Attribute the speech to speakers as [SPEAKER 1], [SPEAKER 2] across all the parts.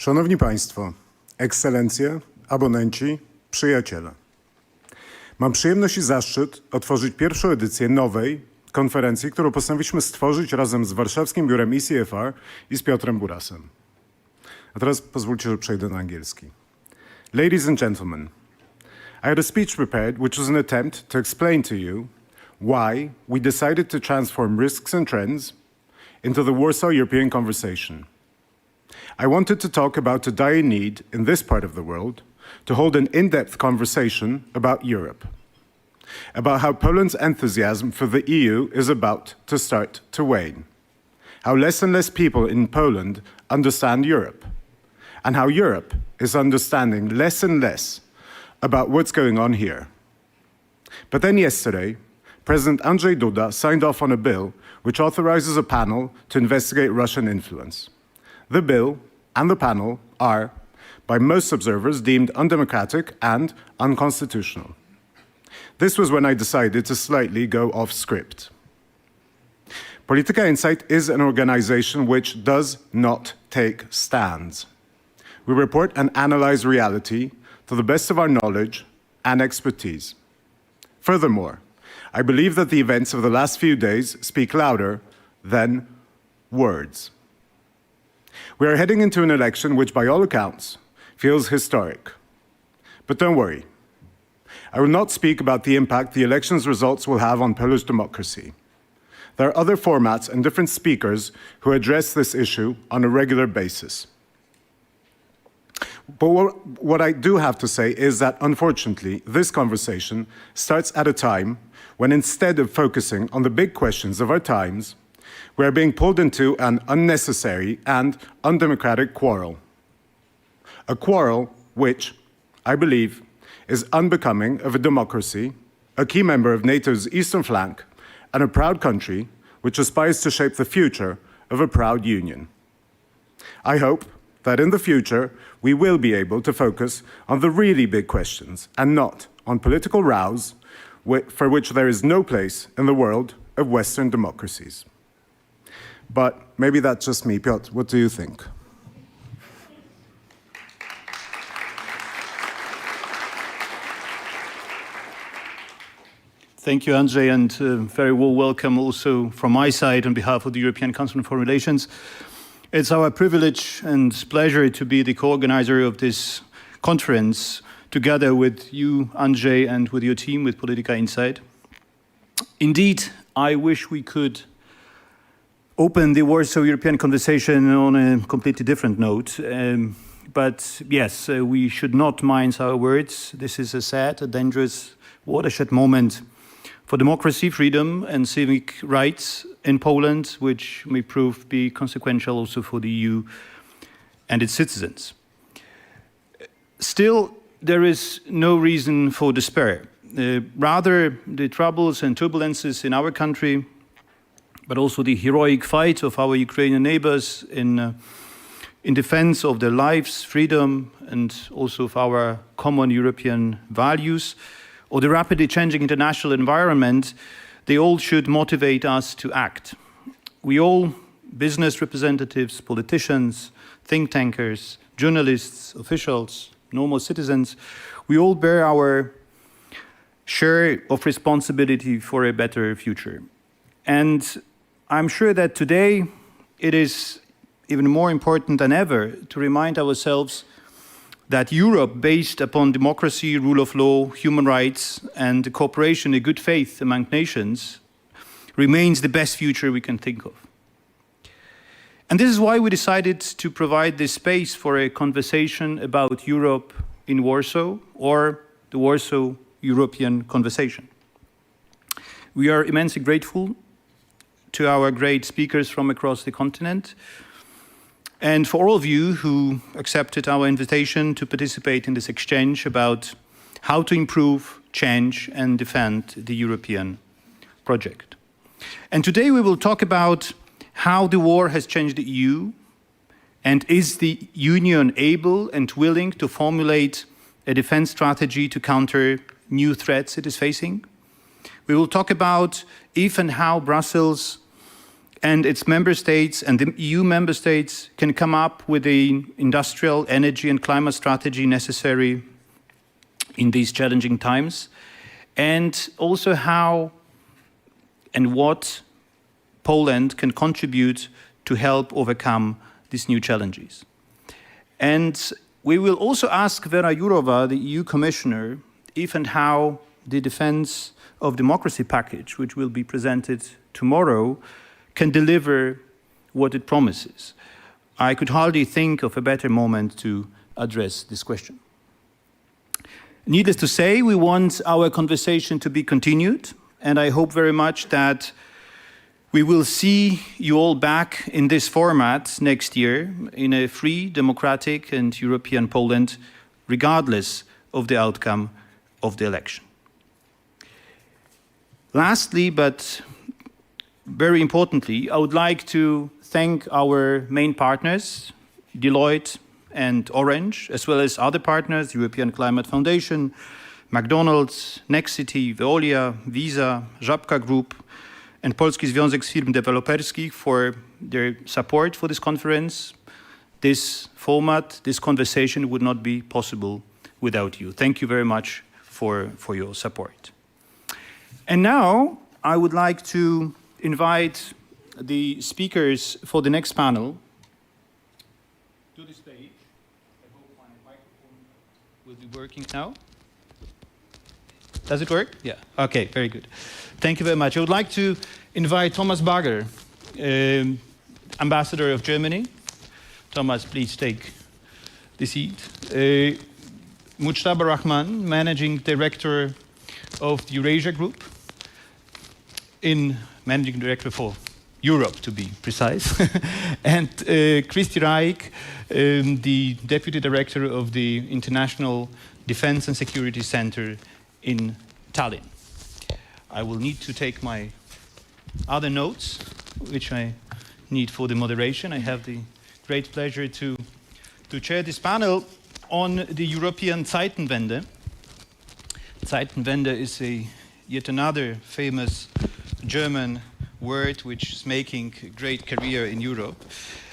[SPEAKER 1] Szanowni Państwo, ekscelencje, abonenci, przyjaciele. Mam przyjemność i zaszczyt otworzyć pierwszą edycję nowej konferencji, którą postanowiliśmy stworzyć razem z warszawskim biurem ECFR i z Piotrem Burasem. A teraz pozwólcie, że przejdę na angielski. Ladies and gentlemen, I had a speech prepared which was an attempt to explain to you why we decided to transform risks and trends into the Warsaw European Conversation. I wanted to talk about the dire need in this part of the world to hold an in-depth conversation about Europe, about how Poland's enthusiasm for the EU is about to start to wane, how less and less people in Poland understand Europe, and how Europe is understanding less and less about what's going on here. But then yesterday, President Andrzej Duda signed off on a bill which authorizes a panel to investigate Russian influence. The bill and the panel are, by most observers, deemed undemocratic and unconstitutional. This was when I decided to slightly go off script. Polityka Insight is an organization which does not take stands. We report and analyze reality to the best of our knowledge and expertise. Furthermore, I believe that the events of the last few days speak louder than words. We are heading into an election which, by all accounts, feels historic. But don't worry. I will not speak about the impact the election's results will have on Polish democracy. There are other formats and different speakers who address this issue on a regular basis. But what I do have to say is that, unfortunately, this conversation starts at a time when, instead of focusing on the big questions of our times, we are being pulled into an unnecessary and undemocratic quarrel. A quarrel which, I believe, is unbecoming of a democracy, a key member of NATO's eastern flank, and a proud country which aspires to shape the future of a proud union. I hope that in the future we will be able to focus on the really big questions and not on political rows for which there is no place in the world of Western democracies. But maybe that's just me. Piotr, what do you think?
[SPEAKER 2] Thank you, Andrzej, and very warm welcome also from my side on behalf of the European Council on Foreign Relations. It's our privilege and pleasure to be the co-organizer of this conference together with you, Andrzej, and with your team, with Polityka Insight. Indeed, I wish we could open the Warsaw European Conversation on a completely different note. But yes, we should not mince our words. This is a sad, a dangerous watershed moment for democracy, freedom, and civic rights in Poland, which may prove be consequential also for the EU and its citizens. Still, there is no reason for despair. Rather, the troubles and turbulences in our country, but also the heroic fight of our Ukrainian neighbors in defense of their lives, freedom, and also of our common European values, or the rapidly changing international environment, they all should motivate us to act. We all, business representatives, politicians, think tankers, journalists, officials, normal citizens, we all bear our share of responsibility for a better future. And I'm sure that today it is even more important than ever to remind ourselves that Europe, based upon democracy, rule of law, human rights, and cooperation in good faith among nations, remains the best future we can think of. And this is why we decided to provide this space for a conversation about Europe in Warsaw, or the Warsaw European Conversation. We are immensely grateful to our great speakers from across the continent, and for all of you who accepted our invitation to participate in this exchange about how to improve, change, and defend the European project. And today we will talk about how the war has changed the EU, and is the Union able and willing to formulate a defense strategy to counter new threats it is facing? We will talk about if and how Brussels and its member states and the EU member states can come up with the industrial, energy and climate strategy necessary in these challenging times, and also how and what Poland can contribute to help overcome these new challenges. And we will also ask Vera Jourova, the EU Commissioner, if and how the Defense of Democracy package, which will be presented tomorrow, can deliver what it promises. I could hardly think of a better moment to address this question. Needless to say, we want our conversation to be continued, and I hope very much that we will see you all back in this format next year in a free, democratic and European Poland, regardless of the outcome of the election. Lastly, but very importantly, I would like to thank our main partners, Deloitte and Orange, as well as other partners, European Climate Foundation, McDonald's, Nexity, Veolia, Visa, Żabka Group, and Polski Związek Firm Deweloperskich for their support for this conference. This format, this conversation would not be possible without you. Thank you very much for your support. And now I would like to invite the speakers for the next panel to the stage. I hope my microphone will be working now. Does it work? Yeah. Okay, very good. Thank you very much. I would like to invite Thomas Bagger, Ambassador of Germany. Thomas, please take the seat. Mujtaba Rahman, Managing Director of the Eurasia Group, Managing Director for Europe, to be precise. And Christy Reich, the Deputy Director of the International Defense and Security Center in Tallinn. I will need to take my other notes, which I need for the moderation. I have the great pleasure to chair this panel on the European Zeitenwende. Zeitenwende is yet another famous German word which is making a great career in Europe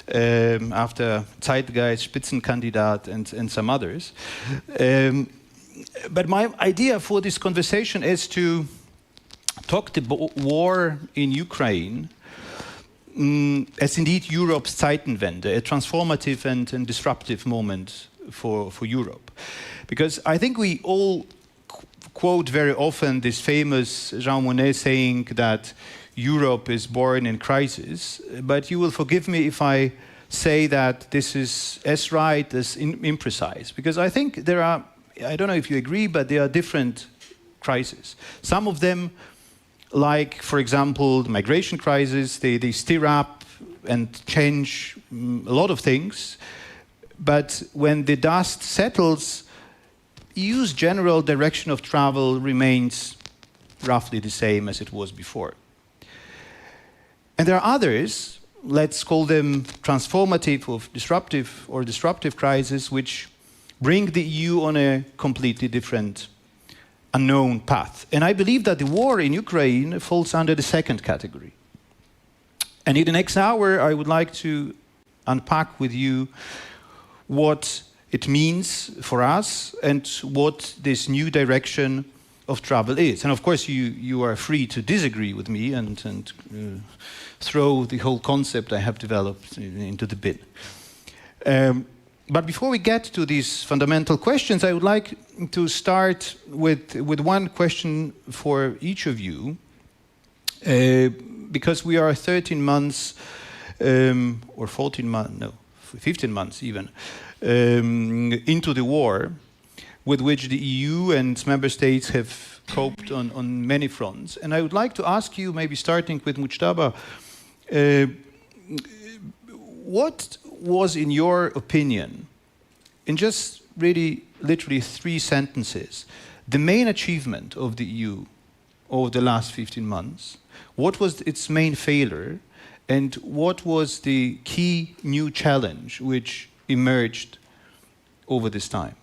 [SPEAKER 2] after Zeitgeist, Spitzenkandidat, and some others. But my idea for this conversation is to talk the war in Ukraine as indeed Europe's Zeitenwende, a transformative and disruptive moment for Europe. Because I think we all quote very often this famous Jean Monnet saying that Europe is born in crisis, but you will forgive me if I say that this is as right as imprecise, because I think there are, I don't know if you agree, but there are different crises. Some of them, like, for example, the migration crisis, they stir up and change a lot of things. But when the dust settles, EU's general direction of travel remains roughly the same as it was before. And there are others, let's call them transformative or disruptive crises, which bring the EU on a completely different, unknown path. And I believe that the war in Ukraine falls under the second category. And in the next hour, I would like to unpack with you what it means for us and what this new direction of travel is. And of course, you are free to disagree with me and throw the whole concept I have developed into the bin. But before we get to these fundamental questions, I would like to start with one question for each of you, because we are 13 months, or 14 months, no, 15 months even, into the war, with which the EU and its member states have coped on many fronts. And I would like to ask you, maybe starting with Mujtaba, what was, in your opinion, in just really literally 3 sentences, the main achievement of the EU over the last 15 months? What was its main failure? And what was the key new challenge which emerged over this time?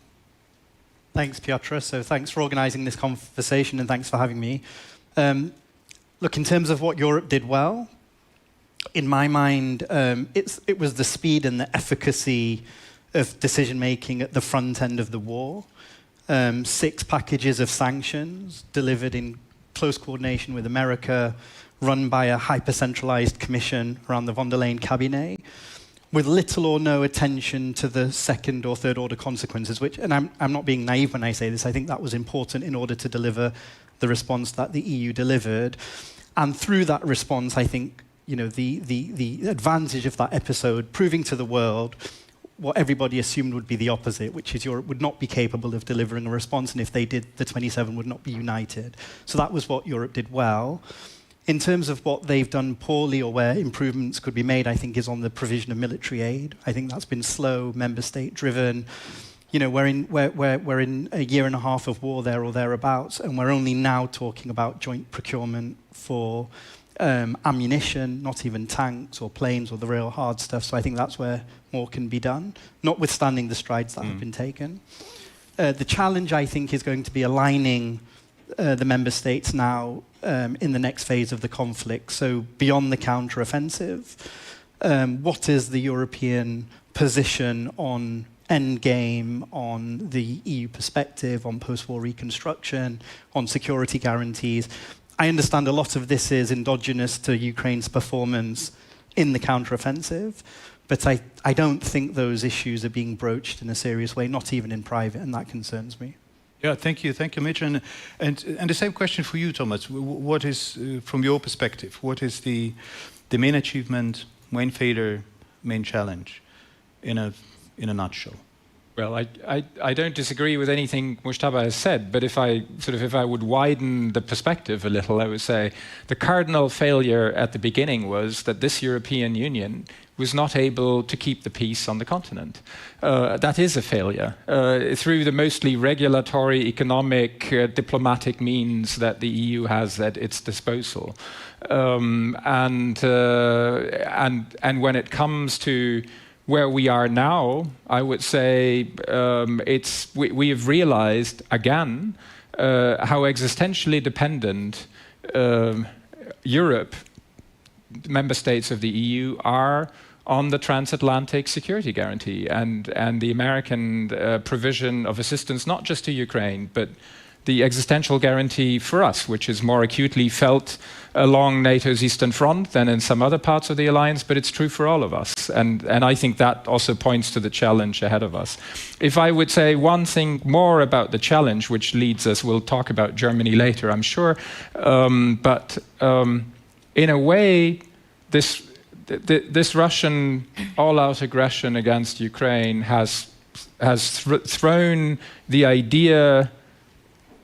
[SPEAKER 3] Thanks, Piotr. So thanks for organizing this conversation and thanks for having me. Look, in terms of what Europe did well, in my mind, it was the speed and the efficacy of decision-making at the front end of the war. 6 packages of sanctions delivered in close coordination with America, run by a hyper-centralized commission around the von der Leyen cabinet, with little or no attention to the second or third order consequences, which, and I'm not being naive when I say this, I think that was important in order to deliver the response that the EU delivered. And through that response, I think, you know, the advantage of that episode, proving to the world what everybody assumed would be the opposite, which is Europe would not be capable of delivering a response, and if they did, the 27 would not be united. So that was what Europe did well. In terms of what they've done poorly or where improvements could be made, I think is on the provision of military aid. I think that's been slow, member state driven. You know, we're in a year and a half of war there or thereabouts, and we're only now talking about joint procurement for ammunition, not even tanks or planes or the real hard stuff. So I think that's where more can be done, notwithstanding the strides that have been taken. The challenge, I think, is going to be aligning the member states now in the next phase of the conflict. So beyond the counter-offensive, what is the European position on endgame, on the EU perspective, on post-war reconstruction, on security guarantees? I understand a lot of this is endogenous to Ukraine's performance in the counter-offensive, but I don't think those issues are being broached in a serious way, not even in private, and that concerns me.
[SPEAKER 2] Yeah, thank you, Mitch. And the same question for you, Thomas. What is, from your perspective, what is the main achievement, main failure, main challenge, in a nutshell?
[SPEAKER 4] Well, I don't disagree with anything Mujtaba has said, but if I would widen the perspective a little, I would say the cardinal failure at the beginning was that this European Union was not able to keep the peace on the continent. That is a failure. Through the mostly regulatory, economic, diplomatic means that the EU has at its disposal. And when it comes to where we are now, I would say we have realized again how existentially dependent Europe, member states of the EU, are on the transatlantic security guarantee and the American provision of assistance, not just to Ukraine, but the existential guarantee for us, which is more acutely felt along NATO's Eastern Front than in some other parts of the alliance, but it's true for all of us. And I think that also points to the challenge ahead of us. If I would say one thing more about the challenge, which leads us, we'll talk about Germany later, I'm sure, but in a way, this Russian all-out aggression against Ukraine has thrown the idea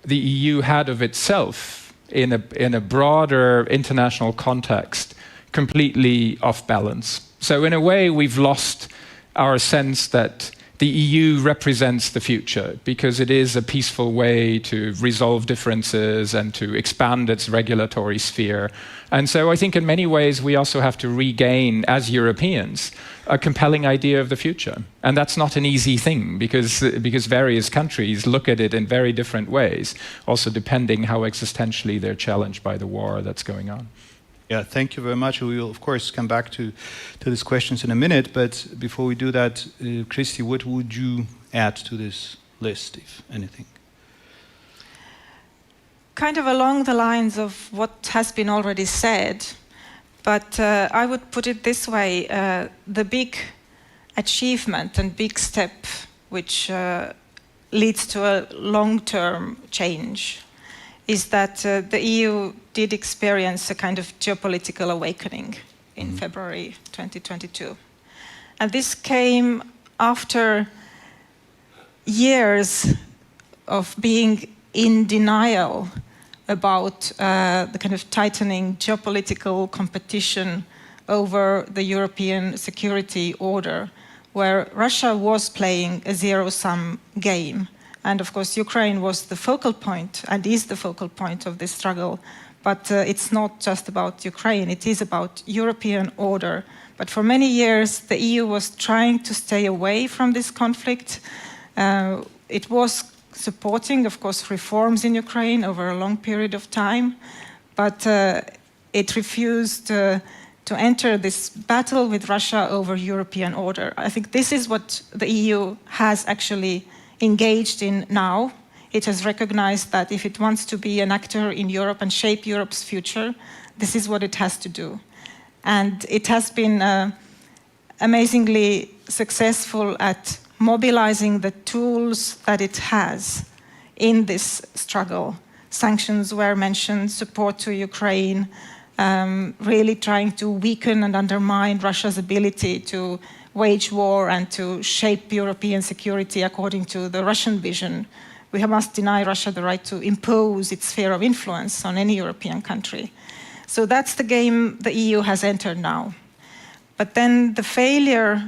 [SPEAKER 4] the EU had of itself in a broader international context completely off balance. So in a way, we've lost our sense that the EU represents the future because it is a peaceful way to resolve differences and to expand its regulatory sphere. And so I think in many ways we also have to regain, as Europeans, a compelling idea of the future. And that's not an easy thing because various countries look at it in very different ways, also depending how existentially they're challenged by the war that's going on.
[SPEAKER 2] Yeah, thank you very much. We will, of course, come back to these questions in a minute. But before we do that, Christy, what would you add to this list, if anything?
[SPEAKER 5] Kind of along the lines of what has been already said, but I would put it this way. The big achievement and big step which leads to a long-term change is that the EU did experience a kind of geopolitical awakening in February 2022. And this came after years of being in denial about the kind of tightening geopolitical competition over the European security order, where Russia was playing a zero-sum game. And of course, Ukraine was the focal point and is the focal point of this struggle. But it's not just about Ukraine, it is about European order. But for many years, the EU was trying to stay away from this conflict. It was supporting, of course, reforms in Ukraine over a long period of time, but it refused to enter this battle with Russia over European order. I think this is what the EU has actually engaged in now. It has recognized that if it wants to be an actor in Europe and shape Europe's future, this is what it has to do. And it has been amazingly successful at mobilizing the tools that it has in this struggle. Sanctions were mentioned, support to Ukraine, really trying to weaken and undermine Russia's ability to wage war and to shape European security according to the Russian vision. We must deny Russia the right to impose its sphere of influence on any European country. So that's the game the EU has entered now. But then the failure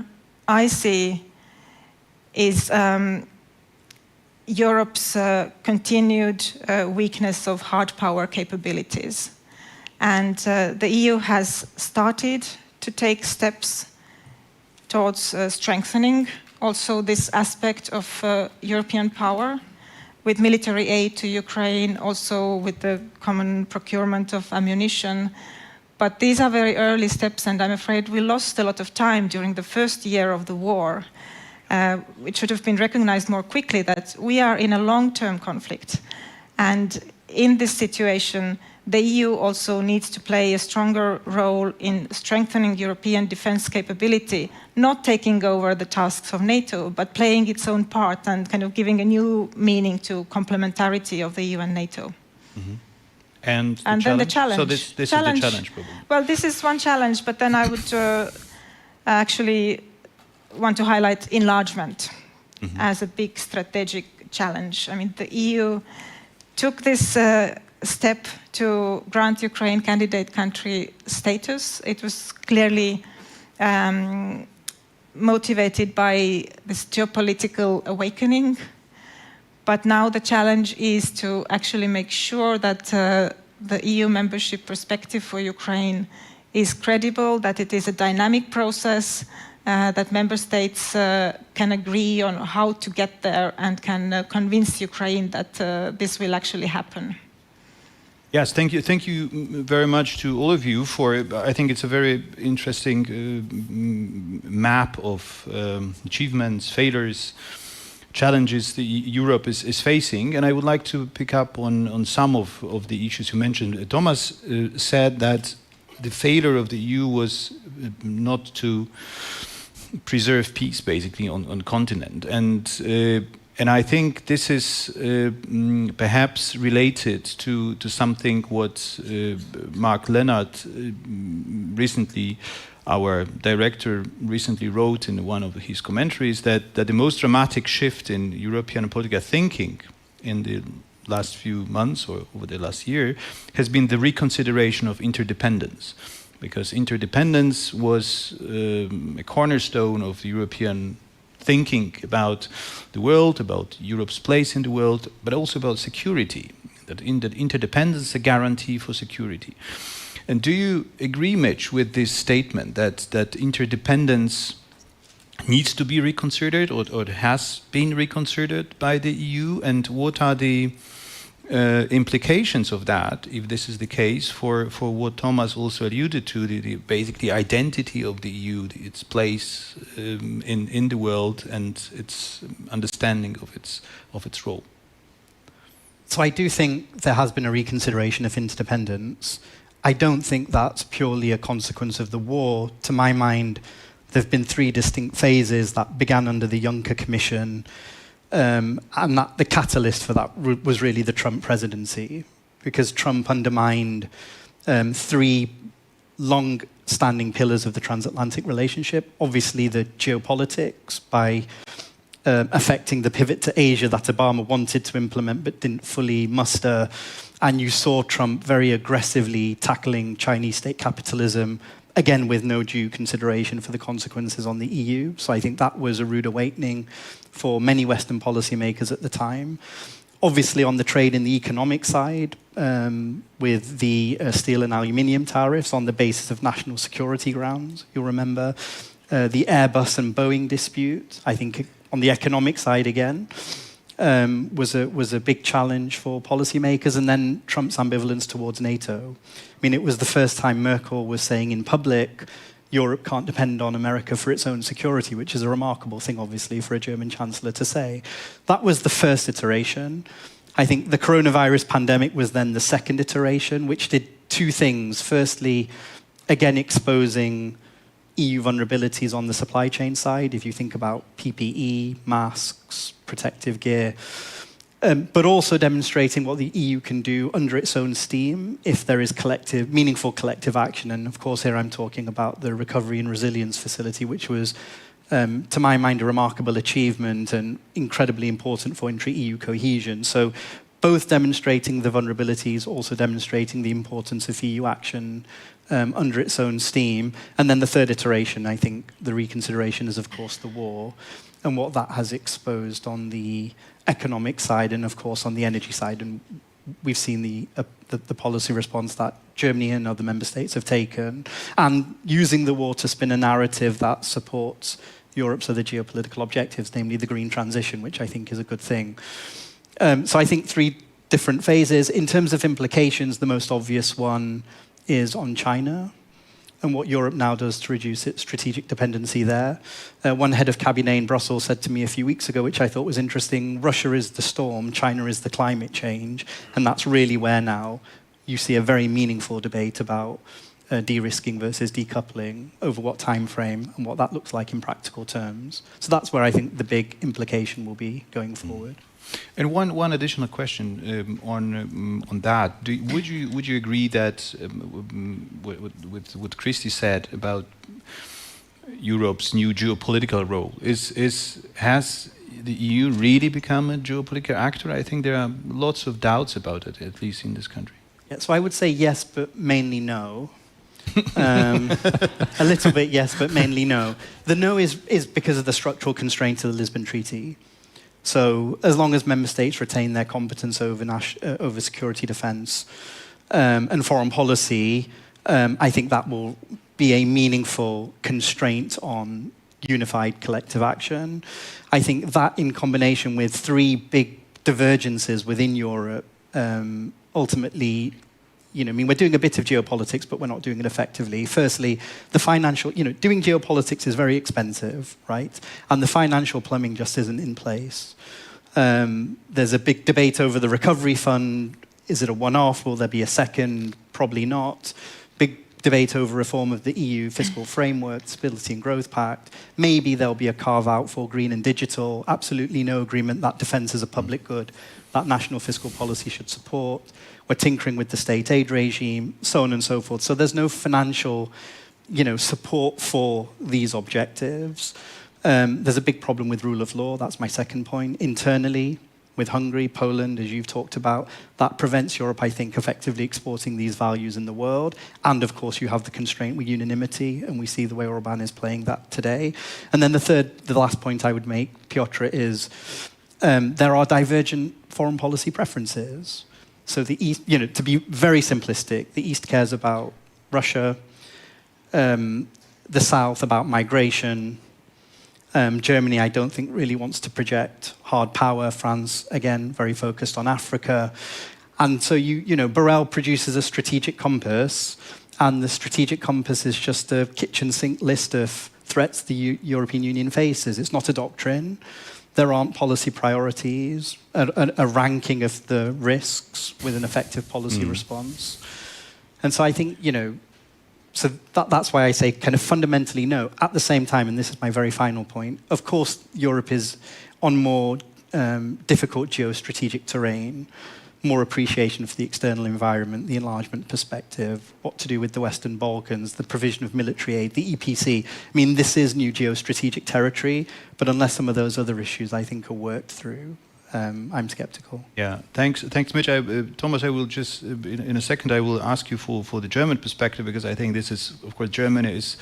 [SPEAKER 5] I see is Europe's continued weakness of hard power capabilities. And the EU has started to take steps towards strengthening also this aspect of European power, with military aid to Ukraine, also with the common procurement of ammunition. But these are very early steps, and I'm afraid we lost a lot of time during the first year of the war. It should have been recognized more quickly that we are in a long-term conflict. And in this situation, the EU also needs to play a stronger role in strengthening European defense capability, not taking over the tasks of NATO, but playing its own part and kind of giving a new meaning to complementarity of the EU and NATO.
[SPEAKER 2] Mm-hmm. And
[SPEAKER 5] then the challenge.
[SPEAKER 2] So this is the challenge, probably.
[SPEAKER 5] Well, this is one challenge, but then I would actually want to highlight enlargement as a big strategic challenge. I mean, the EU took this step to grant Ukraine candidate country status. It was clearly motivated by this geopolitical awakening. But now the challenge is to actually make sure that the EU membership perspective for Ukraine is credible, that it is a dynamic process, that member states can agree on how to get there and can convince Ukraine that this will actually happen.
[SPEAKER 2] Yes, thank you very much to all of you for, I think it's a very interesting map of achievements, failures, challenges that Europe is facing. And I would like to pick up on some of the issues you mentioned. Thomas said that the failure of the EU was not to preserve peace, basically, on continent. And I think this is perhaps related to something what Mark Leonard recently, our director, recently wrote in one of his commentaries, that the most dramatic shift in European political thinking in the last few months or over the last year has been the reconsideration of interdependence. Because interdependence was a cornerstone of the European thinking about the world, about Europe's place in the world, but also about security, that interdependence is a guarantee for security. And do you agree, Mitch, with this statement that interdependence needs to be reconsidered or has been reconsidered by the EU? And what are the implications of that, if this is the case, for what Thomas also alluded to, the basically identity of the EU, its place in the world, and its understanding of its role?
[SPEAKER 3] So I do think there has been a reconsideration of interdependence. I don't think that's purely a consequence of the war. To my mind, there have been three distinct phases that began under the Juncker Commission, and that the catalyst for that was really the Trump presidency, because Trump undermined three long-standing pillars of the transatlantic relationship. Obviously, the geopolitics, by affecting the pivot to Asia that Obama wanted to implement but didn't fully muster. And you saw Trump very aggressively tackling Chinese state capitalism, again with no due consideration for the consequences on the EU. So I think that was a rude awakening for many Western policymakers at the time. Obviously on the trade and the economic side, with the steel and aluminium tariffs on the basis of national security grounds. You'll remember the Airbus and Boeing dispute. I think on the economic side again, was a big challenge for policymakers, and then Trump's ambivalence towards NATO. I mean, it was the first time Merkel was saying in public, Europe can't depend on America for its own security, which is a remarkable thing, obviously, for a German chancellor to say. That was the first iteration. I think the coronavirus pandemic was then the second iteration, which did two things. Firstly, again, exposing EU vulnerabilities on the supply chain side, if you think about PPE, masks, protective gear, but also demonstrating what the EU can do under its own steam if there is meaningful collective action. And of course, here I'm talking about the Recovery and Resilience Facility, which was, to my mind, a remarkable achievement and incredibly important for intra-EU cohesion. So both demonstrating the vulnerabilities, also demonstrating the importance of EU action under its own steam. And then the third iteration, I think, the reconsideration is, of course, the war and what that has exposed on the economic side and, of course, on the energy side. And we've seen the policy response that Germany and other member states have taken, and using the war to spin a narrative that supports Europe's other geopolitical objectives, namely the green transition, which I think is a good thing. So I think three different phases. In terms of implications, the most obvious one is on China and what Europe now does to reduce its strategic dependency there. One head of cabinet in Brussels said to me a few weeks ago, which I thought was interesting, Russia is the storm, China is the climate change, and that's really where now you see a very meaningful debate about de-risking versus decoupling, over what time frame and what that looks like in practical terms. So that's where I think the big implication will be going forward.
[SPEAKER 2] And one additional question on that: would you agree that with what Christy said about Europe's new geopolitical role has the EU really become a geopolitical actor? I think there are lots of doubts about it, at least in this country.
[SPEAKER 3] Yeah, so I would say yes, but mainly no. A little bit yes, but mainly no. The no is because of the structural constraints of the Lisbon Treaty. So as long as member states retain their competence over security, defence, and foreign policy, I think that will be a meaningful constraint on unified collective action. I think that in combination with three big divergences within Europe, ultimately, we're doing a bit of geopolitics, but we're not doing it effectively. Firstly, the financial, doing geopolitics is very expensive, right? And the financial plumbing just isn't in place. There's a big debate over the recovery fund. Is it a one-off? Will there be a second? Probably not. Big debate over reform of the EU fiscal framework, Stability and Growth Pact. Maybe there'll be a carve-out for green and digital. Absolutely no agreement that defence is a public good that national fiscal policy should support. We're tinkering with the state aid regime, so on and so forth. So there's no financial, support for these objectives. There's a big problem with rule of law. That's my second point. Internally, with Hungary, Poland, as you've talked about, that prevents Europe, I think, effectively exporting these values in the world. And of course, you have the constraint with unanimity, and we see the way Orban is playing that today. And then the last point I would make, Piotr, is there are divergent foreign policy preferences. So the East, to be very simplistic, the East cares about Russia, the South about migration. Germany, I don't think, really wants to project hard power. France, again, very focused on Africa. And so, Borrell produces a strategic compass, and the strategic compass is just a kitchen sink list of threats the European Union faces. It's not a doctrine. There aren't policy priorities, a ranking of the risks with an effective policy response. And so I think, so that's why I say kind of fundamentally no. At the same time, and this is my very final point, of course, Europe is on more difficult geostrategic terrain, more appreciation for the external environment, the enlargement perspective, what to do with the Western Balkans, the provision of military aid, the EPC. I mean, this is new geostrategic territory, but unless some of those other issues, I think, are worked through, I'm skeptical.
[SPEAKER 2] Yeah, thanks, Mitch. Thomas, I will just, in a second, I will ask you for the German perspective, because I think this is, of course, Germany is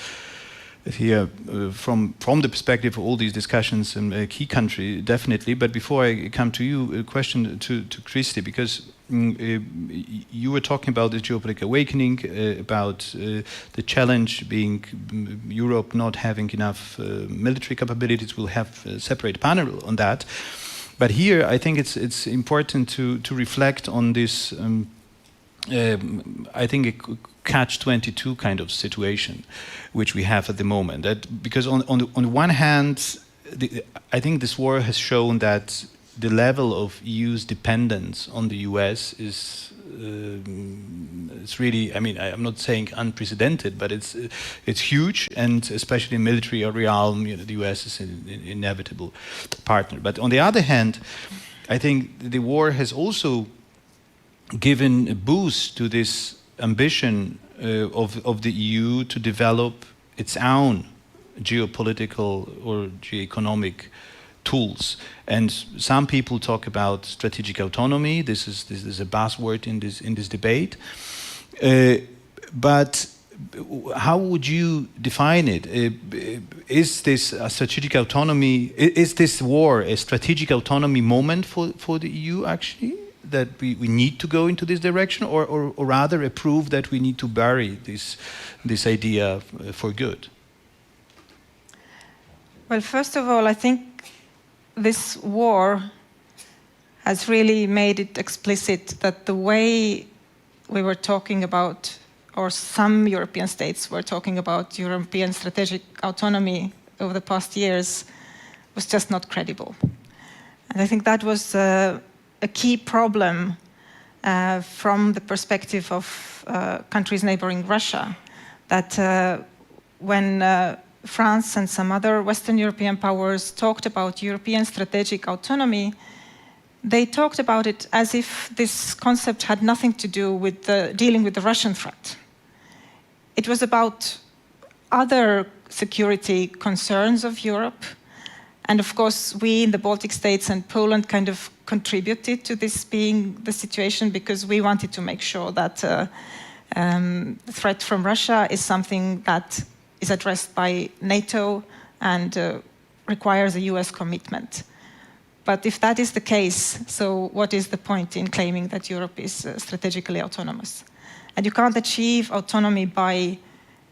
[SPEAKER 2] here from the perspective of all these discussions a key country, definitely. But before I come to you, a question to Christy, because you were talking about the geopolitical awakening, about the challenge being Europe not having enough military capabilities. We'll have a separate panel on that. But here, I think it's important to reflect on this. I think a catch-22 kind of situation, which we have at the moment. Because on the one hand, I think this war has shown that the level of EU's dependence on the US is it's really, I mean, I'm not saying unprecedented, but it's huge, and especially in military realm, the US is an inevitable partner. But on the other hand, I think the war has also given a boost to this ambition of the EU to develop its own geopolitical or geoeconomic tools. And some people talk about strategic autonomy. This is a buzzword in this debate. But how would you define it? Is this a strategic autonomy? Is this war a strategic autonomy moment for the EU actually? That we need to go into this direction, or rather a proof that we need to bury this idea for good?
[SPEAKER 5] Well, first of all, I think this war has really made it explicit that the way we were talking about, or some European states were talking about European strategic autonomy over the past years, was just not credible. And I think that was a key problem from the perspective of countries neighboring Russia, that when France and some other Western European powers talked about European strategic autonomy, they talked about it as if this concept had nothing to do with dealing with the Russian threat. It was about other security concerns of Europe. And of course, we in the Baltic states and Poland kind of contributed to this being the situation, because we wanted to make sure that the threat from Russia is something that is addressed by NATO and requires a US commitment. But if that is the case, so what is the point in claiming that Europe is strategically autonomous? And you can't achieve autonomy by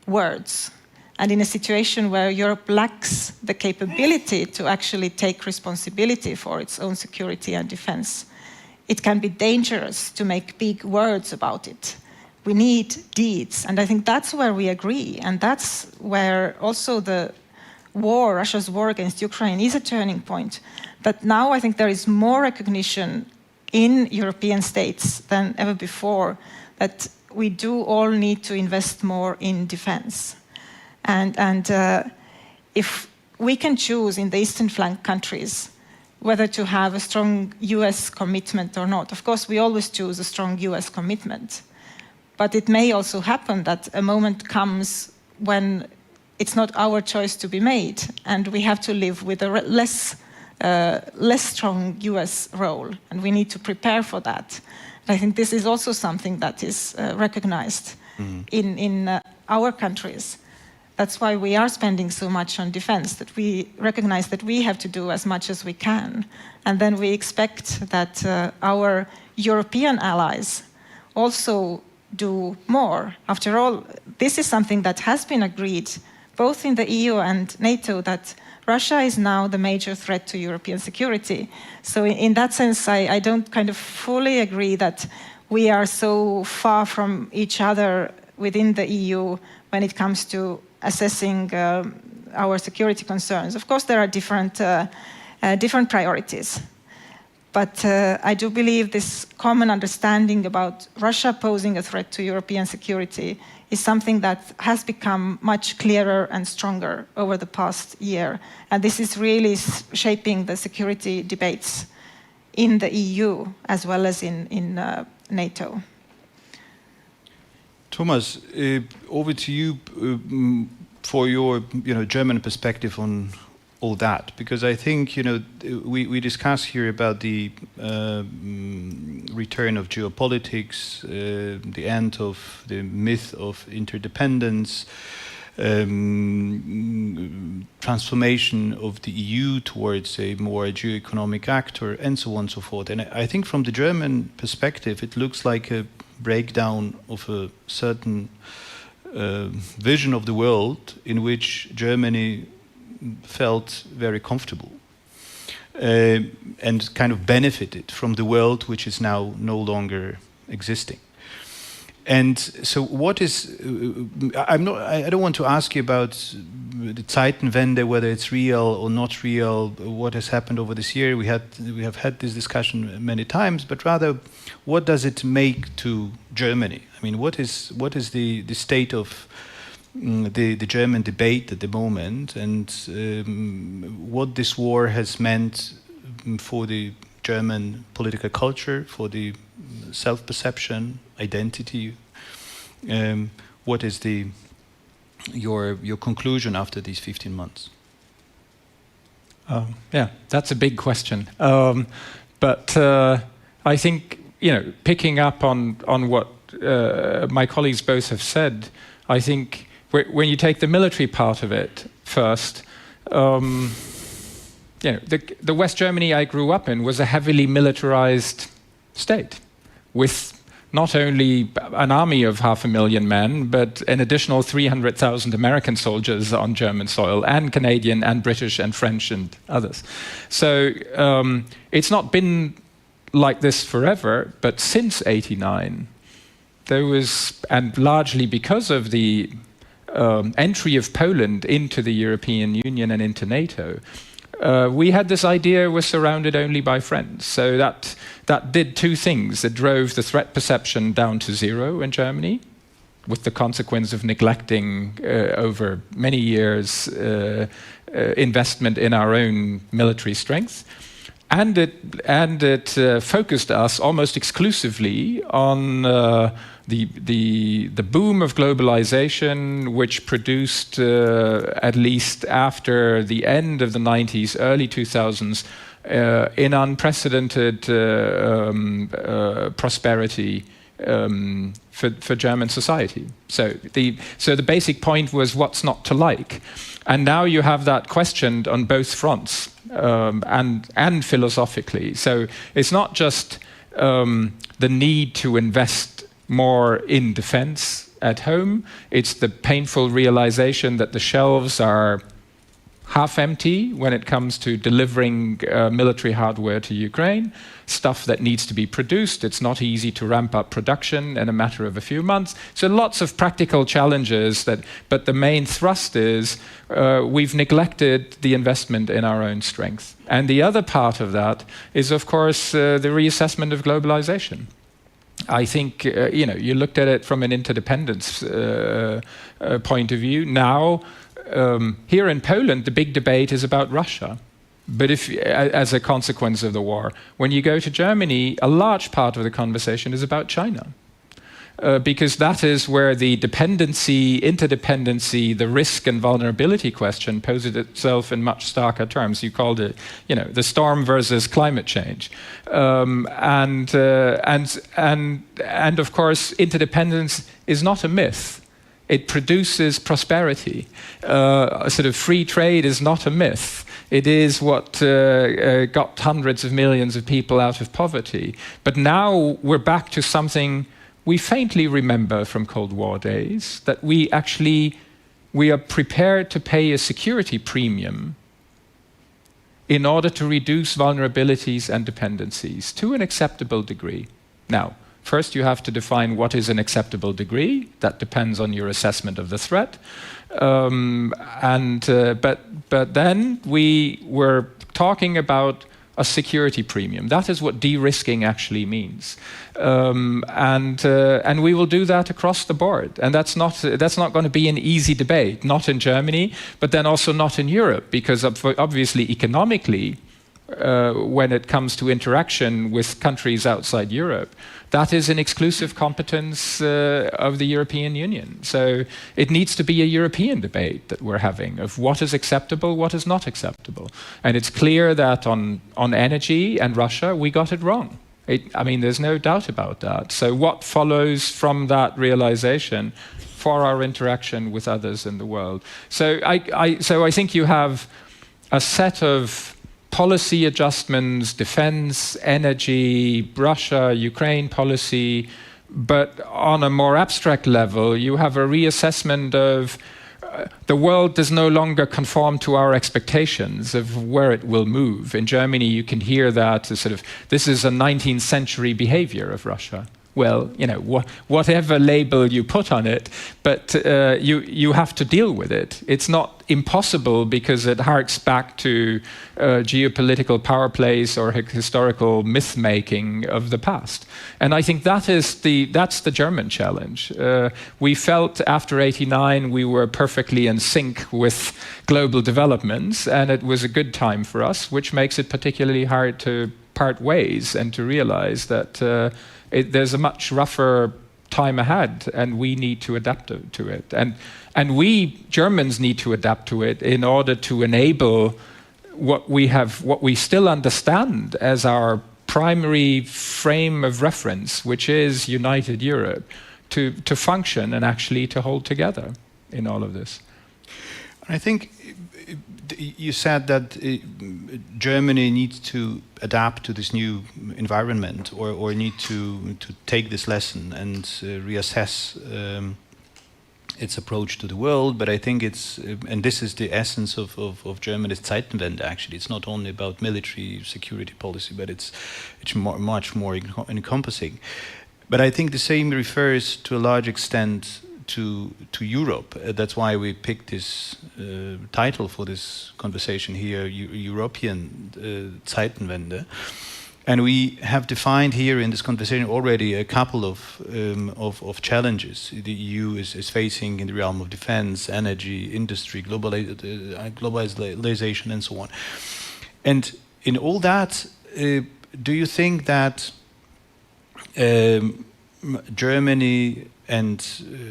[SPEAKER 5] words. And in a situation where Europe lacks the capability to actually take responsibility for its own security and defense, it can be dangerous to make big words about it. We need deeds, and I think that's where we agree, and that's where also the war, Russia's war against Ukraine, is a turning point. But now I think there is more recognition in European states than ever before that we do all need to invest more in defense. And if we can choose in the Eastern flank countries whether to have a strong US commitment or not, of course we always choose a strong US commitment. But it may also happen that a moment comes when it's not our choice to be made, and we have to live with a less strong US role, and we need to prepare for that. And I think this is also something that is recognized in our countries. That's why we are spending so much on defense, that we recognize that we have to do as much as we can. And then we expect that our European allies also do more. After all, this is something that has been agreed both in the EU and NATO, that Russia is now the major threat to European security. So in that sense, I don't kind of fully agree that we are so far from each other within the EU when it comes to assessing our security concerns. Of course, there are different priorities. But I do believe this common understanding about Russia posing a threat to European security is something that has become much clearer and stronger over the past year. And this is really shaping the security debates in the EU as well as in NATO.
[SPEAKER 2] Thomas, over to you for your German perspective on all that, because I think we discuss here about the return of geopolitics, the end of the myth of interdependence, transformation of the EU towards a more geoeconomic actor, and so on and so forth. And I think from the German perspective, it looks like a breakdown of a certain vision of the world in which Germany felt very comfortable. and kind of benefited from the world which is now no longer existing. And so, what is? I don't want to ask you about the Zeitenwende, whether it's real or not real. What has happened over this year? We have had this discussion many times, but rather, what does it make to Germany? I mean, what is the state of the German debate at the moment, and what this war has meant for the German political culture, for the self-perception, identity. What is your conclusion after these 15 months?
[SPEAKER 4] Yeah, that's a big question. But I think, picking up on what my colleagues both have said, I think when you take the military part of it first, the West Germany I grew up in was a heavily militarized state with not only an army of 500,000 men, but an additional 300,000 American soldiers on German soil, and Canadian and British and French and others. So it's not been like this forever, but since '89, there was, and largely because of the entry of Poland into the European Union and into NATO, we had this idea we're surrounded only by friends. So that did two things. It drove the threat perception down to zero in Germany, with the consequence of neglecting over many years investment in our own military strength. And it focused us almost exclusively on the boom of globalization, which produced, at least after the end of the 90s, early 2000s, in unprecedented prosperity for German society. So the basic point was what's not to like. And now you have that questioned on both fronts, and philosophically. So it's not just the need to invest more in defense at home, it's the painful realization that the shelves are half empty when it comes to delivering military hardware to Ukraine, stuff that needs to be produced. It's not easy to ramp up production in a matter of a few months. So lots of practical challenges, but the main thrust is we've neglected the investment in our own strength. And the other part of that is, of course, the reassessment of globalization. I think, you looked at it from an interdependence point of view. Now, here in Poland, the big debate is about Russia, but as a consequence of the war. When you go to Germany, a large part of the conversation is about China, because that is where the dependency, interdependency, the risk and vulnerability question poses itself in much starker terms. You called it, the storm versus climate change, and of course, interdependence is not a myth. It produces prosperity. Sort of free trade is not a myth. It is what got hundreds of millions of people out of poverty. But now we're back to something we faintly remember from Cold War days, that we are prepared to pay a security premium in order to reduce vulnerabilities and dependencies to an acceptable degree. Now, first, you have to define what is an acceptable degree. That depends on your assessment of the threat. But then we were talking about a security premium. That is what de-risking actually means, and we will do that across the board. And that's not going to be an easy debate. Not in Germany, but then also not in Europe, because obviously economically, when it comes to interaction with countries outside Europe, that is an exclusive competence of the European Union. So it needs to be a European debate that we're having of what is acceptable, what is not acceptable. And it's clear that on energy and Russia, we got it wrong. There's no doubt about that. So what follows from that realization for our interaction with others in the world? So I think you have a set of policy adjustments, defense, energy, Russia, Ukraine policy, but on a more abstract level, you have a reassessment of the world does no longer conform to our expectations of where it will move. In Germany, you can hear that as sort of, this is a 19th century behavior of Russia. Well, you know, whatever label you put on it, but you have to deal with it. It's not impossible because it harks back to geopolitical power plays or historical myth-making of the past. And I think that's the German challenge. We felt after '89 we were perfectly in sync with global developments, and it was a good time for us, which makes it particularly hard to part ways and to realize that there's a much rougher time ahead, and we need to adapt to it. And we Germans need to adapt to it in order to enable what we still understand as our primary frame of reference, which is united Europe, to function and actually to hold together in all of this.
[SPEAKER 2] I think you said that Germany needs to adapt to this new environment, or need to take this lesson and reassess its approach to the world. But I think it's, and this is the essence of Germany's Zeitenwende, actually. It's not only about military security policy, but it's much more encompassing. But I think the same refers to a large extent to Europe. That's why we picked this title for this conversation here, European Zeitenwende. And we have defined here in this conversation already a couple of challenges the EU is facing in the realm of defense, energy, industry, globalization, and so on. And in all that, do you think that Germany and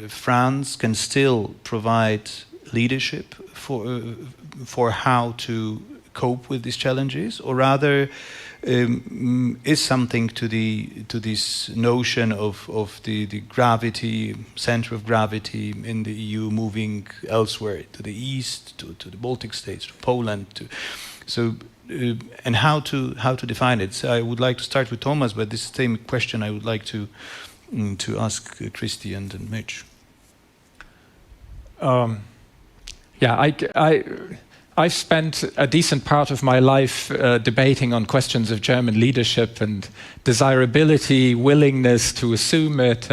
[SPEAKER 2] France can still provide leadership for how to cope with these challenges, or rather is something to this notion of the gravity, center of gravity in the EU moving elsewhere, to the east, to the Baltic states, to Poland, and how to define it? So I would like to start with Thomas, but this same question I would like to ask Christy and Mitch.
[SPEAKER 4] I've spent a decent part of my life debating on questions of German leadership and desirability, willingness to assume it,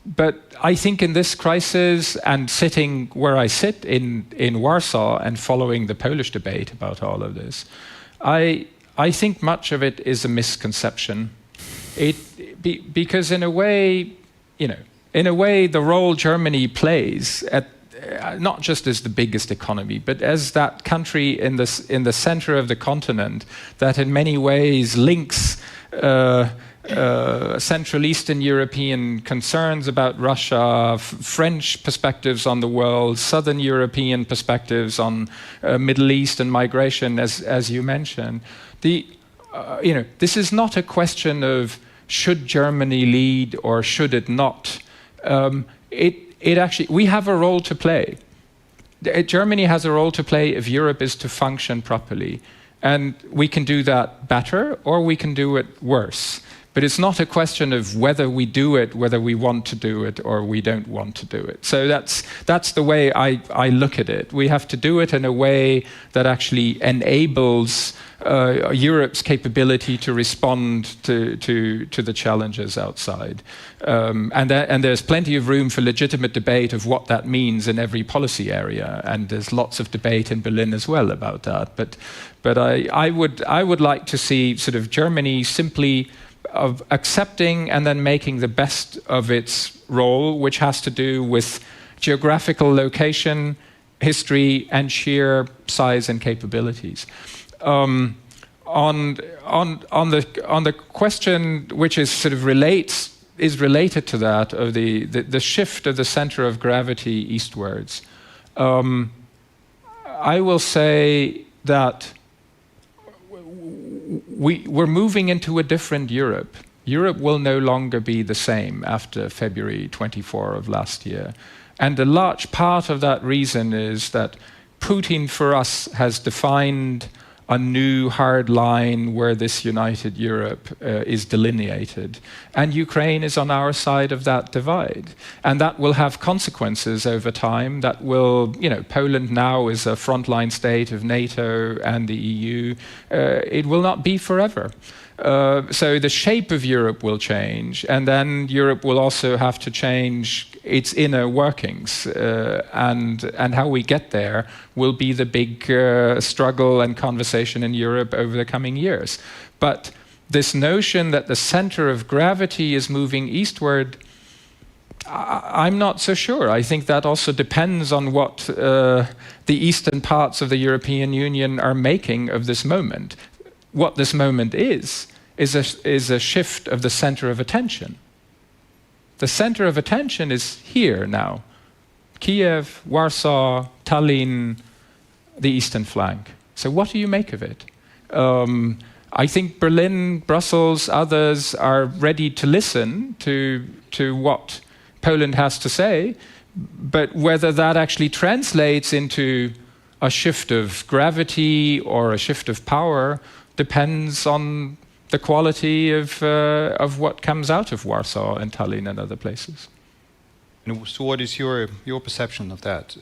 [SPEAKER 4] but I think in this crisis, and sitting where I sit in Warsaw and following the Polish debate about all of this, I think much of it is a misconception. Because in a way, the role Germany plays not just as the biggest economy, but as that country in the center of the continent that in many ways links Central Eastern European concerns about Russia, French perspectives on the world, Southern European perspectives on Middle East and migration, as you mentioned. This is not a question of should Germany lead or should it not. We have a role to play. Germany has a role to play if Europe is to function properly. And we can do that better or we can do it worse. But it's not a question of whether we do it, whether we want to do it or we don't want to do it. So that's the way I look at it. We have to do it in a way that actually enables Europe's capability to respond to the challenges outside. And there's plenty of room for legitimate debate of what that means in every policy area. And there's lots of debate in Berlin as well about that. But I would like to see sort of Germany simply of accepting and then making the best of its role, which has to do with geographical location, history, and sheer size and capabilities. On the question which is sort of related to that of the shift of the center of gravity eastwards, I will say that we're moving into a different Europe. Europe will no longer be the same after February 24 of last year. And a large part of that reason is that Putin for us has defined a new hard line where this united Europe is delineated. And Ukraine is on our side of that divide. And that will have consequences over time. That will, Poland now is a frontline state of NATO and the EU. It will not be forever. So the shape of Europe will change, and then Europe will also have to change its inner workings, and how we get there will be the big struggle and conversation in Europe over the coming years. But this notion that the center of gravity is moving eastward, I'm not so sure. I think that also depends on what the eastern parts of the European Union are making of this moment. What this moment is a shift of the center of attention. The center of attention is here now. Kiev, Warsaw, Tallinn, the eastern flank. So what do you make of it? I think Berlin, Brussels, others are ready to listen to what Poland has to say, but whether that actually translates into a shift of gravity or a shift of power depends on the quality of what comes out of Warsaw and Tallinn and other places.
[SPEAKER 6] And so what is your perception of that?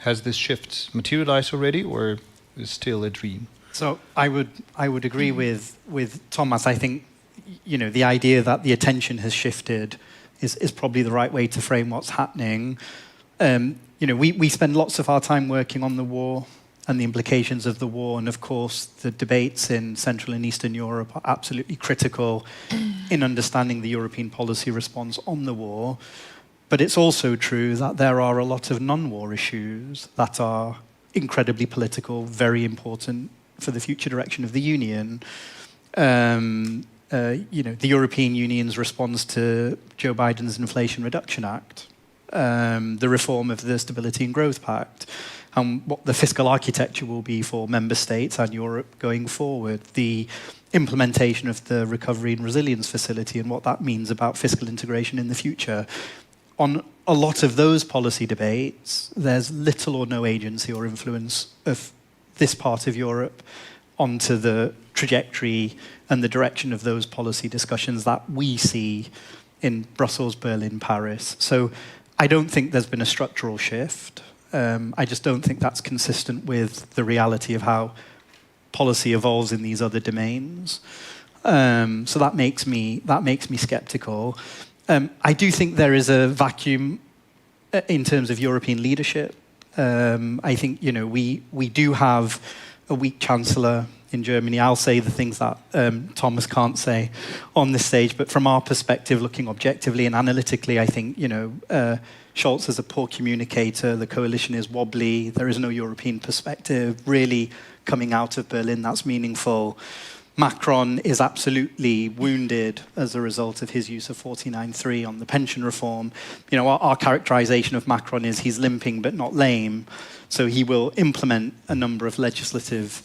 [SPEAKER 6] Has this shift materialized already, or is still a dream?
[SPEAKER 3] So I would agree with Thomas. I think the idea that the attention has shifted is probably the right way to frame what's happening. We spend lots of our time working on the war and the implications of the war, and of course the debates in Central and Eastern Europe are absolutely critical in understanding the European policy response on the war. But it's also true that there are a lot of non-war issues that are incredibly political, very important for the future direction of the Union. The European Union's response to Joe Biden's Inflation Reduction Act, the reform of the Stability and Growth Pact, and what the fiscal architecture will be for member states and Europe going forward, the implementation of the Recovery and Resilience Facility and what that means about fiscal integration in the future. On a lot of those policy debates, there's little or no agency or influence of this part of Europe onto the trajectory and the direction of those policy discussions that we see in Brussels, Berlin, Paris. So I don't think there's been a structural shift. I just don't think that's consistent with the reality of how policy evolves in these other domains. So that makes me skeptical. I do think there is a vacuum in terms of European leadership. I think we do have a weak chancellor in Germany. I'll say the things that Thomas can't say on this stage, but from our perspective, looking objectively and analytically, I think Scholz is a poor communicator. The coalition is wobbly. There is no European perspective really coming out of Berlin that's meaningful. Macron is absolutely wounded as a result of his use of 49.3 on the pension reform. Our characterization of Macron is he's limping but not lame. So he will implement a number of legislative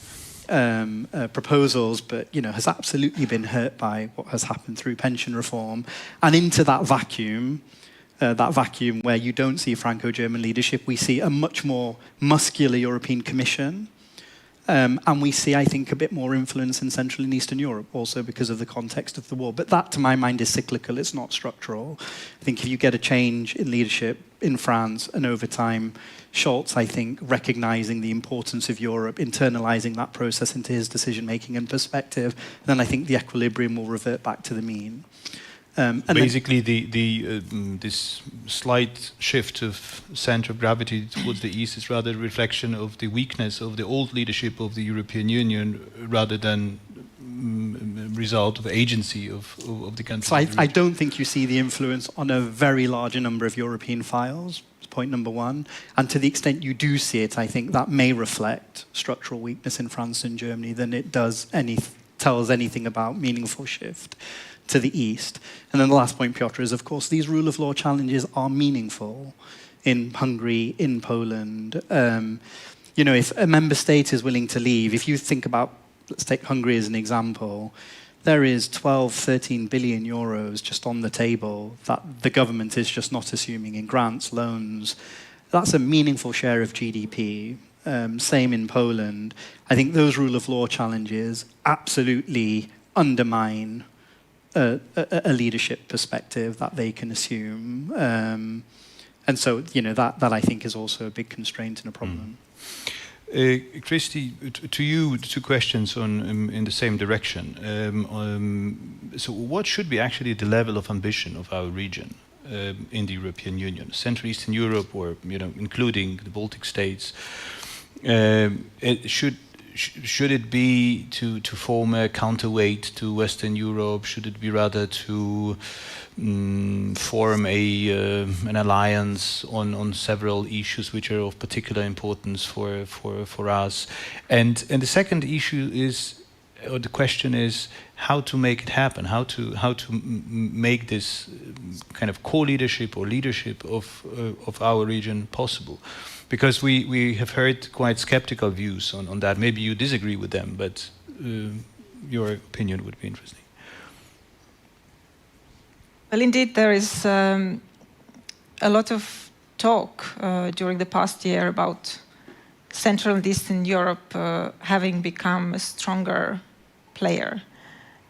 [SPEAKER 3] proposals, but has absolutely been hurt by what has happened through pension reform. And into that vacuum where you don't see Franco-German leadership, we see a much more muscular European Commission. And we see, I think, a bit more influence in Central and Eastern Europe, also because of the context of the war. But that, to my mind, is cyclical. It's not structural. I think if you get a change in leadership in France and over time, Scholz, I think, recognizing the importance of Europe, internalizing that process into his decision-making and perspective, then I think the equilibrium will revert back to the mean.
[SPEAKER 6] Basically, this slight shift of center of gravity towards the east is rather a reflection of the weakness of the old leadership of the European Union, rather than result of agency of the country.
[SPEAKER 3] So I don't think you see the influence on a very large number of European files. Point number one. And to the extent you do see it, I think that may reflect structural weakness in France and Germany than it does tells anything about meaningful shift to the east. And then the last point, Piotr, is of course these rule of law challenges are meaningful in Hungary, in Poland. If a member state is willing to leave, if you think about, let's take Hungary as an example, there is 12, 13 billion euros just on the table that the government is just not assuming in grants, loans. That's a meaningful share of GDP. same in Poland. I think those rule of law challenges absolutely undermine a leadership perspective that they can assume. And so, that I think is also a big constraint and a problem.
[SPEAKER 6] Christy, to you, two questions in the same direction. So what should be actually the level of ambition of our region in the European Union, Central Eastern Europe, or including the Baltic states? Should it be to form a counterweight to Western Europe? Should it be rather to form an alliance on several issues which are of particular importance for us? And the second issue is, or the question is, how to make it happen? How to make this kind of co-leadership or leadership of our region possible? Because we have heard quite skeptical views on that. Maybe you disagree with them, but your opinion would be interesting.
[SPEAKER 5] Well, indeed, there is a lot of talk during the past year about Central and Eastern Europe having become a stronger player.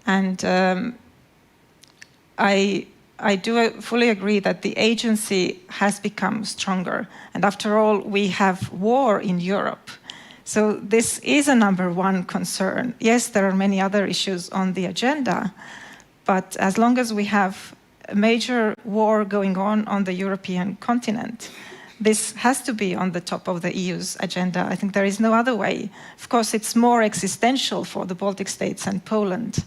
[SPEAKER 5] And I do fully agree that the agency has become stronger. And after all, we have war in Europe. So this is a number one concern. Yes, there are many other issues on the agenda, but as long as we have a major war going on the European continent, this has to be on the top of the EU's agenda. I think there is no other way. Of course, it's more existential for the Baltic states and Poland.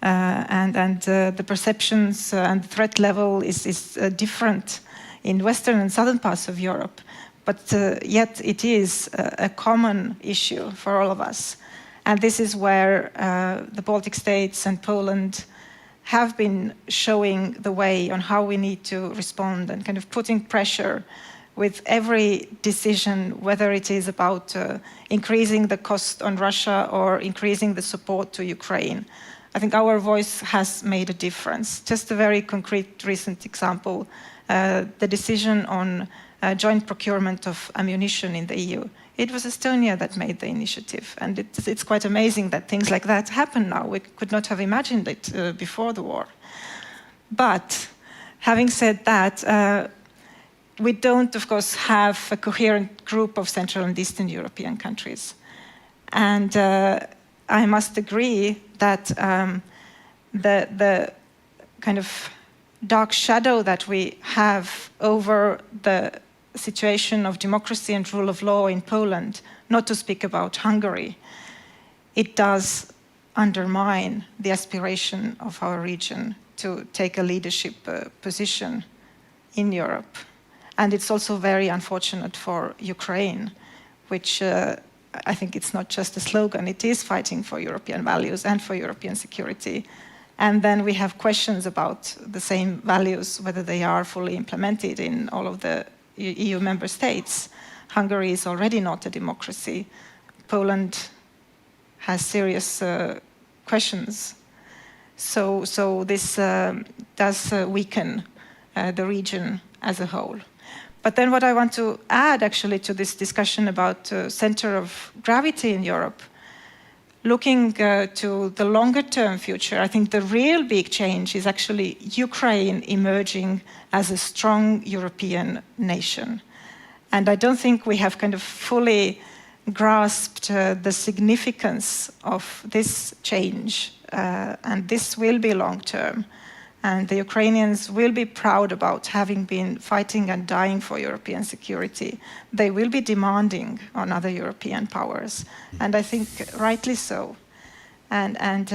[SPEAKER 5] The perceptions and the threat level is different in western and southern parts of Europe. But yet it is a common issue for all of us. And this is where the Baltic states and Poland have been showing the way on how we need to respond and kind of putting pressure with every decision, whether it is about increasing the cost on Russia or increasing the support to Ukraine. I think our voice has made a difference. Just a very concrete recent example, the decision on joint procurement of ammunition in the EU. It was Estonia that made the initiative, and it's quite amazing that things like that happen now. We could not have imagined it before the war. But having said that, we don't, of course, have a coherent group of Central and Eastern European countries. And I must agree that the kind of dark shadow that we have over the situation of democracy and rule of law in Poland, not to speak about Hungary, it does undermine the aspiration of our region to take a leadership position in Europe. And it's also very unfortunate for Ukraine, which I think it's not just a slogan, it is fighting for European values and for European security. And then we have questions about the same values, whether they are fully implemented in all of the EU member states. Hungary is already not a democracy. Poland has serious questions. So this does weaken the region as a whole. But then what I want to add actually to this discussion about center of gravity in Europe, looking to the longer term future, I think the real big change is actually Ukraine emerging as a strong European nation. And I don't think we have kind of fully grasped the significance of this change. And this will be long term. And the Ukrainians will be proud about having been fighting and dying for European security. They will be demanding on other European powers, and I think rightly so. And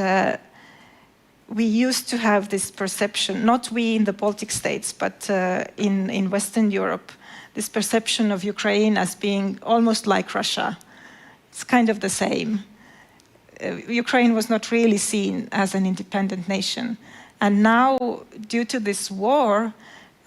[SPEAKER 5] we used to have this perception, not we in the Baltic states, but in Western Europe, this perception of Ukraine as being almost like Russia. It's kind of the same. Ukraine was not really seen as an independent nation. And now, due to this war,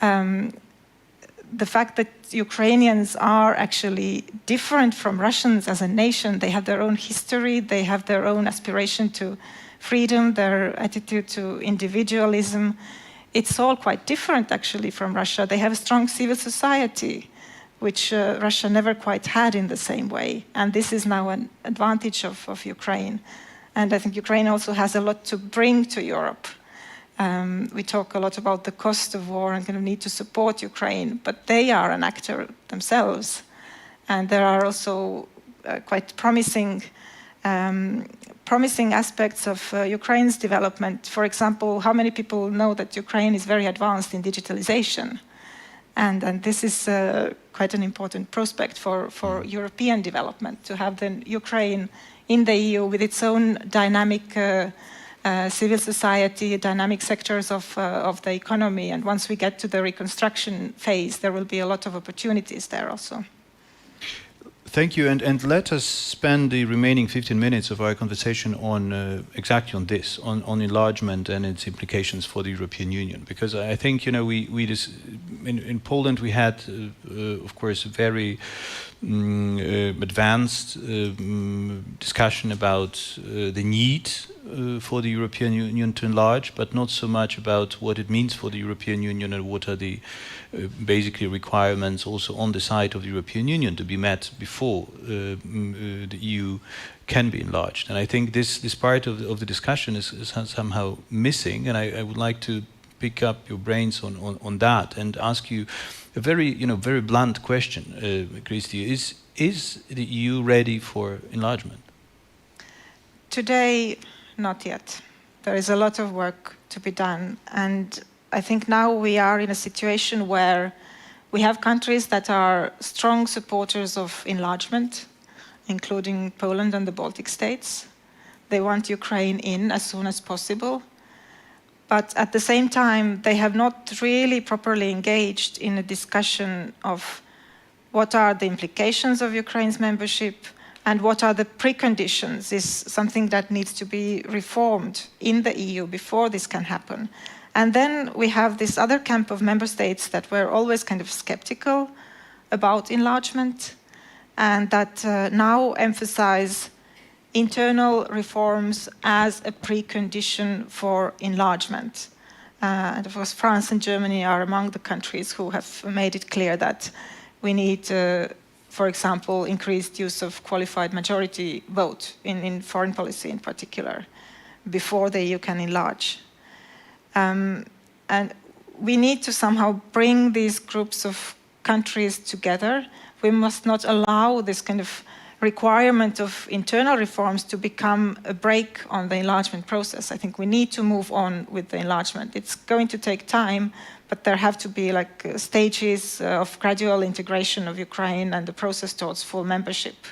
[SPEAKER 5] the fact that Ukrainians are actually different from Russians as a nation, they have their own history, they have their own aspiration to freedom, their attitude to individualism. It's all quite different actually from Russia. They have a strong civil society. which Russia never quite had in the same way. And this is now an advantage of Ukraine. And I think Ukraine also has a lot to bring to Europe. We talk a lot about the cost of war and kind of need to support Ukraine, but they are an actor themselves. And there are also quite promising aspects of Ukraine's development. For example, how many people know that Ukraine is very advanced in digitalization? And this is quite an important prospect for European development, to have then Ukraine in the EU with its own dynamic civil society, dynamic sectors of the economy. And once we get to the reconstruction phase, there will be a lot of opportunities there also.
[SPEAKER 6] Thank you, and let us spend the remaining 15 minutes of our conversation on exactly on this, on enlargement and its implications for the European Union. Because I think, you know, in Poland we had, of course, a very advanced discussion about the need for the European Union to enlarge, but not so much about what it means for the European Union and what are the basically requirements also on the side of the European Union to be met before the EU can be enlarged. And I think this part of the discussion is somehow missing, and I would like to pick up your brains on that and ask you a very blunt question, Christy. Is the EU ready for enlargement?
[SPEAKER 5] Today, not yet. There is a lot of work to be done, and I think now we are in a situation where we have countries that are strong supporters of enlargement, including Poland and the Baltic states. They want Ukraine in as soon as possible. But at the same time, they have not really properly engaged in a discussion of what are the implications of Ukraine's membership and what are the preconditions. Is something that needs to be reformed in the EU before this can happen. And then we have this other camp of member states that were always kind of skeptical about enlargement and that now emphasize internal reforms as a precondition for enlargement. And of course, France and Germany are among the countries who have made it clear that we need, for example, increased use of qualified majority vote in foreign policy in particular, before the EU can enlarge. And we need to somehow bring these groups of countries together. We must not allow this kind of requirement of internal reforms to become a brake on the enlargement process. I think we need to move on with the enlargement. It's going to take time, but there have to be like stages of gradual integration of Ukraine and the process towards full membership,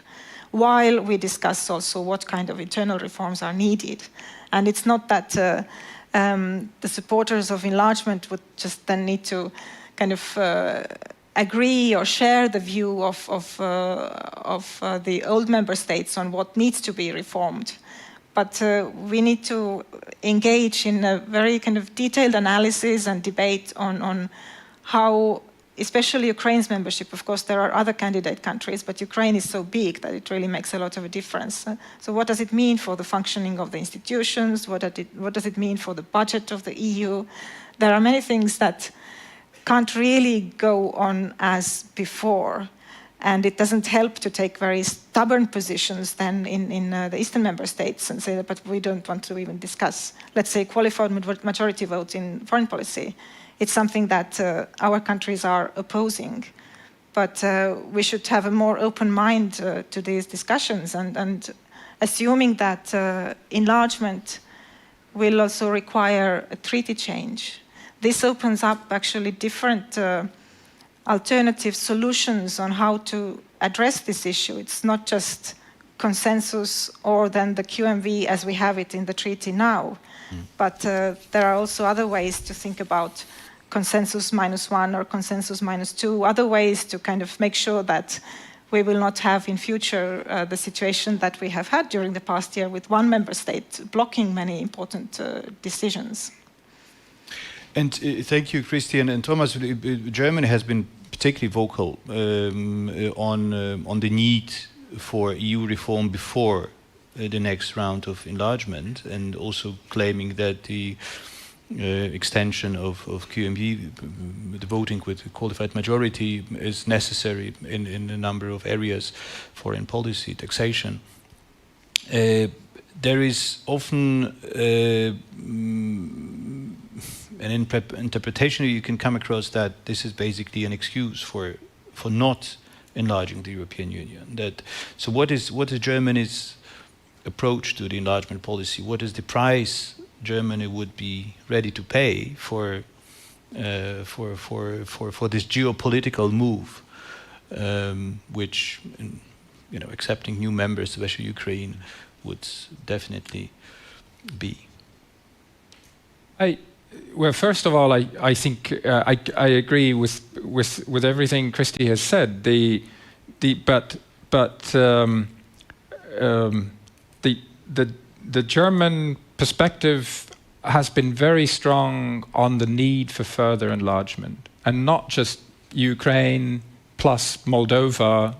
[SPEAKER 5] while we discuss also what kind of internal reforms are needed. And it's not that the supporters of enlargement would just then need to kind of agree or share the view of the old member states on what needs to be reformed. But we need to engage in a very kind of detailed analysis and debate on how, especially Ukraine's membership. Of course, there are other candidate countries, but Ukraine is so big that it really makes a lot of a difference. So what does it mean for the functioning of the institutions? What does it mean for the budget of the EU? There are many things that can't really go on as before. And it doesn't help to take very stubborn positions then in the Eastern member states and say, but we don't want to even discuss, let's say, qualified majority votes in foreign policy. It's something that our countries are opposing. But we should have a more open mind to these discussions and assuming that enlargement will also require a treaty change. This opens up actually different alternative solutions on how to address this issue. It's not just consensus or then the QMV as we have it in the treaty now, but there are also other ways to think about consensus -1 or consensus -2, other ways to kind of make sure that we will not have in future the situation that we have had during the past year with one member state blocking many important decisions.
[SPEAKER 6] And thank you, Christian and Thomas. Germany has been particularly vocal on the need for EU reform before the next round of enlargement, and also claiming that the extension of QMB, the voting with qualified majority is necessary in a number of areas, foreign policy, taxation. There is often an interpretation you can come across that this is basically an excuse for not enlarging the European Union. So what is Germany's approach to the enlargement policy? What is the price Germany would be ready to pay for this geopolitical move, which, accepting new members, especially Ukraine, would definitely be?
[SPEAKER 4] Well, first of all, I think I agree with everything Christy has said. The German perspective has been very strong on the need for further enlargement, and not just Ukraine plus Moldova,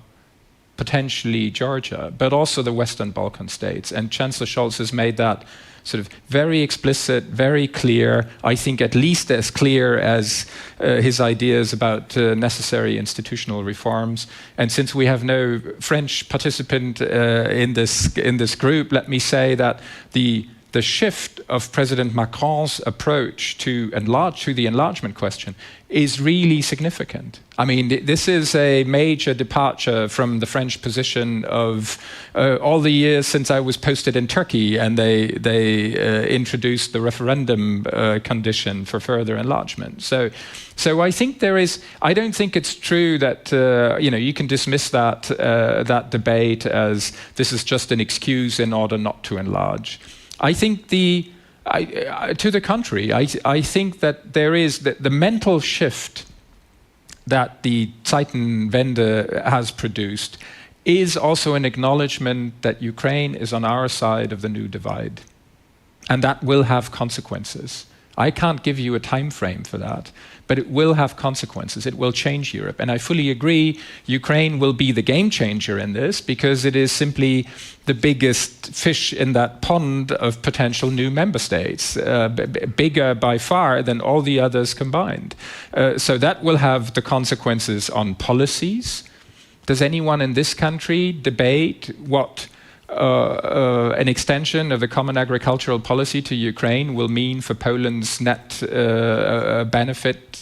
[SPEAKER 4] potentially Georgia, but also the Western Balkan states. And Chancellor Scholz has made that sort of very explicit, very clear, I think at least as clear as his ideas about necessary institutional reforms. And since we have no French participant in this group, let me say that the shift of President Macron's approach to the enlargement question is really significant. I mean, this is a major departure from the French position of all the years since I was posted in Turkey and they introduced the referendum condition for further enlargement. So I think I don't think it's true that you can dismiss that debate as this is just an excuse in order not to enlarge. I think to the contrary, I think that there is the mental shift that the Zeitenwende has produced is also an acknowledgement that Ukraine is on our side of the new divide, and that will have consequences. I can't give you a time frame for that, but it will have consequences. It will change Europe. And I fully agree, Ukraine will be the game changer in this because it is simply the biggest fish in that pond of potential new member states, bigger by far than all the others combined. So that will have the consequences on policies. Does anyone in this country debate what an extension of the common agricultural policy to Ukraine will mean for Poland's net benefit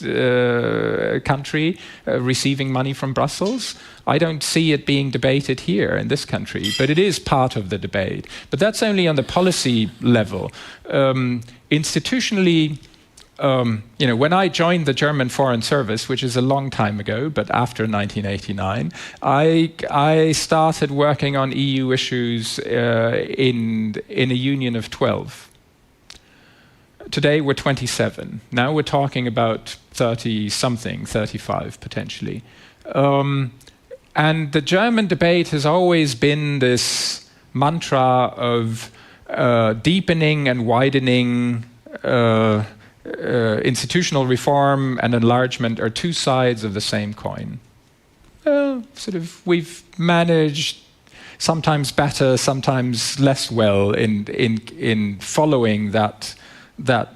[SPEAKER 4] country receiving money from Brussels? I don't see it being debated here in this country, but it is part of the debate. But that's only on the policy level. Institutionally, when I joined the German Foreign Service, which is a long time ago, but after 1989, I started working on EU issues in a union of 12. Today we're 27. Now we're talking about 30-something, 35 potentially. And the German debate has always been this mantra of deepening and widening institutional reform and enlargement are two sides of the same coin. We've managed sometimes better, sometimes less well in following that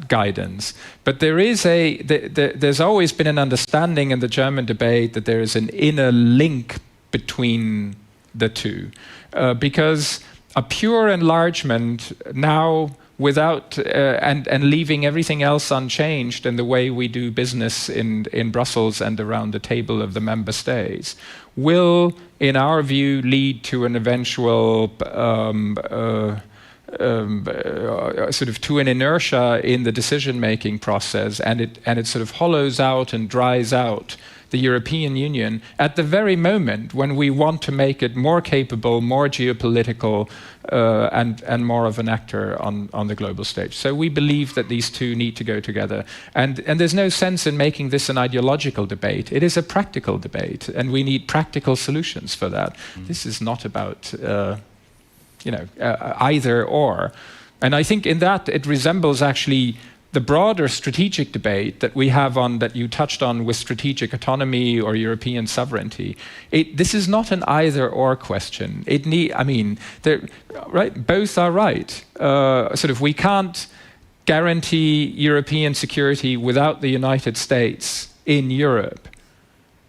[SPEAKER 4] guidance. But there's always been an understanding in the German debate that there is an inner link between the two, because a pure enlargement now, without and leaving everything else unchanged in the way we do business in Brussels and around the table of the member states, will, in our view, lead to an eventual to an inertia in the decision-making process, and it sort of hollows out and dries out the European Union at the very moment when we want to make it more capable, more geopolitical, and more of an actor on the global stage. So we believe that these two need to go together. And there's no sense in making this an ideological debate. It is a practical debate, and we need practical solutions for that. This is not about either or. And I think in that it resembles actually the broader strategic debate that we have that you touched on with strategic autonomy or European sovereignty. This is not an either-or question. Both are right. We can't guarantee European security without the United States in Europe.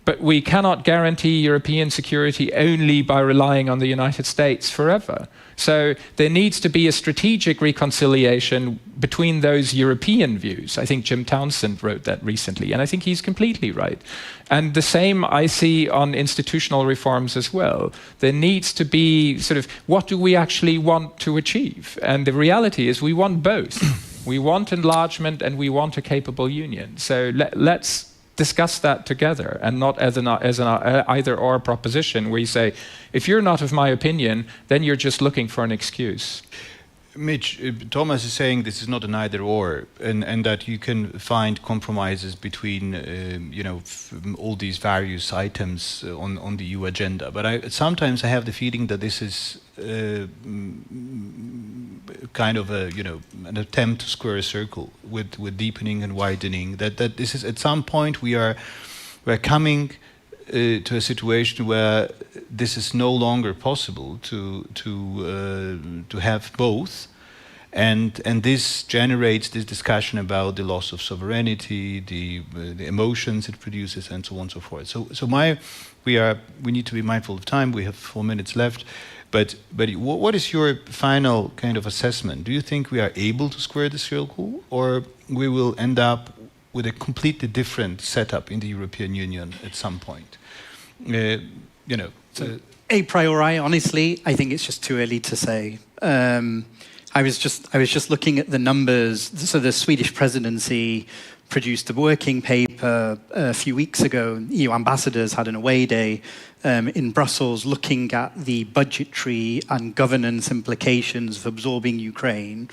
[SPEAKER 4] But we cannot guarantee European security only by relying on the United States forever. So there needs to be a strategic reconciliation between those European views. I think Jim Townsend wrote that recently, and I think he's completely right. And the same I see on institutional reforms as well. There needs to be sort of, what do we actually want to achieve? And the reality is we want both. We want enlargement and we want a capable union. So let's discuss that together, and not as an either-or proposition where you say, if you're not of my opinion, then you're just looking for an excuse.
[SPEAKER 6] Mitch, Thomas is saying this is not an either-or, and that you can find compromises between, all these various items on the EU agenda. But sometimes I have the feeling that this is kind of an attempt to square a circle with deepening and widening. That this is, at some point we're coming to a situation where this is no longer possible to have both, and this generates this discussion about the loss of sovereignty, the emotions it produces, and so on and so forth. We need to be mindful of time. We have 4 minutes left. But what is your final kind of assessment? Do you think we are able to square the circle, or we will end up with a completely different setup in the European Union at some point?
[SPEAKER 3] A priori, honestly, I think it's just too early to say. I was just looking at the numbers. So the Swedish presidency produced a working paper a few weeks ago. EU ambassadors had an away day in Brussels looking at the budgetary and governance implications of absorbing Ukraine.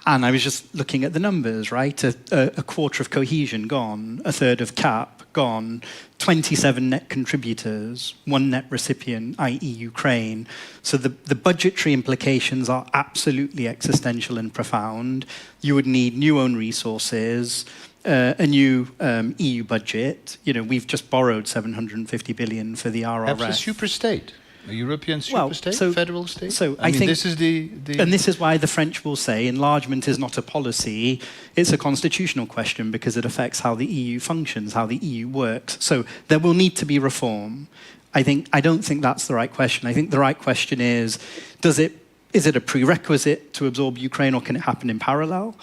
[SPEAKER 3] And I was just looking at the numbers, right? A quarter of cohesion gone, a third of CAP gone, 27 net contributors, 1 net recipient, i.e. Ukraine. So the budgetary implications are absolutely existential and profound. You would need new own resources, a new EU budget. We've just borrowed 750 billion for the RRF.
[SPEAKER 6] Perhaps a super state. A European superstate, federal state?
[SPEAKER 3] So I think
[SPEAKER 6] this is the...
[SPEAKER 3] And this is why the French will say enlargement is not a policy, it's a constitutional question, because it affects how the EU functions, how the EU works. So there will need to be reform. I don't think that's the right question. I think the right question is it a prerequisite to absorb Ukraine, or can it happen in parallel?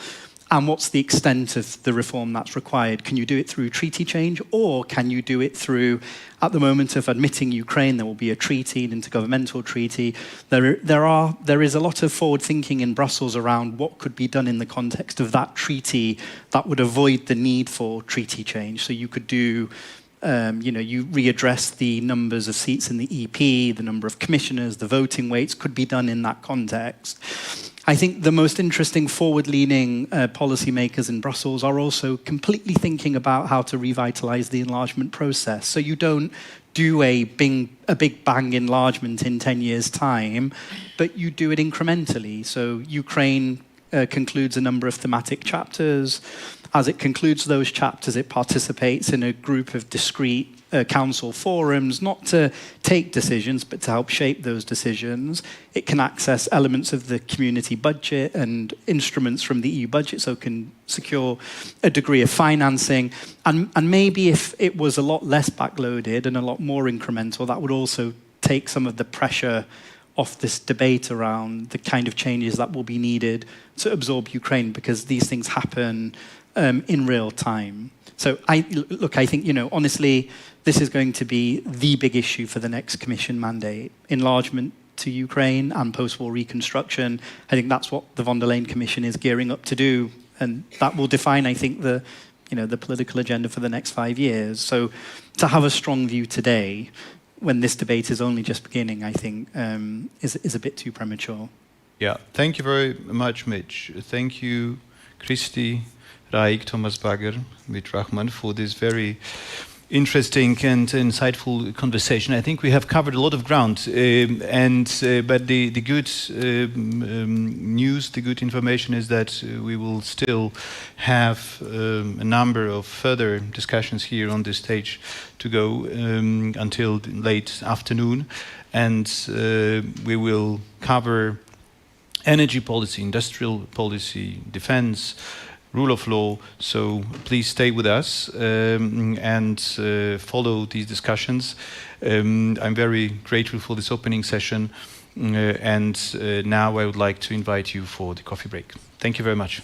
[SPEAKER 3] And what's the extent of the reform that's required? Can you do it through treaty change, or can you do it through, at the moment of admitting Ukraine, there will be a treaty, an intergovernmental treaty. There is a lot of forward thinking in Brussels around what could be done in the context of that treaty that would avoid the need for treaty change. So you could do, you readdress the numbers of seats in the EP, the number of commissioners, the voting weights could be done in that context. I think the most interesting forward-leaning policymakers in Brussels are also completely thinking about how to revitalize the enlargement process. So you don't do a big bang enlargement in 10 years' time, but you do it incrementally. So Ukraine concludes a number of thematic chapters. As it concludes those chapters, it participates in a group of discrete council forums, not to take decisions, but to help shape those decisions. It can access elements of the community budget and instruments from the EU budget, so it can secure a degree of financing. And maybe if it was a lot less backloaded and a lot more incremental, that would also take some of the pressure off this debate around the kind of changes that will be needed to absorb Ukraine, because these things happen in real time. So I think, honestly, this is going to be the big issue for the next Commission mandate. Enlargement to Ukraine and post-war reconstruction. I think that's what the von der Leyen Commission is gearing up to do. And that will define, I think, the political agenda for the next 5 years. So to have a strong view today, when this debate is only just beginning, I think, is a bit too premature.
[SPEAKER 6] Yeah, thank you very much, Mitch. Thank you, Christy, Raik, Thomas Bagger, Mitch Rachman, for this very interesting and insightful conversation. I think we have covered a lot of ground, but the good news, the good information is that we will still have a number of further discussions here on this stage to go until late afternoon, and we will cover energy policy, industrial policy, defense, rule of law. So please stay with us and follow these discussions. I'm very grateful for this opening session. And now I would like to invite you for the coffee break. Thank you very much.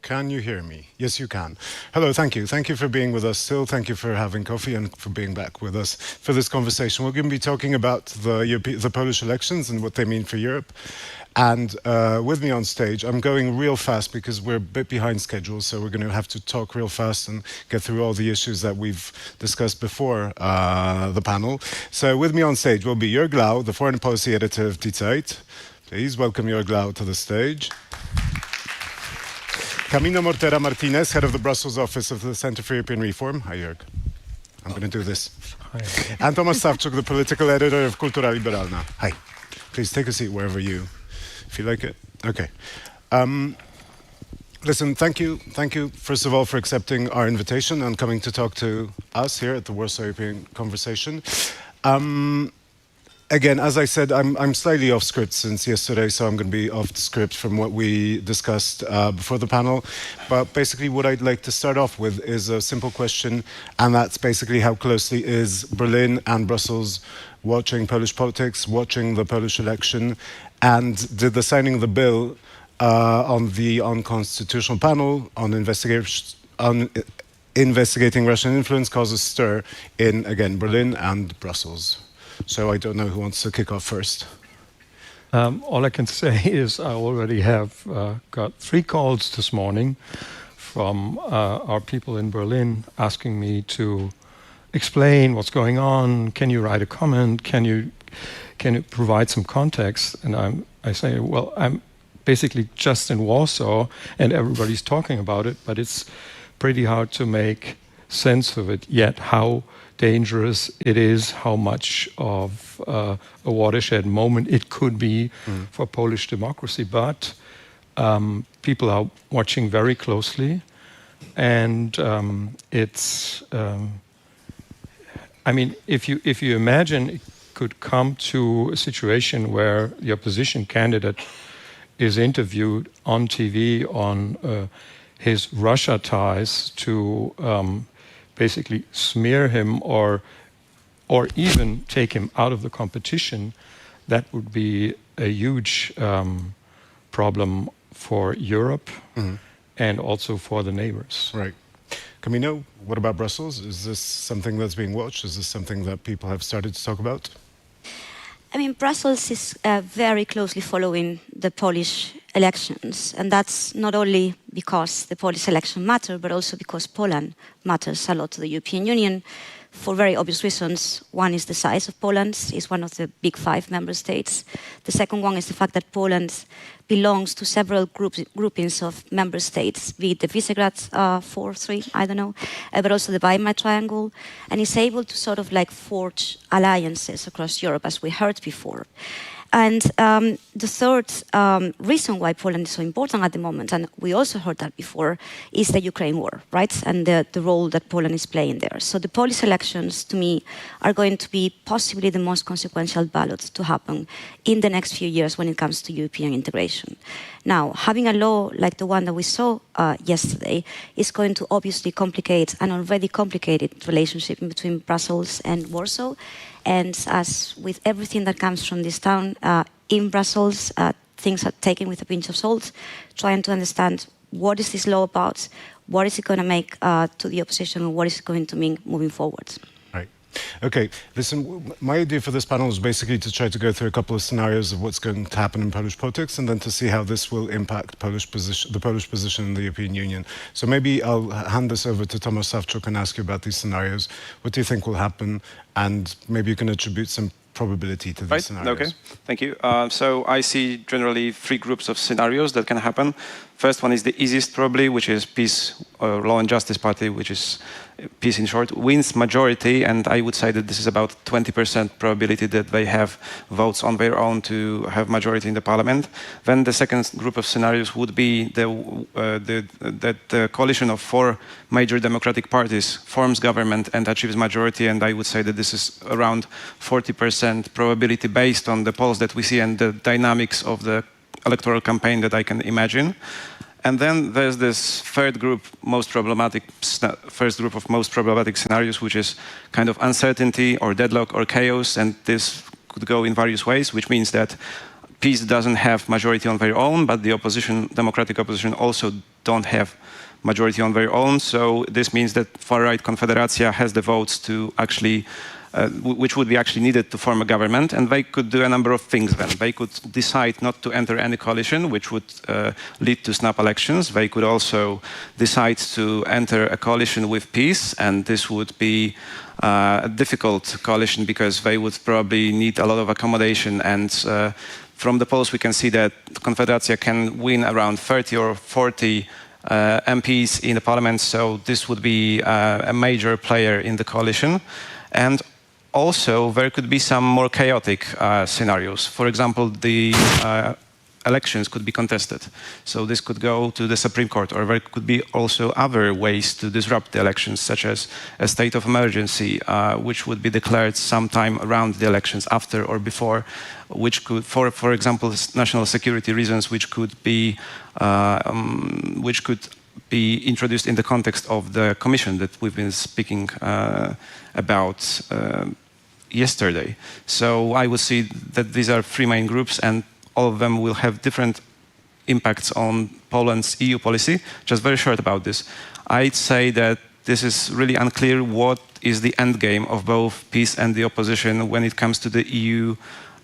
[SPEAKER 1] Can you hear me? Yes, you can. Hello, thank you. Thank you for being with us still. Thank you for having coffee and for being back with us for this conversation. We're going to be talking about the Polish elections and what they mean for Europe. And with me on stage, I'm going real fast because we're a bit behind schedule, so we're going to have to talk real fast and get through all the issues that we've discussed before the panel. So with me on stage will be Jörg Lau, the foreign policy editor of Die Zeit. Please welcome Jörg Lau to the stage. Camino Mortera Martinez, head of the Brussels office of the Center for European Reform. Hi, Jörg. I'm going to do this.
[SPEAKER 7] Hi.
[SPEAKER 1] And Tomasz Sawczuk, the political editor of Kultura Liberalna. Hi. Please take a seat wherever you feel like it. Okay. Listen, thank you. Thank you, first of all, for accepting our invitation and coming to talk to us here at the Warsaw European Conversation. Again, as I said, I'm slightly off script since yesterday, so I'm going to be off the script from what we discussed before the panel. But basically what I'd like to start off with is a simple question, and that's basically how closely is Berlin and Brussels watching Polish politics, watching the Polish election, and did the signing of the bill on the unconstitutional panel on investigating Russian influence cause a stir in, again, Berlin and Brussels? So I don't know who wants to kick off first.
[SPEAKER 7] All I can say is I already have got 3 calls this morning from our people in Berlin asking me to explain what's going on. Can you write a comment? Can you provide some context? And I say, well, I'm basically just in Warsaw and everybody's talking about it, but it's pretty hard to make sense of it yet, how dangerous it is, how much of a watershed moment it could be for Polish democracy. But people are watching very closely, and it's. I mean, if you imagine it could come to a situation where the opposition candidate is interviewed on TV on his Russia ties to basically smear him or even take him out of the competition, that would be a huge problem for Europe and also for the neighbors.
[SPEAKER 1] Right. Camino, what about Brussels? Is this something that's being watched? Is this something that people have started to talk about?
[SPEAKER 8] I mean, Brussels is very closely following the Polish elections, and that's not only because the Polish election matter, but also because Poland matters a lot to the European Union for very obvious reasons. One is the size of Poland. It's one of the big 5 member states. The second one is the fact that Poland belongs to several groupings of member states, be it the Visegrad 4-3, I don't know, but also the Weimar Triangle, and is able to sort of like forge alliances across Europe, as we heard before. And the third reason why Poland is so important at the moment, and we also heard that before, is the Ukraine war, right? And the role that Poland is playing there. So the Polish elections, to me, are going to be possibly the most consequential ballot to happen in the next few years when it comes to European integration. Now, having a law like the one that we saw yesterday is going to obviously complicate an already complicated relationship between Brussels and Warsaw. And as with everything that comes from this town, in Brussels, things are taken with a pinch of salt, trying to understand what is this law about, what is it going to make to the opposition, and what is it going to mean moving forward.
[SPEAKER 1] Right. Okay, listen, my idea for this panel is basically to try to go through a couple of scenarios of what's going to happen in Polish politics and then to see how this will impact the Polish position in the European Union. So maybe I'll hand this over to Tomasz Sawczuk and ask you about these scenarios. What do you think will happen? And maybe you can attribute some probability to these scenarios.
[SPEAKER 9] Okay, thank you. So I see generally 3 groups of scenarios that can happen. First one is the easiest probably, which is Peace, Law and Justice Party, which is Peace in short, wins majority, and I would say that this is about 20% probability that they have votes on their own to have majority in the parliament. Then the second group of scenarios would be that the coalition of 4 major democratic parties forms government and achieves majority, and I would say that this is around 40% probability based on the polls that we see and the dynamics of the electoral campaign that I can imagine. And then there's this first group of most problematic scenarios, which is kind of uncertainty or deadlock or chaos, and this could go in various ways, which means that Peace doesn't have majority on their own, but the opposition, democratic opposition, also don't have majority on their own. So this means that far-right Konfederacja has the votes to actually, which would be actually needed to form a government, and they could do a number of things then. They could decide not to enter any coalition, which would lead to snap elections. They could also decide to enter a coalition with PiS, and this would be a difficult coalition because they would probably need a lot of accommodation, and from the polls we can see that Konfederacja can win around 30 or 40 MPs in the parliament, so this would be a major player in the coalition. And also, there could be some more chaotic scenarios. For example, the elections could be contested. So this could go to the Supreme Court, or there could be also other ways to disrupt the elections, such as a state of emergency, which would be declared sometime around the elections, after or before, which could, for example, national security reasons, which could be introduced in the context of the commission that we've been speaking about yesterday. So I would see that these are three main groups, and all of them will have different impacts on Poland's EU policy. Just very short about this. I'd say that this is really unclear what is the end game of both PiS and the opposition when it comes to the EU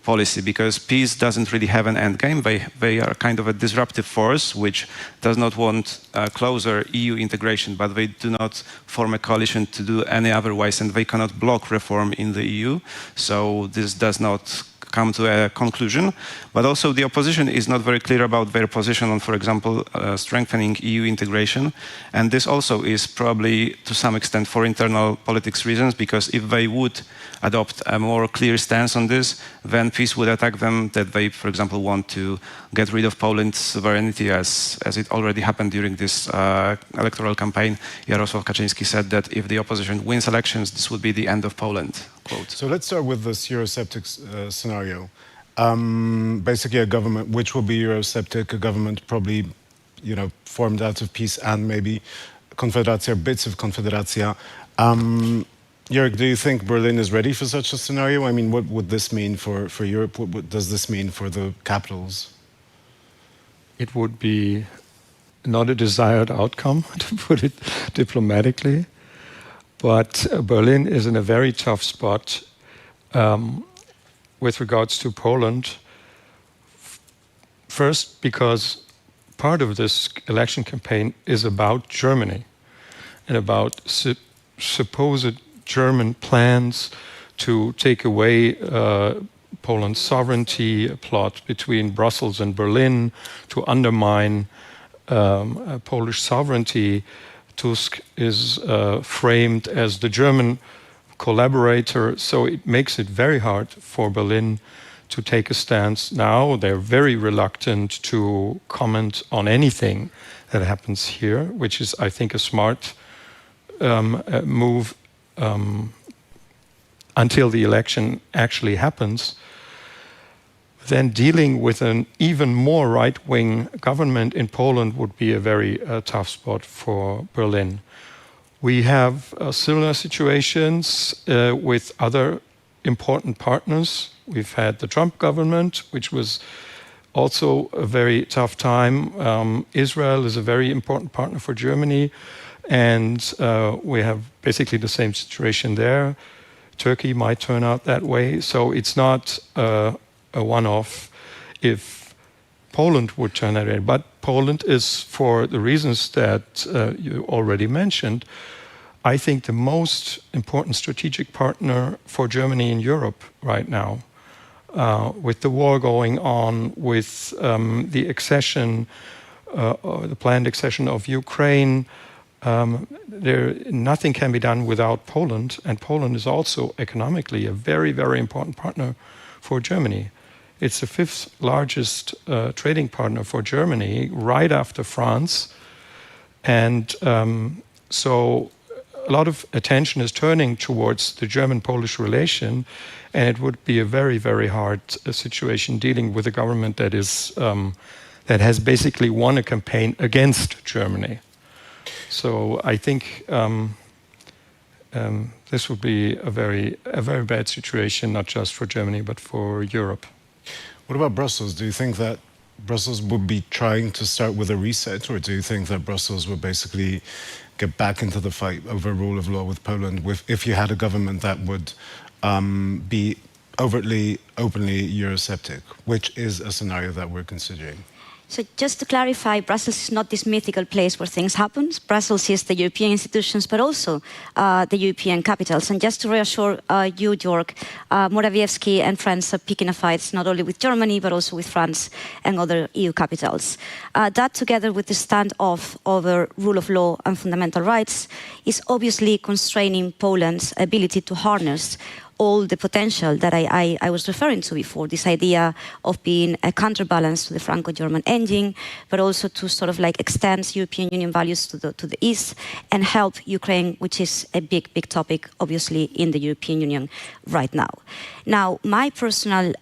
[SPEAKER 9] policy, because PiS doesn't really have an end game. They are kind of a disruptive force which does not want closer EU integration, but they do not form a coalition to do any otherwise, and they cannot block reform in the EU. So this does not come to a conclusion. But also the opposition is not very clear about their position on, for example, strengthening EU integration. And this also is probably to some extent for internal politics reasons, because if they would adopt a more clear stance on this, then PiS would attack them that they, for example, want to get rid of Poland's sovereignty, as it already happened during this electoral campaign. Jarosław Kaczyński said that if the opposition wins elections, this would be the end of Poland, quote.
[SPEAKER 1] So let's start with this Eurosceptic scenario. Basically a government which will be Eurosceptic, a government probably, formed out of PiS and maybe Konfederacja, bits of Konfederacja. Jörg, do you think Berlin is ready for such a scenario? I mean, what would this mean for Europe? What does this mean for the capitals?
[SPEAKER 7] It would be not a desired outcome, to put it diplomatically. But Berlin is in a very tough spot with regards to Poland. First, because part of this election campaign is about Germany and about supposed German plans to take away Poland's sovereignty, a plot between Brussels and Berlin to undermine Polish sovereignty. Tusk is framed as the German collaborator, so it makes it very hard for Berlin to take a stance now. They're very reluctant to comment on anything that happens here, which is, I think, a smart move until the election actually happens. Then dealing with an even more right-wing government in Poland would be a very tough spot for Berlin. We have similar situations with other important partners. We've had the Trump government, which was also a very tough time. Israel is a very important partner for Germany, and we have basically the same situation there. Turkey might turn out that way, so it's not a one-off if Poland would turn that way. But Poland is, for the reasons that you already mentioned, I think the most important strategic partner for Germany in Europe right now. With the war going on, with the accession, or the planned accession of Ukraine, nothing can be done without Poland, and Poland is also economically a very, very important partner for Germany. It's the fifth largest trading partner for Germany, right after France, and so a lot of attention is turning towards the German-Polish relation, and it would be a very, very hard situation dealing with a government that is that has basically won a campaign against Germany. So I think this would be a very bad situation, not just for Germany but for Europe.
[SPEAKER 1] What about Brussels? Do you think that Brussels would be trying to start with a reset, or do you think that Brussels would basically get back into the fight over rule of law with Poland if you had a government that would be overtly, openly Eurosceptic, which is a scenario that we're considering?
[SPEAKER 8] So just to clarify, Brussels is not this mythical place where things happen. Brussels is the European institutions, but also the European capitals. And just to reassure you, Jörg, Morawiecki and friends are picking a fight not only with Germany, but also with France and other EU capitals. That, together with the standoff over rule of law and fundamental rights, is obviously constraining Poland's ability to harness all the potential that I was referring to before, this idea of being a counterbalance to the Franco-German engine, but also to sort of like extend European Union values to the east and help Ukraine, which is a big, big topic, obviously, in the European Union right now. Now, my personal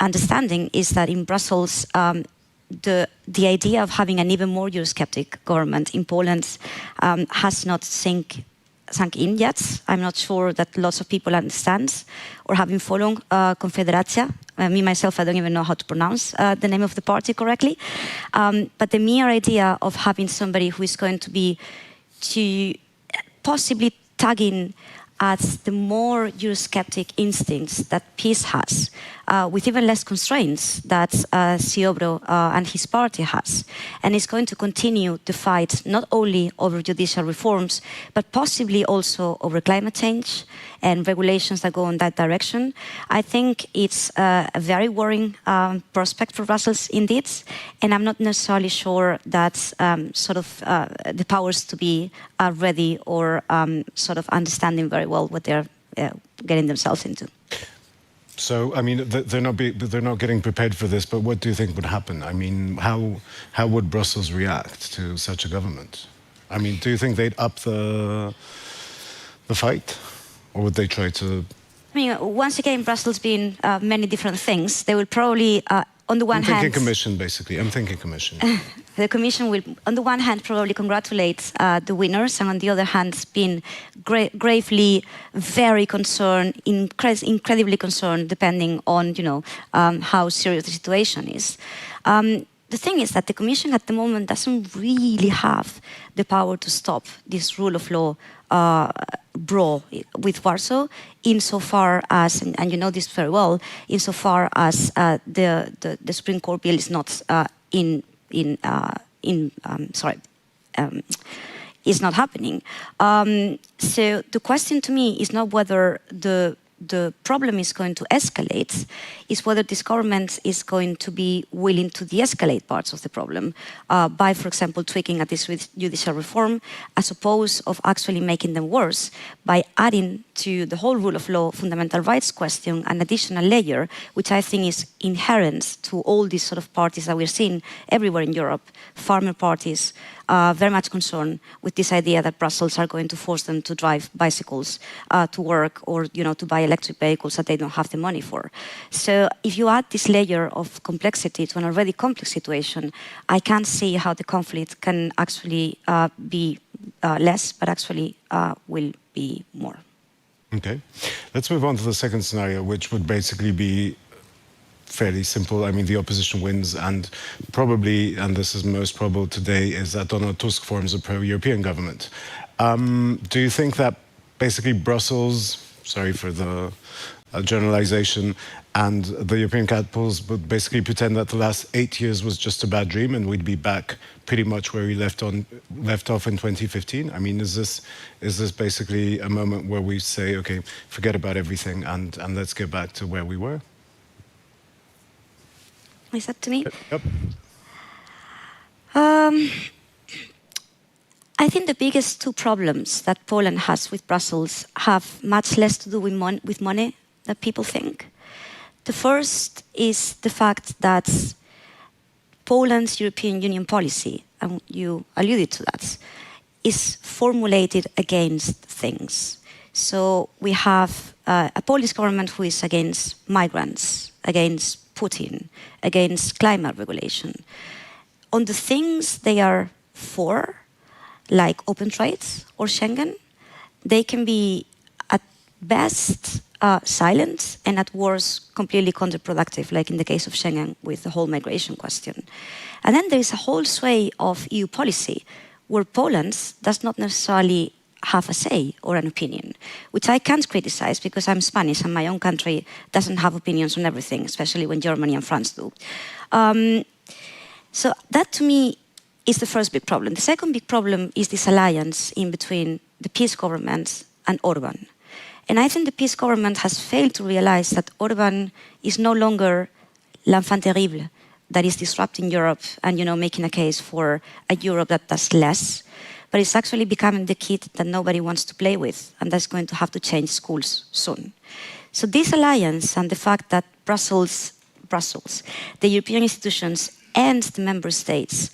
[SPEAKER 8] understanding is that in Brussels, the idea of having an even more Eurosceptic government in Poland has not sunk in yet. I'm not sure that lots of people understand or have been following Konferencja. Me, myself, I don't even know how to pronounce the name of the party correctly. But the mere idea of having somebody who is going to be possibly tugging at the more Eurosceptic instincts that peace has, with even less constraints that Ziobro and his party has. And is going to continue the fight not only over judicial reforms, but possibly also over climate change and regulations that go in that direction. I think it's a very worrying prospect for Brussels indeed. And I'm not necessarily sure that the powers to be are ready or sort of understanding very well what they're getting themselves into.
[SPEAKER 1] So, I mean, they're not getting prepared for this, but what do you think would happen? I mean, how would Brussels react to such a government? I mean, do you think they'd up the fight? Or would they try to...
[SPEAKER 8] I mean, once again, Brussels being many different things, they will probably, on the one hand...
[SPEAKER 1] I'm thinking Commission, basically. I'm thinking Commission.
[SPEAKER 8] The Commission will, on the one hand, probably congratulate the winners, and on the other hand, being gravely very concerned, incredibly concerned, depending on, how serious the situation is. The thing is that the Commission at the moment doesn't really have the power to stop this rule of law brawl with Warsaw, insofar as, and you know this very well, insofar as the Supreme Court bill is not is not happening. So the question to me is not whether the problem is going to escalate, is whether this government is going to be willing to de-escalate parts of the problem by, for example, tweaking at this judicial reform, as opposed of actually making them worse by adding to the whole rule of law fundamental rights question an additional layer, which I think is inherent to all these sort of parties that we're seeing everywhere in Europe, farmer parties, very much concerned with this idea that Brussels are going to force them to drive bicycles to work or, to buy electric vehicles that they don't have the money for. So if you add this layer of complexity to an already complex situation, I can't see how the conflict can actually be less, but actually will be more.
[SPEAKER 1] Okay. Let's move on to the second scenario, which would basically be fairly simple. I mean, the opposition wins, and probably, and this is most probable today, is that Donald Tusk forms a pro-European government. Do you think that basically Brussels, sorry for the generalization, and the European capitals would basically pretend that the last 8 years was just a bad dream and we'd be back pretty much where we left off in 2015? I mean, is this basically a moment where we say, okay, forget about everything and let's get back to where we were?
[SPEAKER 8] Is that to me?
[SPEAKER 1] Yep.
[SPEAKER 8] I think the biggest two problems that Poland has with Brussels have much less to do with money than people think. The first is the fact that Poland's European Union policy, and you alluded to that, is formulated against things. So we have a Polish government who is against migrants, against Putin, against climate regulation. On the things they are for, like open trade or Schengen, they can be at best silent and at worst completely counterproductive, like in the case of Schengen with the whole migration question. And then there is a whole sway of EU policy where Poland does not necessarily have a say or an opinion, which I can't criticize because I'm Spanish and my own country doesn't have opinions on everything, especially when Germany and France do. So that to me is the first big problem. The second big problem is this alliance in between the PiS government and Orban. And I think the PiS government has failed to realize that Orban is no longer l'enfant terrible that is disrupting Europe and, making a case for a Europe that does less, but it's actually becoming the kid that nobody wants to play with, and that's going to have to change schools soon. So this alliance and the fact that Brussels, the European institutions and the member states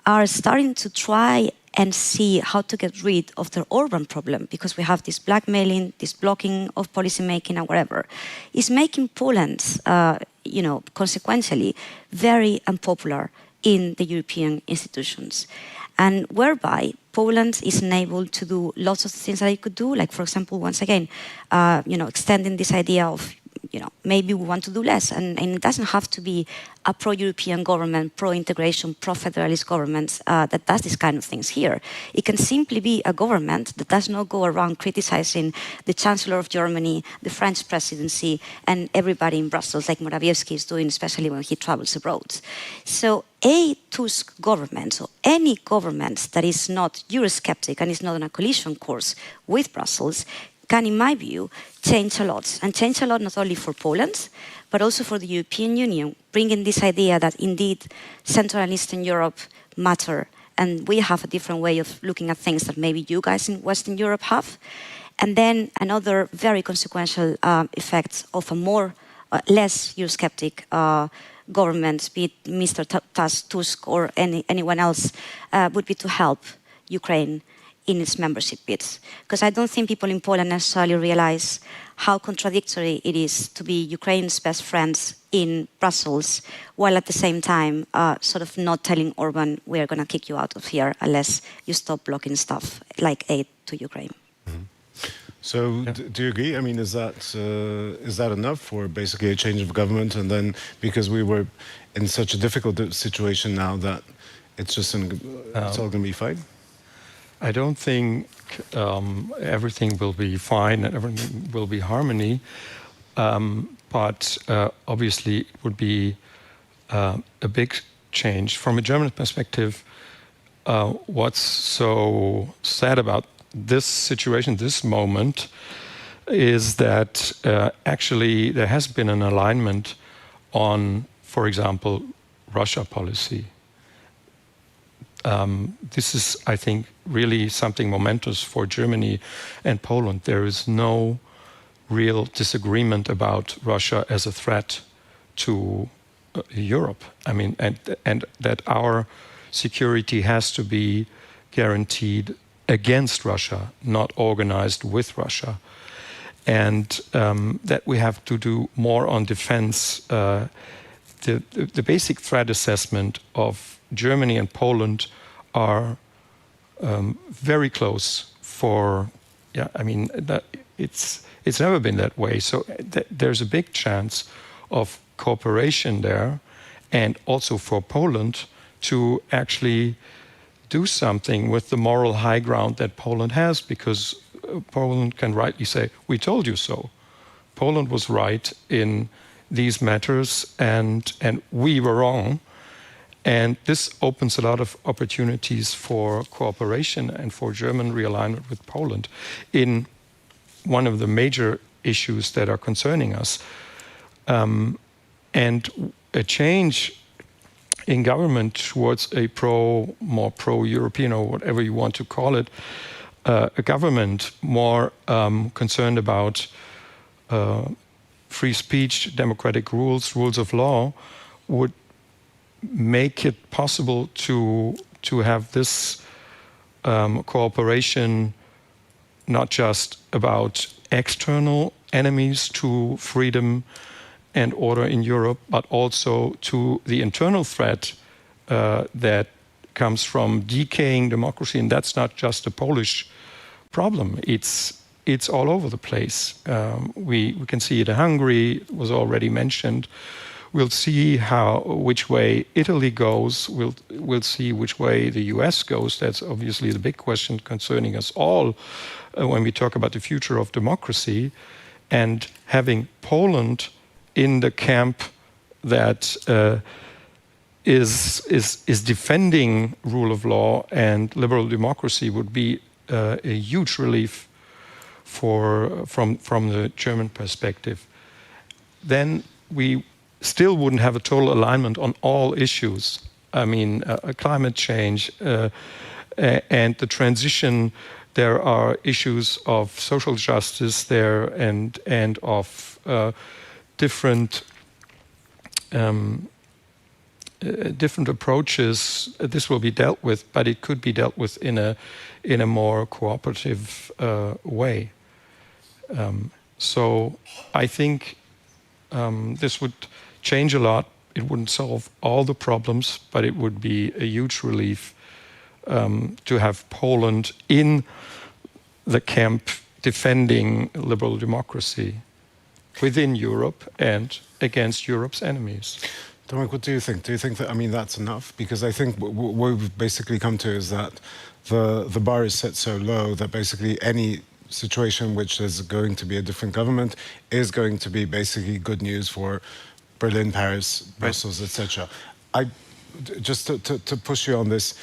[SPEAKER 8] are starting to try and see how to get rid of their Orban problem, because we have this blackmailing, this blocking of policy making and whatever, is making Poland, consequentially, very unpopular in the European institutions. And whereby Poland is enabled to do lots of things that it could do, like, for example, once again, extending this idea of, maybe we want to do less. And it doesn't have to be a pro-European government, pro-integration, pro-federalist government that does these kind of things here. It can simply be a government that does not go around criticizing the Chancellor of Germany, the French presidency, and everybody in Brussels, like Morawiecki is doing, especially when he travels abroad. So a Tusk government, so any government that is not Eurosceptic and is not on a collision course with Brussels, can, in my view, change a lot. And change a lot not only for Poland, but also for the European Union, bringing this idea that indeed Central and Eastern Europe matter, and we have a different way of looking at things that maybe you guys in Western Europe have. And then another very consequential effect of a less Eurosceptic government, be it Mr. Tusk or anyone else, would be to help Ukraine in its membership bids. Because I don't think people in Poland necessarily realize how contradictory it is to be Ukraine's best friends in Brussels, while at the same time sort of not telling Orban, we are going to kick you out of here unless you stop blocking stuff like aid to Ukraine.
[SPEAKER 1] Mm-hmm. So do you agree? I mean, is that enough for basically a change of government? And then, because we were in such a difficult situation now that it's just it's all going to be fine?
[SPEAKER 7] I don't think everything will be fine and everything will be harmony, but obviously it would be a big change. From a German perspective, what's so sad about this situation, this moment, is that actually there has been an alignment on, for example, Russia policy. This is, I think, really something momentous for Germany and Poland. There is no real disagreement about Russia as a threat to Europe. I mean, and that our security has to be guaranteed against Russia, not organized with Russia. And that we have to do more on defense. The basic threat assessment of Germany and Poland are very close it's never been that way. So there's a big chance of cooperation there, and also for Poland to actually do something with the moral high ground that Poland has, because Poland can rightly say, we told you so. Poland was right in these matters and we were wrong. And this opens a lot of opportunities for cooperation and for German realignment with Poland in one of the major issues that are concerning us. And a change in government towards a more pro-European, or whatever you want to call it, a government more concerned about free speech, democratic rules of law, would make it possible to have this cooperation not just about external enemies to freedom and order in Europe, but also to the internal threat that comes from decaying democracy. And that's not just a Polish problem. It's it's all over the place. We can see it in Hungary, it was already mentioned. We'll see which way Italy goes. We'll see which way the US goes. That's obviously the big question concerning us all when we talk about the future of democracy. And having Poland in the camp that is defending rule of law and liberal democracy would be a huge relief from the German perspective. Then we still wouldn't have a total alignment on all issues. I mean, climate change and the transition. There are issues of social justice there and of different approaches. This will be dealt with, but it could be dealt with in a more cooperative way. So I think this would change a lot. It wouldn't solve all the problems, but it would be a huge relief to have Poland in the camp defending liberal democracy within Europe and against Europe's enemies.
[SPEAKER 1] Tomek, what do you think? Do you think that, I mean, that's enough? Because I think what we've basically come to is that the bar is set so low that basically any situation which there's going to be a different government is going to be basically good news for Berlin, Paris, Brussels, etc. Just to push you on this,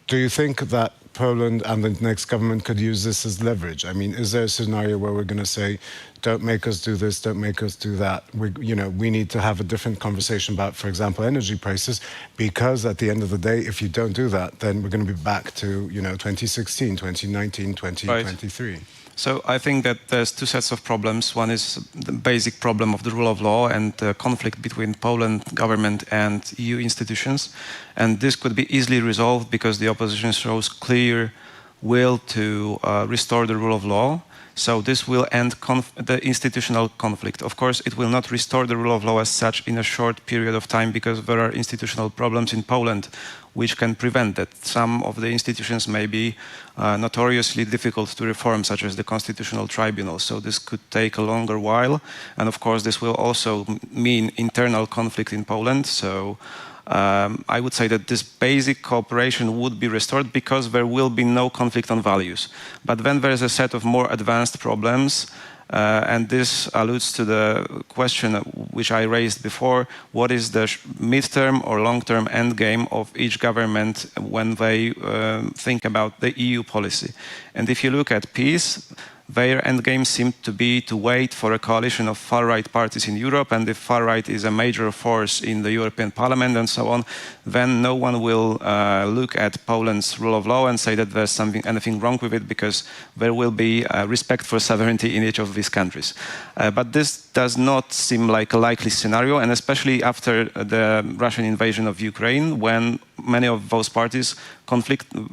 [SPEAKER 1] do you think that Poland and the next government could use this as leverage? I mean, is there a scenario where we're going to say, don't make us do this, don't make us do that? We need to have a different conversation about, for example, energy prices, because at the end of the day, if you don't do that, then we're going to be back to, 2016, 2019, 2023.
[SPEAKER 9] Right. So I think that there's two sets of problems. One is the basic problem of the rule of law and the conflict between Poland government and EU institutions. And this could be easily resolved because the opposition shows clear will to restore the rule of law. So this will end the institutional conflict. Of course, it will not restore the rule of law as such in a short period of time because there are institutional problems in Poland which can prevent that. Some of the institutions may be notoriously difficult to reform, such as the Constitutional Tribunal. So this could take a longer while. And of course, this will also mean internal conflict in Poland. So I would say that this basic cooperation would be restored because there will be no conflict on values. But then there is a set of more advanced problems. And this alludes to the question which I raised before: what is the midterm or long-term end game of each government when they think about the EU policy? And if you look at peace, their end game seemed to be to wait for a coalition of far-right parties in Europe, and if far-right is a major force in the European Parliament and so on, then no one will look at Poland's rule of law and say that there's anything wrong with it, because there will be respect for sovereignty in each of these countries. But this does not seem like a likely scenario, and especially after the Russian invasion of Ukraine, when many of those parties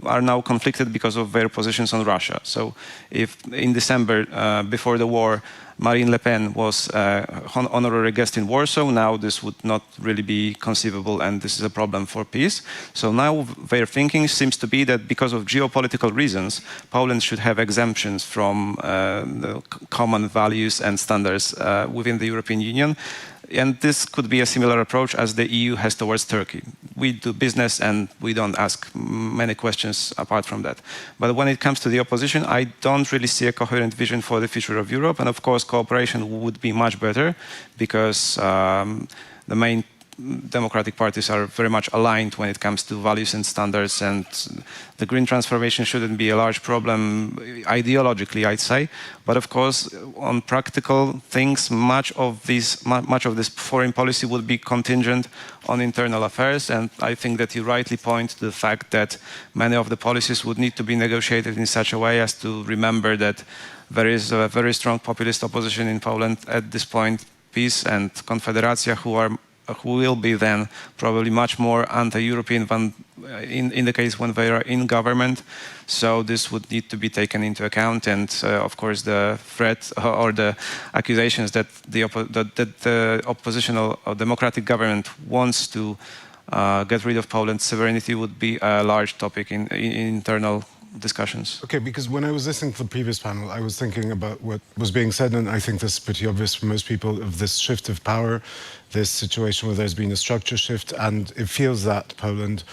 [SPEAKER 9] are now conflicted because of their positions on Russia. So if in December, before the war, Marine Le Pen was honorary guest in Warsaw, now this would not really be conceivable, and this is a problem for peace. So now their thinking seems to be that because of geopolitical reasons, Poland should have exemptions from the common values and standards within the European Union. And this could be a similar approach as the EU has towards Turkey. We do business and we don't ask many questions apart from that. But when it comes to the opposition, I don't really see a coherent vision for the future of Europe. And of course, cooperation would be much better because the main democratic parties are very much aligned when it comes to values and standards, and the green transformation shouldn't be a large problem ideologically, I'd say. But of course, on practical things, much of this foreign policy would be contingent on internal affairs, and I think that you rightly point to the fact that many of the policies would need to be negotiated in such a way as to remember that there is a very strong populist opposition in Poland at this point, PiS and Konfederacja, who will be then probably much more anti-European than in the case when they are in government. So this would need to be taken into account, and of course the threat or the accusations that the oppositional or democratic government wants to get rid of Poland's sovereignty would be a large topic in internal discussions.
[SPEAKER 1] Okay, because when I was listening to the previous panel, I was thinking about what was being said, and I think this is pretty obvious for most people, of this shift of power, this situation where there's been a structure shift, and it feels that Poland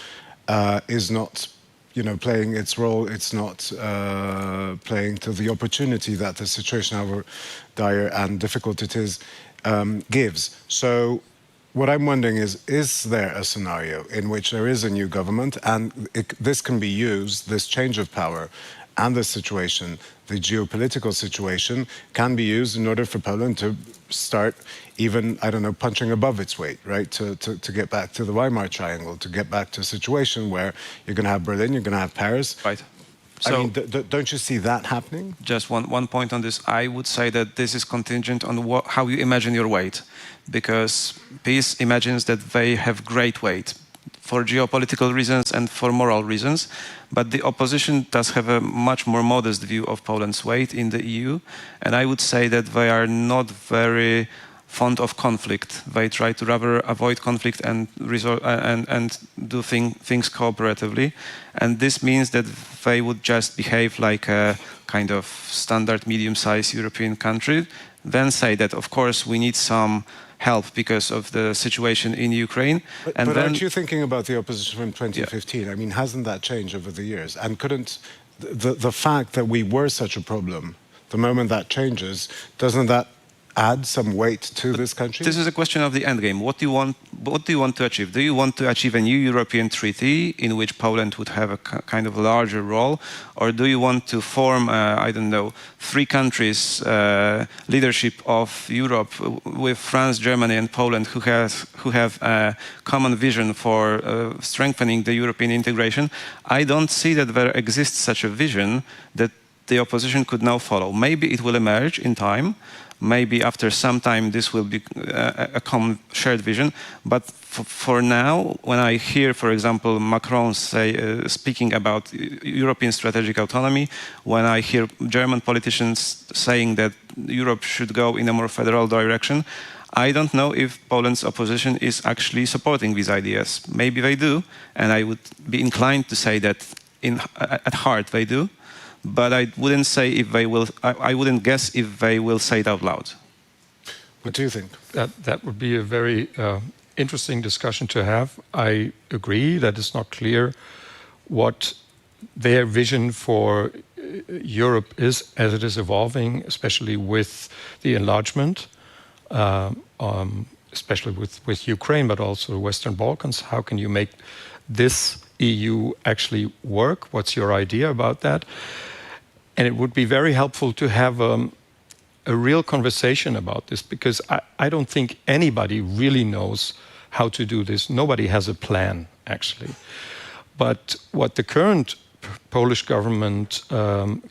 [SPEAKER 1] is not, playing its role. It's not playing to the opportunity that the situation, however dire and difficult it is, gives. So what I'm wondering is there a scenario in which there is a new government and this can be used, this change of power and the situation, the geopolitical situation, can be used in order for Poland to start even, punching above its weight, right? To get back to the Weimar Triangle, to get back to a situation where you're going to have Berlin, you're going to have Paris.
[SPEAKER 9] Right.
[SPEAKER 1] So, don't you see that happening?
[SPEAKER 9] Just one point on this. I would say that this is contingent on how you imagine your weight, because peace imagines that they have great weight for geopolitical reasons and for moral reasons, but the opposition does have a much more modest view of Poland's weight in the EU, and I would say that they are not very fond of conflict. They try to rather avoid conflict and do things cooperatively. And this means that they would just behave like a kind of standard medium-sized European country, then say that, of course, we need some help because of the situation in Ukraine.
[SPEAKER 1] But aren't you thinking about the opposition from 2015? Yeah. I mean, hasn't that changed over the years? And couldn't the fact that we were such a problem, the moment that changes, doesn't that add some weight to this country?
[SPEAKER 9] This is a question of the end game. What do you want to achieve? Do you want to achieve a new European treaty in which Poland would have a kind of larger role, or do you want to form, three countries leadership of Europe with France, Germany, and Poland, who have a common vision for strengthening the European integration? I don't see that there exists such a vision that the opposition could now follow. Maybe it will emerge in time. Maybe after some time this will be a common shared vision. But for now, when I hear, for example, Macron speaking about European strategic autonomy, when I hear German politicians saying that Europe should go in a more federal direction, I don't know if Poland's opposition is actually supporting these ideas. Maybe they do, and I would be inclined to say that at heart they do. But I wouldn't say if they will. I wouldn't guess if they will say it out loud.
[SPEAKER 1] What do you think?
[SPEAKER 7] That would be a very interesting discussion to have. I agree that it's not clear what their vision for Europe is as it is evolving, especially with the enlargement, especially with Ukraine, but also the Western Balkans. How can you make this EU actually work? What's your idea about that? And it would be very helpful to have a real conversation about this, because I don't think anybody really knows how to do this. Nobody has a plan, actually. But what the current Polish government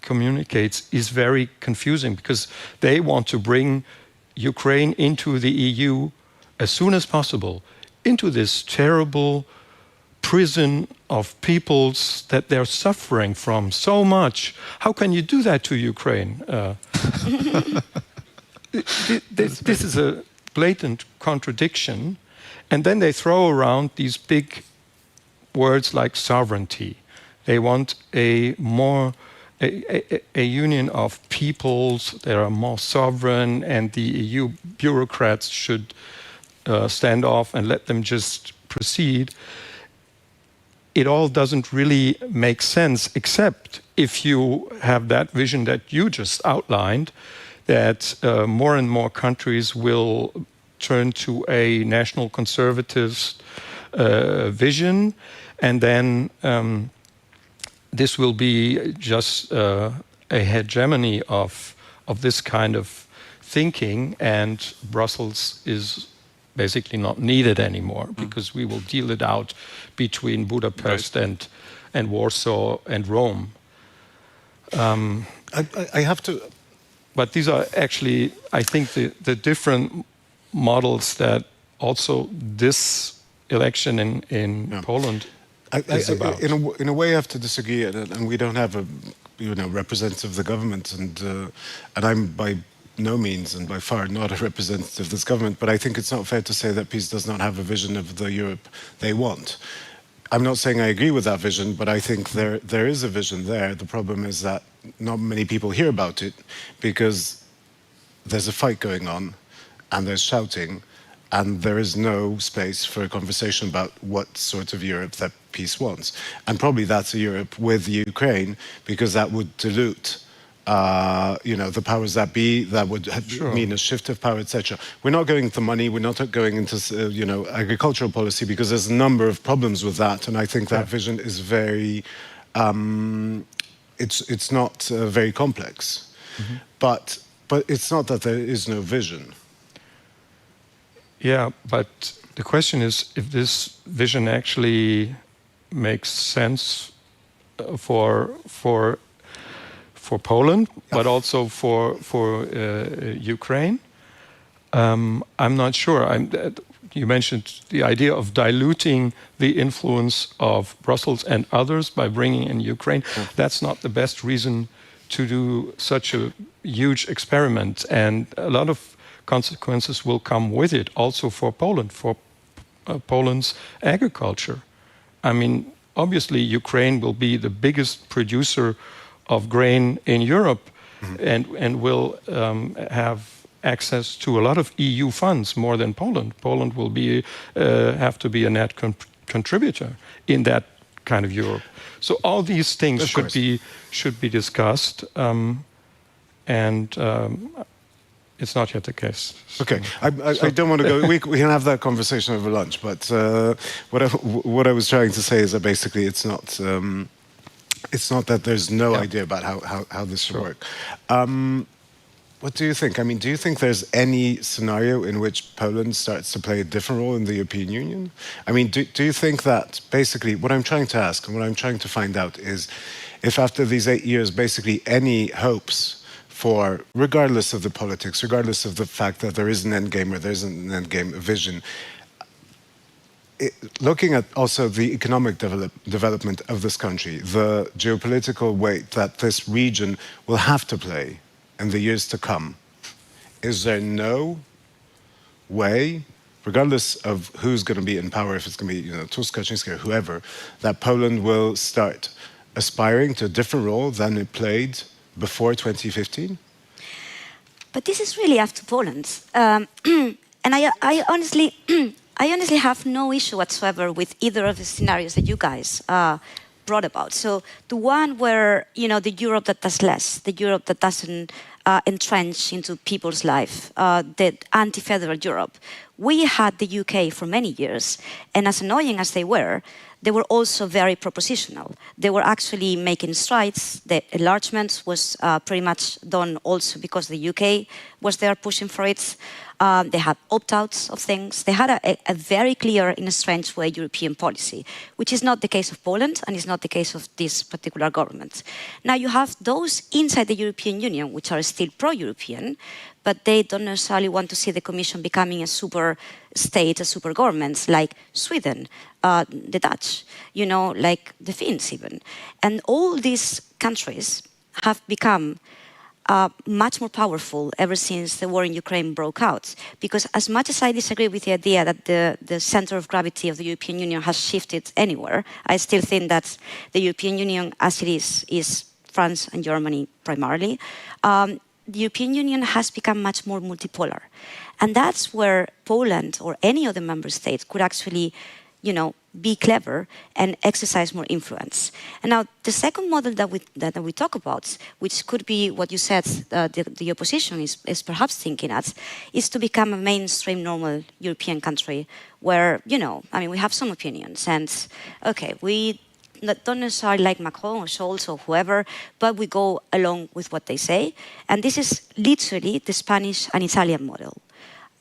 [SPEAKER 7] communicates is very confusing, because they want to bring Ukraine into the EU as soon as possible, into this terrible prison of peoples that they're suffering from so much. How can you do that to Ukraine? This is a blatant contradiction. And then they throw around these big words like sovereignty. They want a union of peoples that are more sovereign, and the EU bureaucrats should stand off and let them just proceed. It all doesn't really make sense, except if you have that vision that you just outlined, that more and more countries will turn to a national conservative vision, and then this will be just a hegemony of this kind of thinking, and Brussels is basically not needed anymore, because we will deal it out between Budapest and Warsaw and Rome.
[SPEAKER 1] I have to...
[SPEAKER 7] But these are actually, I think, the different models that also this election in Poland is about.
[SPEAKER 1] In a way, I have to disagree, and we don't have a representative of the government, and I'm by no means and by far not a representative of this government, but I think it's not fair to say that PiS does not have a vision of the Europe they want. I'm not saying I agree with that vision, but I think there is a vision there. The problem is that not many people hear about it because there's a fight going on and there's shouting and there is no space for a conversation about what sort of Europe that peace wants. And probably that's a Europe with Ukraine, because that would dilute the powers that be, that would mean a shift of power, etc. We're not going into money, we're not going into, agricultural policy, because there's a number of problems with that. And I think that vision is very, it's not very complex. Mm-hmm. But it's not that there is no vision.
[SPEAKER 7] Yeah, but the question is if this vision actually makes sense for Poland, but also for Ukraine. I'm not sure. You mentioned the idea of diluting the influence of Brussels and others by bringing in Ukraine. Yeah. That's not the best reason to do such a huge experiment, and a lot of consequences will come with it, also for Poland, for Poland's agriculture. I mean, obviously, Ukraine will be the biggest producer of grain in Europe, mm-hmm. and will have access to a lot of EU funds, more than Poland. Poland will be have to be a net contributor in that kind of Europe. So all these things should be discussed, and it's not yet the case. So.
[SPEAKER 1] Okay, I don't want to go. We can have that conversation over lunch. But what I was trying to say is that basically it's not that there's no idea about how this should work. What do you think? I mean, do you think there's any scenario in which Poland starts to play a different role in the European Union? I mean, do you think that basically what I'm trying to ask and what I'm trying to find out is if after these 8 years, basically any hopes for, regardless of the politics, regardless of the fact that there is an end game or there isn't an end game, a vision, looking at also the economic development of this country, the geopolitical weight that this region will have to play in the years to come, is there no way, regardless of who's going to be in power, if it's going to be Tusk, Kaczynski, or whoever, that Poland will start aspiring to a different role than it played before 2015?
[SPEAKER 8] But this is really up to Poland. And I honestly have no issue whatsoever with either of the scenarios that you guys brought about. So the one where, the Europe that does less, the Europe that doesn't entrench into people's life, the anti-federal Europe. We had the UK for many years, and as annoying as they were also very propositional. They were actually making strides. The enlargement was pretty much done also because the UK was there pushing for it. They had opt-outs of things. They had a very clear, in a strange way, European policy, which is not the case of Poland and is not the case of this particular government. Now you have those inside the European Union which are still pro-European, but they don't necessarily want to see the Commission becoming a super state, a super government like Sweden, the Dutch, like the Finns even. And all these countries have become much more powerful ever since the war in Ukraine broke out. Because as much as I disagree with the idea that the center of gravity of the European Union has shifted anywhere, I still think that the European Union as it is France and Germany primarily, the European Union has become much more multipolar. And that's where Poland or any other member state could actually, be clever and exercise more influence. And now the second model that we talk about, which could be what you said the opposition is perhaps thinking at, is to become a mainstream normal European country where, we have some opinions and, okay, we don't necessarily like Macron or Scholz or whoever, but we go along with what they say. And this is literally the Spanish and Italian model.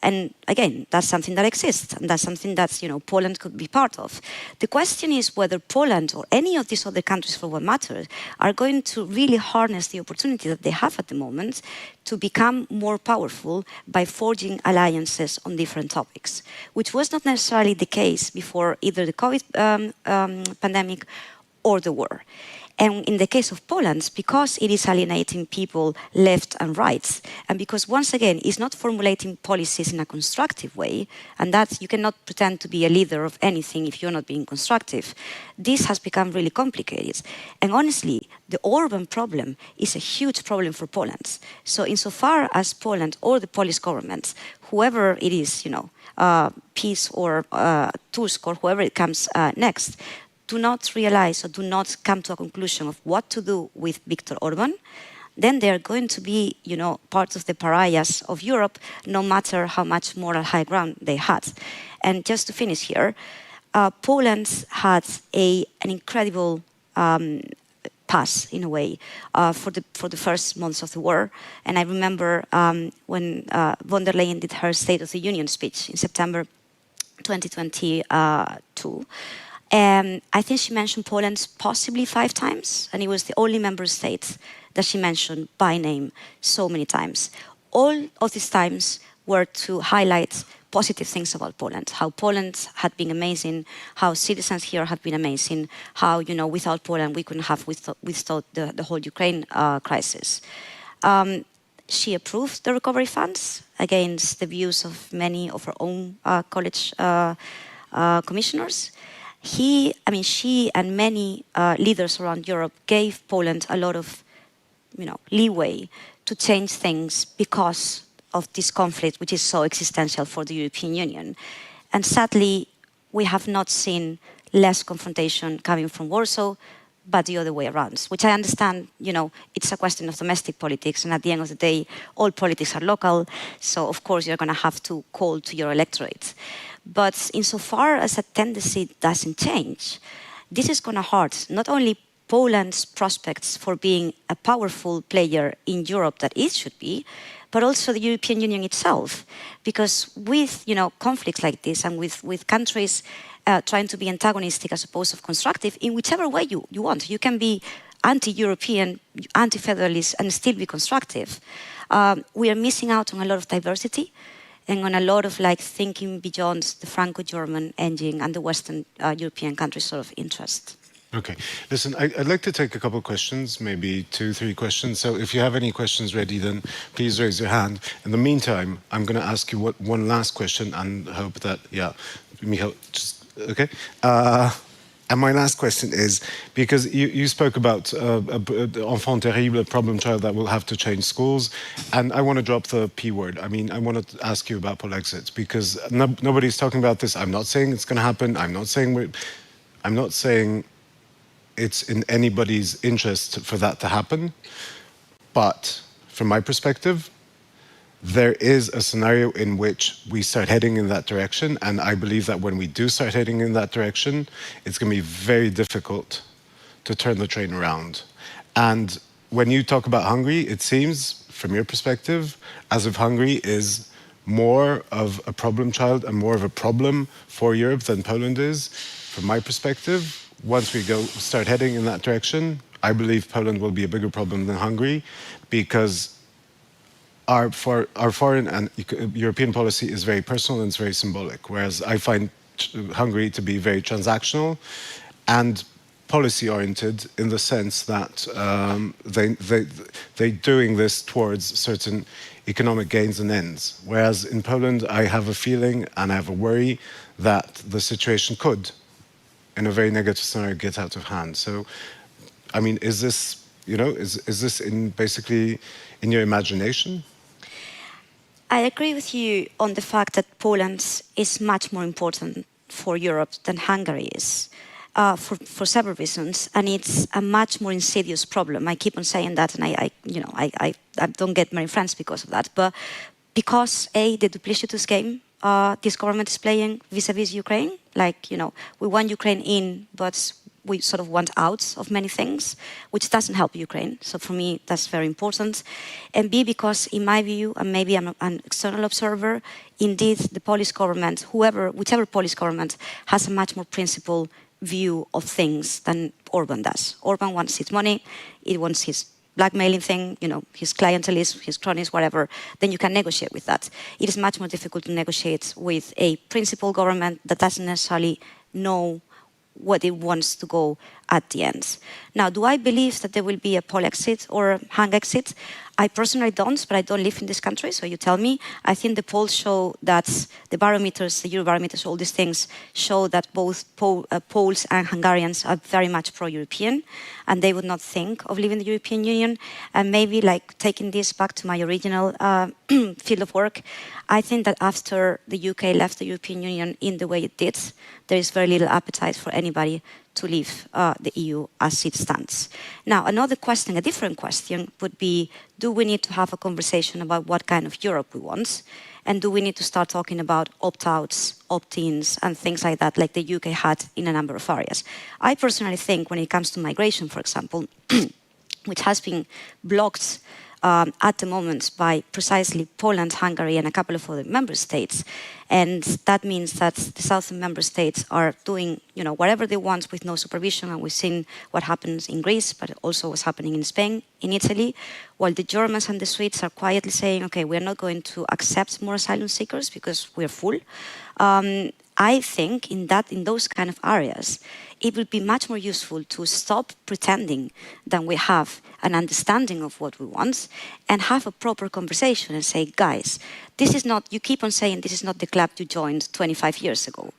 [SPEAKER 8] And again, that's something that exists, and that's something that Poland could be part of. The question is whether Poland or any of these other countries, for what matters, are going to really harness the opportunity that they have at the moment to become more powerful by forging alliances on different topics, which was not necessarily the case before either the COVID pandemic or the war. And in the case of Poland, because it is alienating people left and right, and because once again, it's not formulating policies in a constructive way, and that you cannot pretend to be a leader of anything if you're not being constructive, this has become really complicated. And honestly, the Orban problem is a huge problem for Poland. So insofar as Poland or the Polish government, whoever it is, PiS or Tusk or whoever it comes next, do not realize or do not come to a conclusion of what to do with Viktor Orban, then they're going to be, part of the pariahs of Europe, no matter how much moral high ground they had. And just to finish here, Poland had an incredible pass, in a way, for the first months of the war. And I remember when von der Leyen did her State of the Union speech in September 2022. I think she mentioned Poland possibly 5 times, and it was the only member state that she mentioned by name so many times. All of these times were to highlight positive things about Poland, how Poland had been amazing, how citizens here have been amazing, how, without Poland we couldn't have withstood the whole Ukraine crisis. She approved the recovery funds against the views of many of her own college commissioners. She and many leaders around Europe gave Poland a lot of, leeway to change things because of this conflict, which is so existential for the European Union. And sadly, we have not seen less confrontation coming from Warsaw, but the other way around, which I understand, it's a question of domestic politics, and at the end of the day, all politics are local, so of course you're going to have to call to your electorate. But insofar as that tendency doesn't change, this is going to hurt not only Poland's prospects for being a powerful player in Europe that it should be, but also the European Union itself. Because with conflicts like this and with countries trying to be antagonistic as opposed to constructive, in whichever way you want, you can be anti-European, anti-federalist and still be constructive. We are missing out on a lot of diversity and on a lot of thinking beyond the Franco-German engine and the Western European countries' sort of interest.
[SPEAKER 1] Okay. Listen, I'd like to take a couple of questions, maybe 2-3 questions. So if you have any questions ready, then please raise your hand. In the meantime, I'm going to ask you one last question and hope that, Michał, just, okay? And my last question is, because you spoke about enfant terrible, a problem child that will have to change schools, and I want to drop the P word. I mean, I want to ask you about Polexit, because nobody's talking about this. I'm not saying it's going to happen. I'm not saying it's in anybody's interest for that to happen. But from my perspective, there is a scenario in which we start heading in that direction. And I believe that when we do start heading in that direction, it's going to be very difficult to turn the train around. And when you talk about Hungary, it seems, from your perspective, as if Hungary is more of a problem child and more of a problem for Europe than Poland is. From my perspective, once we start heading in that direction, I believe Poland will be a bigger problem than Hungary, because our foreign and European policy is very personal and it's very symbolic, whereas I find Hungary to be very transactional and policy-oriented in the sense that they're doing this towards certain economic gains and ends. Whereas in Poland, I have a feeling and I have a worry that the situation could, in a very negative scenario, get out of hand. So, I mean, is this, is this basically in your imagination?
[SPEAKER 8] I agree with you on the fact that Poland is much more important for Europe than Hungary is, for several reasons, and it's a much more insidious problem. I keep on saying that, and I don't get many friends because of that. But because the duplicitous game this government is playing vis-a-vis Ukraine, we want Ukraine in, but we sort of want out of many things, which doesn't help Ukraine. So for me, that's very important. And B, because in my view, and maybe I'm an external observer, indeed the Polish government, whichever Polish government, has a much more principled view of things than Orban does. Orban wants his money, he wants his blackmailing thing, his clientelism, his cronies, whatever, then you can negotiate with that. It is much more difficult to negotiate with a principled government that doesn't necessarily know what it wants to go at the end. Now, do I believe that there will be a poll exit or hang exit? I personally don't, but I don't live in this country, so you tell me. I think the polls show that the barometers, the Eurobarometers, all these things show that both Poles and Hungarians are very much pro-European, and they would not think of leaving the European Union. And maybe, like, taking this back to my original field of work, I think that after the UK left the European Union in the way it did, there is very little appetite for anybody to leave the EU as it stands. Now, another question, a different question, would be, do we need to have a conversation about what kind of Europe we want? And do we need to start talking about opt-outs, opt-ins, and things like that, like the UK had in a number of areas? I personally think when it comes to migration, for example, which has been blocked at the moment by precisely Poland, Hungary, and a couple of other member states. And that means that the southern member states are doing, whatever they want with no supervision. And we've seen what happens in Greece, but also what's happening in Spain, in Italy, while the Germans and the Swedes are quietly saying, okay, we're not going to accept more asylum seekers because we're full. I think in those kind of areas, it would be much more useful to stop pretending that we have an understanding of what we want and have a proper conversation and say, guys, this is not, you keep on saying this is not the club you joined 25 years ago.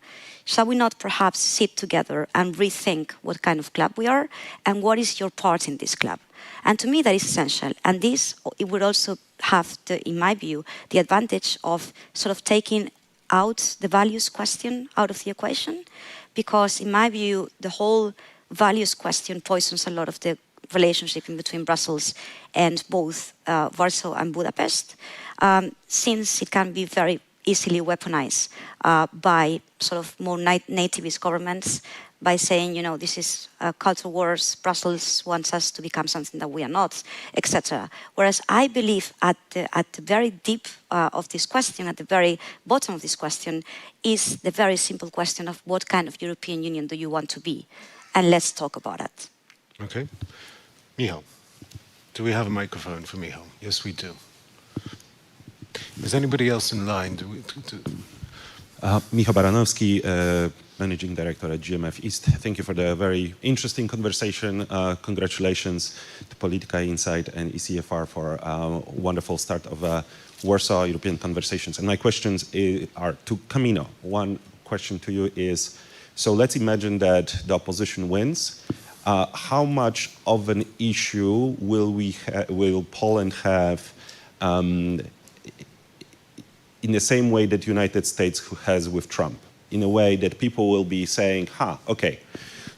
[SPEAKER 8] Shall we not perhaps sit together and rethink what kind of club we are and what is your part in this club? And to me, that is essential. And this, it would also have, in my view, the advantage of sort of taking out the values question out of the equation, because in my view, the whole values question poisons a lot of the relationship in between Brussels and both Warsaw and Budapest, since it can be very easily weaponized by sort of more nativist governments by saying, this is cultural wars, Brussels wants us to become something that we are not, etc. Whereas I believe at the very deep of this question, at the very bottom of this question, is the very simple question of what kind of European Union do you want to be? And let's talk about it.
[SPEAKER 1] Okay. Michał, do we have a microphone for Michał? Yes, we do. Is anybody else in line?
[SPEAKER 10] Michał Baranowski, Managing Director at GMF East. Thank you for the very interesting conversation. Congratulations to Polityka Insight and ECFR for a wonderful start of Warsaw European Conversations. And my questions are to Camino. One question to you is, so let's imagine that the opposition wins. How much of an issue will Poland have in the same way that the United States has with Trump? In a way that people will be saying, okay,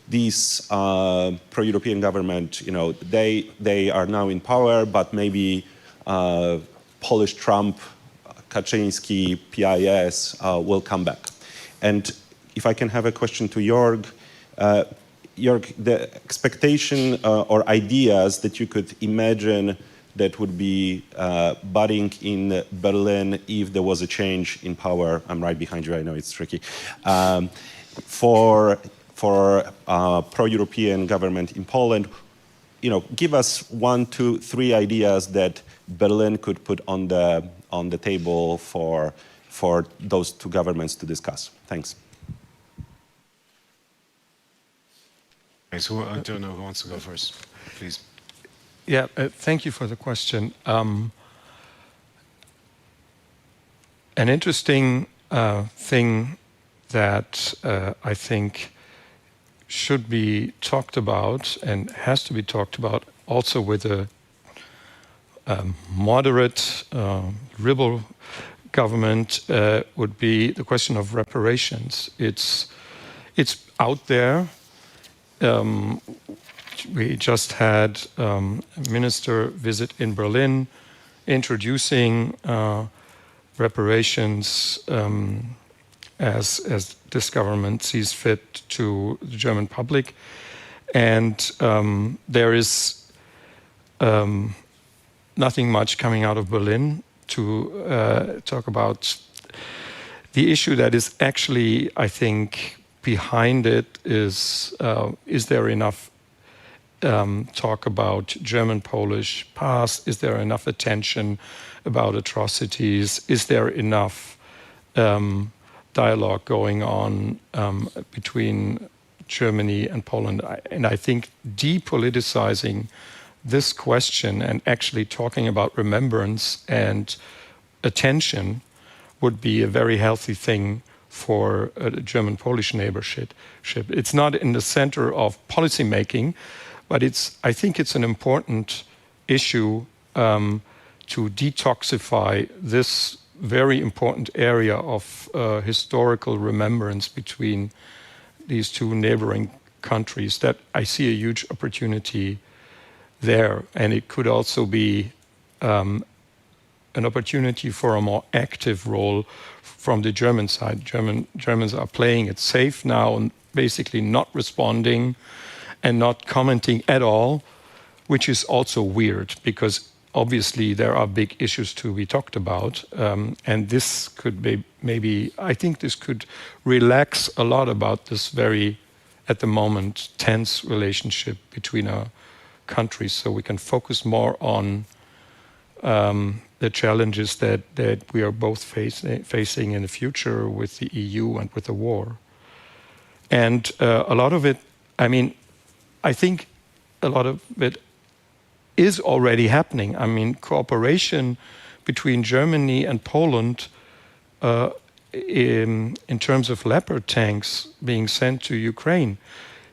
[SPEAKER 10] these pro-European government, they are now in power, but maybe Polish Trump, Kaczyński, PIS will come back. And if I can have a question to Jörg, the expectation or ideas that you could imagine that would be budding in Berlin if there was a change in power. I'm right behind you, I know it's tricky. For pro-European government in Poland, give us 1, 2, 3 ideas that Berlin could put on the table for those two governments to discuss. Thanks.
[SPEAKER 1] Okay, so I don't know who wants to go first, please.
[SPEAKER 7] Yeah, thank you for the question. An interesting thing that I think should be talked about and has to be talked about also with a moderate liberal government would be the question of reparations. It's out there. We just had a minister visit in Berlin introducing reparations as this government sees fit to the German public. And there is nothing much coming out of Berlin to talk about. The issue that is actually, I think, behind it is there enough talk about German-Polish past? Is there enough attention about atrocities? Is there enough dialogue going on between Germany and Poland. And I think depoliticizing this question and actually talking about remembrance and attention would be a very healthy thing for a German-Polish neighborship. It's not in the center of policy making, but I think it's an important issue to detoxify this very important area of historical remembrance between these two neighboring countries, that I see a huge opportunity there. And it could also be an opportunity for a more active role from the German side. Germans are playing it safe now and basically not responding and not commenting at all, which is also weird because obviously there are big issues to be talked about. And this could be maybe, I think this could relax a lot about this very, at the moment, tense relationship between our countries, so we can focus more on the challenges that we are both facing in the future with the EU and with the war. And a lot of it, I mean, I think a lot of it is already happening. I mean, cooperation between Germany and Poland in terms of Leopard tanks being sent to Ukraine.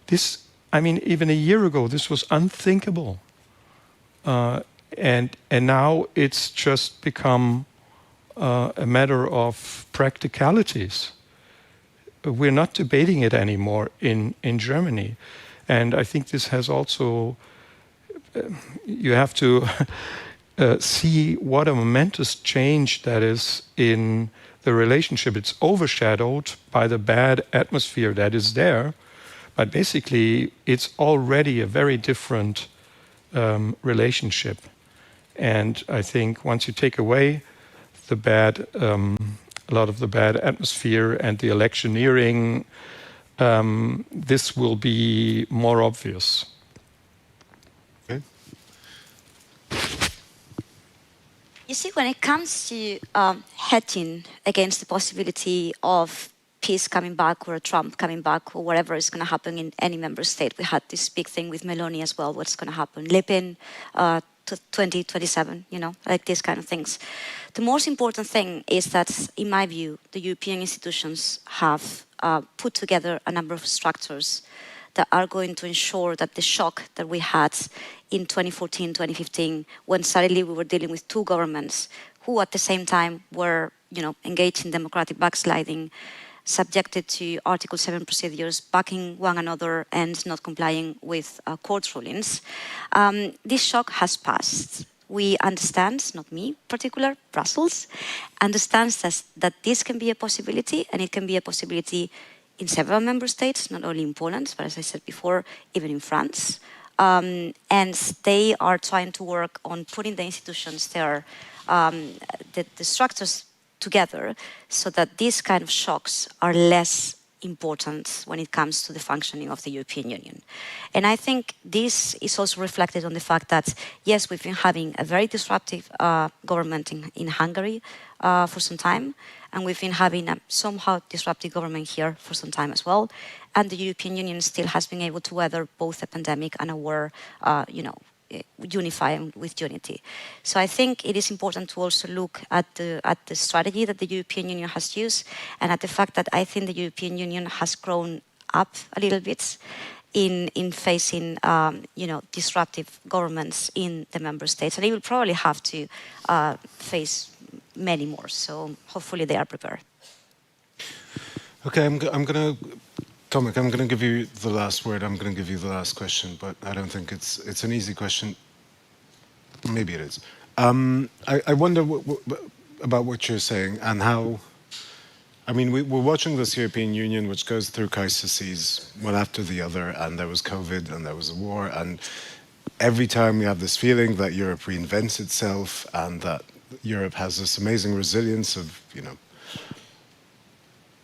[SPEAKER 7] This, I mean, even a year ago, this was unthinkable. And now it's just become a matter of practicalities. We're not debating it anymore in Germany. And I think this has also, you have to see what a momentous change that is in the relationship. It's overshadowed by the bad atmosphere that is there, but basically it's already a very different relationship. And I think once you take away the bad, a lot of the bad atmosphere and the electioneering, this will be more obvious.
[SPEAKER 1] Okay.
[SPEAKER 8] You see, when it comes to hedging against the possibility of peace coming back or Trump coming back or whatever is going to happen in any member state, we had this big thing with Meloni as well, what's going to happen. Le Pen, 2027, you know, like these kind of things. The most important thing is that, in my view, the European institutions have put together a number of structures that are going to ensure that the shock that we had in 2014, 2015, when suddenly we were dealing with two governments who at the same time were, you know, engaged in democratic backsliding, subjected to Article 7 procedures, backing one another and not complying with court rulings. This shock has passed. We understand, not me particular, Brussels, understands that this can be a possibility, and it can be a possibility in several member states, not only in Poland, but as I said before, even in France. And they are trying to work on putting the institutions there, the structures together, so that these kind of shocks are less important when it comes to the functioning of the European Union. And I think this is also reflected on the fact that, yes, we've been having a very disruptive government in Hungary for some time, and we've been having a somehow disruptive government here for some time as well. And the European Union still has been able to weather both a pandemic and a war, unifying with unity. So I think it is important to also look at the strategy that the European Union has used, and at the fact that I think the European Union has grown up a little bit in facing disruptive governments in the member states, and it will probably have to face many more. So hopefully they are prepared.
[SPEAKER 1] Okay, I'm going to. Tomek, I'm going to give you the last word. I'm going to give you the last question, but I don't think it's an easy question. Maybe it is. I wonder about what you're saying and how. I mean, we're watching this European Union, which goes through crises one after the other, and there was COVID, and there was a war, and every time we have this feeling that Europe reinvents itself, and that Europe has this amazing resilience of,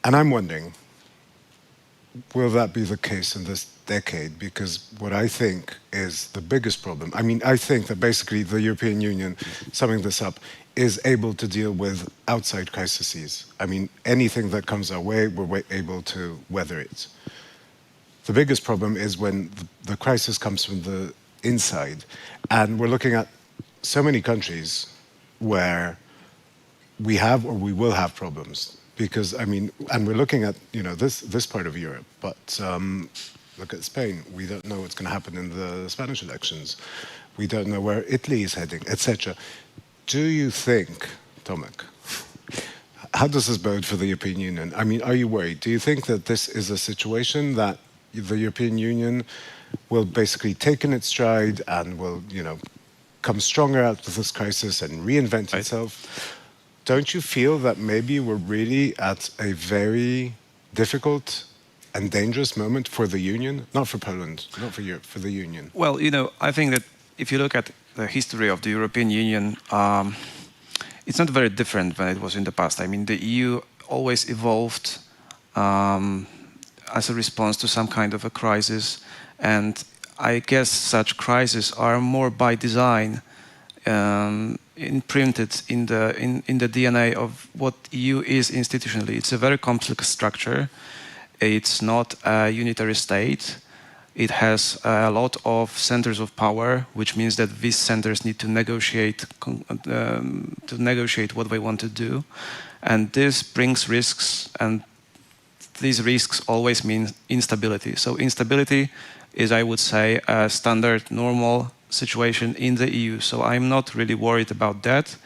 [SPEAKER 1] And I'm wondering, will that be the case in this decade? Because what I think is the biggest problem, I mean, I think that basically the European Union, summing this up, is able to deal with outside crises. I mean, anything that comes our way, we're able to weather it. The biggest problem is when the crisis comes from the inside. And we're looking at so many countries where we have or we will have problems. Because, I mean, and we're looking at, you know, this part of Europe, but look at Spain. We don't know what's going to happen in the Spanish elections. We don't know where Italy is heading, etc. Do you think, Tomek, how does this bode for the European Union? I mean, are you worried? Do you think that this is a situation that the European Union will basically take in its stride and will, you know, come stronger out of this crisis and reinvent itself? Don't you feel that maybe we're really at a very difficult and dangerous moment for the Union? Not for Poland, not for Europe, for the Union.
[SPEAKER 9] Well, you know, I think that if you look at the history of the European Union, it's not very different than it was in the past. I mean, the EU always evolved as a response to some kind of a crisis, and I guess such crises are more by design imprinted in the DNA of what EU is institutionally. It's a very complex structure. It's not a unitary state. It has a lot of centers of power, which means that these centers need to negotiate what they want to do, and this brings risks, and these risks always mean instability. So instability is, I would say, a standard, normal situation in the EU. So I'm not really worried about that.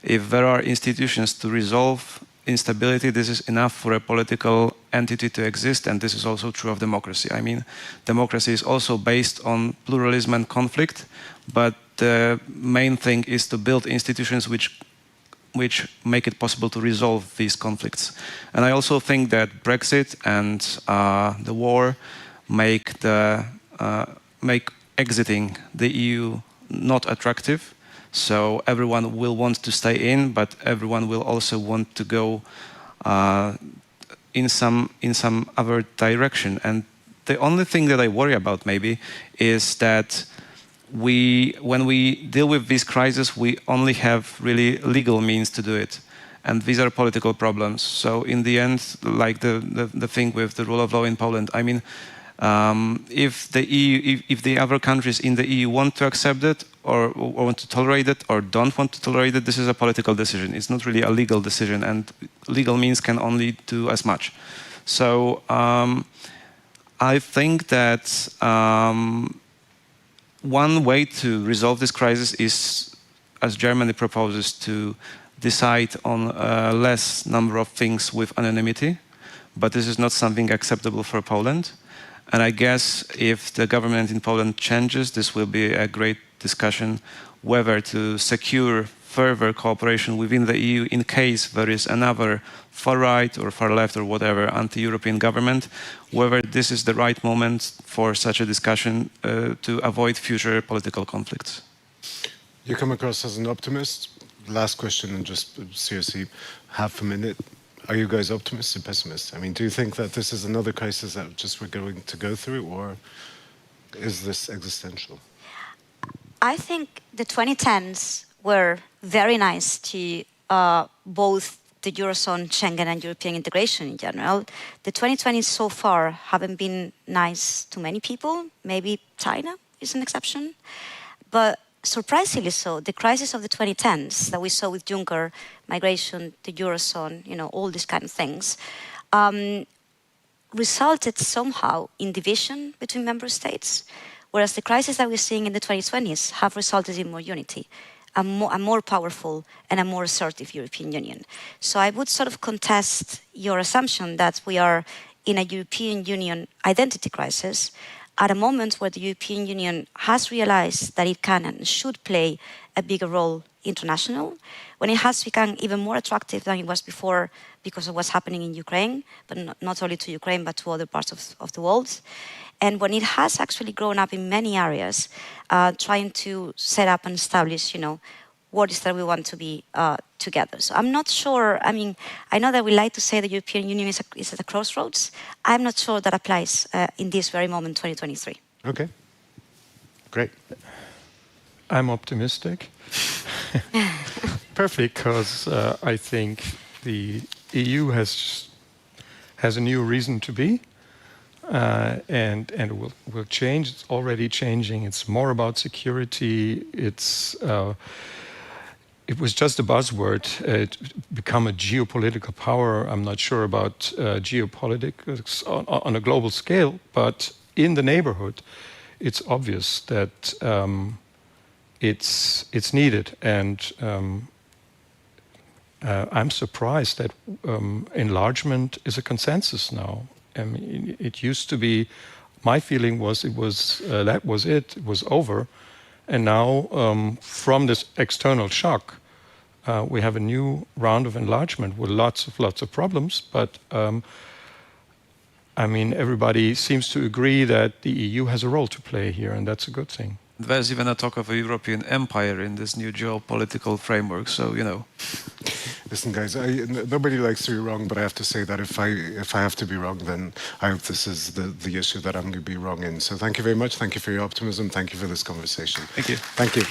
[SPEAKER 9] If there are institutions to resolve instability, this is enough for a political entity to exist, and this is also true of democracy. I mean, democracy is also based on pluralism and conflict, but the main thing is to build institutions which make it possible to resolve these conflicts. And I also think that Brexit and the war make exiting the EU not attractive. So everyone will want to stay in, but everyone will also want to go in some other direction. And the only thing that I worry about maybe is that when we deal with this crisis, we only have really legal means to do it. And these are political problems. So in the end, like the thing with the rule of law in Poland, I mean, if the other countries in the EU want to accept it or want to tolerate it or don't want to tolerate it, this is a political decision. It's not really a legal decision, and legal means can only do as much. So I think that one way to resolve this crisis is, as Germany proposes, to decide on a less number of things with anonymity, but this is not something acceptable for Poland. And I guess if the government in Poland changes, this will be a great discussion whether to secure further cooperation within the EU in case there is another far right or far left or whatever anti-European government, whether this is the right moment for such a discussion to avoid future political conflicts.
[SPEAKER 1] You come across as an optimist. Last question, and just seriously, half a minute. Are you guys optimists or pessimists? I mean, do you think that this is another crisis that just we're going to go through, or is this existential?
[SPEAKER 8] I think the 2010s were very nice to both the Eurozone, Schengen, and European integration in general. The 2020s so far haven't been nice to many people. Maybe China is an exception. But surprisingly so, the crisis of the 2010s that we saw with Juncker, migration, the Eurozone, you know, all these kind of things, resulted somehow in division between member states, whereas the crisis that we're seeing in the 2020s have resulted in more unity, a more powerful and a more assertive European Union. So I would sort of contest your assumption that we are in a European Union identity crisis at a moment where the European Union has realized that it can and should play a bigger role international, when it has become even more attractive than it was before because of what's happening in Ukraine, but not only to Ukraine, but to other parts of the world. And when it has actually grown up in many areas, trying to set up and establish, you know, what is that we want to be together. So I'm not sure, I mean, I know that we like to say the European Union is at a crossroads. I'm not sure that applies in this very moment, 2023.
[SPEAKER 1] Okay, great.
[SPEAKER 7] I'm optimistic. Perfect. Because I think the EU has a new reason to be. and it will change. It's already changing. It's more about security. It was just a buzzword to become a geopolitical power. I'm not sure about geopolitics on a global scale, but in the neighborhood, it's obvious that it's needed. And I'm surprised that enlargement is a consensus now. I mean, it used to be. My feeling was it was that was it. It was over. And now, from this external shock, we have a new round of enlargement with lots of problems. But I mean, everybody seems to agree that the EU has a role to play here, and that's a good thing.
[SPEAKER 9] There's even a talk of a European empire in this new geopolitical framework. So
[SPEAKER 1] Listen, guys, nobody likes to be wrong, but I have to say that if I have to be wrong, then I hope this is the issue that I'm going to be wrong in. So thank you very much. Thank you for your optimism. Thank you for this conversation.
[SPEAKER 9] Thank you.
[SPEAKER 1] Thank you.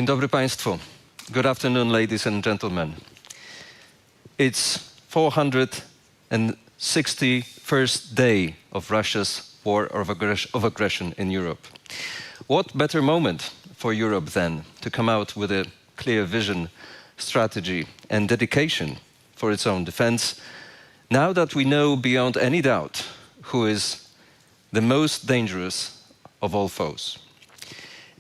[SPEAKER 11] Dzień dobry Państwu. Good afternoon, ladies and gentlemen. It's 461st day of Russia's war of aggression in Europe. What better moment for Europe then to come out with a clear vision, strategy and dedication for its own defense, now that we know beyond any doubt who is the most dangerous of all foes.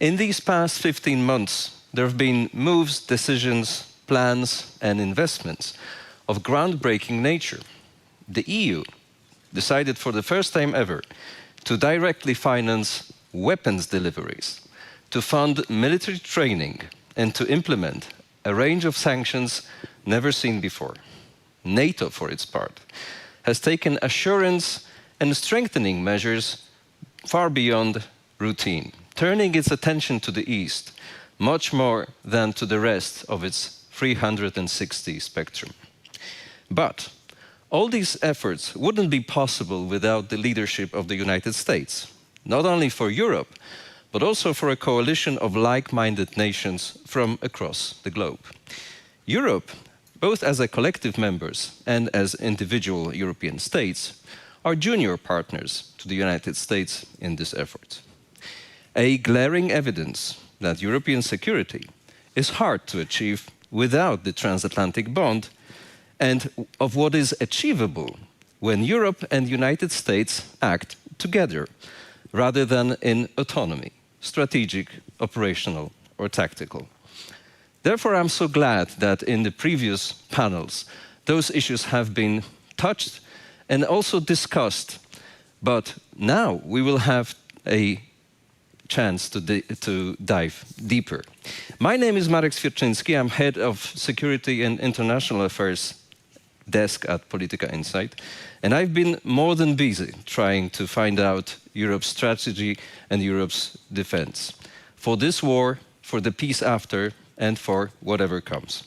[SPEAKER 11] In these past 15 months, there have been moves, decisions, plans and investments of groundbreaking nature. The EU decided for the first time ever to directly finance weapons deliveries, to fund military training and to implement a range of sanctions never seen before. NATO, for its part, has taken assurance and strengthening measures far beyond routine, turning its attention to the East much more than to the rest of its 360 spectrum. But all these efforts wouldn't be possible without the leadership of the United States, not only for Europe, but also for a coalition of like-minded nations from across the globe. Europe, both as a collective members and as individual European states, are junior partners to the United States in this effort. A glaring evidence that European security is hard to achieve without the transatlantic bond, and of what is achievable when Europe and the United States act together, rather than in autonomy, strategic, operational, or tactical. Therefore, I'm so glad that in the previous panels, those issues have been touched and also discussed. But now we will have a chance to dive deeper. My name is Marek Swierczyński. I'm head of Security and International Affairs desk at Polityka Insight. And I've been more than busy trying to find out Europe's strategy and Europe's defense for this war, for the peace after, and for whatever comes.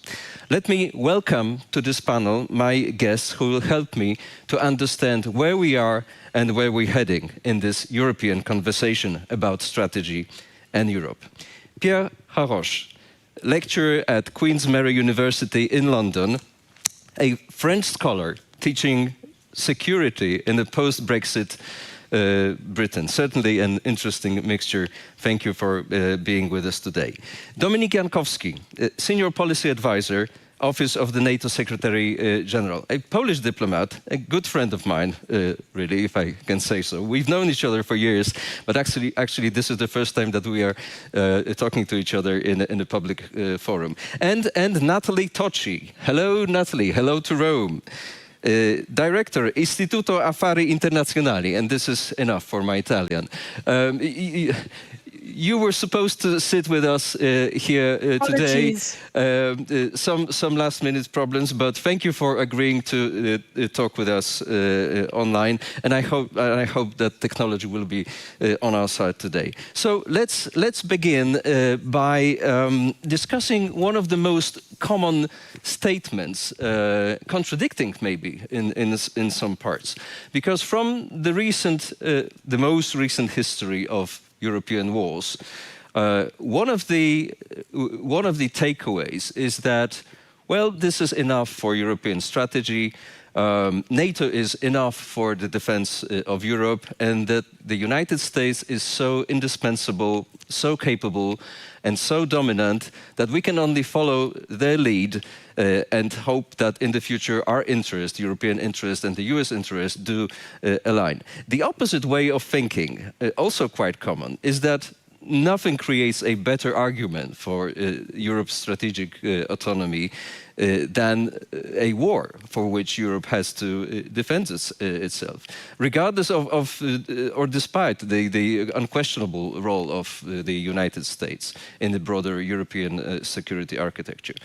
[SPEAKER 11] Let me welcome to this panel my guests who will help me to understand where we are and where we're heading in this European conversation about strategy and Europe. Pierre Haroche, lecturer at Queen's Mary University in London, a French scholar teaching security in a post-Brexit Britain. Certainly an interesting mixture. Thank you for being with us today. Dominik Jankowski, Senior Policy Advisor, Office of the NATO Secretary General, a Polish diplomat, a good friend of mine, really, if I can say so. We've known each other for years, but actually this is the first time that we are talking to each other in a public forum. And Natalie Tocci. Hello, Natalie. Hello to Rome. Director, Istituto Affari Internazionali, and this is enough for my Italian. You were supposed to sit with us here today. Some last-minute problems, but thank you for agreeing to talk with us online. And I hope that technology will be on our side today. So let's begin by discussing one of the most common statements, contradicting maybe in some parts, because from the most recent history of European wars, one of the takeaways is that, well, this is enough for European strategy. NATO is enough for the defense of Europe, and that the United States is so indispensable, so capable, and so dominant that we can only follow their lead and hope that in the future our interest, European interest and the US interest do align. The opposite way of thinking, also quite common, is that nothing creates a better argument for Europe's strategic autonomy than a war for which Europe has to defend itself, regardless of or despite the unquestionable role of the United States in the broader European security architecture.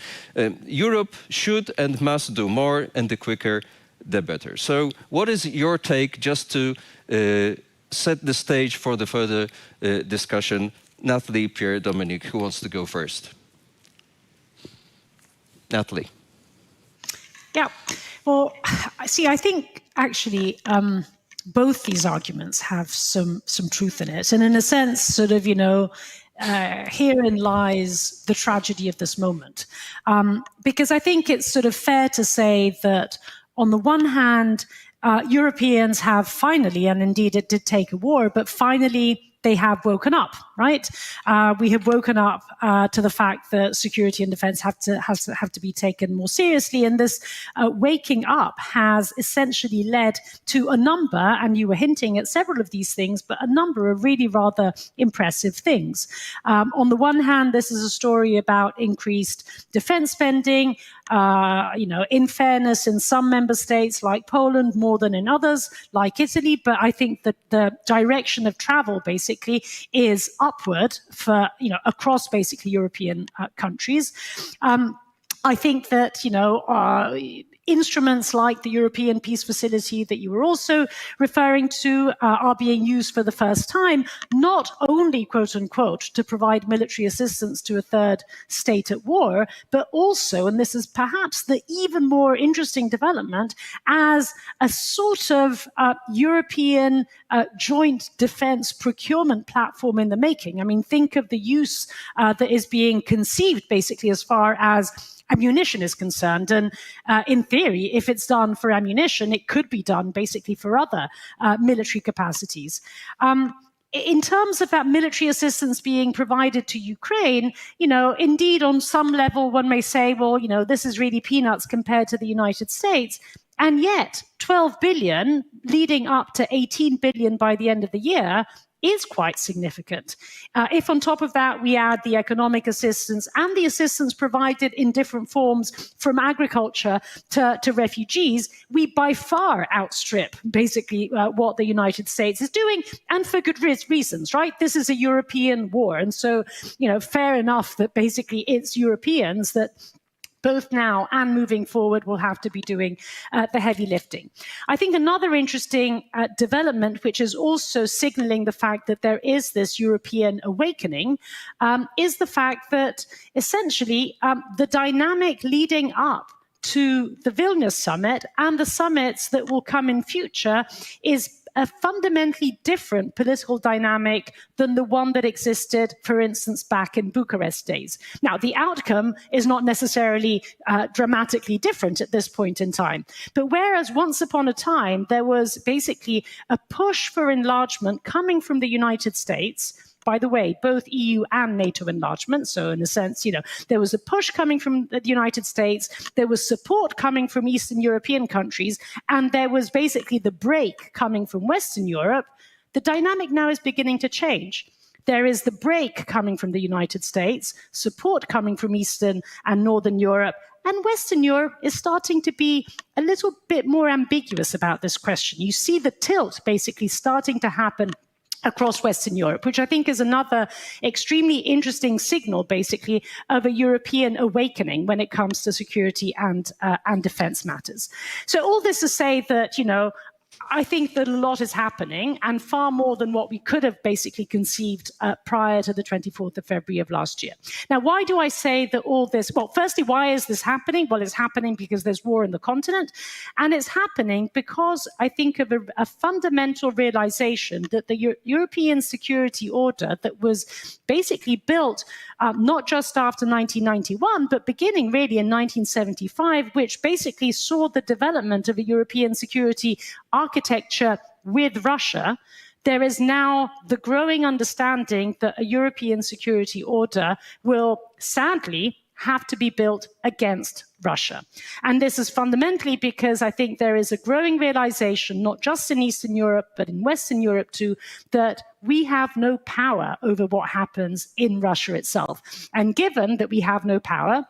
[SPEAKER 11] Europe should and must do more, and the quicker, the better. So what is your take, just to set the stage for the further discussion? Natalie, Pierre, Dominic, who wants to go first? Natalie.
[SPEAKER 12] Yeah, well, see, I think actually both these arguments have some truth in it. And in a sense, sort of, herein lies the tragedy of this moment. Because I think it's sort of fair to say that on the one hand, Europeans have finally, and indeed it did take a war, but finally they have woken up, right? We have woken up to the fact that security and defense have to be taken more seriously. And this waking up has essentially led to a number, and you were hinting at several of these things, but a number of really rather impressive things. On the one hand, this is a story about increased defense spending. In fairness, in some member states like Poland, more than in others like Italy. But I think that the direction of travel basically is upward for, across basically European countries. I think that, instruments like the European Peace Facility that you were also referring to are being used for the first time, not only, quote unquote, to provide military assistance to a third state at war, but also, and this is perhaps the even more interesting development, as a sort of European joint defense procurement platform in the making. I mean, think of the use that is being conceived basically as far as ammunition is concerned. And in theory, if it's done for ammunition, it could be done basically for other military capacities. In terms of that military assistance being provided to Ukraine, indeed, on some level, one may say, well, this is really peanuts compared to the United States. And yet, 12 billion leading up to 18 billion by the end of the year is quite significant. If on top of that we add the economic assistance and the assistance provided in different forms from agriculture to refugees, we by far outstrip basically what the United States is doing, and for good reasons, right? This is a European war. And so, fair enough that basically it's Europeans that both now and moving forward will have to be doing the heavy lifting. I think another interesting development, which is also signaling the fact that there is this European awakening, is the fact that essentially the dynamic leading up to the Vilnius summit and the summits that will come in future is a fundamentally different political dynamic than the one that existed, for instance, back in Bucharest days. Now, the outcome is not necessarily dramatically different at this point in time. But whereas once upon a time, there was basically a push for enlargement coming from the United States, by the way, both EU and NATO enlargement. So in a sense, there was a push coming from the United States, there was support coming from Eastern European countries, and there was basically the break coming from Western Europe. The dynamic now is beginning to change. There is the break coming from the United States, support coming from Eastern and Northern Europe, and Western Europe is starting to be a little bit more ambiguous about this question. You see the tilt basically starting to happen across Western Europe, which I think is another extremely interesting signal, basically, of a European awakening when it comes to security and defense matters. So all this to say that, I think that a lot is happening, and far more than what we could have basically conceived prior to the 24th of February of last year. Now, why do I say that all this? Well, firstly, why is this happening? Well, it's happening because there's war in the continent, and it's happening because I think of a fundamental realization that the European security order that was basically built not just after 1991, but beginning really in 1975, which basically saw the development of a European security architecture with Russia. There is now the growing understanding that a European security order will sadly have to be built against Russia. And this is fundamentally because I think there is a growing realization, not just in Eastern Europe, but in Western Europe too, that we have no power over what happens in Russia itself. And given that we have no power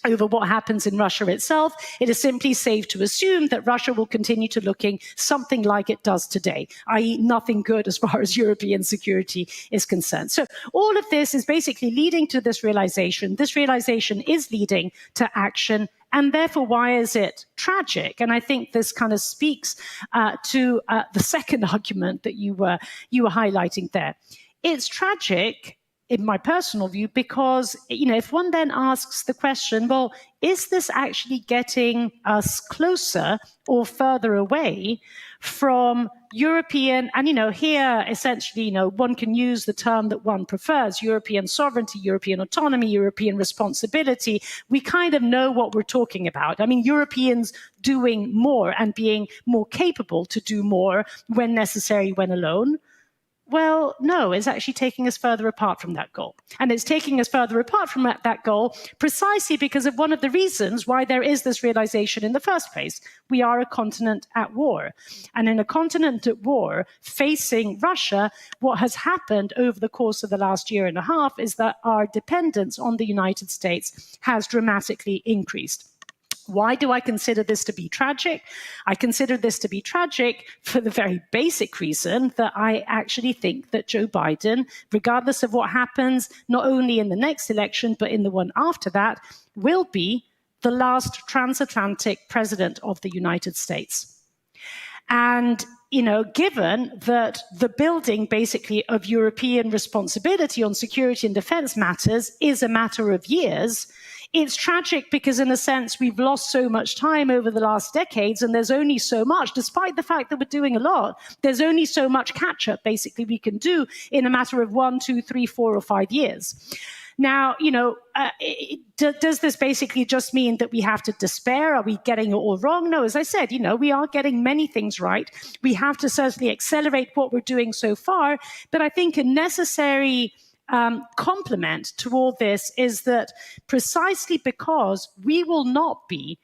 [SPEAKER 12] over what happens in Russia itself, it is simply safe to assume that Russia will continue to looking something like it does today, i.e. nothing good as far as European security is concerned. So all of this is basically leading to this realization. This realization is leading to action. And therefore, why is it tragic? And I think this kind of speaks to the second argument that you were highlighting there. It's tragic in my personal view, because, you know, if one then asks the question, well, is this actually getting us closer or further away from European, and, you know, here essentially, you know, one can use the term that one prefers, European sovereignty, European autonomy, European responsibility. We kind of know what we're talking about. I mean, Europeans doing more and being more capable to do more when necessary, when alone. Well, no, it's actually taking us further apart from that goal. And it's taking us further apart from that goal precisely because of one of the reasons why there is this realization in the first place. We are a continent at war. And in a continent at war, facing Russia, what has happened over the course of the last year and a half is that our dependence on the United States has dramatically increased. Why do I consider this to be tragic? I consider this to be tragic for the very basic reason that I actually think that Joe Biden, regardless of what happens, not only in the next election, but in the one after that, will be the last transatlantic president of the United States. And, you know, given that the building basically of European responsibility on security and defense matters is a matter of years, it's tragic because, in a sense, we've lost so much time over the last decades, and there's only so much, despite the fact that we're doing a lot, there's only so much catch-up, basically, we can do in a matter of 1, 2, 3, 4, or 5 years. Now, you know, does this basically just mean that we have to despair? Are we getting it all wrong? No, as I said, you know, we are getting many things right. We have to certainly accelerate what we're doing so far, but I think a necessary complement to all this is that precisely because we will not be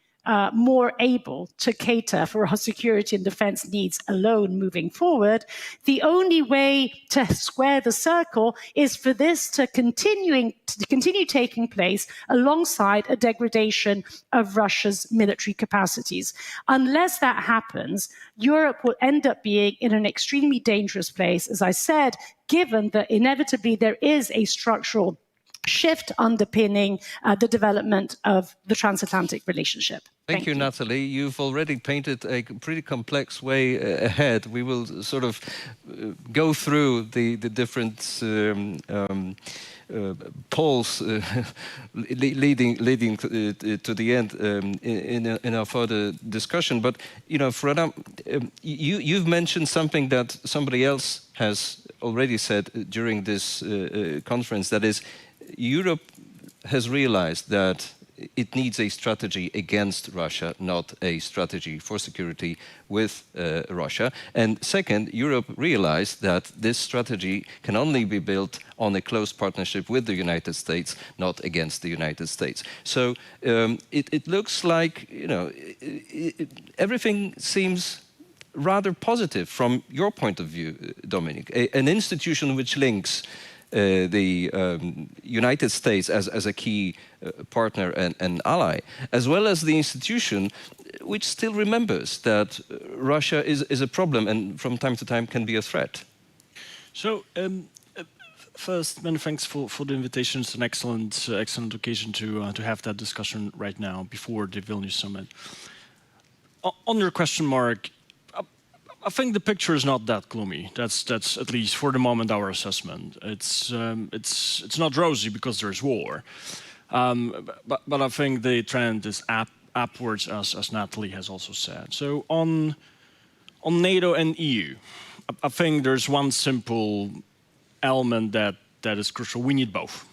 [SPEAKER 12] more able to cater for our security and defense needs alone moving forward, the only way to square the circle is for this to continue taking place alongside a degradation of Russia's military capacities. Unless that happens, Europe will end up being in an extremely dangerous place, as I said, given that inevitably there is a structural shift underpinning the development of the transatlantic relationship.
[SPEAKER 11] Thank you, Natalie. You've already painted a pretty complex way ahead. We will sort of go through the different polls leading to the end in our further discussion. But, you know, Freda, you've mentioned something that somebody else has already said during this conference, that is, Europe has realized that it needs a strategy against Russia, not a strategy for security with Russia. And second, Europe realized that this strategy can only be built on a close partnership with the United States, not against the United States. So it looks like, you know, everything seems rather positive from your point of view, Dominic. An institution which links the United States as a key partner and ally, as well as the institution which still remembers that Russia is a problem and from time to time can be a threat.
[SPEAKER 13] So, first, many thanks for the invitation. It's an excellent occasion to have that discussion right now before the Vilnius summit. On your question, Mark, I think the picture is not that gloomy. That's at least for the moment our assessment. It's not rosy because there's war, but I think the trend is upwards, as Natalie has also said. So on NATO and EU, I think there's one simple element that is crucial. We need both.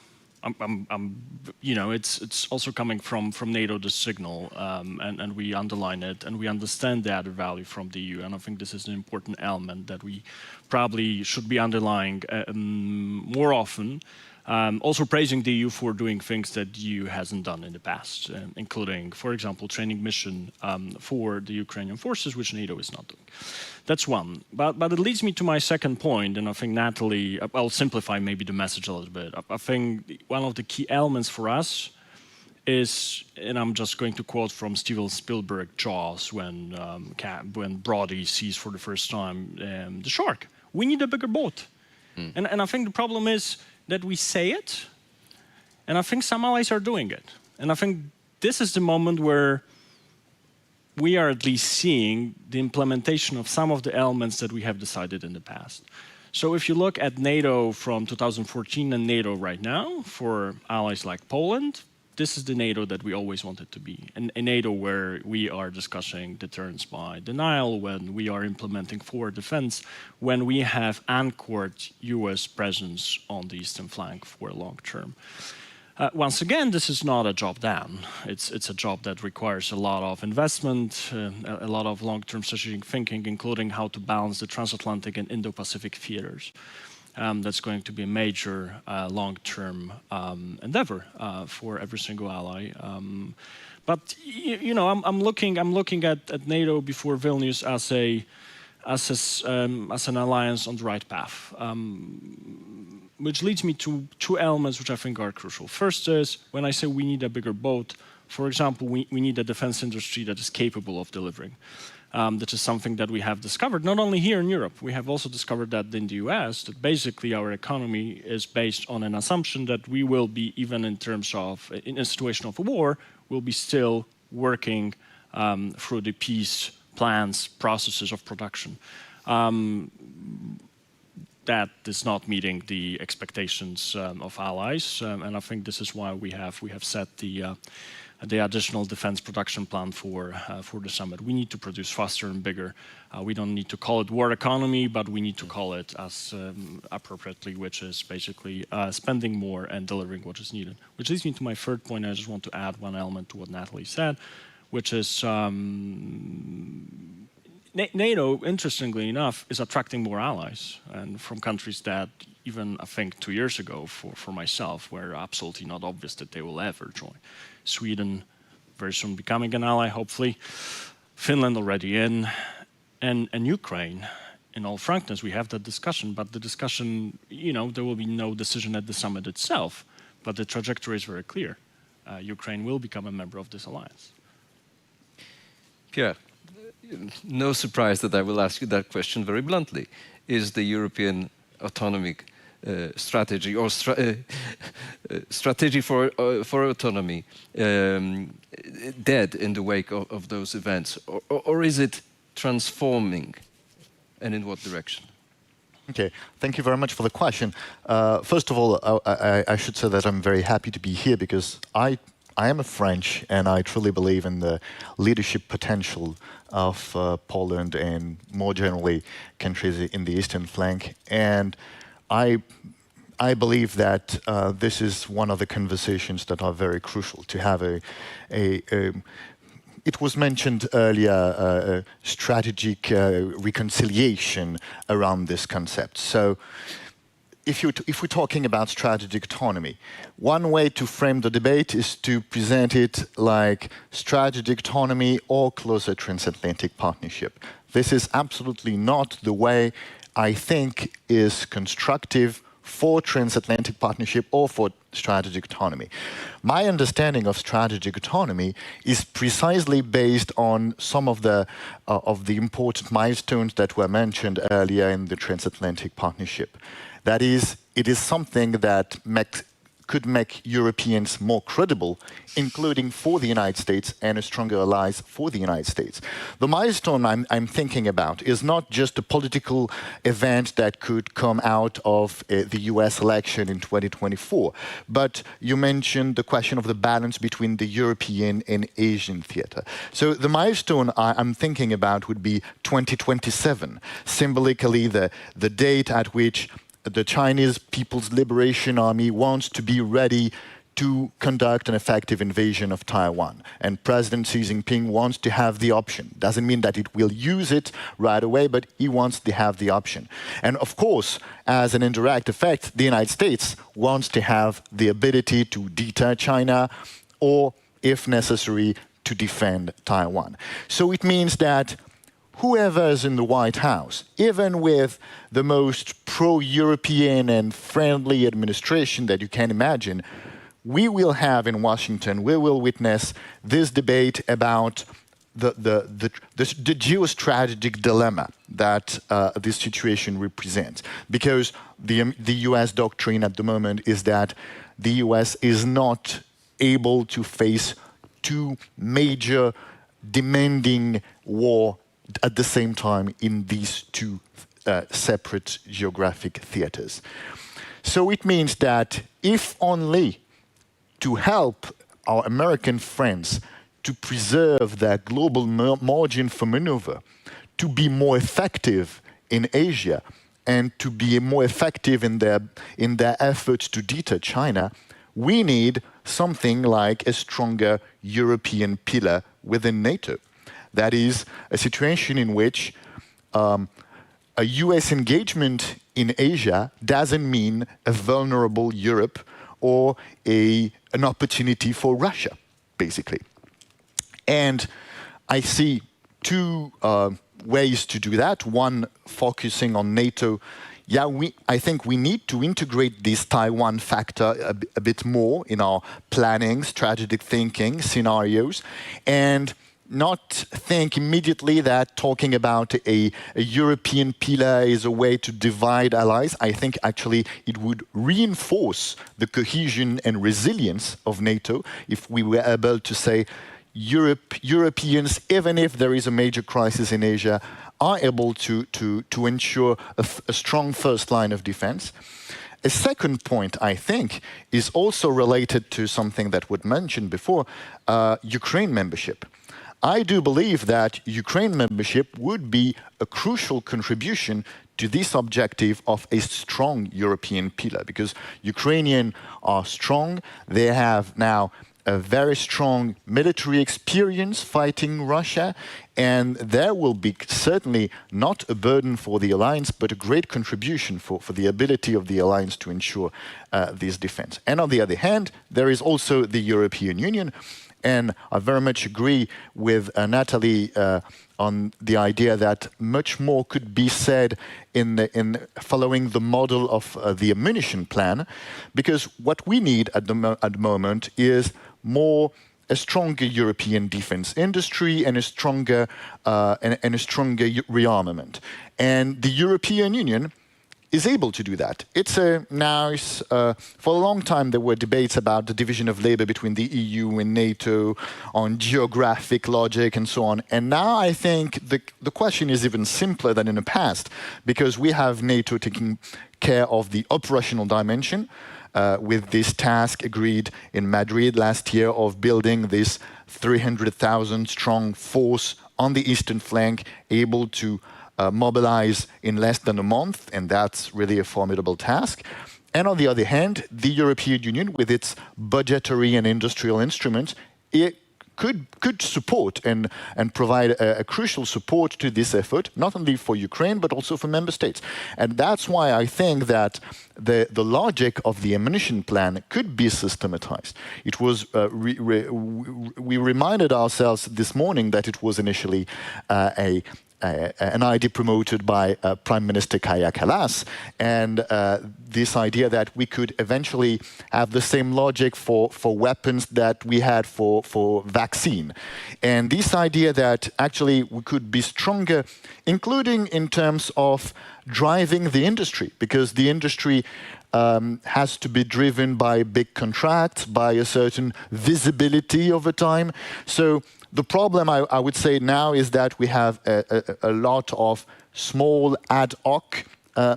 [SPEAKER 13] You know, it's also coming from NATO, the signal, and we underline it, and we understand the added value from the EU, and I think this is an important element that we probably should be underlying more often. Also praising the EU for doing things that the EU hasn't done in the past, including, for example, training mission for the Ukrainian forces, which NATO is not doing. That's one. But it leads me to my second point, and I think, Natalie, I'll simplify maybe the message a little bit. I think one of the key elements for us is, and I'm just going to quote from Steven Spielberg, Jaws, when Brody sees for the first time the shark. We need a bigger boat. And I think the problem is that we say it, and I think some allies are doing it. And I think this is the moment where we are at least seeing the implementation of some of the elements that we have decided in the past. So if you look at NATO from 2014 and NATO right now, for allies like Poland, this is the NATO that we always wanted to be. A NATO where we are discussing deterrence by denial, when we are implementing forward defense, when we have anchored US presence on the eastern flank for long term. Once again, this is not a job done. It's a job that requires a lot of investment, a lot of long-term strategic thinking, including how to balance the transatlantic and Indo-Pacific theaters. That's going to be a major long-term endeavor for every single ally. But you know, I'm looking at NATO before Vilnius as an alliance on the right path. Which leads me to two elements which I think are crucial. First is, when I say we need a bigger boat, for example, we need a defense industry that is capable of delivering. That is something that we have discovered, not only here in Europe, we have also discovered that in the US, that basically our economy is based on an assumption that we will be, even in terms of, in a situation of a war, will be still working through the peace plans, processes of production. That is not meeting the expectations of allies, and I think this is why we have set the additional defense production plan for the summit. We need to produce faster and bigger. We don't need to call it war economy, but we need to call it as appropriately, which is basically spending more and delivering what is needed. Which leads me to my third point. I just want to add one element to what Natalie said, which is NATO, interestingly enough, is attracting more allies, and from countries that even, I think, 2 years ago, for myself, were absolutely not obvious that they will ever join. Sweden, very soon becoming an ally, hopefully. Finland already in, and Ukraine. In all frankness, we have that discussion, but the discussion, you know, there will be no decision at the summit itself, but the trajectory is very clear. Ukraine will become a member of this alliance.
[SPEAKER 11] Pierre, no surprise that I will ask you that question very bluntly. Is the European autonomy strategy or strategy for autonomy dead in the wake of those events, or is it transforming, and in what direction?
[SPEAKER 14] Okay, thank you very much for the question. First of all, I should say that I'm very happy to be here because I am a French, and I truly believe in the leadership potential of Poland and more generally countries in the eastern flank. And I believe that this is one of the conversations that are very crucial to have it was mentioned earlier, strategic reconciliation around this concept. So if we're talking about strategic autonomy, one way to frame the debate is to present it like strategic autonomy or closer transatlantic partnership. This is absolutely not the way I think is constructive for transatlantic partnership or for strategic autonomy. My understanding of strategic autonomy is precisely based on some of the important milestones that were mentioned earlier in the transatlantic partnership. That is, it is something that could make Europeans more credible, including for the United States and a stronger allies for the United States. The milestone I'm thinking about is not just a political event that could come out of the US election in 2024, but you mentioned the question of the balance between the European and Asian theater. So the milestone I'm thinking about would be 2027, symbolically the date at which the Chinese People's Liberation Army wants to be ready to conduct an effective invasion of Taiwan. And President Xi Jinping wants to have the option. Doesn't mean that it will use it right away, but he wants to have the option. And of course, as an indirect effect, the United States wants to have the ability to deter China or, if necessary, to defend Taiwan. So it means that whoever is in the White House, even with the most pro-European and friendly administration that you can imagine, we will have in Washington, we will witness this debate about the geostrategic dilemma that this situation represents. Because the US doctrine at the moment is that the US is not able to face two major demanding war at the same time in these two separate geographic theaters. So it means that if only to help our American friends to preserve their global margin for maneuver, to be more effective in Asia, and to be more effective in their efforts to deter China, we need something like a stronger European pillar within NATO. That is a situation in which a US engagement in Asia doesn't mean a vulnerable Europe or an opportunity for Russia, basically. And I see two ways to do that. One, focusing on NATO. I think we need to integrate this Taiwan factor a bit more in our planning, strategic thinking, scenarios, and not think immediately that talking about a European pillar is a way to divide allies. I think actually it would reinforce the cohesion and resilience of NATO if we were able to say Europeans, even if there is a major crisis in Asia, are able to ensure a strong first line of defense. A second point, I think, is also related to something that was mentioned before, Ukraine membership. I do believe that Ukraine membership would be a crucial contribution to this objective of a strong European pillar, because Ukrainians are strong. They have now a very strong military experience fighting Russia, and there will be certainly not a burden for the alliance, but a great contribution for the ability of the alliance to ensure this defense. And on the other hand, there is also the European Union, and I very much agree with Natalie on the idea that much more could be said in following the model of the ammunition plan, because what we need at the moment is a stronger European defense industry and a stronger rearmament. And the European Union is able to do that. For a long time there were debates about the division of labor between the EU and NATO on geographic logic and so on. And now I think the question is even simpler than in the past, because we have NATO taking care of the operational dimension, with this task agreed in Madrid last year of building this 300,000 strong force on the eastern flank, able to mobilize in less than a month, and that's really a formidable task. And on the other hand, the European Union, with its budgetary and industrial instruments, it could support and provide a crucial support to this effort, not only for Ukraine, but also for member states. And that's why I think that the logic of the ammunition plan could be systematized. It was, we reminded ourselves this morning that it was initially an idea promoted by Prime Minister Kaja Kallas, and this idea that we could eventually have the same logic for weapons that we had for vaccine. And this idea that actually we could be stronger, including in terms of driving the industry, because the industry has to be driven by big contracts, by a certain visibility over time. So the problem, I would say now, is that we have a lot of small ad hoc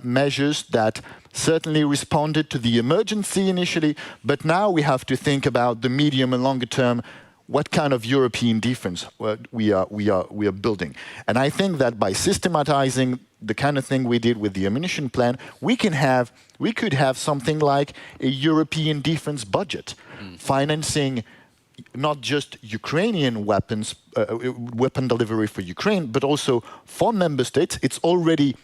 [SPEAKER 14] measures that certainly responded to the emergency initially, but now we have to think about the medium and longer term, what kind of European defense we are building. And I think that by systematizing the kind of thing we did with the ammunition plan, we could have something like a European defense budget, financing not just Ukrainian weapons, weapon delivery for Ukraine, but also for member states. It's already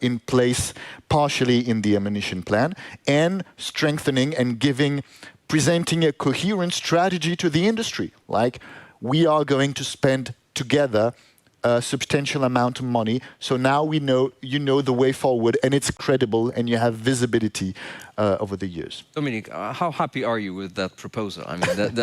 [SPEAKER 14] in place partially in the ammunition plan, and strengthening and presenting a coherent strategy to the industry. Like, we are going to spend together a substantial amount of money, so now you know the way forward, and it's credible, and you have visibility over the years.
[SPEAKER 11] Dominic, how happy are you with that proposal? I mean,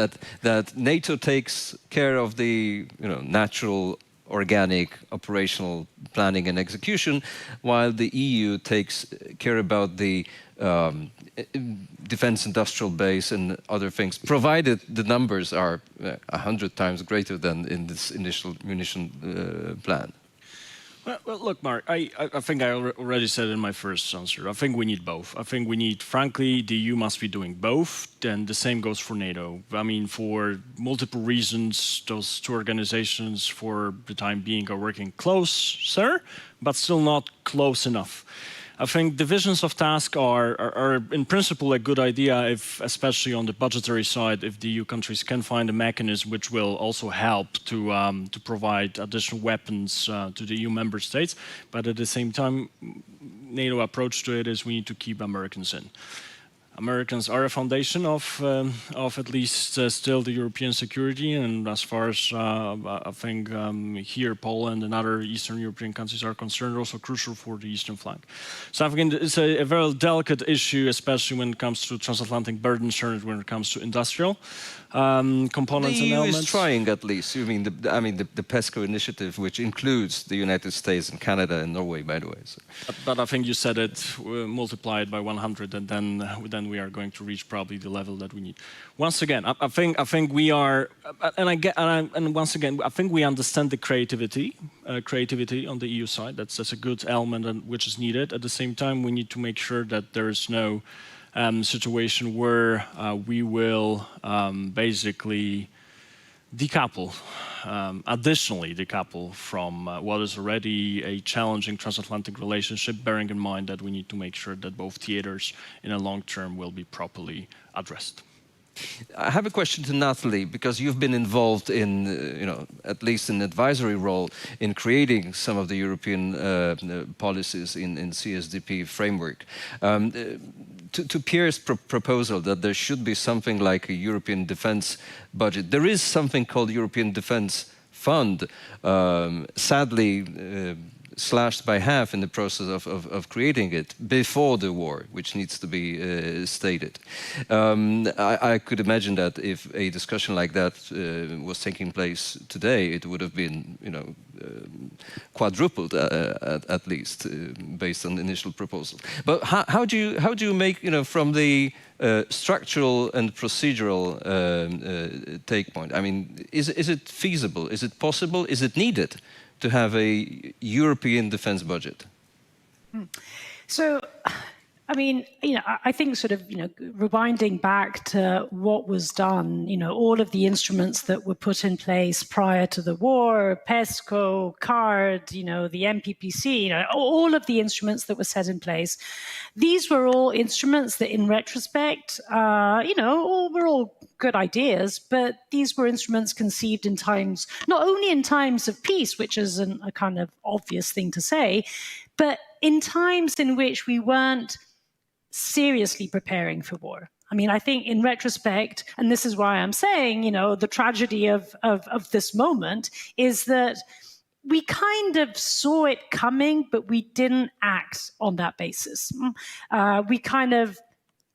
[SPEAKER 11] that NATO takes care of the natural, organic, operational planning and execution, while the EU takes care about the defense industrial base and other things, provided the numbers are 100 times greater than in this initial munition plan.
[SPEAKER 13] Well, look, Mark, I think I already said in my first answer, I think we need both. I think we need, frankly, the EU must be doing both, and the same goes for NATO. I mean, for multiple reasons, those two organizations for the time being are working closer, but still not close enough. I think divisions of task are in principle a good idea, if, especially on the budgetary side, if the EU countries can find a mechanism which will also help to provide additional weapons to the EU member states. But at the same time, NATO approach to it is we need to keep Americans in. Americans are a foundation of at least still the European security, and as far as I think here Poland and other Eastern European countries are concerned, also crucial for the eastern flank. So I think it's a very delicate issue, especially when it comes to transatlantic burden sharing, when it comes to industrial components
[SPEAKER 11] the
[SPEAKER 13] and
[SPEAKER 11] EU
[SPEAKER 13] elements.
[SPEAKER 11] is trying, at least. You mean the PESCO initiative, which includes the United States and Canada and Norway, by the way. So.
[SPEAKER 13] But I think you said it, multiplied by 100, and then we are going to reach probably the level that we need. Once again, I think we are, and once again, I think we understand the creativity on the EU side. That's a good element which is needed. At the same time, we need to make sure that there is no situation where we will basically decouple, additionally decouple from what is already a challenging transatlantic relationship, bearing in mind that we need to make sure that both theaters in a long term will be properly addressed.
[SPEAKER 11] I have a question to Natalie, because you've been involved in, at least an advisory role in creating some of the European policies in CSDP framework. To Pierre's proposal that there should be something like a European defense budget, there is something called European Defense Fund, sadly slashed by half in the process of creating it before the war, which needs to be stated. I could imagine that if a discussion like that was taking place today, it would have been, quadrupled at least, based on the initial proposal. But how do you make, from the structural and procedural take point? I mean, is it feasible? Is it possible? Is it needed to have a European defense budget?
[SPEAKER 12] So, I mean, I think sort of, rewinding back to what was done, all of the instruments that were put in place prior to the war, PESCO, CARD, the MPPC, all of the instruments that were set in place, these were all instruments that in retrospect, were all good ideas, but these were instruments conceived in times, not only in times of peace, which is a kind of obvious thing to say, but in times in which we weren't seriously preparing for war. I mean, I think in retrospect, and this is why I'm saying, the tragedy of this moment is that we kind of saw it coming, but we didn't act on that basis. We kind of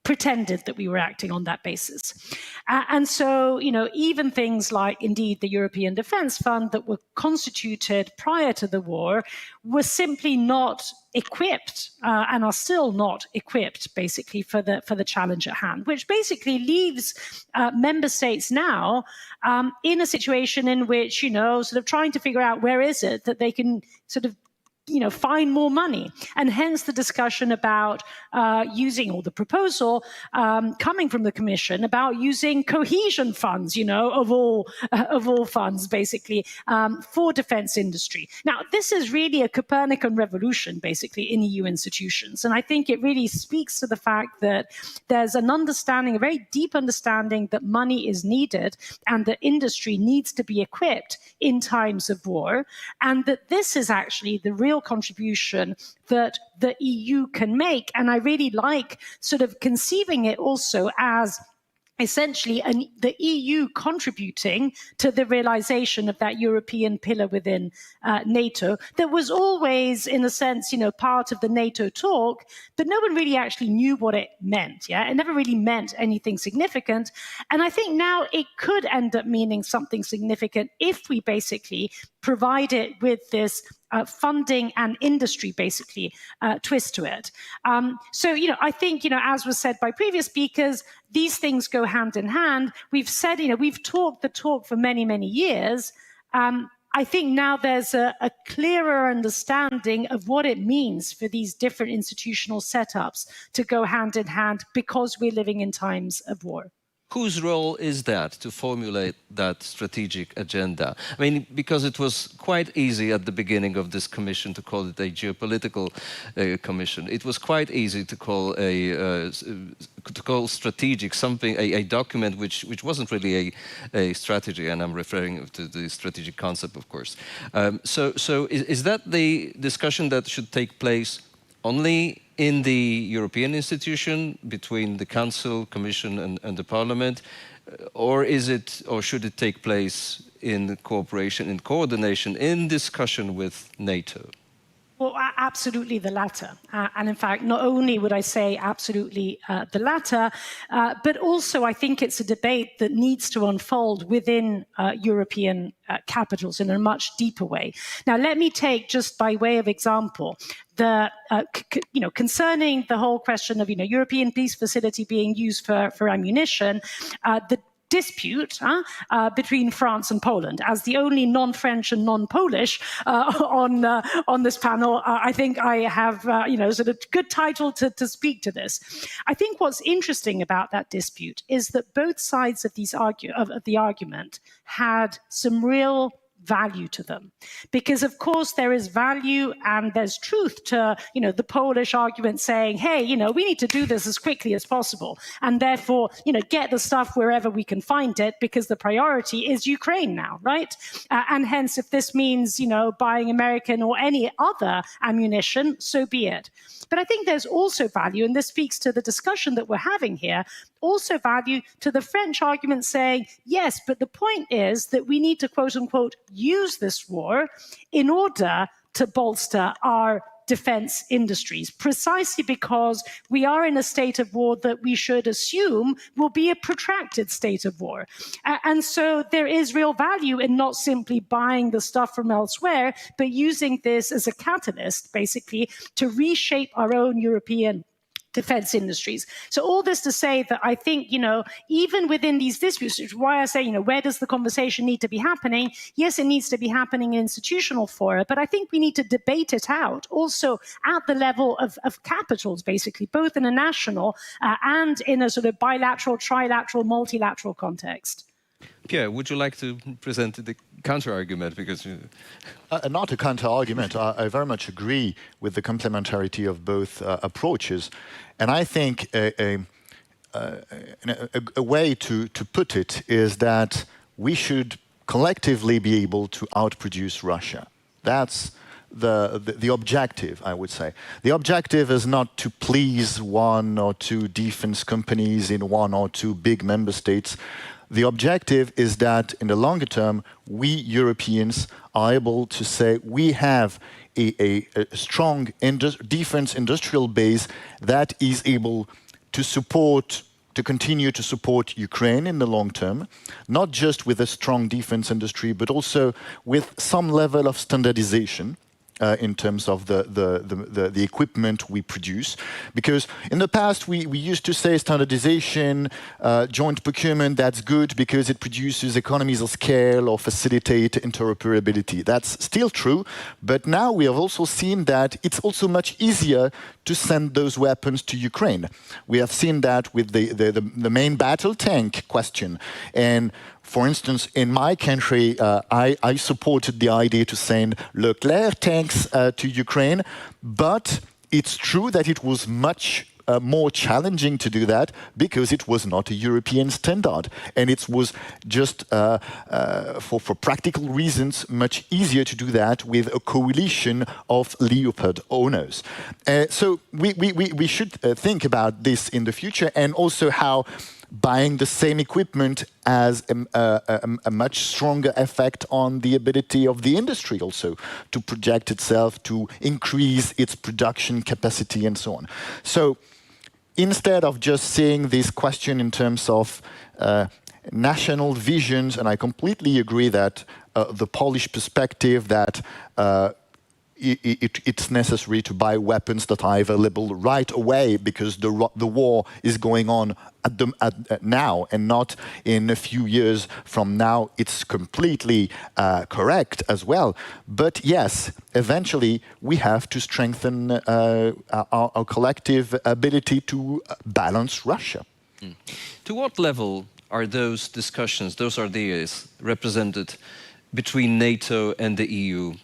[SPEAKER 12] pretended that we were acting on that basis. And so, even things like, indeed, the European Defence Fund that were constituted prior to the war were simply not equipped and are still not equipped, basically, for the challenge at hand, which basically leaves member states now in a situation in which, sort of trying to figure out where is it that they can sort of find more money. And hence the discussion about using, or the proposal coming from the Commission about using cohesion funds, of all funds, basically, for defense industry. Now, this is really a Copernican revolution, basically, in EU institutions. And I think it really speaks to the fact that there's an understanding, a very deep understanding that money is needed and that industry needs to be equipped in times of war. And that this is actually the real contribution that the EU can make. And I really like sort of conceiving it also as essentially the EU contributing to the realization of that European pillar within NATO that was always, in a sense, part of the NATO talk, but no one really actually knew what it meant. Yeah, it never really meant anything significant. And I think now it could end up meaning something significant if we basically provide it with this funding and industry, basically, twist to it. So, I think, as was said by previous speakers, these things go hand in hand. We've said, we've talked the talk for many, many years, I think now there's a clearer understanding of what it means for these different institutional setups to go hand in hand because we're living in times of war.
[SPEAKER 11] Whose role is that to formulate that strategic agenda? I mean, because it was quite easy at the beginning of this commission to call it a geopolitical commission. It was quite easy to call strategic something a document which wasn't really a strategy, and I'm referring to the strategic concept, of course. So is that the discussion that should take place only in the European institution between the Council, Commission and the Parliament, or should it take place in cooperation, in coordination, in discussion with NATO?
[SPEAKER 12] Well, absolutely the latter. And in fact, not only would I say absolutely the latter, but also I think it's a debate that needs to unfold within European capitals in a much deeper way. Now, let me take, just by way of example, concerning the whole question of, European peace facility being used for ammunition, the dispute between France and Poland. As the only non-French and non-Polish on this panel, I think I have sort of good title to speak to this. I think what's interesting about that dispute is that both sides of the argument had some real value to them, because of course there is value and there's truth to the Polish argument saying, hey, we need to do this as quickly as possible, and therefore get the stuff wherever we can find it, because the priority is Ukraine now, right? And hence, if this means buying American or any other ammunition, so be it. But I think there's also value, and this speaks to the discussion that we're having here, also value to the French argument saying, yes, but the point is that we need to, quote unquote, use this war in order to bolster our defense industries, precisely because we are in a state of war that we should assume will be a protracted state of war. And so there is real value in not simply buying the stuff from elsewhere, but using this as a catalyst, basically, to reshape our own European defense industries. So all this to say that I think, even within these disputes, which is why I say, where does the conversation need to be happening? Yes, it needs to be happening in institutional fora, but I think we need to debate it out also at the level of capitals, basically, both in a national and in a sort of bilateral, trilateral, multilateral context.
[SPEAKER 11] Pierre, would you like to present the counter-argument? Because
[SPEAKER 14] not a counter-argument. I very much agree with the complementarity of both approaches. And I think a way to put it is that we should collectively be able to outproduce Russia. That's the objective, I would say. The objective is not to please one or two defense companies in one or two big member states. The objective is that in the longer term, we Europeans are able to say we have a strong defense industrial base that is able to continue to support Ukraine in the long term, not just with a strong defense industry, but also with some level of standardization. In terms of the equipment we produce. Because in the past, we used to say standardization, joint procurement, that's good because it produces economies of scale or facilitate interoperability. That's still true, but now we have also seen that it's also much easier to send those weapons to Ukraine. We have seen that with the main battle tank question. And for instance, in my country, I supported the idea to send Leclerc tanks to Ukraine, but it's true that it was much more challenging to do that because it was not a European standard. And it was just, for practical reasons, much easier to do that with a coalition of Leopard owners. So we should think about this in the future, and also how buying the same equipment has a much stronger effect on the ability of the industry also to project itself, to increase its production capacity and so on. So instead of just seeing this question in terms of national visions, and I completely agree that the Polish perspective that it's necessary to buy weapons that are available right away because the war is going on now and not in a few years from now. It's completely correct as well. But yes, eventually we have to strengthen our collective ability to balance Russia.
[SPEAKER 11] Mm. To what level are those discussions, those ideas represented between NATO and the EU,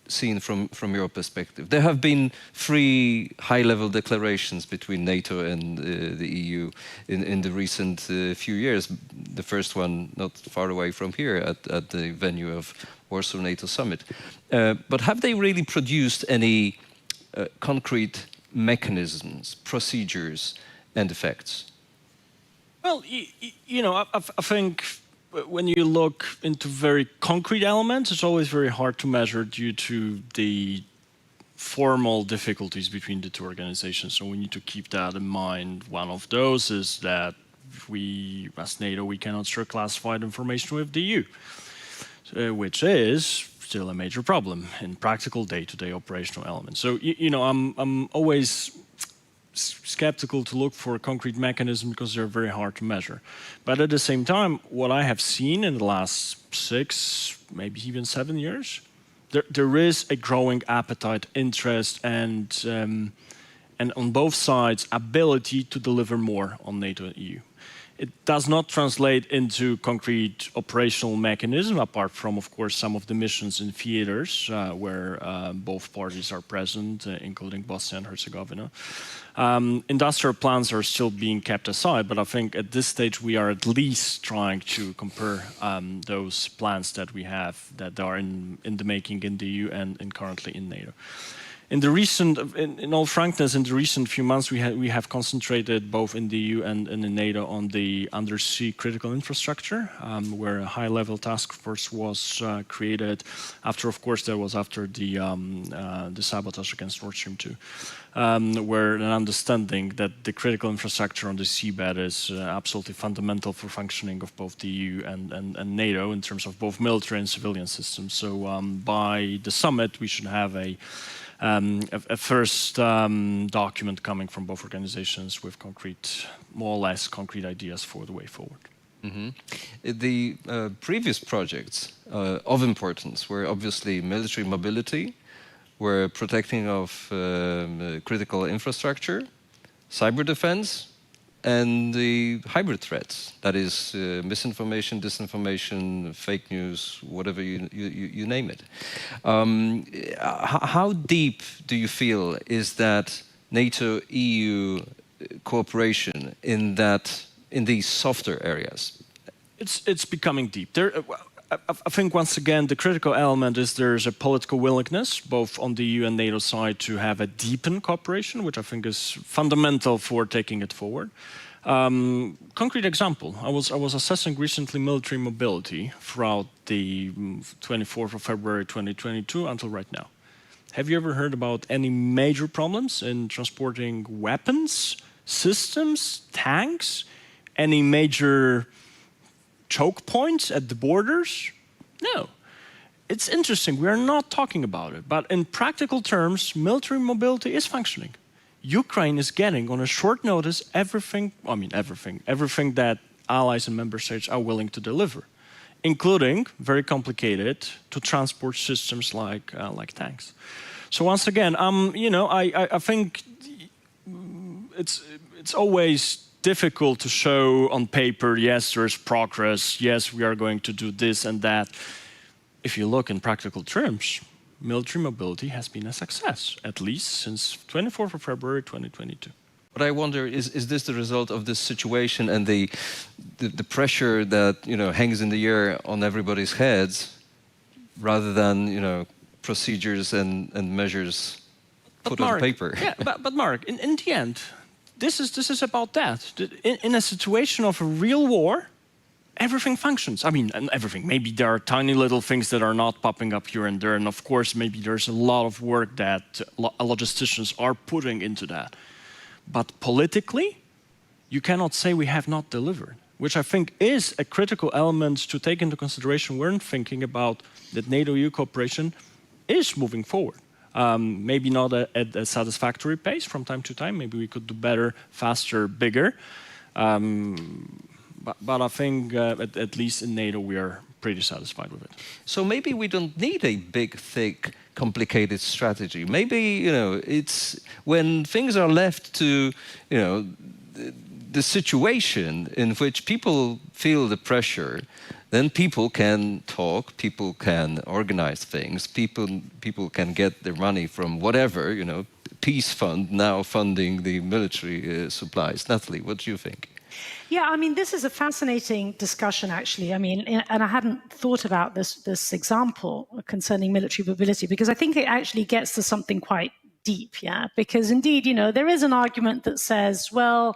[SPEAKER 11] seen from your perspective? There have been 3 high-level declarations between NATO and the EU in the recent few years. The first one not far away from here at the venue of Warsaw NATO Summit. But have they really produced any concrete mechanisms, procedures, and effects?
[SPEAKER 13] Well, you know, I think when you look into very concrete elements, it's always very hard to measure due to the formal difficulties between the 2 organizations. So we need to keep that in mind. One of those is that we, as NATO, we cannot share classified information with the EU, which is still a major problem in practical day-to-day operational elements. So, you know, I'm always skeptical to look for a concrete mechanism because they're very hard to measure. But at the same time, what I have seen in the last 6, maybe even 7 years, there is a growing appetite, interest, and on both sides, ability to deliver more on NATO and EU. It does not translate into concrete operational mechanism, apart from, of course, some of the missions in theaters where both parties are present, including Bosnia and Herzegovina. Industrial plans are still being kept aside, but I think at this stage we are at least trying to compare those plans that we have that are in the making in the EU and currently in NATO. In all frankness, in the recent few months, we have concentrated both in the EU and in NATO on the undersea critical infrastructure, where a high-level task force was created. After the sabotage against Nord Stream 2, where an understanding that the critical infrastructure on the seabed is absolutely fundamental for functioning of both the EU and NATO in terms of both military and civilian systems. So by the summit, we should have a first document coming from both organizations with more or less concrete ideas for the way forward.
[SPEAKER 11] Mm-hmm. The previous projects of importance were obviously military mobility, were protecting of critical infrastructure, cyber defense, and the hybrid threats, that is misinformation, disinformation, fake news, whatever you name it. How deep do you feel is that NATO-EU cooperation in these softer areas?
[SPEAKER 13] It's becoming deep. I think once again the critical element is there's a political willingness both on the EU and NATO side to have a deepened cooperation, which I think is fundamental for taking it forward. Concrete example, I was assessing recently military mobility throughout the 24th of February 2022 until right now. Have you ever heard about any major problems in transporting weapons, systems, tanks, any major choke points at the borders? No. It's interesting, we are not talking about it, but in practical terms, military mobility is functioning. Ukraine is getting, on a short notice, everything that allies and member states are willing to deliver, including, very complicated, to transport systems like tanks. So once again, I think it's always difficult to show on paper, yes, there's progress, yes, we are going to do this and that. If you look in practical terms, military mobility has been a success, at least since 24th of February 2022.
[SPEAKER 11] But I wonder, is this the result of this situation and the pressure that hangs in the air on everybody's heads, rather than procedures and measures put on paper?
[SPEAKER 13] Yeah, but Mark, in the end, this is about that. In a situation of a real war, everything functions. I mean, everything. Maybe there are tiny little things that are not popping up here and there, and of course, maybe there's a lot of work that logisticians are putting into that. But politically, you cannot say we have not delivered, which I think is a critical element to take into consideration when thinking about that NATO-EU cooperation is moving forward. maybe not at a satisfactory pace from time to time. Maybe we could do better, faster, bigger. But I think at least in NATO we are pretty satisfied with it.
[SPEAKER 11] So maybe we don't need a big, thick, complicated strategy. Maybe, you know, it's when things are left to, you know, the situation in which people feel the pressure, then people can talk, people can organize things, people can get their money from whatever, you know, peace fund now funding the military supplies. Natalie, what do you think?
[SPEAKER 12] Yeah, I mean, this is a fascinating discussion, actually. I mean, and I hadn't thought about this example concerning military mobility, because I think it actually gets to something quite deep, yeah? Because indeed, you know, there is an argument that says, well,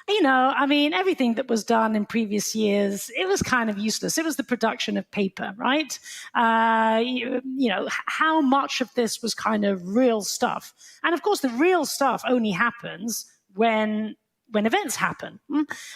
[SPEAKER 12] you know, I mean, everything that was done in previous years, it was kind of useless. It was the production of paper, right? You know, how much of this was kind of real stuff? And of course, the real stuff only happens when events happen.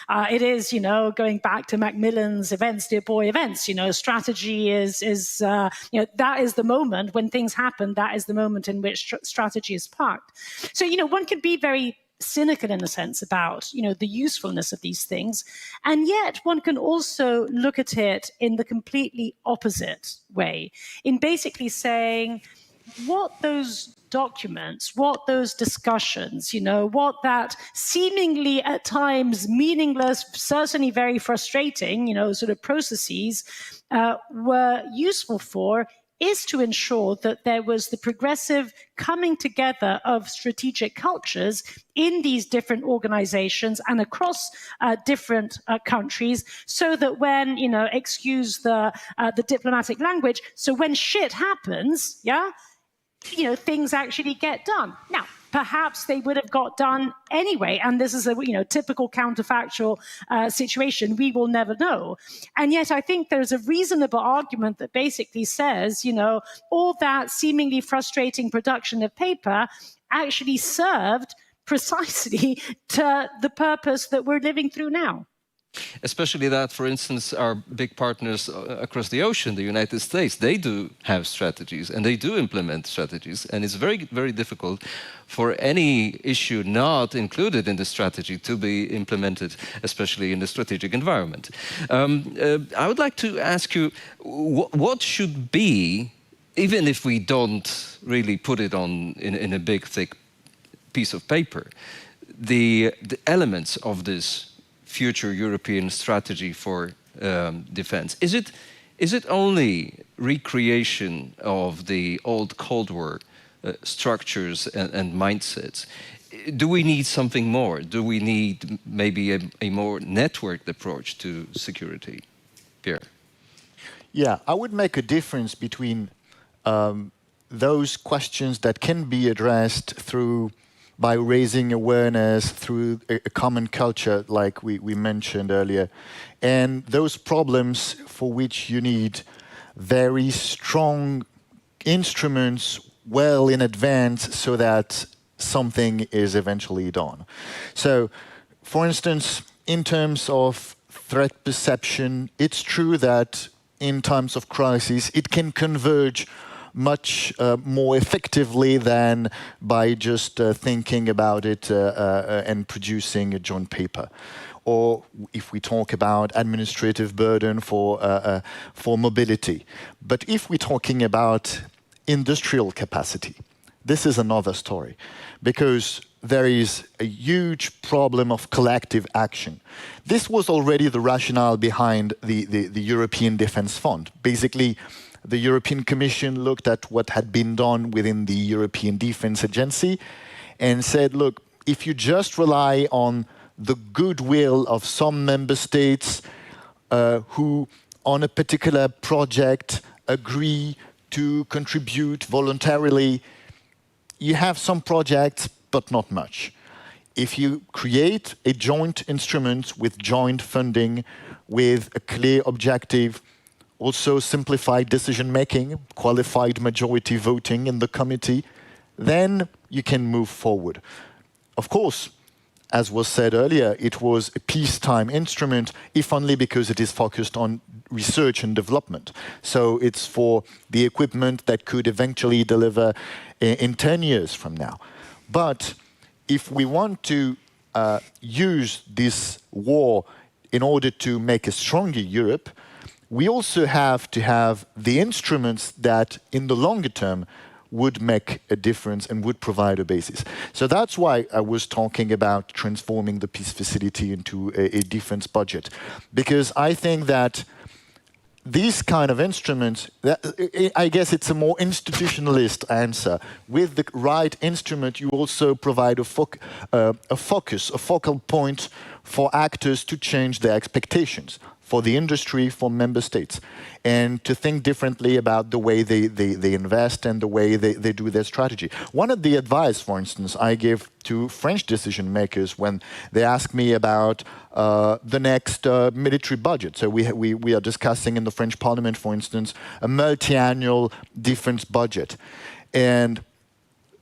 [SPEAKER 12] It is, you know, going back to Macmillan's events, dear boy events, you know, strategy is you know, that is the moment when things happen. That is the moment in which strategy is parked. So, you know, one could be very cynical in a sense about, you know, the usefulness of these things. And yet one can also look at it in the completely opposite way, in basically saying what those documents, what those discussions, you know, what that seemingly at times meaningless, certainly very frustrating, you know, sort of processes were useful for, is to ensure that there was the progressive coming together of strategic cultures in these different organizations and across different countries, so that when, you know, excuse the diplomatic language, so when shit happens, yeah, you know, things actually get done. Now, perhaps they would have got done anyway, and this is a, you know, typical counterfactual situation. We will never know. And yet I think there's a reasonable argument that basically says, you know, all that seemingly frustrating production of paper actually served precisely to the purpose that we're living through now.
[SPEAKER 11] Especially that, for instance, our big partners across the ocean, the United States, they do have strategies and they do implement strategies. And it's very, very difficult for any issue not included in the strategy to be implemented, especially in the strategic environment. I would like to ask you, what should be, even if we don't really put it on in a big, thick piece of paper, the elements of this future European strategy for defense? Is it only recreation of the old Cold War structures and mindsets? Do we need something more? Do we need maybe a more networked approach to security? Pierre?
[SPEAKER 14] Yeah, I would make a difference between those questions that can be addressed by raising awareness through a common culture, like we mentioned earlier, and those problems for which you need very strong instruments well in advance so that something is eventually done. So, for instance, in terms of threat perception, it's true that in times of crisis, it can converge much more effectively than by just thinking about it and producing a joint paper. Or if we talk about administrative burden for mobility. But if we're talking about industrial capacity, this is another story, because there is a huge problem of collective action. This was already the rationale behind the European Defence Fund. Basically, the European Commission looked at what had been done within the European Defence Agency and said, look, if you just rely on the goodwill of some member states who, on a particular project, agree to contribute voluntarily, you have some projects, but not much. If you create a joint instrument with joint funding, with a clear objective, also simplified decision-making, qualified majority voting in the committee, then you can move forward. Of course, as was said earlier, it was a peacetime instrument, if only because it is focused on research and development. So it's for the equipment that could eventually deliver in 10 years from now. But if we want to use this war in order to make a stronger Europe, we also have to have the instruments that, in the longer term, would make a difference and would provide a basis. So that's why I was talking about transforming the peace facility into a defense budget. Because I think that these kind of instruments, I guess it's a more institutionalist answer. With the right instrument, you also provide a focus, a focal point for actors to change their expectations, for the industry, for member states, and to think differently about the way they invest and the way they do their strategy. One of the advice, for instance, I give to French decision makers when they ask me about the next military budget. So we are discussing in the French Parliament, for instance, a multi-annual defense budget. And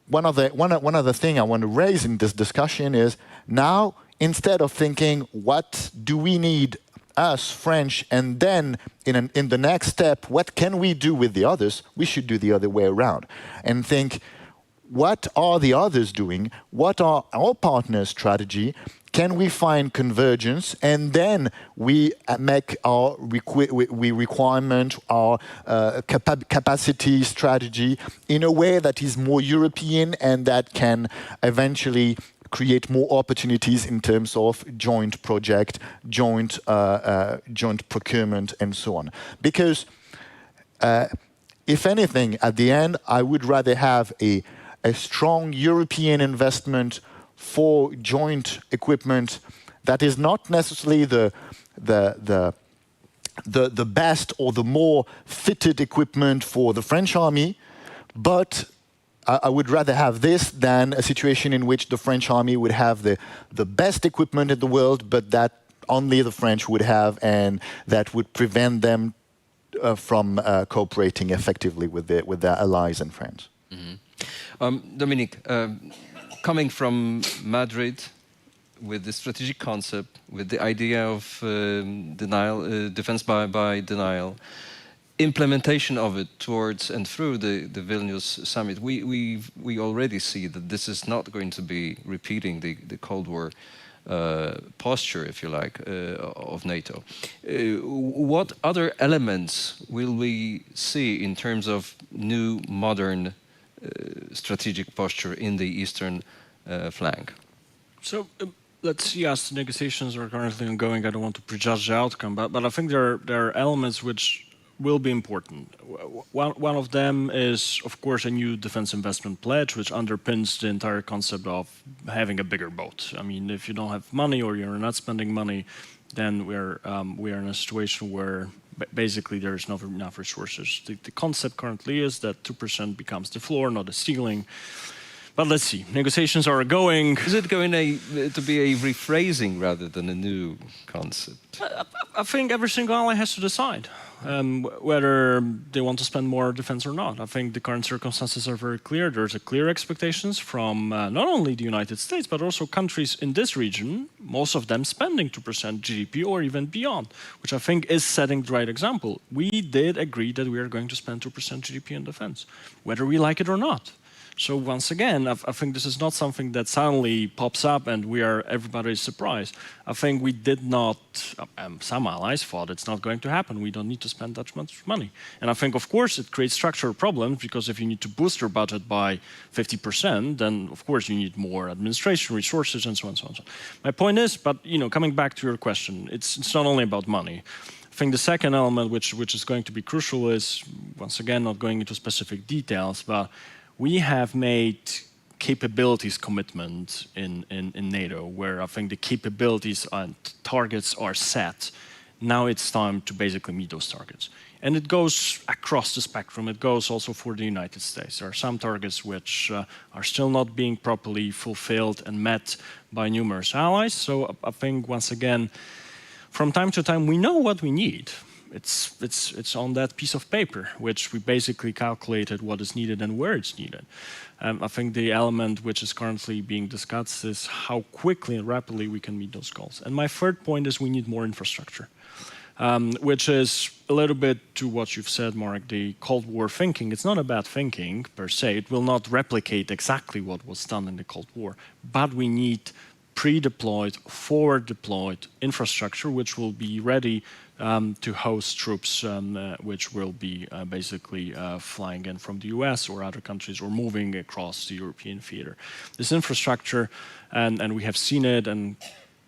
[SPEAKER 14] one other thing I want to raise in this discussion is now, instead of thinking, what do we need us, French, and then in the next step, what can we do with the others? We should do the other way around and think, what are the others doing? What are our partners' strategy? Can we find convergence? And then we make our requirement, our capacity strategy in a way that is more European and that can eventually create more opportunities in terms of joint project, joint procurement, and so on. Because if anything, at the end, I would rather have a strong European investment for joint equipment that is not necessarily the best or the more fitted equipment for the French army, but I would rather have this than a situation in which the French army would have the best equipment in the world, but that only the French would have, and that would prevent them from cooperating effectively with their allies and friends.
[SPEAKER 11] Mm-hmm. Dominique, coming from Madrid with the strategic concept, with the idea of defense by denial, implementation of it towards and through the Vilnius summit, we already see that this is not going to be repeating the Cold War posture, if you like, of NATO. What other elements will we see in terms of new, modern strategic posture in the eastern flank? So
[SPEAKER 13] let's see, as the negotiations are currently ongoing, I don't want to prejudge the outcome, but I think there are elements which will be important. One of them is, of course, a new defense investment pledge, which underpins the entire concept of having a bigger boat. I mean, if you don't have money or you're not spending money, then we are in a situation where basically there is not enough resources. The concept currently is that 2% becomes the floor, not the ceiling. But let's see, negotiations are going.
[SPEAKER 11] Is it going to be a rephrasing rather than a new concept?
[SPEAKER 13] I think every single ally has to decide whether they want to spend more defense or not. I think the current circumstances are very clear. There's a clear expectations from not only the United States, but also countries in this region, most of them spending 2% GDP or even beyond, which I think is setting the right example. We did agree that we are going to spend 2% GDP in defense, whether we like it or not. So once again, I think this is not something that suddenly pops up and everybody is surprised. I think we did not, some allies thought it's not going to happen. We don't need to spend that much money. And I think, of course, it creates structural problems because if you need to boost your budget by 50%, then of course you need more administration resources and so on and so on. My point is, but coming back to your question, it's not only about money. I think the second element, which is going to be crucial, is once again not going into specific details, but we have made capabilities commitment in NATO, where I think the capabilities and targets are set. Now it's time to basically meet those targets. And it goes across the spectrum. It goes also for the United States. There are some targets which are still not being properly fulfilled and met by numerous allies. So I think, once again, from time to time, we know what we need. it's on that piece of paper, which we basically calculated what is needed and where it's needed. I think the element which is currently being discussed is how quickly and rapidly we can meet those goals. And my third point is we need more infrastructure, which is a little bit to what you've said, Mark, the Cold War thinking. It's not about thinking per se. It will not replicate exactly what was done in the Cold War, but we need pre-deployed, forward-deployed infrastructure which will be ready to host troops which will be basically flying in from the US or other countries or moving across the European theater. This infrastructure, and we have seen it, and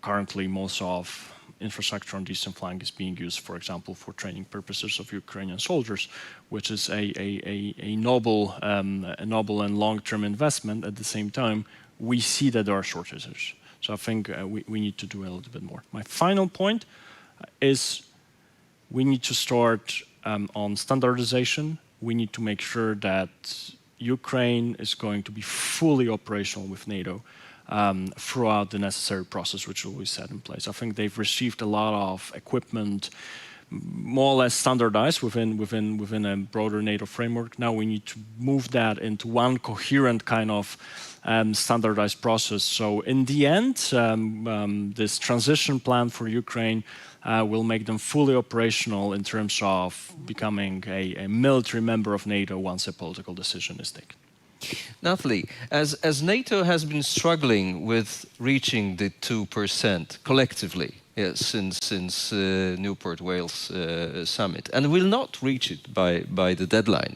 [SPEAKER 13] currently most of infrastructure on the eastern flank is being used, for example, for training purposes of Ukrainian soldiers, which is a noble and long-term investment. At the same time, we see that there are shortages. So I think we need to do a little bit more. My final point is we need to start on standardization. We need to make sure that Ukraine is going to be fully operational with NATO throughout the necessary process which will be set in place. I think they've received a lot of equipment more or less standardized within a broader NATO framework. Now we need to move that into one coherent kind of standardized process. So in the end, this transition plan for Ukraine will make them fully operational in terms of becoming a military member of NATO once a political decision is taken.
[SPEAKER 11] Natalie, as NATO has been struggling with reaching the 2% collectively since Newport Wales summit, and will not reach it by the deadline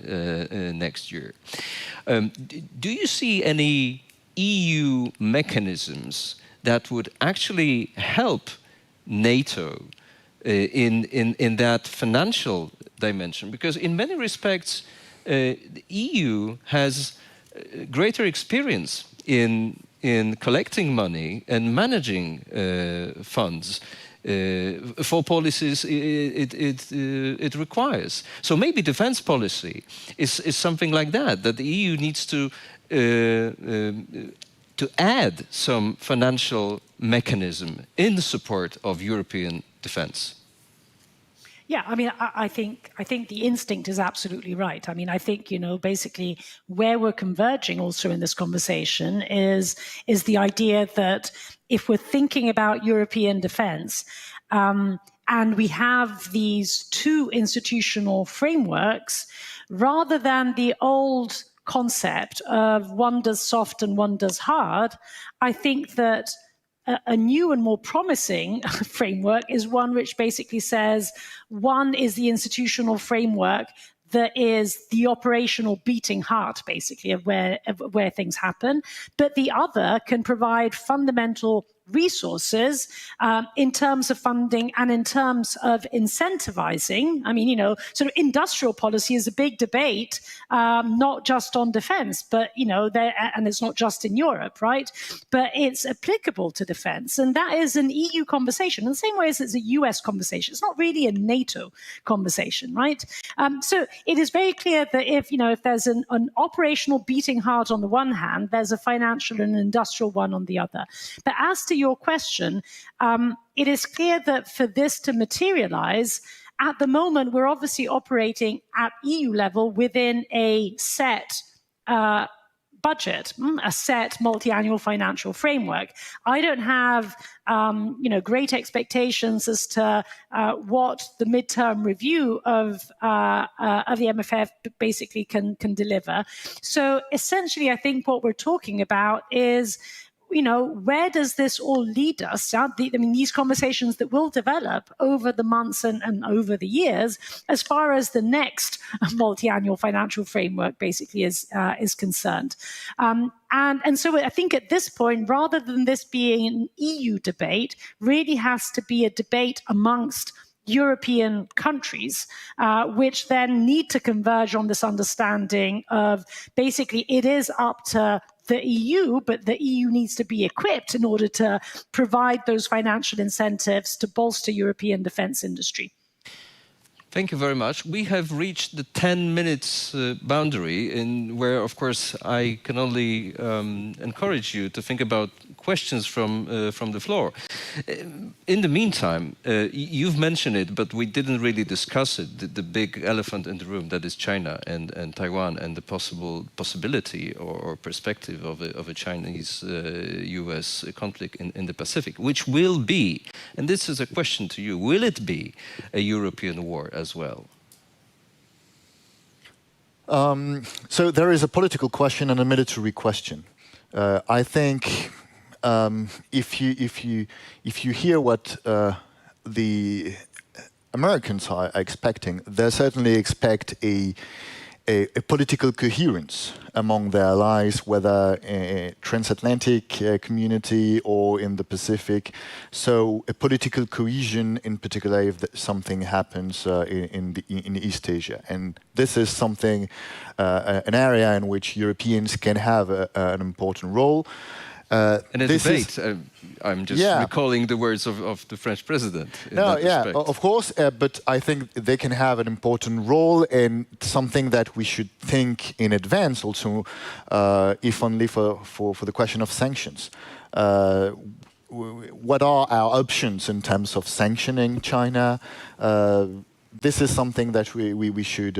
[SPEAKER 11] next year, do you see any EU mechanisms that would actually help NATO in that financial dimension? Because in many respects, the EU has greater experience in collecting money and managing funds for policies it requires. So maybe defense policy is something like that the EU needs to add some financial mechanism in the support of European defense.
[SPEAKER 12] Yeah, I mean, I think the instinct is absolutely right. I mean, I think, basically where we're converging also in this conversation is the idea that if we're thinking about European defense, and we have these two institutional frameworks, rather than the old concept of one does soft and one does hard, I think that a new and more promising framework is one which basically says one is the institutional framework that is the operational beating heart, basically, of where things happen, but the other can provide fundamental resources in terms of funding and in terms of incentivizing. I mean, sort of industrial policy is a big debate, not just on defense, but, and it's not just in Europe, right? But it's applicable to defense. And that is an EU conversation in the same way as it's a US conversation. It's not really a NATO conversation, right? So it is very clear that if there's an operational beating heart on the one hand, there's a financial and industrial one on the other. But as to your question, it is clear that for this to materialize, at the moment, we're obviously operating at EU level within a set budget, a set multi-annual financial framework. I don't have, great expectations as to what the midterm review of the MFF basically can deliver. So essentially, I think what we're talking about is, where does this all lead us? These conversations that will develop over the months and over the years, as far as the next multi-annual financial framework basically is concerned. And so I think at this point, rather than this being an EU debate, really has to be a debate amongst European countries, which then need to converge on this understanding of basically it is up to the EU, but the EU needs to be equipped in order to provide those financial incentives to bolster European defense industry.
[SPEAKER 11] Thank you very much. We have reached the 10 minutes boundary, in where, of course, I can only encourage you to think about questions from the floor. In the meantime, you've mentioned it, but we didn't really discuss it, the big elephant in the room, that is China and Taiwan, and the possibility or perspective of a Chinese-US conflict in the Pacific, which will be, and this is a question to you, will it be a European war as well?
[SPEAKER 14] So there is a political question and a military question. I think if you hear what the Americans are expecting, they certainly expect a political coherence among their allies, whether a transatlantic community or in the Pacific. So a political cohesion, in particular, if something happens in East Asia. And this is something, an area in which Europeans can have an important role.
[SPEAKER 11] In a debate, I'm just recalling the words of the French president.
[SPEAKER 14] Of course, but I think they can have an important role and something that we should think in advance also, if only for the question of sanctions. What are our options in terms of sanctioning China? This is something that we should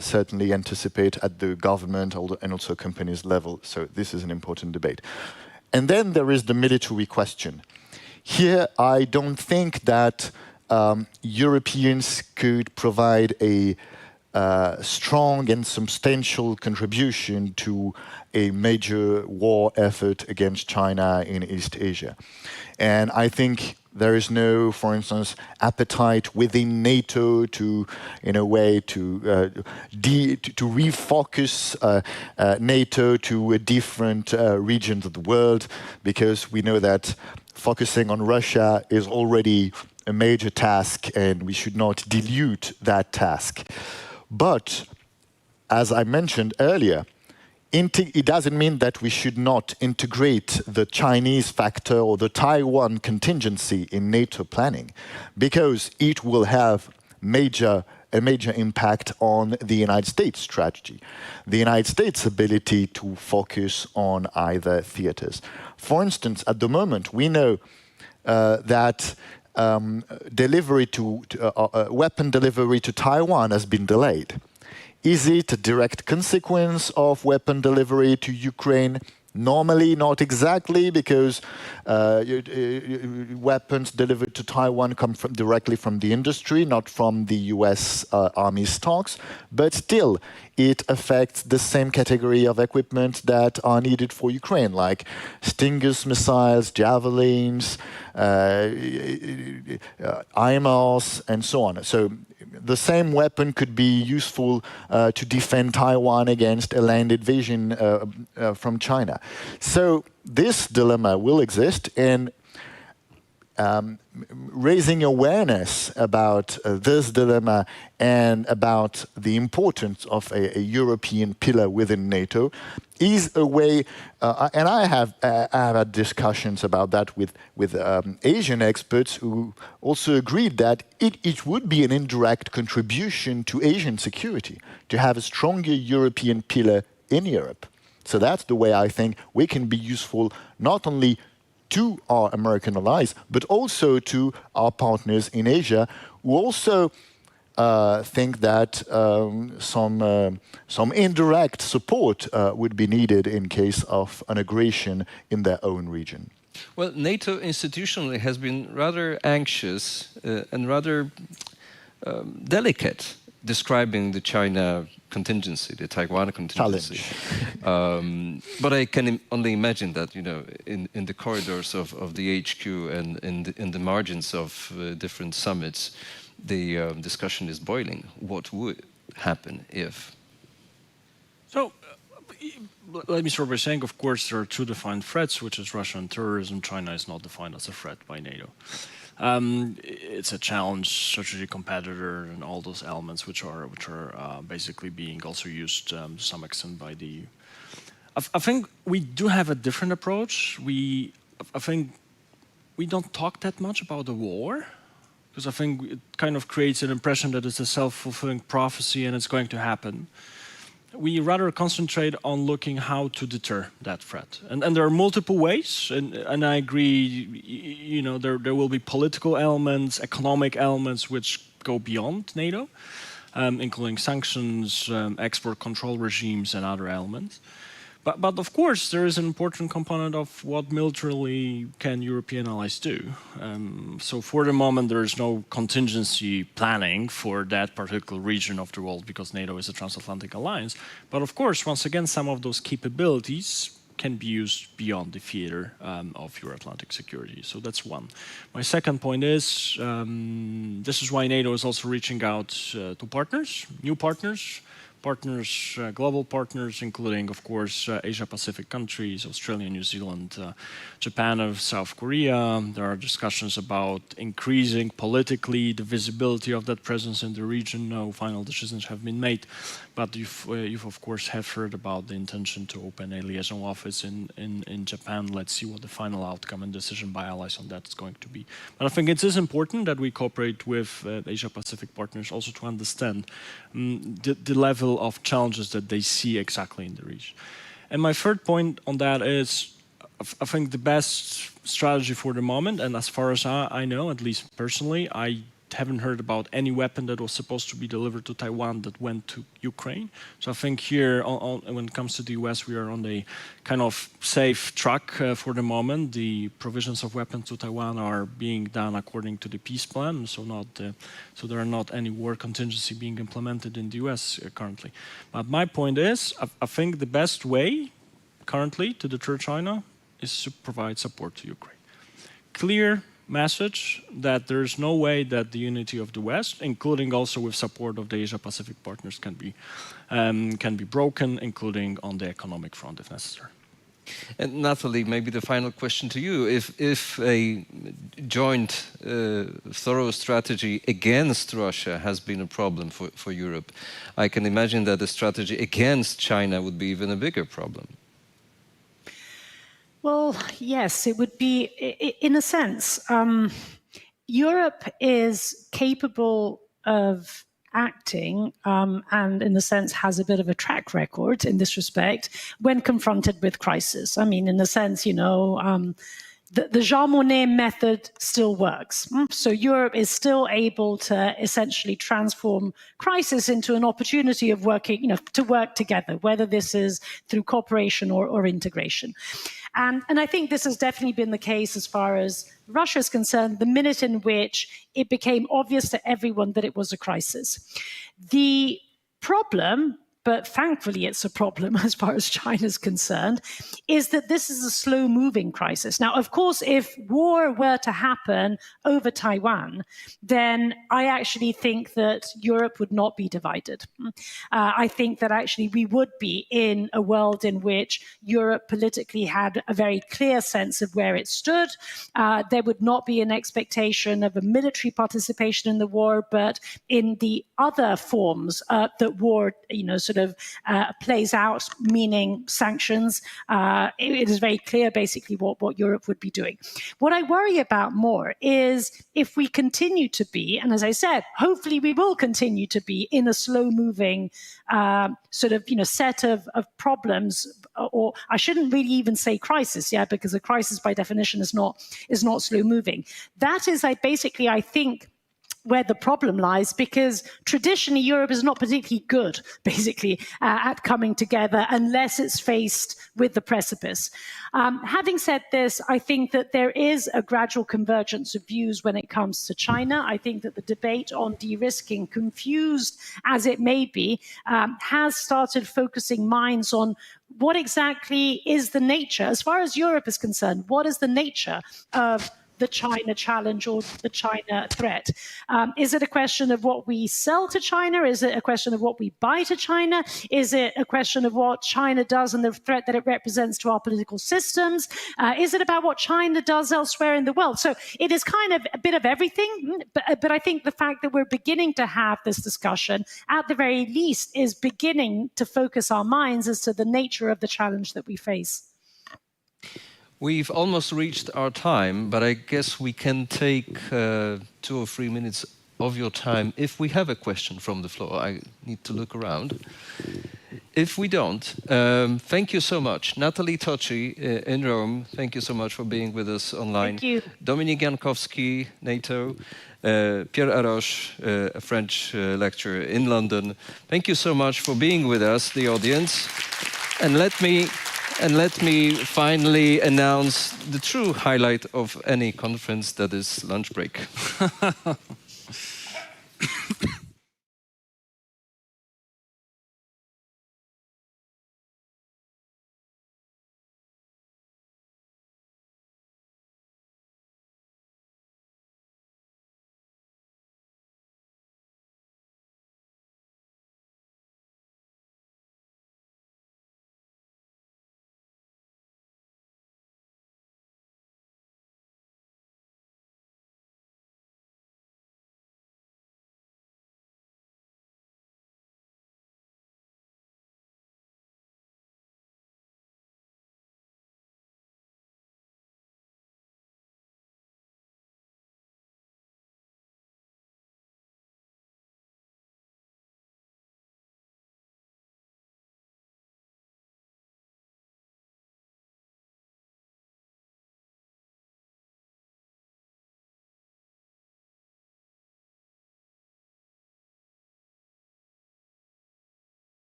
[SPEAKER 14] certainly anticipate at the government and also companies level. So this is an important debate. And then there is the military question. Here, I don't think that Europeans could provide a strong and substantial contribution to a major war effort against China in East Asia. And I think there is no, for instance, appetite within NATO to, in a way, to refocus NATO to a different regions of the world, because we know that focusing on Russia is already a major task, and we should not dilute that task. But, as I mentioned earlier, it doesn't mean that we should not integrate the Chinese factor or the Taiwan contingency in NATO planning, because it will have a major impact on the United States strategy, the United States ability to focus on either theaters. For instance, at the moment, we know that weapon delivery to Taiwan has been delayed. Is it a direct consequence of weapon delivery to Ukraine? Normally, not exactly, because weapons delivered to Taiwan come directly from the industry, not from the US Army stocks. But still, it affects the same category of equipment that are needed for Ukraine, like Stingers missiles, javelins, IMARS, and so on. So the same weapon could be useful to defend Taiwan against a land invasion from China. So this dilemma will exist, and raising awareness about this dilemma and about the importance of a European pillar within NATO is a way, and I have had discussions about that with Asian experts who also agreed that it would be an indirect contribution to Asian security to have a stronger European pillar in Europe. So that's the way I think we can be useful not only to our American allies, but also to our partners in Asia, who also think that some indirect support would be needed in case of an aggression in their own region.
[SPEAKER 11] Well, NATO institutionally has been rather anxious and rather delicate describing the China contingency, the Taiwan contingency. But I can only imagine that, you know, in the corridors of the HQ and in the margins of different summits, the discussion is boiling. What would happen if?
[SPEAKER 13] So, let me start by saying, of course, there are two defined threats, which is Russia and terrorism. China is not defined as a threat by NATO. It's a challenge, strategic competitor, and all those elements which are basically being also used to some extent by the EU. I think we do have a different approach. I think we don't talk that much about the war. because I think it kind of creates an impression that it's a self-fulfilling prophecy and it's going to happen. We rather concentrate on looking how to deter that threat. And there are multiple ways, and I agree, you know, there will be political elements, economic elements which go beyond NATO, including sanctions, export control regimes, and other elements. But of course, there is an important component of what militarily can European allies do. So for the moment, there is no contingency planning for that particular region of the world because NATO is a transatlantic alliance. But of course, once again, some of those capabilities can be used beyond the theater of Euro-Atlantic security. So that's one. My second point is, this is why NATO is also reaching out to partners, new partners, global partners, including, of course, Asia-Pacific countries, Australia, New Zealand, Japan, and South Korea. There are discussions about increasing politically the visibility of that presence in the region. No final decisions have been made, but you've of course have heard about the intention to open a liaison office in Japan. Let's see what the final outcome and decision by allies on that is going to be. But I think it is important that we cooperate with Asia-Pacific partners also to understand the level of challenges that they see exactly in the region. And my third point on that is, I think the best strategy for the moment, and as far as I know, at least personally, I haven't heard about any weapon that was supposed to be delivered to Taiwan that went to Ukraine. So I think here, when it comes to the US, we are on the kind of safe track for the moment. The provisions of weapons to Taiwan are being done according to the peace plan, so so there are not any war contingency being implemented in the US currently. But my point is, I think the best way currently to deter China is to provide support to Ukraine. Clear message that there's no way that the unity of the West, including also with support of the Asia-Pacific partners, can be broken, including on the economic front if necessary.
[SPEAKER 11] And Natalie, maybe the final question to you. If a joint thorough strategy against Russia has been a problem for Europe, I can imagine that the strategy against China would be even a bigger problem.
[SPEAKER 12] Well, yes, it would be, in a sense. Europe is capable of acting and, in a sense, has a bit of a track record in this respect when confronted with crisis. I mean, in a sense, you know, the Jean Monnet method still works. So Europe is still able to essentially transform crisis into an opportunity of working, you know, to work together, whether this is through cooperation or integration. And I think this has definitely been the case as far as Russia is concerned, the minute in which it became obvious to everyone that it was a crisis. The problem, but thankfully it's a problem as far as China is concerned, is that this is a slow-moving crisis. Now, of course, if war were to happen over Taiwan, then I actually think that Europe would not be divided. I think that actually we would be in a world in which Europe politically had a very clear sense of where it stood. There would not be an expectation of a military participation in the war, but in the other forms that war, you know, sort of plays out, meaning sanctions. It is very clear basically what Europe would be doing. What I worry about more is if we continue to be, and as I said, hopefully we will continue to be in a slow-moving sort of, you know, set of problems, or I shouldn't really even say crisis, yeah, because a crisis by definition is not slow-moving. That is I think, where the problem lies, because traditionally Europe is not particularly good, basically, at coming together unless it's faced with the precipice. Having said this, I think that there is a gradual convergence of views when it comes to China. I think that the debate on de-risking, confused as it may be, has started focusing minds on what exactly is the nature, as far as Europe is concerned, what is the nature of the China challenge or the China threat? Is it a question of what we sell to China? Is it a question of what we buy to China? Is it a question of what China does and the threat that it represents to our political systems? Is it about what China does elsewhere in the world? So it is kind of a bit of everything, but I think the fact that we're beginning to have this discussion, at the very least, is beginning to focus our minds as to the nature of the challenge that we face.
[SPEAKER 11] We've almost reached our time, but I guess we can take 2 or 3 minutes of your time if we have a question from the floor. I need to look around. If we don't, thank you so much. Natalie Tocci in Rome, thank you so much for being with us online.
[SPEAKER 12] Thank you.
[SPEAKER 11] Dominique Jankowski, NATO. Pierre Aroche, a French lecturer in London. Thank you so much for being with us, the audience. And let me finally announce the true highlight of any conference, that is lunch break.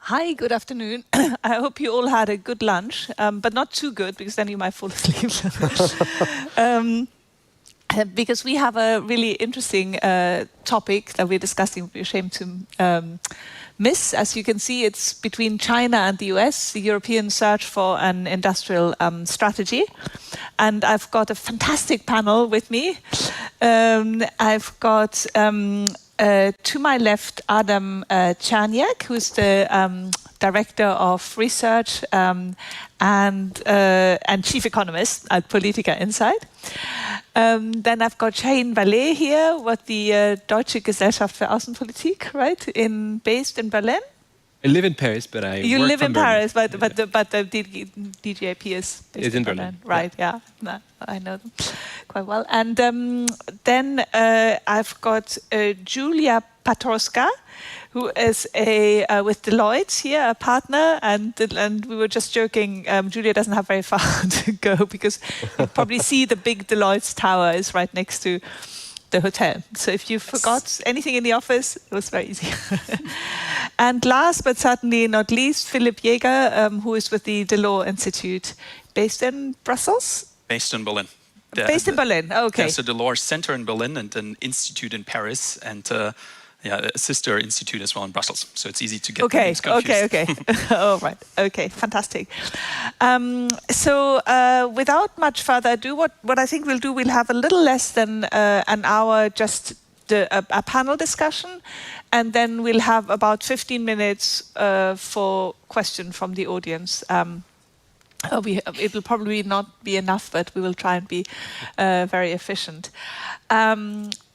[SPEAKER 15] Hi, good afternoon. I hope you all had a good lunch, but not too good, because then you might fall asleep. Because we have a really interesting topic that we're discussing, we're ashamed to miss. As you can see, it's between China and the US, the European search for an industrial strategy. And I've got a fantastic panel with me. I've got to my left, Adam Czarniak, who's the Director of Research and Chief Economist at Polityka Insight. Then I've got Shaheen Valeh here, with the Deutsche Gesellschaft für Außenpolitik, right? Based in Berlin.
[SPEAKER 16] I live in Paris, but
[SPEAKER 15] You live in Paris, but the DGAP is based
[SPEAKER 16] in Berlin.
[SPEAKER 15] Right? Yeah, no, I know them quite well. And then I've got Julia Patorska, who is with Deloitte here, a partner, and we were just joking. Julia doesn't have very far to go, because you probably see the big Deloitte tower is right next to the hotel. So if you forgot anything in the office, it was very easy. And last but certainly not least, Philipp Jäger, who is with the Delors Institute, based in Brussels?
[SPEAKER 17] Based in Berlin.
[SPEAKER 15] Based in Berlin, okay.
[SPEAKER 17] There's a Delors Center in Berlin and an institute in Paris, and a sister institute as well in Brussels. So it's easy to get things confused.
[SPEAKER 15] Okay. All right. Okay, fantastic. So without much further ado, what I think we'll do, we'll have a little less than an hour, just a panel discussion, and then we'll have about 15 minutes for question from the audience. It will probably not be enough, but we will try and be very efficient.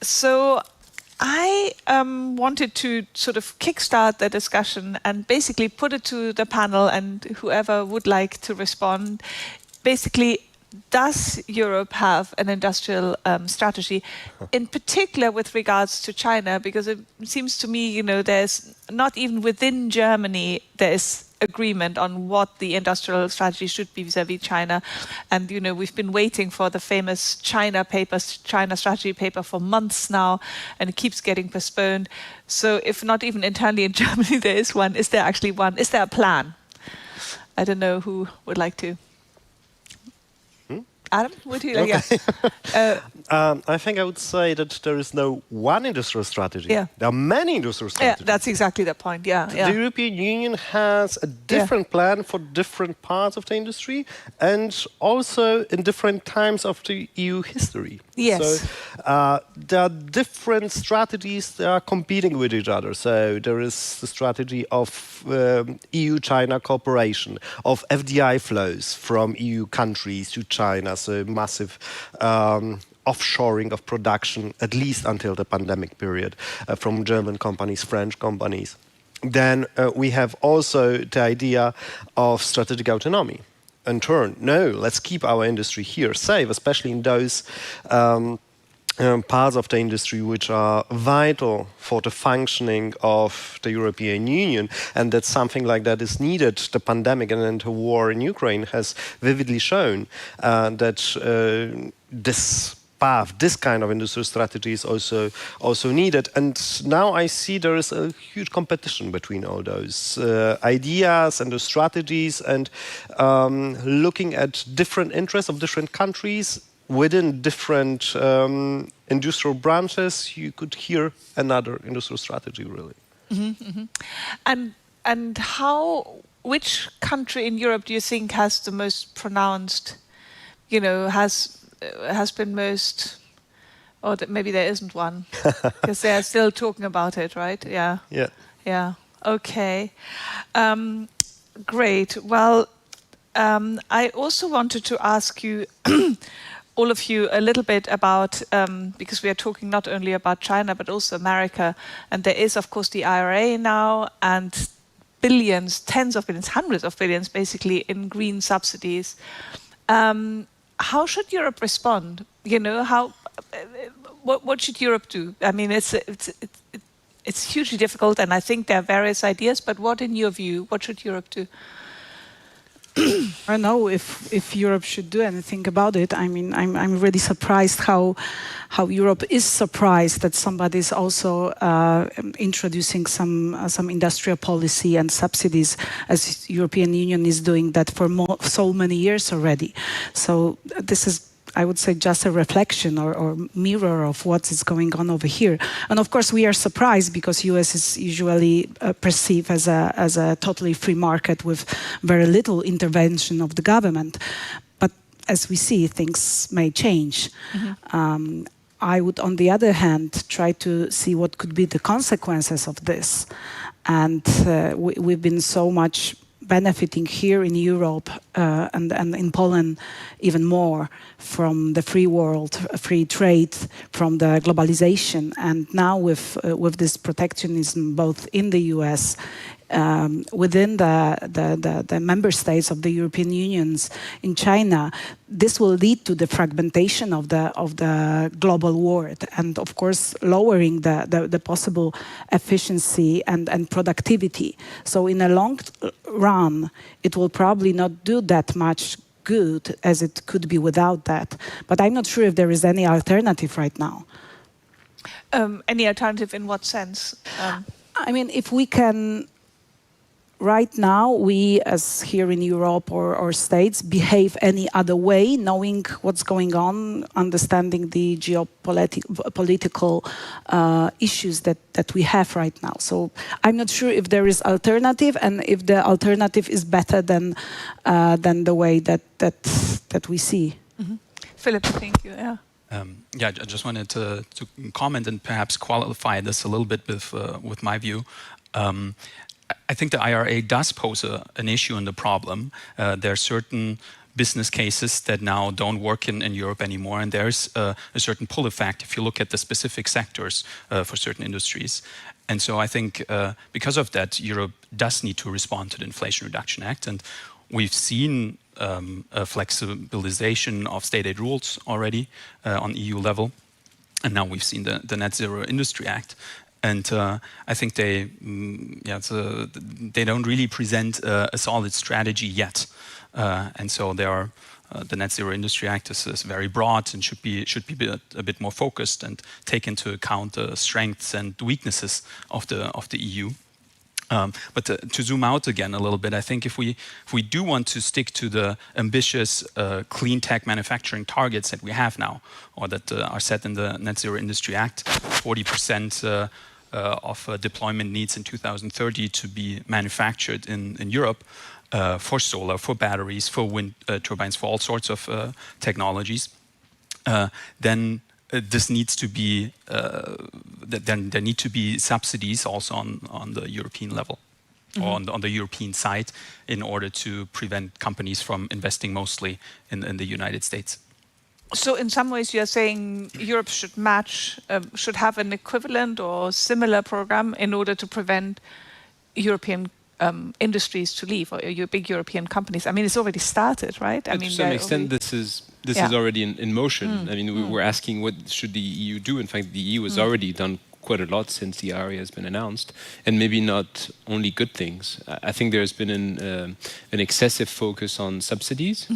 [SPEAKER 15] So I wanted to sort of kickstart the discussion and basically put it to the panel and whoever would like to respond. Basically, does Europe have an industrial strategy, in particular with regards to China? Because it seems to me, there's not even within Germany, there's agreement on what the industrial strategy should be vis-à-vis China. And, we've been waiting for the famous China strategy paper for months now, and it keeps getting postponed. So if not even internally in Germany there is one, is there actually one? Is there a plan? I don't know who would like to. Adam, would you like?
[SPEAKER 18] Okay. I think I would say that there is no one industrial strategy.
[SPEAKER 15] Yeah.
[SPEAKER 18] There are many industrial strategies.
[SPEAKER 15] Yeah, that's exactly the point. Yeah.
[SPEAKER 18] The European Union has a different plan for different parts of the industry, and also in different times of the EU history.
[SPEAKER 15] Yes.
[SPEAKER 18] So there are different strategies that are competing with each other. So there is the strategy of EU-China cooperation, of FDI flows from EU countries to China, so massive offshoring of production, at least until the pandemic period, from German companies, French companies. Then we have also the idea of strategic autonomy. In turn, no, let's keep our industry here safe, especially in those parts of the industry which are vital for the functioning of the European Union, and that something like that is needed. The pandemic and then the war in Ukraine has vividly shown that this kind of industrial strategy is also needed. And now I see there is a huge competition between all those ideas and the strategies, and looking at different interests of different countries within different industrial branches, you could hear another industrial strategy, really.
[SPEAKER 15] Mm-hmm, mm-hmm. And which country in Europe do you think has the most pronounced, has been most, or maybe there isn't one, because they are still talking about it, right? Yeah.
[SPEAKER 18] Yeah.
[SPEAKER 15] Yeah. Okay. Great. Well, I also wanted to ask you, all of you, a little bit about, because we are talking not only about China, but also America. And there is, of course, the IRA now, and billions, tens of billions, hundreds of billions, basically, in green subsidies. How should Europe respond? What should Europe do? I mean, it's hugely difficult, and I think there are various ideas. But what, in your view, what should Europe do?
[SPEAKER 16] I don't know if Europe should do anything about it. I mean, I'm really surprised how Europe is surprised that somebody is also introducing some industrial policy and subsidies, as European Union is doing that for so many years already. So this is, I would say, just a reflection or mirror of what is going on over here. And of course, we are surprised because US is usually perceived as a totally free market with very little intervention of the government. But as we see, things may change. I would, on the other hand, try to see what could be the consequences of this. And we've been so much benefiting here in Europe and in Poland even more from the free world, free trade, from the globalization. And now with this protectionism both in the US, within the member states of the European Unions, in China, this will lead to the fragmentation of the global world, and of course lowering the possible efficiency and productivity. So in a long run, it will probably not do that much good as it could be without that. But I'm not sure if there is any alternative right now.
[SPEAKER 15] Any alternative in what sense?
[SPEAKER 16] I mean, if we can. Right now, we, as here in Europe or states, behave any other way, knowing what's going on, understanding the geopolitical issues that we have right now. So I'm not sure if there is alternative, and if the alternative is better than the way that we see.
[SPEAKER 15] Philip, thank you. Yeah.
[SPEAKER 17] Yeah, I just wanted to comment and perhaps qualify this a little bit with my view. I think the IRA does pose an issue and a problem. There are certain business cases that now don't work in Europe anymore, and there's a certain pull effect if you look at the specific sectors for certain industries. And so I think because of that, Europe does need to respond to the Inflation Reduction Act, and we've seen a flexibilization of state aid rules already on EU level, and now we've seen the Net Zero Industry Act. And I think they don't really present a solid strategy yet. And so the Net Zero Industry Act is very broad and should be a bit more focused and take into account the strengths and weaknesses of the EU. But to zoom out again a little bit, I think if we do want to stick to the ambitious clean tech manufacturing targets that we have now, or that are set in the Net Zero Industry Act, 40% of deployment needs in 2030 to be manufactured in Europe for solar, for batteries, for wind turbines, for all sorts of technologies, then this needs to be, then there need to be subsidies also on the European level, or on the European side, in order to prevent companies from investing mostly in the United States.
[SPEAKER 15] So in some ways you're saying Europe should match, should have an equivalent or similar program in order to prevent European industries to leave, or your big European companies. I mean, it's already started, right? I mean,
[SPEAKER 19] to some extent, this is already in motion. I mean, we're asking what should the EU do. In fact, the EU has already done quite a lot since the IRA has been announced, and maybe not only good things. I think there's been an excessive focus on subsidies.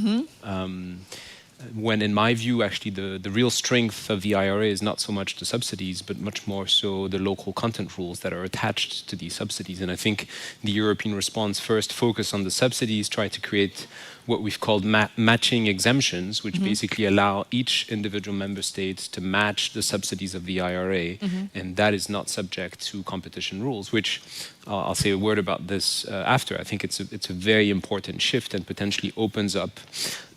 [SPEAKER 19] When in my view, actually, the real strength of the IRA is not so much the subsidies, but much more so the local content rules that are attached to these subsidies. And I think the European response first focused on the subsidies, try to create what we've called matching exemptions, which basically allow each individual member state to match the subsidies of the IRA, and that is not subject to competition rules, which I'll say a word about this after. I think it's a very important shift and potentially opens up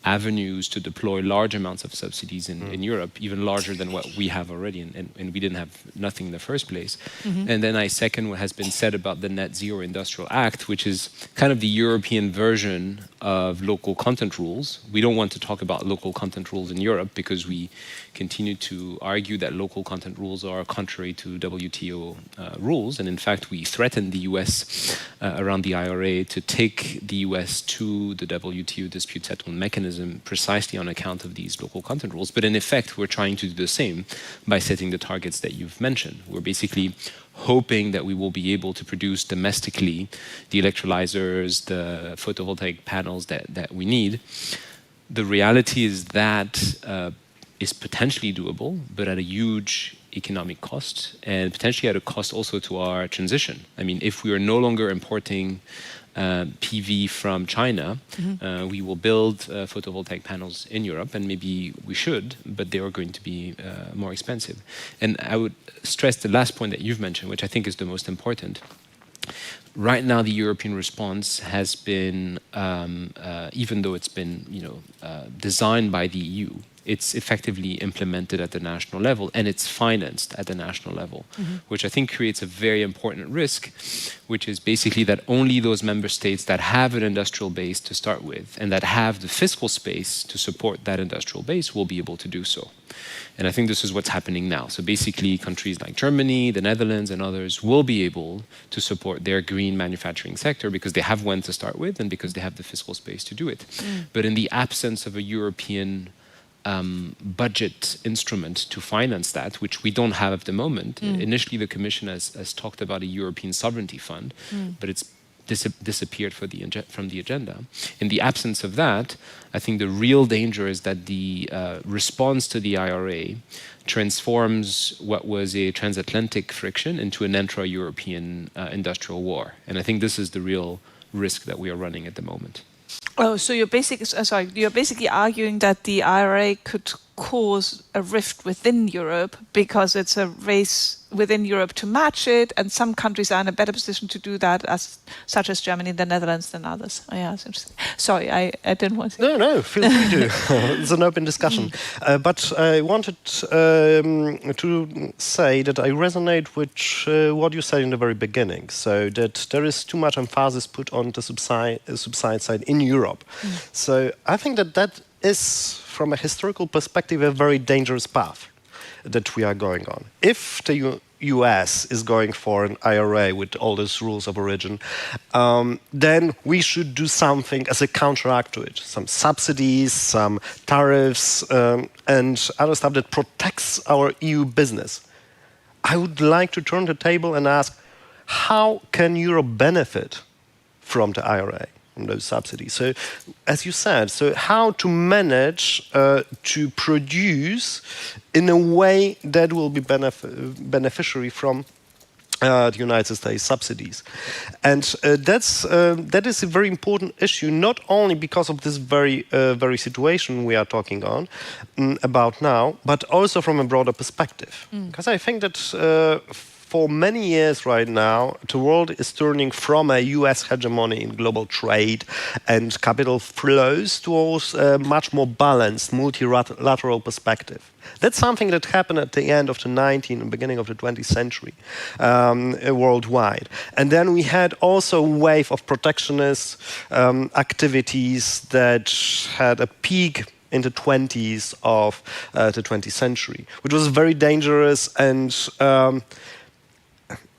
[SPEAKER 19] avenues to deploy large amounts of subsidies in Europe, even larger than what we have already, and we didn't have nothing in the first place. And then I second what has been said about the Net Zero Industrial Act, which is kind of the European version of local content rules. We don't want to talk about local content rules in Europe because we continue to argue that local content rules are contrary to WTO rules, and in fact we threatened the US around the IRA to take the US to the WTO dispute settlement mechanism precisely on account of these local content rules. But in effect, we're trying to do the same by setting the targets that you've mentioned. We're basically hoping that we will be able to produce domestically the electrolyzers, the photovoltaic panels that we need. The reality is that is potentially doable, but at a huge economic cost, and potentially at a cost also to our transition. I mean, if we are no longer importing PV from China, we will build photovoltaic panels in Europe, and maybe we should, but they are going to be more expensive. And I would stress the last point that you've mentioned, which I think is the most important. Right now, the European response has been, even though it's been, designed by the EU, it's effectively implemented at the national level, and it's financed at the national level, which I think creates a very important risk, which is basically that only those member states that have an industrial base to start with and that have the fiscal space to support that industrial base will be able to do so. And I think this is what's happening now. So basically, countries like Germany, the Netherlands, and others will be able to support their green manufacturing sector because they have one to start with and because they have the fiscal space to do it. But in the absence of a European budget instrument to finance that, which we don't have at the moment. Initially, the Commission has talked about a European sovereignty fund, but it's disappeared from the agenda. In the absence of that, I think the real danger is that the response to the IRA transforms what was a transatlantic friction into an intra-European industrial war. And I think this is the real risk that we are running at the moment.
[SPEAKER 15] Oh, so you're basically arguing that the IRA could cause a rift within Europe because it's a race within Europe to match it, and some countries are in a better position to do that, such as Germany, the Netherlands, than others. Oh, yeah, it's interesting. Sorry, I didn't want to.
[SPEAKER 18] No, feel free to. It's an open discussion. But I wanted to say that I resonate with what you said in the very beginning, so that there is too much emphasis put on the subside side in Europe. So I think that is, from a historical perspective, a very dangerous path that we are going on. If the US is going for an IRA with all those rules of origin, then we should do something as a counteract to it. Some subsidies, some tariffs, and other stuff that protects our EU business. I would like to turn the table and ask, how can Europe benefit from the IRA? From those subsidies. So, as you said, so how to manage to produce in a way that will be beneficiary from the United States subsidies. And that is a very important issue, not only because of this very situation we are talking about now, but also from a broader perspective. Because I think that for many years right now, the world is turning from a US hegemony in global trade and capital flows towards a much more balanced multilateral perspective. That's something that happened at the end of the 19th and beginning of the 20th century worldwide. And then we had also a wave of protectionist activities that had a peak in the 20s of the 20th century, which was very dangerous. And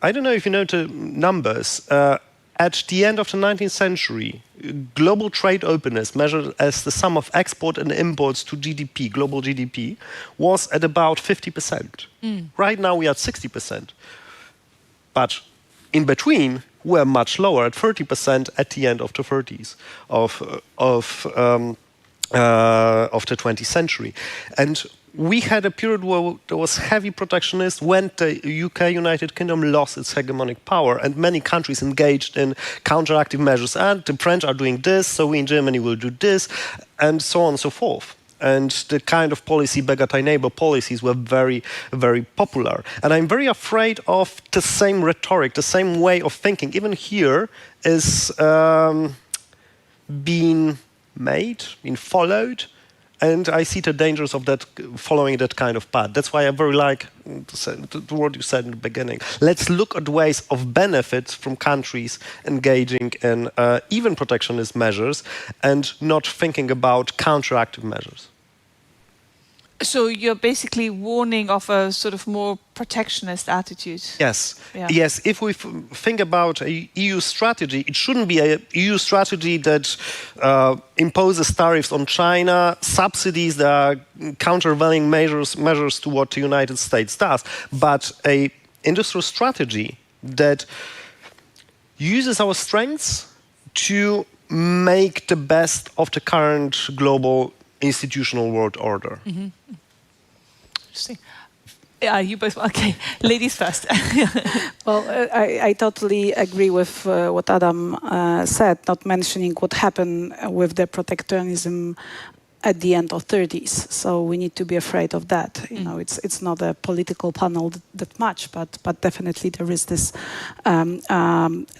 [SPEAKER 18] I don't know if you know the numbers. At the end of the 19th century, global trade openness, measured as the sum of export and imports to GDP, global GDP, was at about 50%. Right now we are at 60%. But in between, we're much lower, at 30% at the end of the 30s of the 20th century. And we had a period where there was heavy protectionism when the UK, United Kingdom, lost its hegemonic power, and many countries engaged in counteractive measures. And the French are doing this, so we in Germany will do this, and so on and so forth. And the kind of policy, beggar thy neighbor policies, were very, very popular. And I'm very afraid of the same rhetoric, the same way of thinking, even here, is being made, being followed. And I see the dangers of that, following that kind of path. That's why I very like the word you said in the beginning. Let's look at ways of benefit from countries engaging in even protectionist measures and not thinking about counteractive measures.
[SPEAKER 15] So you're basically warning of a sort of more protectionist attitude.
[SPEAKER 18] Yes.
[SPEAKER 15] Yeah.
[SPEAKER 18] Yes. If we think about a EU strategy, it shouldn't be a EU strategy that imposes tariffs on China, subsidies that are countervailing measures to what the United States does, but a industrial strategy that uses our strengths to make the best of the current global institutional world order.
[SPEAKER 15] Interesting. Yeah, you both. Okay, ladies first.
[SPEAKER 16] Well, I totally agree with what Adam said, not mentioning what happened with the protectionism at the end of 30s. So we need to be afraid of that. You know, it's not a political panel that much, but definitely there is this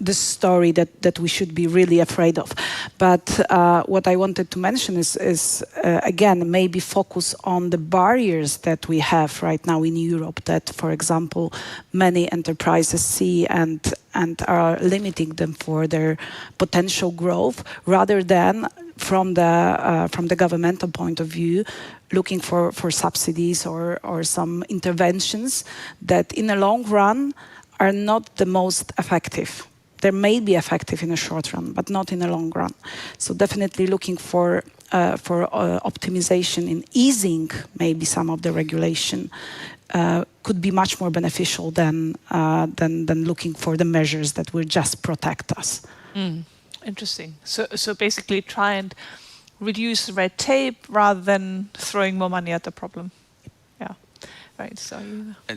[SPEAKER 16] this story that we should be really afraid of. But what I wanted to mention is again, maybe focus on the barriers that we have right now in Europe that, for example, many enterprises see and are limiting them for their potential growth, rather than from the governmental point of view, looking for subsidies or some interventions that in the long run are not the most effective. They may be effective in the short run, but not in the long run. So definitely looking for optimization in easing maybe some of the regulation could be much more beneficial than looking for the measures that will just protect us.
[SPEAKER 15] Interesting. So basically try and reduce red tape rather than throwing more money at the problem. Yeah. Right. So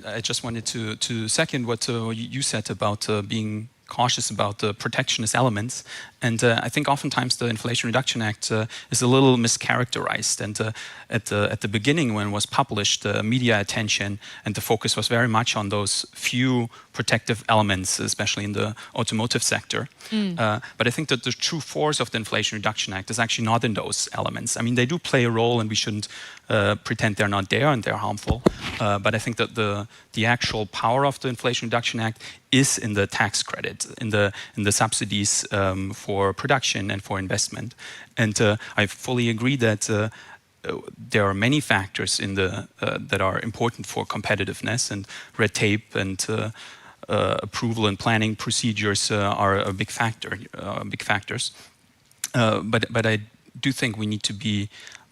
[SPEAKER 17] I just wanted to second what you said about being cautious about the protectionist elements. And I think oftentimes the Inflation Reduction Act is a little mischaracterized. And at the beginning, when it was published, media attention and the focus was very much on those few protective elements, especially in the automotive sector. But I think that the true force of the Inflation Reduction Act is actually not in those elements. I mean, they do play a role, and we shouldn't pretend they're not there and they're harmful. But I think that the actual power of the Inflation Reduction Act is in the tax credit, in the subsidies for production and for investment. And I fully agree that there are many factors in that are important for competitiveness, and red tape and approval and planning procedures are a big factor, big factors. But I do think we need to be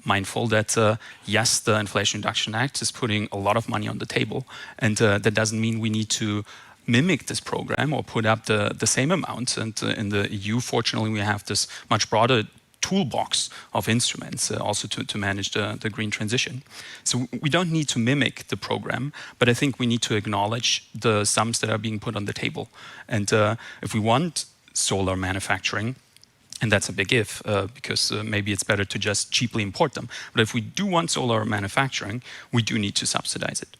[SPEAKER 17] mindful that yes, the Inflation Reduction Act is putting a lot of money on the table, and that doesn't mean we need to mimic this program or put up the same amount. And in the EU, fortunately, we have this much broader toolbox of instruments also to manage the green transition. So we don't need to mimic the program, but I think we need to acknowledge the sums that are being put on the table. And if we want solar manufacturing, and that's a big if, because maybe it's better to just cheaply import them. But if we do want solar manufacturing, we do need to subsidize it.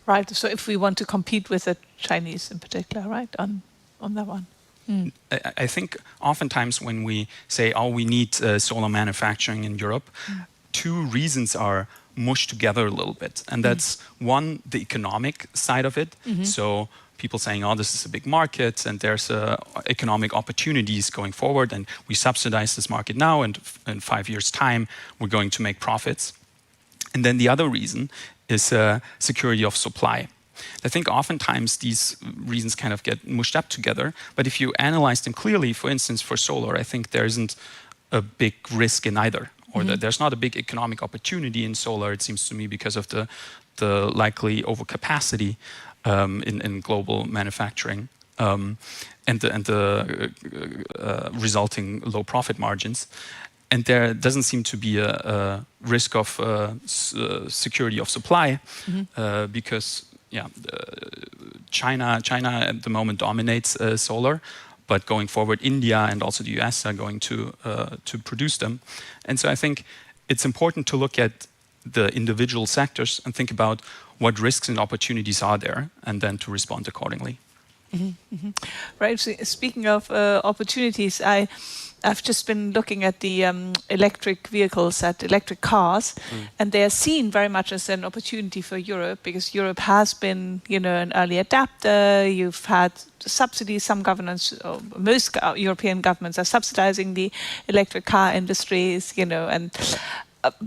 [SPEAKER 15] Right. So if we want to compete with the Chinese in particular, right, on that one.
[SPEAKER 17] I think oftentimes when we say, oh, we need solar manufacturing in Europe, two reasons are mushed together a little bit. And that's one, the economic side of it. So people saying, oh, this is a big market and there's economic opportunities going forward, and we subsidize this market now, and in 5 years' time, we're going to make profits. And then the other reason is security of supply. I think oftentimes these reasons kind of get mushed up together, but if you analyze them clearly, for instance, for solar, I think there isn't a big risk in either, or that there's not a big economic opportunity in solar, it seems to me, because of the likely overcapacity in global manufacturing and the resulting low profit margins. And there doesn't seem to be a risk of security of supply because China at the moment dominates solar, but going forward, India and also the US are going to produce them. And so I think it's important to look at the individual sectors and think about what risks and opportunities are there, and then to respond accordingly.
[SPEAKER 15] Right. So speaking of opportunities, I've just been looking at the electric vehicles, at electric cars, and they are seen very much as an opportunity for Europe, because Europe has been, an early adapter. You've had subsidies. Some governments, or most European governments, are subsidizing the electric car industries, and.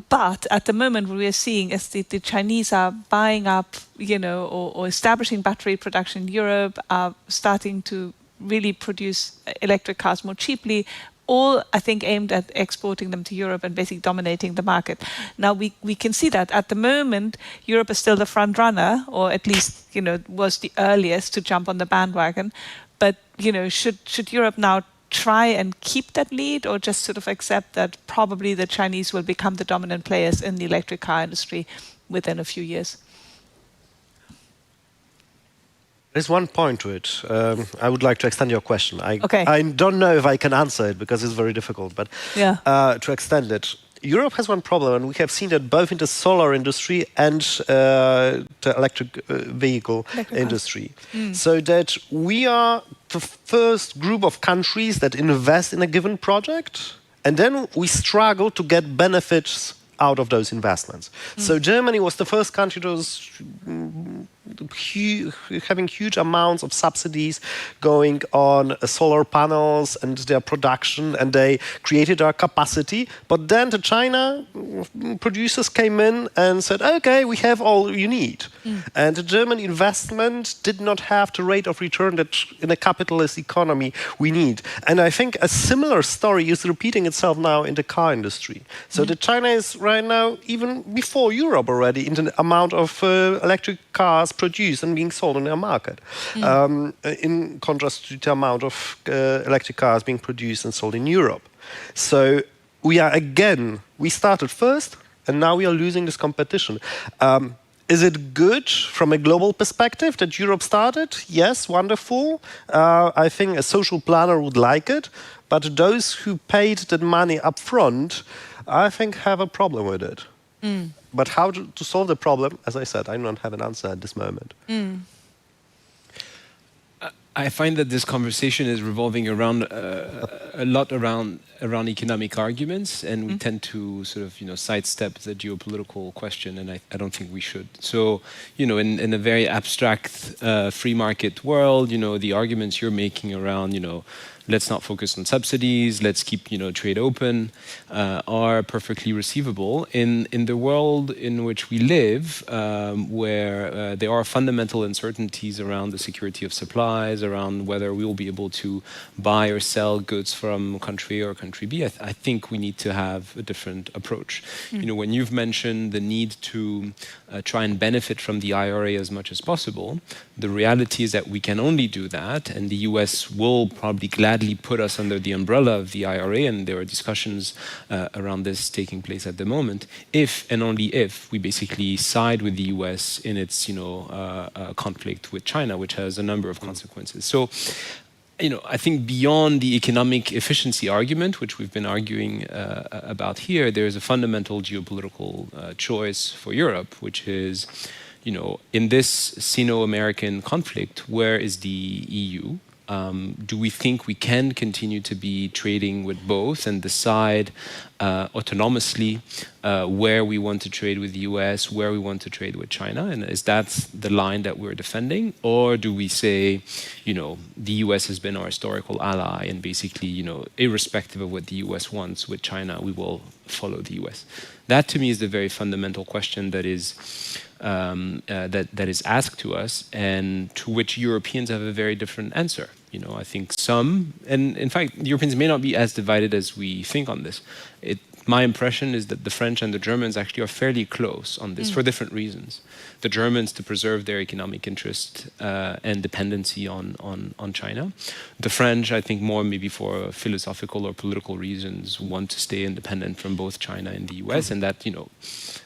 [SPEAKER 15] But at the moment, what we are seeing is the Chinese are buying up, or establishing battery production in Europe, are starting to really produce electric cars more cheaply, all, I think, aimed at exporting them to Europe and basically dominating the market. Now, we can see that at the moment, Europe is still the front runner, or at least, was the earliest to jump on the bandwagon. But, should Europe now try and keep that lead, or just sort of accept that probably the Chinese will become the dominant players in the electric car industry within a few years?
[SPEAKER 18] There's one point to it. I would like to extend your question.
[SPEAKER 15] Okay.
[SPEAKER 18] I don't know if I can answer it because it's very difficult, but to extend it. Europe has one problem, and we have seen that both in the solar industry and the electric vehicle industry. So that we are the first group of countries that invest in a given project, and then we struggle to get benefits out of those investments. So Germany was the first country that was having huge amounts of subsidies going on solar panels and their production, and they created our capacity. But then the China producers came in and said, okay, we have all you need. And the German investment did not have the rate of return that in a capitalist economy we need. And I think a similar story is repeating itself now in the car industry. So the China is right now, even before Europe already, in the amount of electric cars produced and being sold in their market, in contrast to the amount of electric cars being produced and sold in Europe. So we started first, and now we are losing this competition. Is it good from a global perspective that Europe started? Yes, wonderful. I think a social planner would like it, but those who paid that money up front, I think, have a problem with it. But how to solve the problem, as I said, I don't have an answer at this moment.
[SPEAKER 19] I find that this conversation is revolving around a lot around economic arguments, and we tend to sort of sidestep the geopolitical question, and I don't think we should. So in a very abstract free market world, the arguments you're making around let's not focus on subsidies, let's keep trade open, are perfectly receivable in the world in which we live, where there are fundamental uncertainties around the security of supplies, around whether we will be able to buy or sell goods from country A or country B. I think we need to have a different approach. When you've mentioned the need to try and benefit from the IRA as much as possible, the reality is that we can only do that, and the US will probably gladly put us under the umbrella of the IRA, and there are discussions around this taking place at the moment, if and only if we basically side with the US in its conflict with China, which has a number of consequences. So I think beyond the economic efficiency argument, which we've been arguing about here, there is a fundamental geopolitical choice for Europe, which is, in this Sino-American conflict, where is the EU? Do we think we can continue to be trading with both and decide autonomously where we want to trade with the US, where we want to trade with China? And is that the line that we're defending? Or do we say, the US has been our historical ally, and basically, irrespective of what the US wants with China, we will follow the US? That, to me, is the very fundamental question that is that is asked to us, and to which Europeans have a very different answer. I think some, and in fact, Europeans may not be as divided as we think on this. My impression is that the French and the Germans actually are fairly close on this for different reasons. The Germans to preserve their economic interest and dependency on China. The French, I think, more maybe for philosophical or political reasons, want to stay independent from both China and the US, and that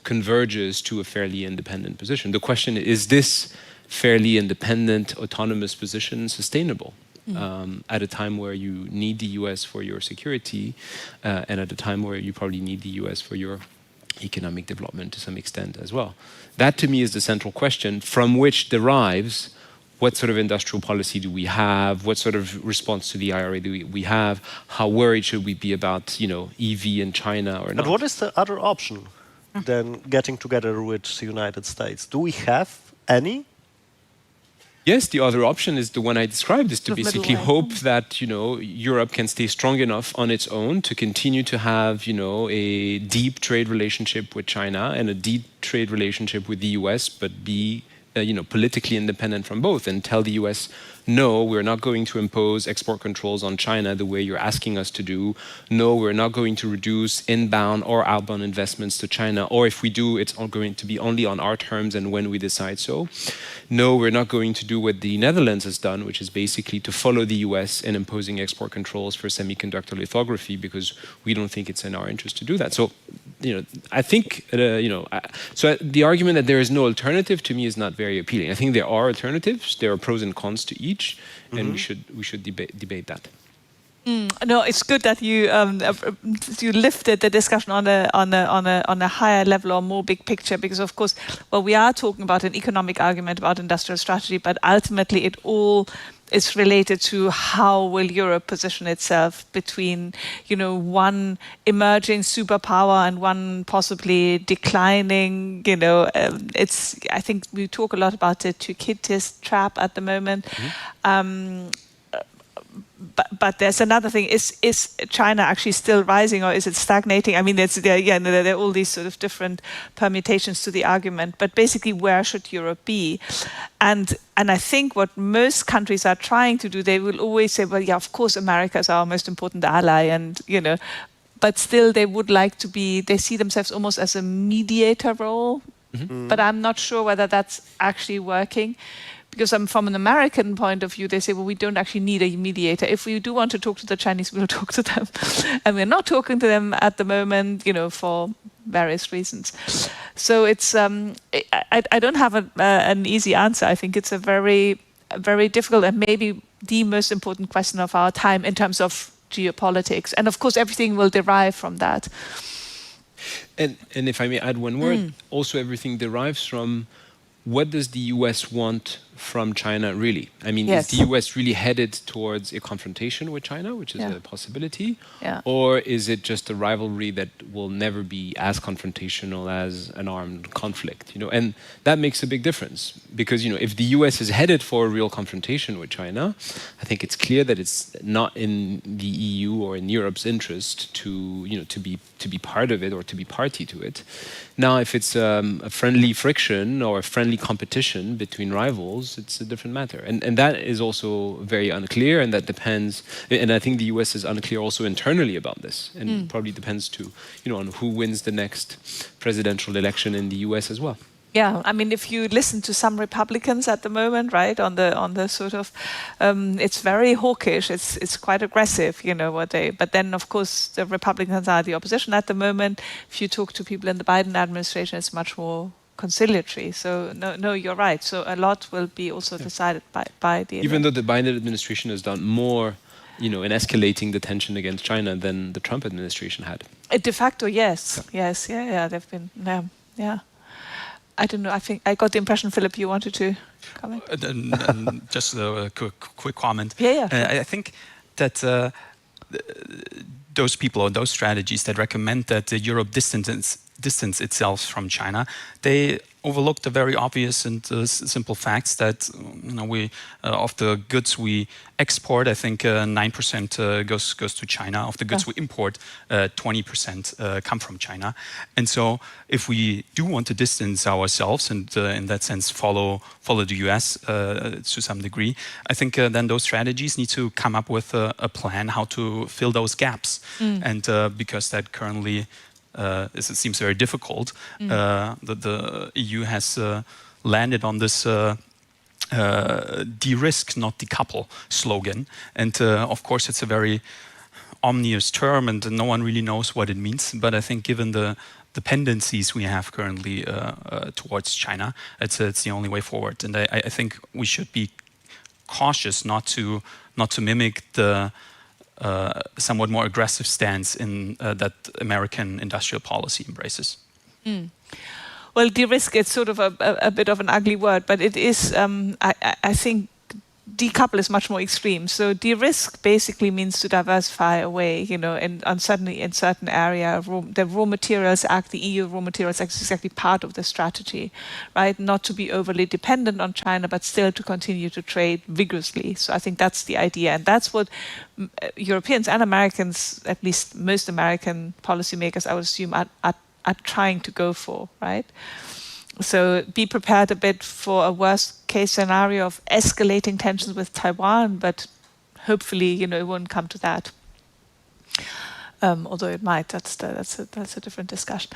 [SPEAKER 19] converges to a fairly independent position. The question is this fairly independent, autonomous position sustainable? At a time where you need the US for your security, and at a time where you probably need the US for your economic development to some extent as well. That, to me, is the central question, from which derives what sort of industrial policy do we have, what sort of response to the IRA do we have, how worried should we be about EV in China or not.
[SPEAKER 18] But what is the other option than getting together with the United States? Do we have any?
[SPEAKER 19] Yes, the other option is the one I described, is to basically hope that Europe can stay strong enough on its own to continue to have a deep trade relationship with China and a deep trade relationship with the US, but be politically independent from both and tell the US, no, we're not going to impose export controls on China the way you're asking us to do. No, we're not going to reduce inbound or outbound investments to China. Or if we do, it's going to be only on our terms and when we decide so. No, we're not going to do what the Netherlands has done, which is basically to follow the US in imposing export controls for semiconductor lithography, because we don't think it's in our interest to do that. So, I think, so the argument that there is no alternative to me is not very appealing. I think there are alternatives. There are pros and cons to each, and we should debate that.
[SPEAKER 15] No, it's good that you lifted the discussion on a higher level or more big picture, because of course, well, we are talking about an economic argument about industrial strategy, but ultimately it all is related to how will Europe position itself between, one emerging superpower and one possibly declining. I think we talk a lot about the Thucydides trap at the moment. But there's another thing: is China actually still rising, or is it stagnating? I mean, there are all these sort of different permutations to the argument. But basically, where should Europe be? And I think what most countries are trying to do, they will always say, well, yeah, of course, America is our most important ally, and but still they would like to be. They see themselves almost as a mediator role. But I'm not sure whether that's actually working. Because from an American point of view, they say, well, we don't actually need a mediator. If we do want to talk to the Chinese, we'll talk to them. And we're not talking to them at the moment, for various reasons. So it's, I don't have an easy answer. I think it's a very, very difficult and maybe the most important question of our time in terms of geopolitics. And of course, everything will derive from that.
[SPEAKER 19] And if I may add one word, also everything derives from what does the US want from China really? I mean, is the US really headed towards a confrontation with China, which is a possibility? Or is it just a rivalry that will never be as confrontational as an armed conflict? And that makes a big difference, because if the US is headed for a real confrontation with China, I think it's clear that it's not in the EU or in Europe's interest to be part of it or to be party to it. Now, if it's a friendly friction or a friendly competition between rivals, it's a different matter. And that is also very unclear, and that depends, and I think the US is unclear also internally about this, and probably depends on who wins the next presidential election in the US as well.
[SPEAKER 15] Yeah, I mean, if you listen to some Republicans at the moment, right, on the sort of, it's very hawkish. It's quite aggressive, But then, of course, the Republicans are the opposition at the moment. If you talk to people in the Biden administration, it's much more conciliatory. So no, you're right. So a lot will be also decided by the.
[SPEAKER 19] Even though the Biden administration has done more, in escalating the tension against China than the Trump administration had.
[SPEAKER 15] De facto, yes, they've been, yeah. I don't know. I think I got the impression, Philip, you wanted to comment.
[SPEAKER 17] Just a quick comment.
[SPEAKER 15] Yeah.
[SPEAKER 17] I think that those people or those strategies that recommend that Europe distance itself from China, they overlook the very obvious and simple facts that we of the goods we export, I think 9% goes to China. Of the goods we import, 20% come from China. And so, if we do want to distance ourselves and in that sense follow the US to some degree, I think then those strategies need to come up with a plan how to fill those gaps. And because that currently it seems very difficult. The EU has landed on this de-risk, not decouple slogan. And of course, it's a very ominous term and no one really knows what it means. But I think given the dependencies we have currently towards China, it's the only way forward. And I think we should be cautious not to mimic the somewhat more aggressive stance in that American industrial policy embraces.
[SPEAKER 15] Well, de-risk, it's sort of a bit of an ugly word, but it is, I think, decouple is much more extreme. So de-risk basically means to diversify away, and certainly in certain area, the Raw Materials Act, the EU Raw Materials Act is exactly part of the strategy, right? Not to be overly dependent on China, but still to continue to trade vigorously. So I think that's the idea. And that's what Europeans and Americans, at least most American policymakers, I would assume, are trying to go for, right? So be prepared a bit for a worst case scenario of escalating tensions with Taiwan, but hopefully, it won't come to that. Although it might, that's a different discussion.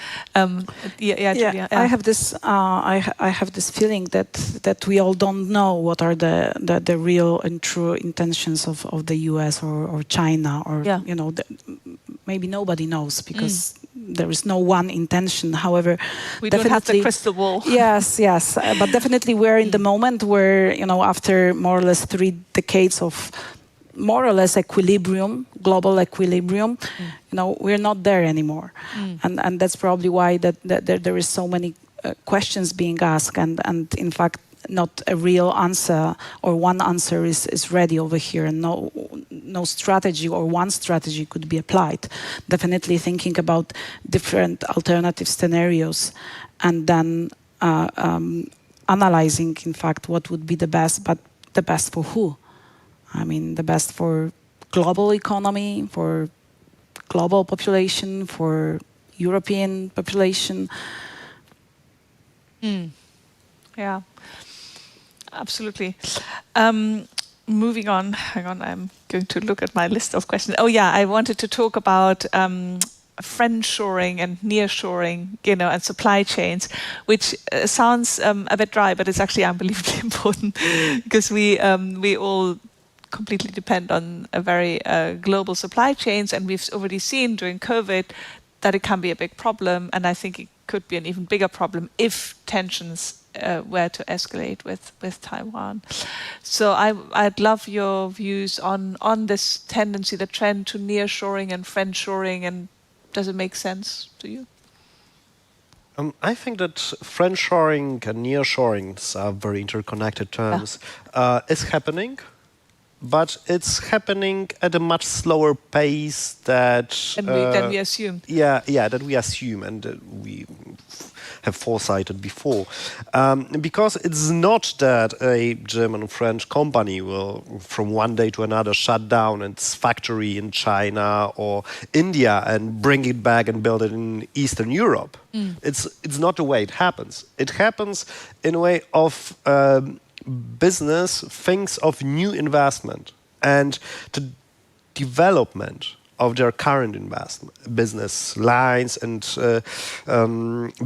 [SPEAKER 15] Julia.
[SPEAKER 16] I have this I have this feeling that we all don't know what are the real and true intentions of the US or China, or maybe nobody knows, because there is no one intention. However,
[SPEAKER 15] we don't have the crystal ball.
[SPEAKER 16] Yes, but definitely we're in the moment where, after more or less 3 decades of more or less equilibrium, global equilibrium, we're not there anymore. And that's probably why that there is so many questions being asked, and in fact not a real answer or one answer is ready over here, and no strategy or one strategy could be applied. Definitely thinking about different alternative scenarios, and then analyzing in fact what would be the best, but the best for who? I mean, the best for global economy, for global population, for European population.
[SPEAKER 15] Yeah, absolutely. Moving on, hang on, I'm going to look at my list of questions. Oh yeah, I wanted to talk about friendshoring and nearshoring, and supply chains, which sounds a bit dry, but it's actually unbelievably important, because we all completely depend on a very global supply chains, and we've already seen during COVID that it can be a big problem, and I think it could be an even bigger problem if tensions were to escalate with Taiwan. So I'd love your views on this tendency, the trend to nearshoring and friendshoring, and does it make sense to you?
[SPEAKER 18] I think that friendshoring and nearshoring are very interconnected terms. It's happening, but it's happening at a much slower pace than
[SPEAKER 15] we assumed.
[SPEAKER 18] That we assume, and we have foresighted before. Because it's not that a German-French company will, from one day to another, shut down its factory in China or India and bring it back and build it in Eastern Europe. It's not the way it happens. It happens in a way of business thinks of new investment and the development of their current business lines and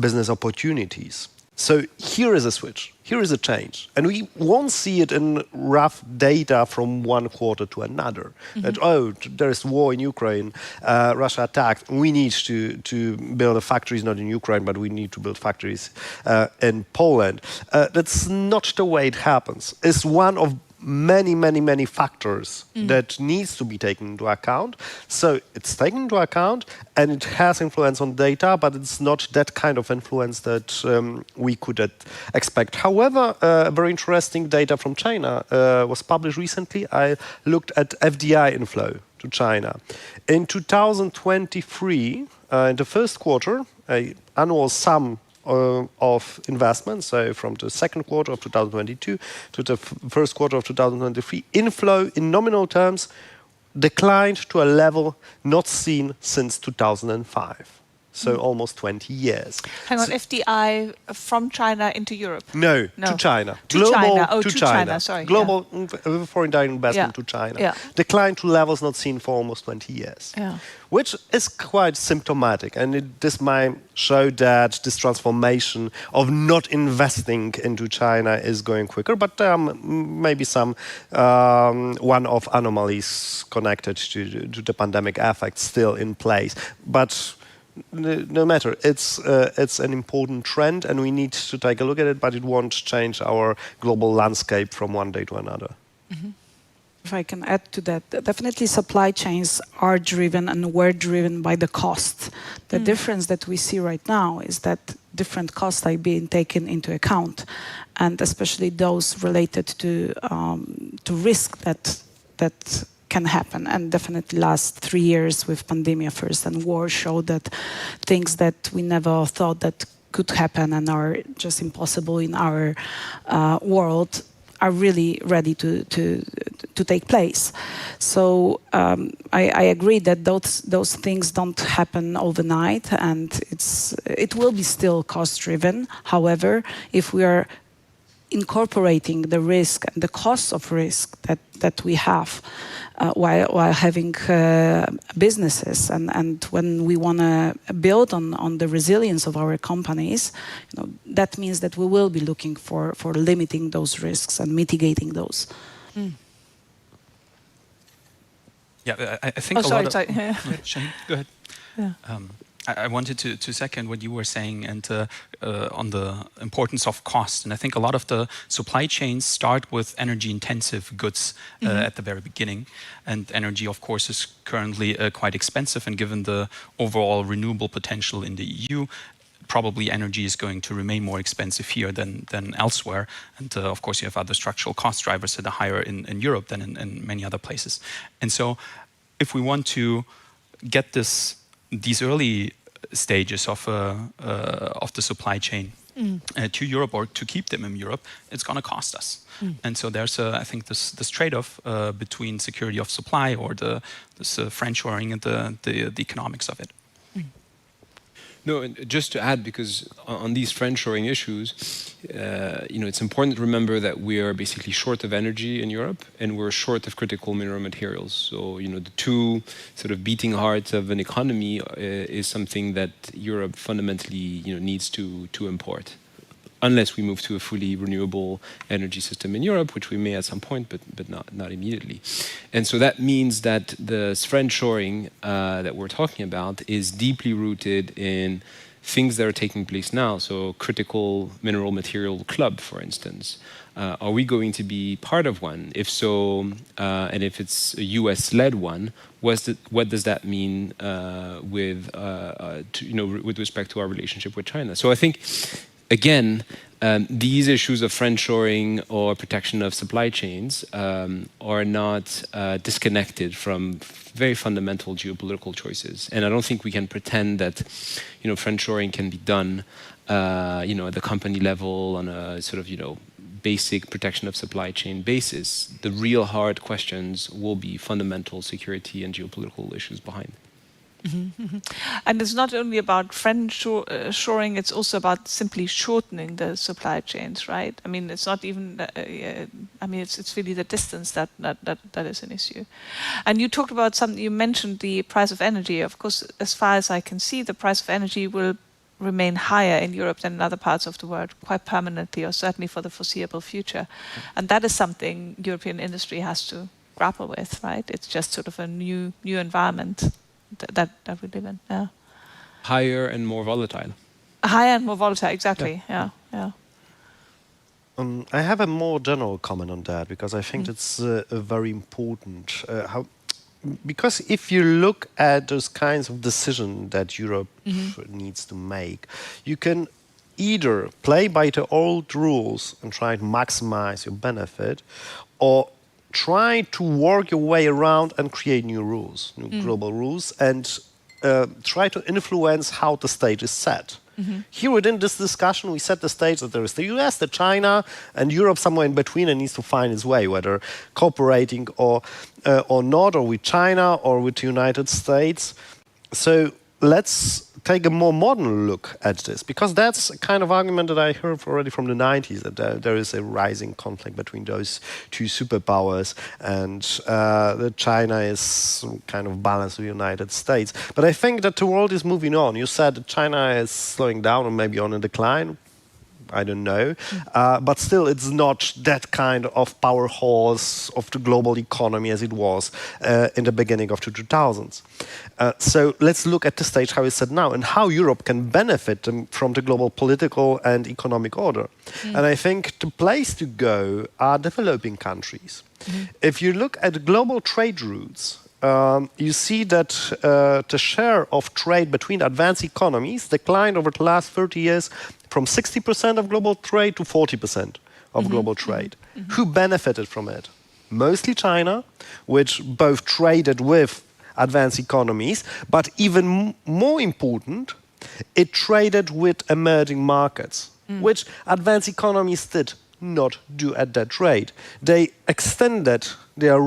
[SPEAKER 18] business opportunities. So here is a switch, here is a change. And we won't see it in rough data from one quarter to another. That, there is war in Ukraine, Russia attacked, we need to build factories not in Ukraine, but we need to build factories in Poland. That's not the way it happens. It's one of many factors that needs to be taken into account. So it's taken into account and it has influence on data, but it's not that kind of influence that we could expect. However, very interesting data from China was published recently. I looked at FDI inflow to China. In 2023, in the first quarter, annual sum of investments, so from the second quarter of 2022 to the first quarter of 2023, inflow in nominal terms declined to a level not seen since 2005. So almost 20 years.
[SPEAKER 15] Hang on, FDI from China into Europe?
[SPEAKER 18] No, to China.
[SPEAKER 15] To China, sorry.
[SPEAKER 18] Global foreign direct investment to China. Declined to levels not seen for almost 20 years. Which is quite symptomatic. And this might show that this transformation of not investing into China is going quicker. But there are maybe some one-off anomalies connected to the pandemic effect still in place. But no matter, it's an important trend, and we need to take a look at it, but it won't change our global landscape from one day to another.
[SPEAKER 16] If I can add to that, definitely supply chains are driven and were driven by the cost. The difference that we see right now is that different costs are being taken into account, and especially those related to risk that can happen. And definitely last 3 years with pandemic first and war showed that things that we never thought that could happen and are just impossible in our world are really ready to to take place. So I agree that those things don't happen overnight, and it will be still cost-driven. However, if we are incorporating the risk and the cost of risk that we have while having businesses, and when we want to build on the resilience of our companies, that means that we will be looking for limiting those risks and mitigating those.
[SPEAKER 17] Yeah, I think
[SPEAKER 15] go ahead.
[SPEAKER 17] Yeah. I wanted to second what you were saying and on the importance of cost. And I think a lot of the supply chains start with energy-intensive goods at the very beginning. And energy, of course, is currently quite expensive. And given the overall renewable potential in the EU, probably energy is going to remain more expensive here than elsewhere. And of course, you have other structural cost drivers that are higher in Europe than in many other places. And so if we want to get these early stages of the supply chain to Europe, or to keep them in Europe, it's going to cost us. And so there's, I think, this trade-off between security of supply or this friendshoring and the economics of it.
[SPEAKER 19] No, and just to add, because on these friendshoring issues, it's important to remember that we are basically short of energy in Europe, and we're short of critical mineral materials. So, the two sort of beating hearts of an economy is something that Europe fundamentally, needs to import. Unless we move to a fully renewable energy system in Europe, which we may at some point, but not immediately. And so that means that the friendshoring that we're talking about is deeply rooted in things that are taking place now. So critical mineral material club, for instance. Are we going to be part of one? If so, and if it's a US-led one, what does that mean with respect to our relationship with China? So I think, again, these issues of friendshoring or protection of supply chains are not disconnected from very fundamental geopolitical choices. And I don't think we can pretend that, friendshoring can be done, at the company level on a sort of, basic protection of supply chain basis. The real hard questions will be fundamental security and geopolitical issues behind.
[SPEAKER 15] And it's not only about friendshoring, it's also about simply shortening the supply chains, right? I mean, it's not even, it's really the distance that is an issue. And you talked about you mentioned the price of energy. Of course, as far as I can see, the price of energy will remain higher in Europe than in other parts of the world, quite permanently, or certainly for the foreseeable future. And that is something European industry has to grapple with, right? It's just sort of a new environment that we live in. Yeah.
[SPEAKER 19] Higher and more volatile.
[SPEAKER 15] Higher and more volatile, exactly. Yeah.
[SPEAKER 18] I have a more general comment on that, because I think it's very important. Because if you look at those kinds of decisions that Europe needs to make, you can either play by the old rules and try to maximize your benefit, or try to work your way around and create new rules, new global rules, and try to influence how the stage is set. Here within this discussion, we set the stage that there is the US, the China, and Europe somewhere in between, and needs to find its way, whether cooperating or not, or with China or with the United States. So let's take a more modern look at this, because that's a kind of argument that I heard already from the 90s, that there is a rising conflict between those two superpowers, and that China is kind of balanced with the United States. But I think that the world is moving on. You said that China is slowing down or maybe on a decline. I don't know. But still, it's not that kind of powerhouse of the global economy as it was in the beginning of the 2000s. So let's look at the stage, how it's set now, and how Europe can benefit from the global political and economic order. And I think the place to go are developing countries. If you look at global trade routes, you see that the share of trade between advanced economies declined over the last 30 years from 60% of global trade to 40% of global trade. Who benefited from it? Mostly China, which both traded with advanced economies, but even more important, it traded with emerging markets, which advanced economies did not do at that rate. They extended their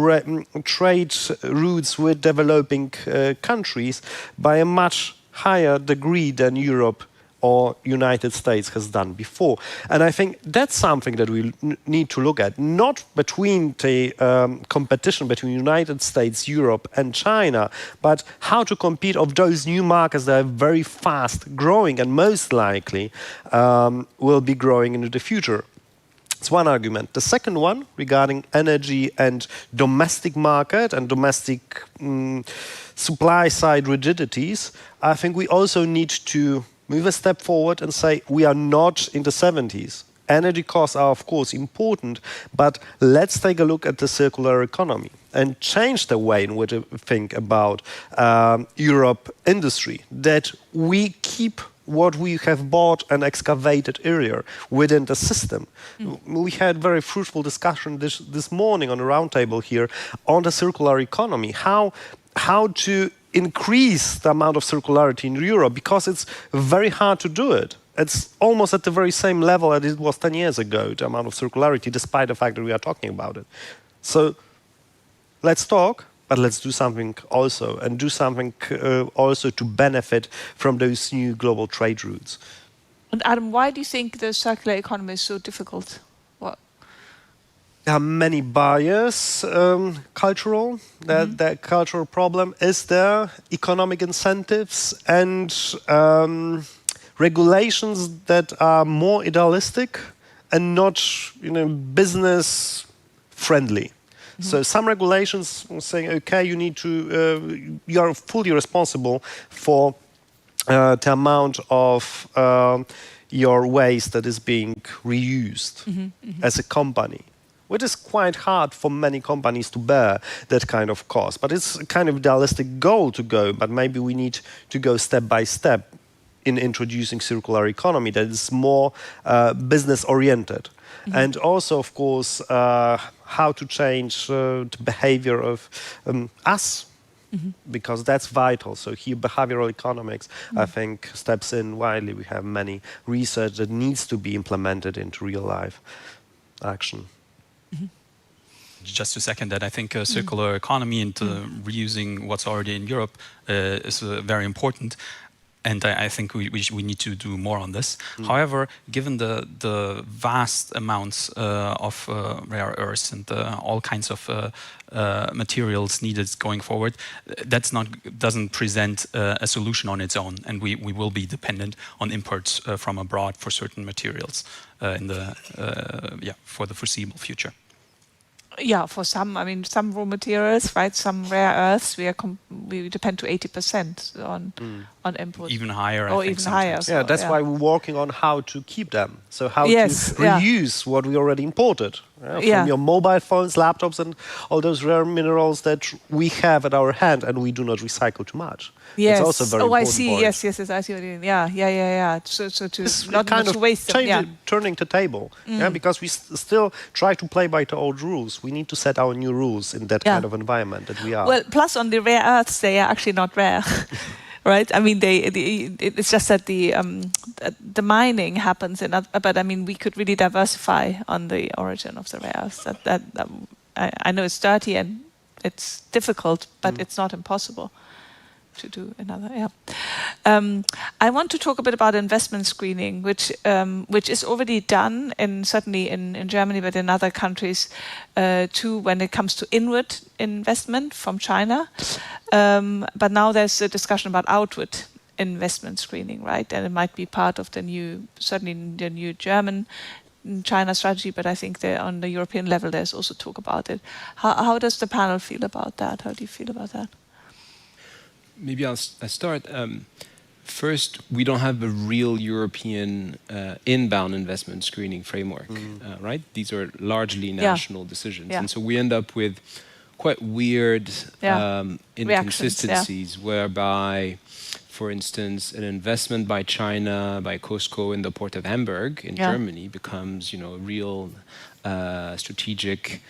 [SPEAKER 18] trade routes with developing countries by a much higher degree than Europe or United States has done before. And I think that's something that we need to look at, not between the competition between United States, Europe and China, but how to compete of those new markets that are very fast growing and most likely will be growing into the future. It's one argument. The second one regarding energy and domestic market and domestic supply side rigidities, I think we also need to move a step forward and say we are not in the 70s. Energy costs are of course important, but let's take a look at the circular economy and change the way in which we think about Europe industry, that we keep what we have bought and excavated earlier within the system. We had very fruitful discussion this morning on the roundtable here on the circular economy, how to increase the amount of circularity in Europe, because it's very hard to do it. It's almost at the very same level as it was 10 years ago, the amount of circularity, despite the fact that we are talking about it. So let's talk, but let's do something also, and do something also to benefit from those new global trade routes.
[SPEAKER 15] And Adam, why do you think the circular economy is so difficult? What?
[SPEAKER 18] There are many barriers, cultural. That cultural problem is there, economic incentives and regulations that are more idealistic and not, business friendly. So some regulations saying, okay, you need to, you are fully responsible for the amount of your waste that is being reused as a company, which is quite hard for many companies to bear that kind of cost. But it's a kind of idealistic goal to go, but maybe we need to go step by step in introducing circular economy that is more business-oriented. And also, of course, how to change the behavior of us, because that's vital. So here, behavioral economics, I think, steps in widely. We have many research that needs to be implemented into real-life action.
[SPEAKER 17] Just to second that, I think circular economy and reusing what's already in Europe is very important. And I think we need to do more on this. However, given the vast amounts of rare earths and all kinds of materials needed going forward, doesn't present a solution on its own, and we will be dependent on imports from abroad for certain materials for the foreseeable future.
[SPEAKER 15] Yeah, for some raw materials, right? Some rare earths, we depend to 80% on imports.
[SPEAKER 17] Even higher,
[SPEAKER 15] or
[SPEAKER 17] I think
[SPEAKER 15] even higher.
[SPEAKER 18] Yeah, that's why we're working on how to keep them. So how to reuse what we already imported. From your mobile phones, laptops, and all those rare minerals that we have at our hand, and we do not recycle too much.
[SPEAKER 15] Yes.
[SPEAKER 18] It's also very important.
[SPEAKER 15] I see.
[SPEAKER 18] Point.
[SPEAKER 15] Yes, I see what you mean. Yeah. So to
[SPEAKER 18] it's
[SPEAKER 15] not
[SPEAKER 18] kind of
[SPEAKER 15] waste them.
[SPEAKER 18] Turning the table. Because we still try to play by the old rules. We need to set our new rules in that kind of environment that we are.
[SPEAKER 15] Well, plus on the rare earths, they are actually not rare. Right? I mean, it's just that the mining happens, but I mean, we could really diversify on the origin of the rare earths. I know it's dirty and it's difficult, but it's not impossible to do another. I want to talk a bit about investment screening, which is already done, certainly in Germany, but in other countries too, when it comes to inward investment from China. But now there's a discussion about outward investment screening, right? And it might be part of the new German China strategy, but I think on the European level there's also talk about it. How does the panel feel about that? How do you feel about that?
[SPEAKER 19] Maybe I'll start. First, we don't have a real European inbound investment screening framework, right? These are largely national decisions. And so we end up with quite weird inconsistencies whereby, for instance, an investment by China, by Costco in the port of Hamburg in Germany becomes, a real strategic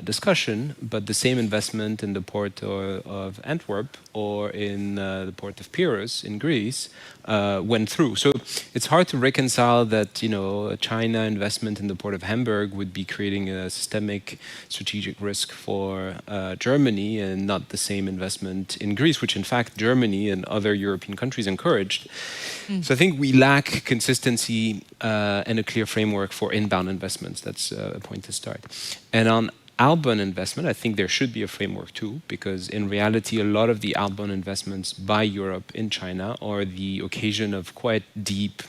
[SPEAKER 19] discussion, but the same investment in the port of Antwerp or in the port of Piraeus in Greece went through. So it's hard to reconcile that, a China investment in the port of Hamburg would be creating a systemic strategic risk for Germany and not the same investment in Greece, which in fact Germany and other European countries encouraged. So I think we lack consistency and a clear framework for inbound investments. That's a point to start. And on outbound investment, I think there should be a framework too, because in reality, a lot of the outbound investments by Europe in China are the occasion of quite deep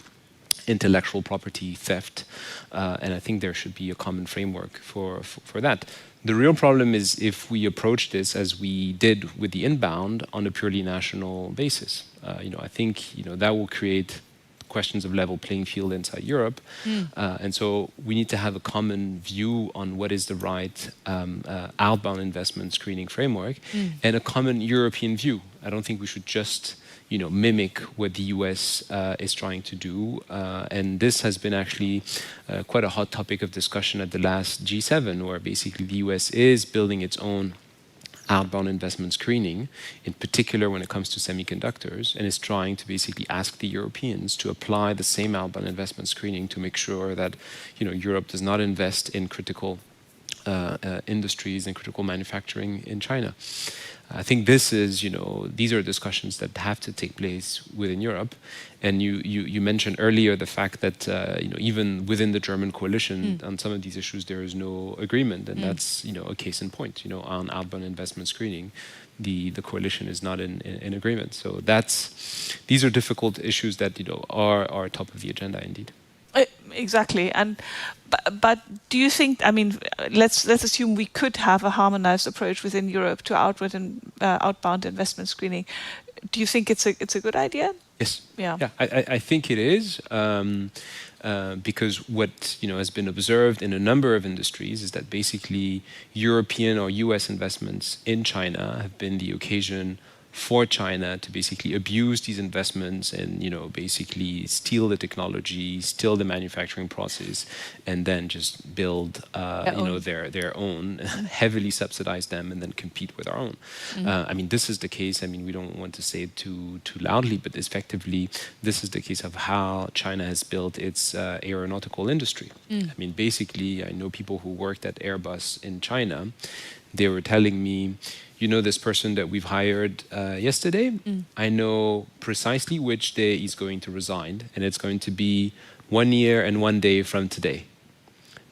[SPEAKER 19] intellectual property theft. And I think there should be a common framework for that. The real problem is if we approach this as we did with the inbound on a purely national basis. I think that will create questions of level playing field inside Europe. And so we need to have a common view on what is the right outbound investment screening framework and a common European view. I don't think we should just mimic what the US is trying to do. And this has been actually quite a hot topic of discussion at the last G7, where basically the US is building its own outbound investment screening, in particular when it comes to semiconductors, and is trying to basically ask the Europeans to apply the same outbound investment screening to make sure that Europe does not invest in critical industries and critical manufacturing in China. I think this is, these are discussions that have to take place within Europe. And you mentioned earlier the fact that, even within the German coalition on some of these issues, there is no agreement. And that's, a case in point, on outbound investment screening. The coalition is not in agreement. So these are difficult issues that, are top of the agenda indeed.
[SPEAKER 15] Exactly. But do you think, let's assume we could have a harmonized approach within Europe to outbound investment screening. Do you think it's a good idea?
[SPEAKER 19] Yes.
[SPEAKER 15] Yeah.
[SPEAKER 19] I think it is, because what has been observed in a number of industries is that basically European or US investments in China have been the occasion for China to basically abuse these investments and basically steal the technology, steal the manufacturing process, and then just build their own, heavily subsidize them, and then compete with our own. This is the case. We don't want to say it too loudly, but effectively, this is the case of how China has built its aeronautical industry. Basically, I know people who worked at Airbus in China. They were telling me, this person that we've hired yesterday, I know precisely which day he's going to resign, and it's going to be 1 year and 1 day from today.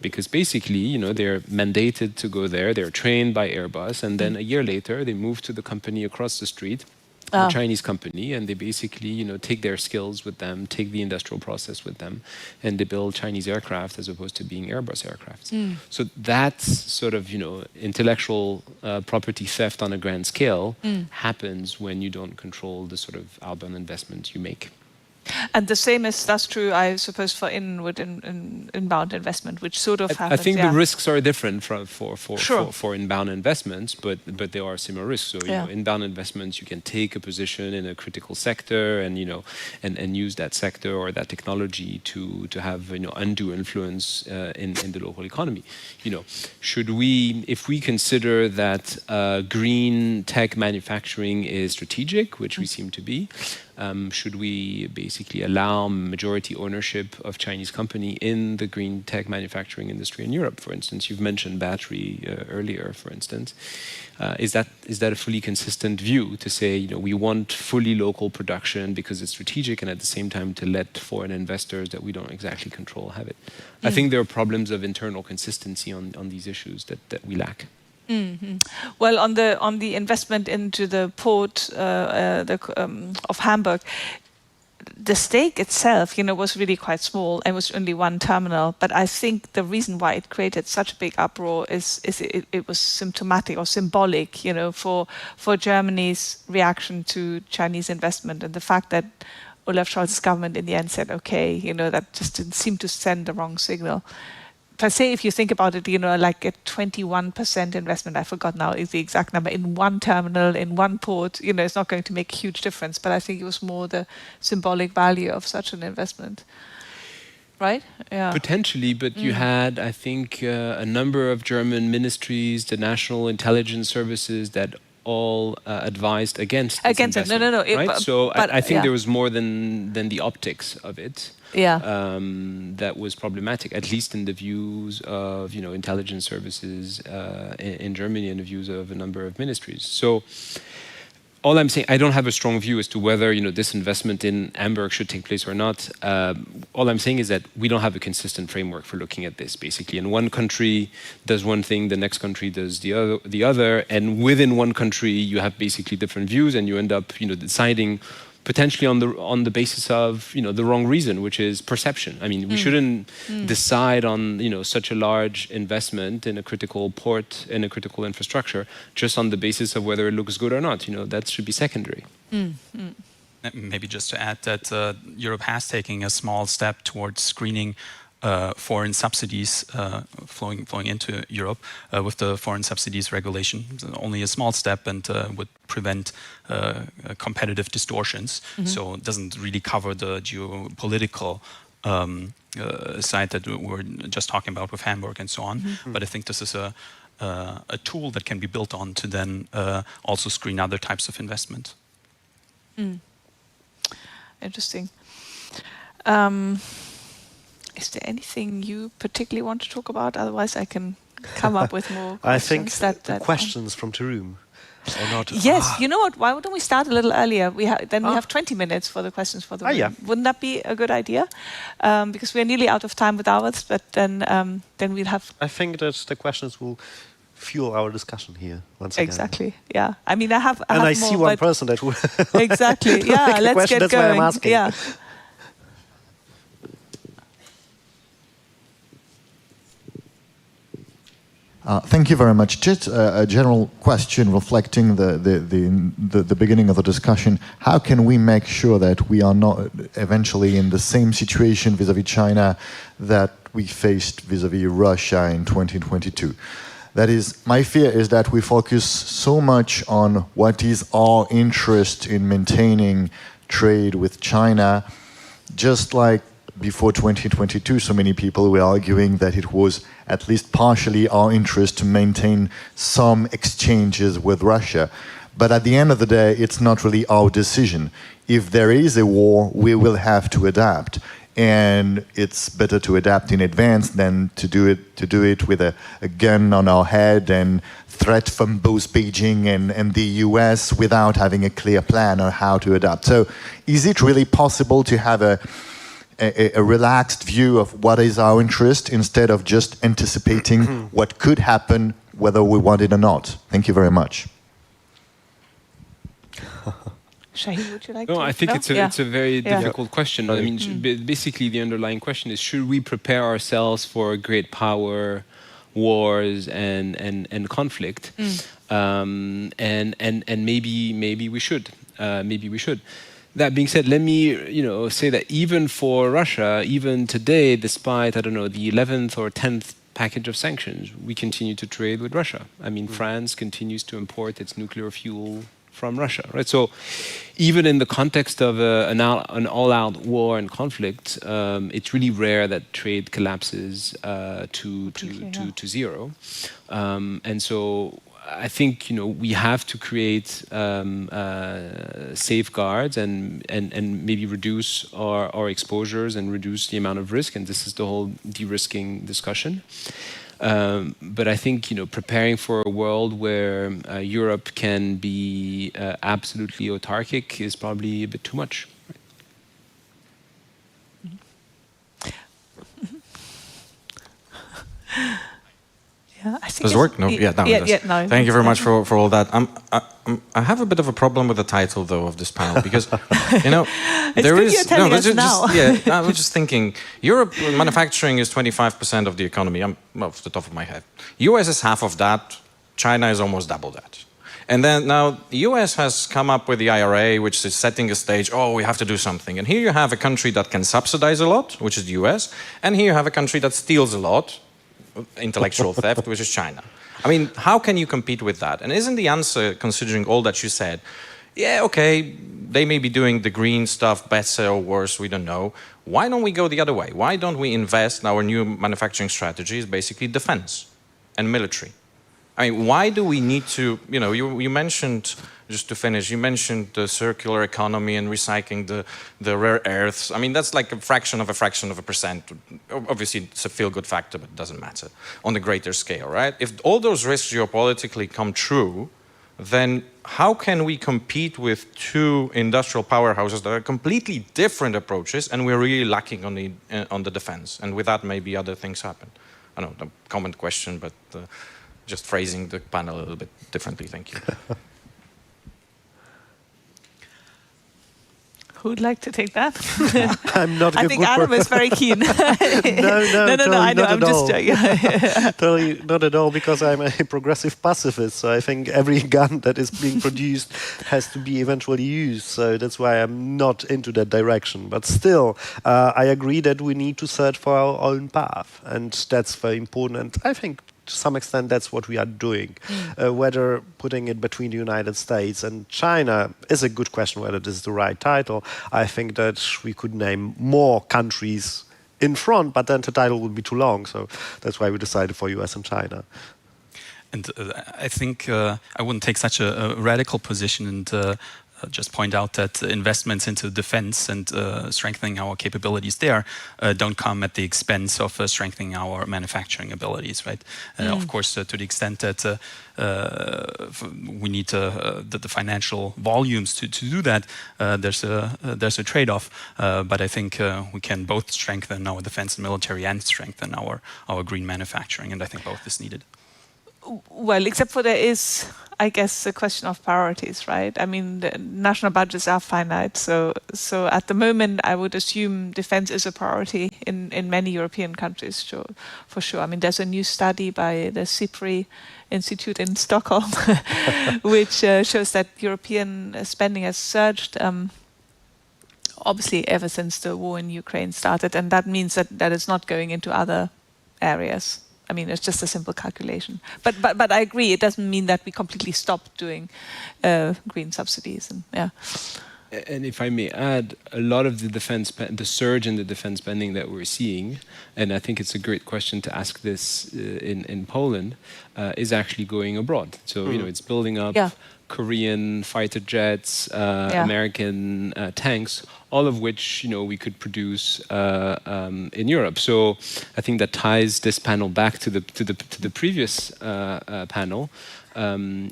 [SPEAKER 19] Because basically, they're mandated to go there, they're trained by Airbus, and then a year later, they move to the company across the street, a Chinese company, and they basically, take their skills with them, take the industrial process with them, and they build Chinese aircraft as opposed to being Airbus aircraft. So that's sort of, intellectual property theft on a grand scale happens when you don't control the sort of outbound investments you make.
[SPEAKER 15] And the same that's true, I suppose, for inbound investment, which sort of happens.
[SPEAKER 19] I think the risks are different for inbound investments, but there are similar risks. So inbound investments, you can take a position in a critical sector, and and use that sector or that technology to have undue influence in the local economy. Should we, if we consider that green tech manufacturing is strategic, which we seem to be. Should we basically allow majority ownership of Chinese company in the green tech manufacturing industry in Europe, for instance? You've mentioned battery earlier, for instance. Is that a fully consistent view to say, we want fully local production because it's strategic, and at the same time to let foreign investors that we don't exactly control have it? I think there are problems of internal consistency on these issues that we lack.
[SPEAKER 15] Well, on the investment into the port of Hamburg, the stake itself, was really quite small. It was only one terminal. But I think the reason why it created such a big uproar is it was symptomatic or symbolic, for Germany's reaction to Chinese investment, and the fact that Olaf Scholz's government in the end said, okay, that just didn't seem to send the wrong signal. Per se, if you think about it, like a 21% investment, I forgot now is the exact number, in one terminal, in one port, it's not going to make a huge difference. But I think it was more the symbolic value of such an investment. right? Yeah.
[SPEAKER 19] Potentially, but you had, I think, a number of German ministries, the national intelligence services that all advised against this
[SPEAKER 15] Against it. No,
[SPEAKER 19] investment,
[SPEAKER 15] no, no.
[SPEAKER 19] right? So
[SPEAKER 15] but
[SPEAKER 19] I think there was more than the optics of it.
[SPEAKER 15] Yeah.
[SPEAKER 19] That was problematic, at least in the views of intelligence services in Germany and the views of a number of ministries. So all I'm saying, I don't have a strong view as to whether this investment in Hamburg should take place or not. All I'm saying is that we don't have a consistent framework for looking at this. Basically, and one country does one thing, the next country does the other, and within one country you have basically different views, and you end up deciding potentially on the basis of the wrong reason, which is perception. I mean, we shouldn't decide on such a large investment in a critical port, in a critical infrastructure, just on the basis of whether it looks good or not. That should be secondary.
[SPEAKER 17] Maybe just to add that Europe has taken a small step towards screening foreign subsidies flowing into Europe with the foreign subsidies regulation. Only a small step, and would prevent competitive distortions. So it doesn't really cover the geopolitical side that we're just talking about with Hamburg and so on. But I think this is a tool that can be built on to then also screen other types of investment.
[SPEAKER 15] Interesting. Is there anything you particularly want to talk about? Otherwise, I can come up with more questions.
[SPEAKER 18] I think the questions from the room are not...
[SPEAKER 15] Yes, you know what? Why don't we start a little earlier? We have 20 minutes for the questions for the room.
[SPEAKER 18] Yeah.
[SPEAKER 15] Wouldn't that be a good idea? Because we're nearly out of time with ours, but then we'll have...
[SPEAKER 18] I think that the questions will fuel our discussion here once again.
[SPEAKER 15] Exactly, yeah. I mean, I have
[SPEAKER 18] I
[SPEAKER 15] more,
[SPEAKER 18] see one person that will...
[SPEAKER 15] Exactly, yeah, let's get
[SPEAKER 18] that's
[SPEAKER 15] going.
[SPEAKER 18] Why I'm asking.
[SPEAKER 15] Yeah.
[SPEAKER 14] Thank you very much. Just a general question reflecting the beginning of the discussion. How can we make sure that we are not eventually in the same situation vis-à-vis China that we faced vis-à-vis Russia in 2022? That is, my fear is that we focus so much on what is our interest in maintaining trade with China, just like before 2022, so many people were arguing that it was at least partially our interest to maintain some exchanges with Russia. But at the end of the day, it's not really our decision. If there is a war, we will have to adapt. And it's better to adapt in advance than to do it with a gun on our head and threat from both Beijing and the US without having a clear plan on how to adapt. So is it really possible to have a relaxed view of what is our interest instead of just anticipating what could happen whether we want it or not? Thank you very much.
[SPEAKER 15] Shaheen, would you like to?
[SPEAKER 19] No, I think it's a very difficult question. I mean, basically the underlying question is, should we prepare ourselves for great power, wars, and conflict? And maybe we should. Maybe we should. That being said, let me say that even for Russia, even today, despite the 11th or 10th package of sanctions, we continue to trade with Russia. I mean, France continues to import its nuclear fuel from Russia, right? So, even in the context of an all-out war and conflict, it's really rare that trade collapses to zero, and so. I think we have to create safeguards and maybe reduce our exposures and reduce the amount of risk, and this is the whole de-risking discussion. But I think preparing for a world where Europe can be absolutely autarkic is probably a bit too much.
[SPEAKER 15] Yeah, I think
[SPEAKER 20] does it work? No. Yeah. No. Thank you very much for all that. I have a bit of a problem with the title though of this panel because there is I was just thinking Europe manufacturing is 25% of the economy. I'm off the top of my head. US is half of that. China is almost double that. And then now the US has come up with the IRA, which is setting a stage. Oh, we have to do something. And here you have a country that can subsidize a lot, which is the US, and here you have a country that steals a lot. Intellectual theft, which is China. I mean, how can you compete with that? And isn't the answer, considering all that you said, yeah, okay, they may be doing the green stuff better or worse, we don't know. Why don't we go the other way? Why don't we invest in our new manufacturing strategies, basically defense and military? I mean, why do we need to, you mentioned, just to finish, you mentioned the circular economy and recycling the rare earths. I mean, that's like a fraction of a percent. Obviously, it's a feel-good factor, but it doesn't matter on the greater scale, right? If all those risks geopolitically come true, then how can we compete with two industrial powerhouses that are completely different approaches, and we're really lacking on the defense? And with that, maybe other things happen. I don't know, a common question, but just phrasing the panel a little bit differently. Thank you.
[SPEAKER 15] Who'd like to take that?
[SPEAKER 18] I'm not.
[SPEAKER 15] I think Adam is very keen.
[SPEAKER 18] No, totally
[SPEAKER 15] I know.
[SPEAKER 18] not
[SPEAKER 15] I'm
[SPEAKER 18] at
[SPEAKER 15] just
[SPEAKER 18] all.
[SPEAKER 15] joking.
[SPEAKER 18] Totally not at all, because I'm a progressive pacifist. So I think every gun that is being produced has to be eventually used. So that's why I'm not into that direction. But still, I agree that we need to search for our own path, and that's very important. And I think, to some extent, that's what we are doing. Whether putting it between the United States and China is a good question, whether this is the right title. I think that we could name more countries in front, but then the title would be too long. So that's why we decided for US and China.
[SPEAKER 17] And I think I wouldn't take such a radical position and just point out that investments into defense and strengthening our capabilities there don't come at the expense of strengthening our manufacturing abilities, right? Of course, to the extent that we need the financial volumes to do that, there's a trade-off. But I think we can both strengthen our defense and military and strengthen our green manufacturing, and I think both is needed.
[SPEAKER 15] Well, except for there is, I guess, a question of priorities, right? I mean, the national budgets are finite, so at the moment, I would assume defense is a priority in many European countries, for sure. I mean, there's a new study by the SIPRI Institute in Stockholm, which shows that European spending has surged, obviously, ever since the war in Ukraine started, and that means that it's not going into other areas. I mean, it's just a simple calculation. But I agree, it doesn't mean that we completely stop doing green subsidies. And yeah.
[SPEAKER 19] And if I may add, a lot of the surge in the defense spending that we're seeing, and I think it's a great question to ask this in Poland, is actually going abroad. So, it's building up Korean fighter jets, American tanks, all of which we could produce in Europe. So I think that ties this panel back to the previous panel.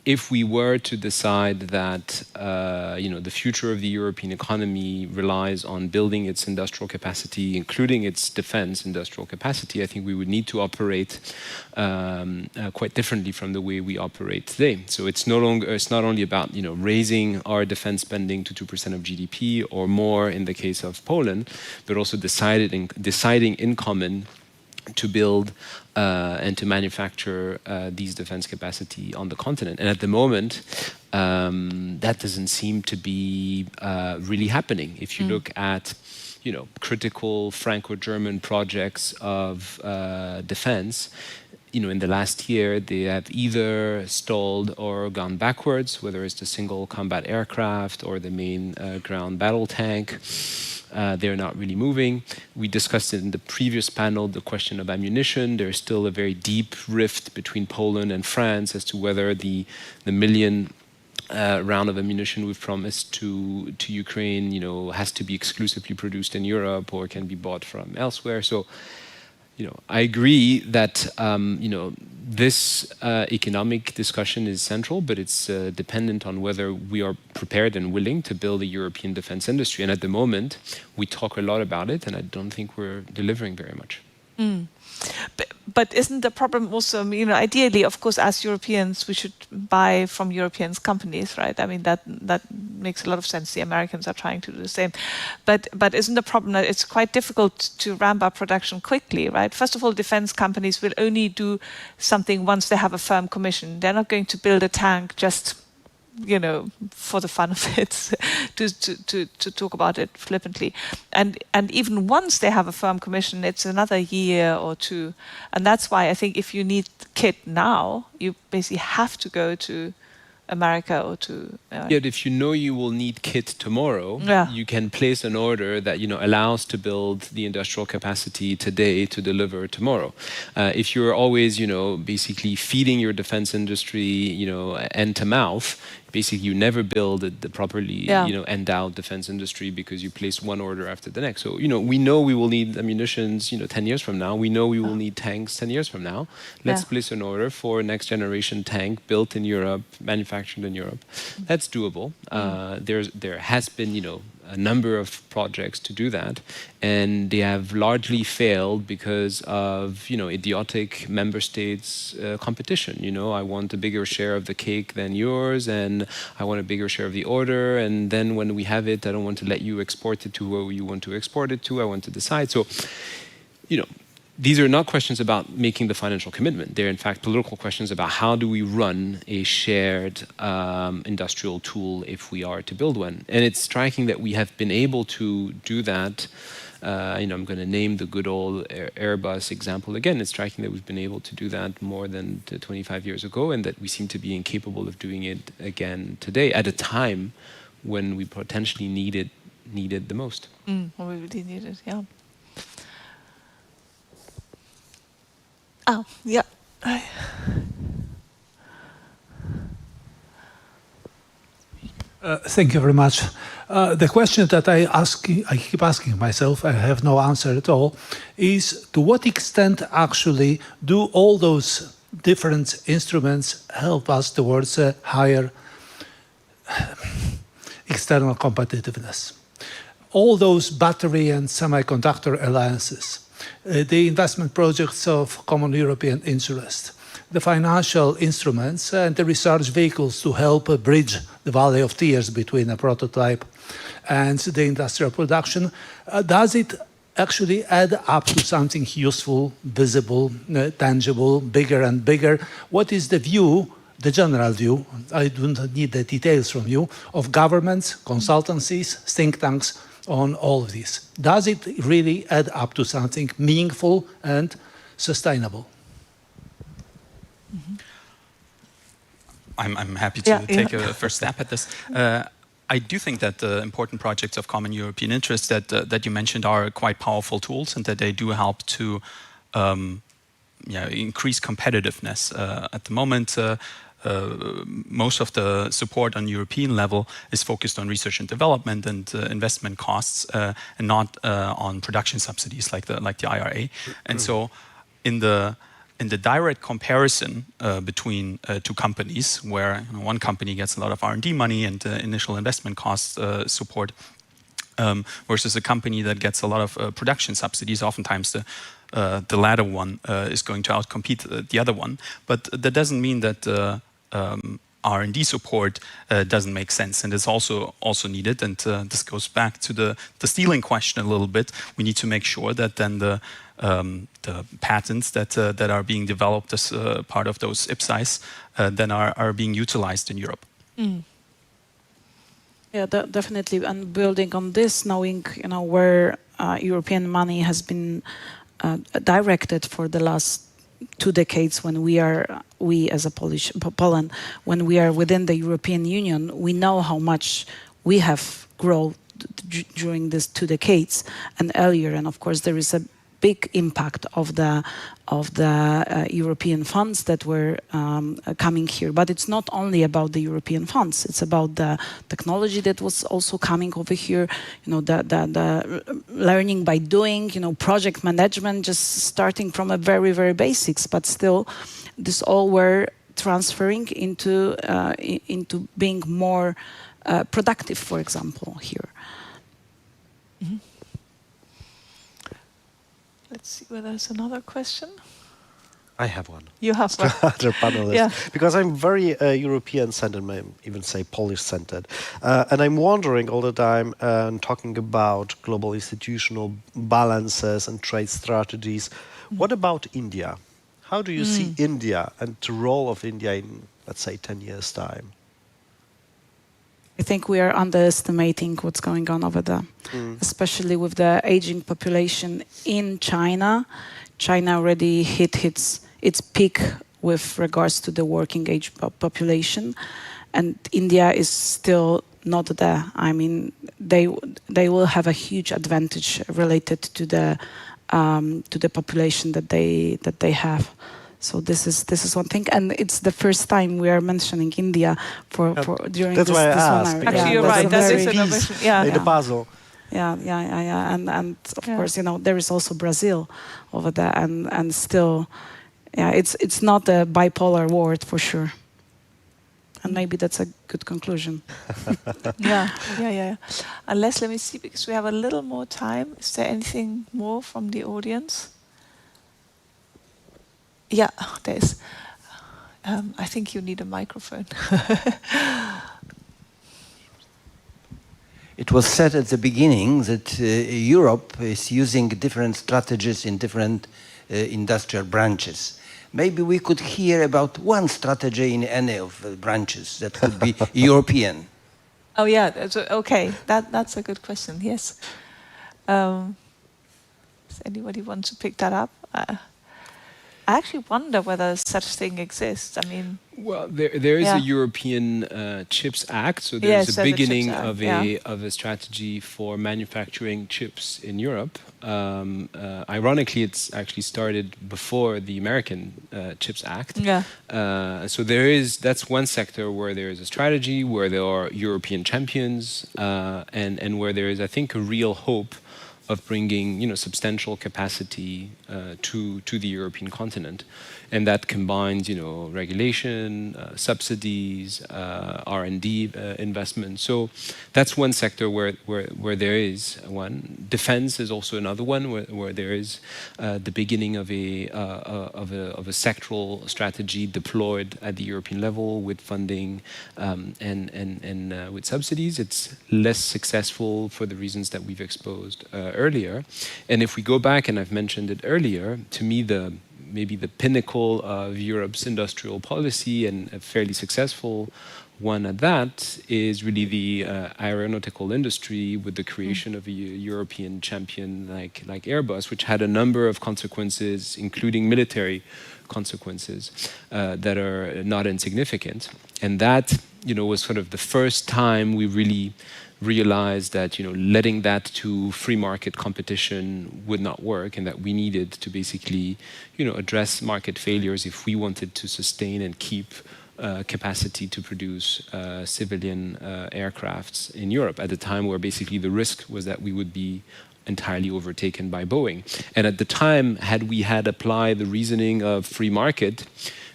[SPEAKER 19] If we were to decide that the future of the European economy relies on building its industrial capacity, including its defense industrial capacity, I think we would need to operate quite differently from the way we operate today. So it's not only about raising our defense spending to 2% of GDP or more in the case of Poland, but also deciding in common to build and to manufacture these defense capacity on the continent. And at the moment, that doesn't seem to be really happening. If you look at critical Franco-German projects of defense, in the last year, they have either stalled or gone backwards, whether it's the single combat aircraft or the main ground battle tank. They're not really moving. We discussed it in the previous panel, the question of ammunition. There's still a very deep rift between Poland and France as to whether the million round of ammunition we've promised to Ukraine, has to be exclusively produced in Europe or can be bought from elsewhere. So, I agree that this economic discussion is central, but it's dependent on whether we are prepared and willing to build a European defense industry. And at the moment, we talk a lot about it, and I don't think we're delivering very much.
[SPEAKER 15] But isn't the problem also, ideally, of course, as Europeans, we should buy from European companies, right? I mean, that makes a lot of sense. The Americans are trying to do the same. But isn't the problem that it's quite difficult to ramp up production quickly, right? First of all, defense companies will only do something once they have a firm commission. They're not going to build a tank just for the fun of it, to talk about it flippantly. And even once they have a firm commission, it's another year or two. And that's why I think if you need kit now, you basically have to go to America or to...
[SPEAKER 19] Yet if you know you will need kit tomorrow, you can place an order that allows to build the industrial capacity today to deliver tomorrow. If you're always basically feeding your defense industry end to mouth, basically you never build the properly endowed defense industry because you place one order after the next. So we know we will need ammunitions 10 years from now. We know we will need tanks 10 years from now. Let's place an order for a next generation tank built in Europe, manufactured in Europe. That's doable. There has been a number of projects to do that, and they have largely failed because of idiotic member states competition. I want a bigger share of the cake than yours, and I want a bigger share of the order, and then when we have it, I don't want to let you export it to where you want to export it to. I want to decide. So these are not questions about making the financial commitment. They're in fact political questions about how do we run a shared industrial tool if we are to build one. And it's striking that we have been able to do that. I'm going to name the good old Airbus example again. It's striking that we've been able to do that more than 25 years ago, and that we seem to be incapable of doing it again today at a time when we potentially needed the most.
[SPEAKER 15] We really need it, yeah. Oh, yeah.
[SPEAKER 21] Thank you very much. The question that I keep asking myself, I have no answer at all, is to what extent actually do all those different instruments help us towards a higher external competitiveness? All those battery and semiconductor alliances, the investment projects of common European interest, the financial instruments and the research vehicles to help bridge the valley of tears between a prototype and the industrial production, does it actually add up to something useful, visible, tangible, bigger and bigger? What is the view, the general view, I do not need the details from you, of governments, consultancies, think tanks, on all of this? Does it really add up to something meaningful and sustainable?
[SPEAKER 17] I'm happy to take a first step at this. I do think that the important projects of common European interest that you mentioned are quite powerful tools, and that they do help to increase competitiveness. At the moment, most of the support on European level is focused on research and development and investment costs, and not on production subsidies like the IRA. And so, in the direct comparison between two companies, where one company gets a lot of R&D money and initial investment costs support, versus a company that gets a lot of production subsidies, oftentimes the latter one is going to outcompete the other one. But that doesn't mean that R&D support doesn't make sense, and it's also needed. And this goes back to the stealing question a little bit. We need to make sure that then the patents that are being developed as part of those IPSIs then are being utilized in Europe.
[SPEAKER 16] Yeah, definitely. And building on this, knowing where European money has been directed for the last 2 decades, when we as a Poland, when we are within the European Union, we know how much we have grown during these 2 decades and earlier. And of course, there is a big impact of the European funds that were coming here. But it's not only about the European funds; it's about the technology that was also coming over here. The learning by doing. Project management, just starting from a very, very basics, but still, this all were transferring into being more productive. For example, here.
[SPEAKER 15] Mm-hmm. Let's see whether there's another question.
[SPEAKER 18] I have one.
[SPEAKER 15] You have one.
[SPEAKER 18] Other panelists.
[SPEAKER 15] Yeah.
[SPEAKER 18] Because I'm very European-centered, may even say Polish-centered. And I'm wondering all the time, talking about global institutional balances and trade strategies. What about India? How do you see India and the role of India in, let's say, 10 years' time?
[SPEAKER 16] I think we are underestimating what's going on over there, especially with the aging population in China. China already hit its peak with regards to the working age population. and India is still not there. I mean, they will have a huge advantage related to the population that they have. So this is one thing, and it's the first time we are mentioning India during
[SPEAKER 18] that's
[SPEAKER 16] this
[SPEAKER 18] why I
[SPEAKER 16] this
[SPEAKER 18] asked.
[SPEAKER 16] one.
[SPEAKER 15] Actually, you're right. That is innovation. Yeah,
[SPEAKER 18] in the puzzle.
[SPEAKER 16] Yeah, and of course, there is also Brazil over there, and still, it's not a bipolar world for sure. And maybe that's a good conclusion.
[SPEAKER 15] Yeah. Unless, let me see, because we have a little more time. Is there anything more from the audience? Yeah, there is. I think you need a microphone.
[SPEAKER 2] It was said at the beginning that Europe is using different strategies in different industrial branches. Maybe we could hear about one strategy in any of the branches that could be European.
[SPEAKER 15] Oh yeah, okay. That's a good question. Yes. Does anybody want to pick that up? I actually wonder whether such thing exists. I mean,
[SPEAKER 19] well, there is a European Chips Act, so there's a beginning of a strategy for manufacturing chips in Europe. Ironically, it's actually started before the American Chips Act.
[SPEAKER 15] Yeah.
[SPEAKER 19] So that's one sector where there is a strategy, where there are European champions, and where there is, I think, a real hope of bringing, substantial capacity to the European continent, and that combines, regulation, subsidies, R&D investment. So that's one sector where there is one. Defense is also another one where there is the beginning of a sectoral strategy deployed at the European level with funding and with subsidies. It's less successful for the reasons that we've exposed earlier. And if we go back, and I've mentioned it earlier, to me maybe the pinnacle of Europe's industrial policy, and a fairly successful one at that, is really the aeronautical industry, with the creation of a European champion like Airbus, which had a number of consequences, including military consequences, that are not insignificant. And that, was sort of the first time we really realized that letting that to free market competition would not work, and that we needed to basically address market failures if we wanted to sustain and keep capacity to produce civilian aircrafts in Europe at a time where basically the risk was that we would be entirely overtaken by Boeing. And at the time, had we applied the reasoning of free market,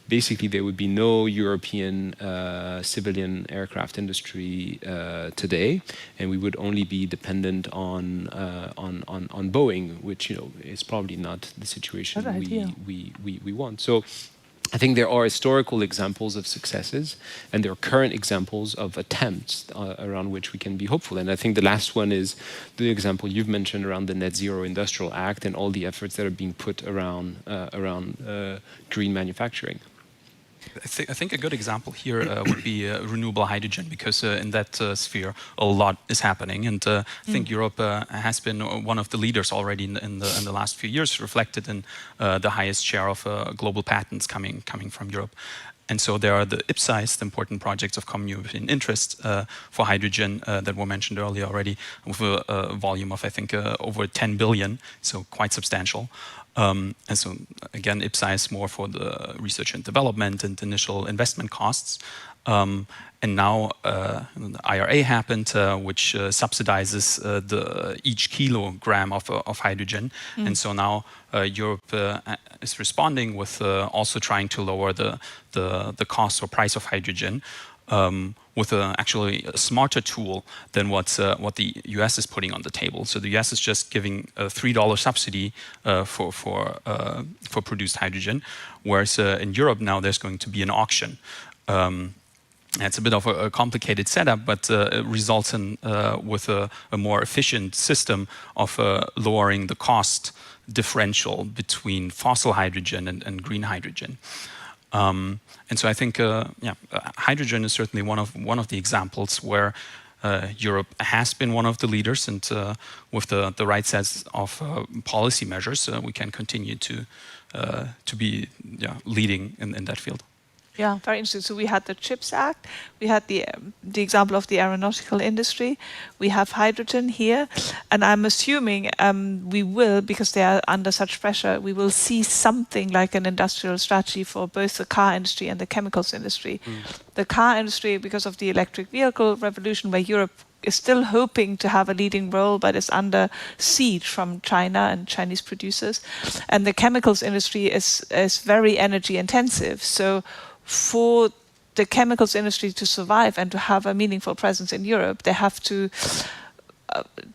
[SPEAKER 19] basically there would be no European civilian aircraft industry today, and we would only be dependent on Boeing, which is probably not the situation we want. So I think there are historical examples of successes, and there are current examples of attempts around which we can be hopeful. And I think the last one is the example you've mentioned around the Net Zero Industrial Act and all the efforts that are being put around green manufacturing.
[SPEAKER 17] I think a good example here would be renewable hydrogen, because in that sphere a lot is happening, and I think Europe has been one of the leaders already in the last few years, reflected in the highest share of global patents coming from Europe. And so there are the IPCEIs, the important projects of common European interest for hydrogen that were mentioned earlier already, with a volume of, I think, over 10 billion, so quite substantial. And so, again, IPCEI is more for the research and development and initial investment costs. And now the IRA happened, which subsidizes each kilogram of hydrogen. And so now Europe is responding with also trying to lower the cost or price of hydrogen, with actually a smarter tool than what the US is putting on the table. So the US is just giving a $3 subsidy for produced hydrogen, whereas in Europe now there's going to be an auction. It's a bit of a complicated setup, but it results in with a more efficient system of lowering the cost differential between fossil hydrogen and green hydrogen. And so I think hydrogen is certainly one of the examples where Europe has been one of the leaders, and with the right sets of policy measures, we can continue to be leading in that field.
[SPEAKER 15] Yeah, very interesting. So we had the CHIPS Act, we had the example of the aeronautical industry, we have hydrogen here, and I'm assuming we will, because they are under such pressure, we will see something like an industrial strategy for both the car industry and the chemicals industry. The car industry, because of the electric vehicle revolution, where Europe is still hoping to have a leading role, but is under siege from China and Chinese producers. And the chemicals industry is very energy intensive. So for the chemicals industry to survive and to have a meaningful presence in Europe, they have to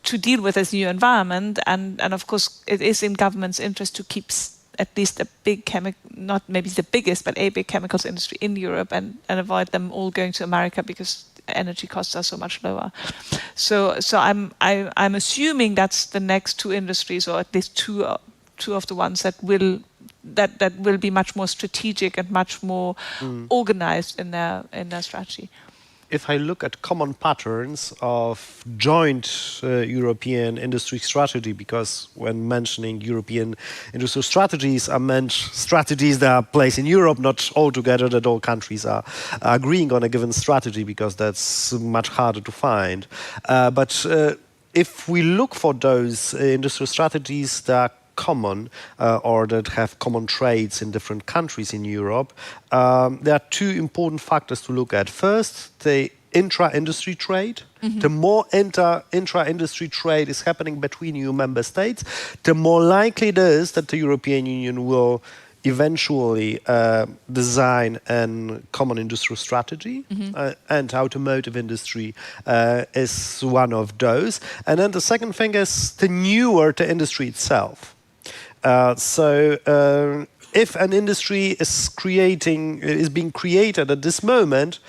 [SPEAKER 15] deal with this new environment. And of course, it is in government's interest to keep at least a big not maybe the biggest, but a big chemicals industry in Europe, and avoid them all going to America because energy costs are so much lower. So I'm assuming that's the next two industries, or at least two of the ones that will be much more strategic and much more organized in their strategy.
[SPEAKER 18] If I look at common patterns of joint European industry strategy, because when mentioning European industry strategies, I meant strategies that are placed in Europe, not all together, that all countries are agreeing on a given strategy, because that's much harder to find. But if we look for those industrial strategies that are common or that have common traits in different countries in Europe, there are two important factors to look at. First, the intra-industry trade. The more intra-industry trade is happening between EU member states, the more likely it is that the European Union will eventually design a common industrial strategy, and automotive industry is one of those. And then the second thing is the newer the industry itself. If an industry is being created at this moment,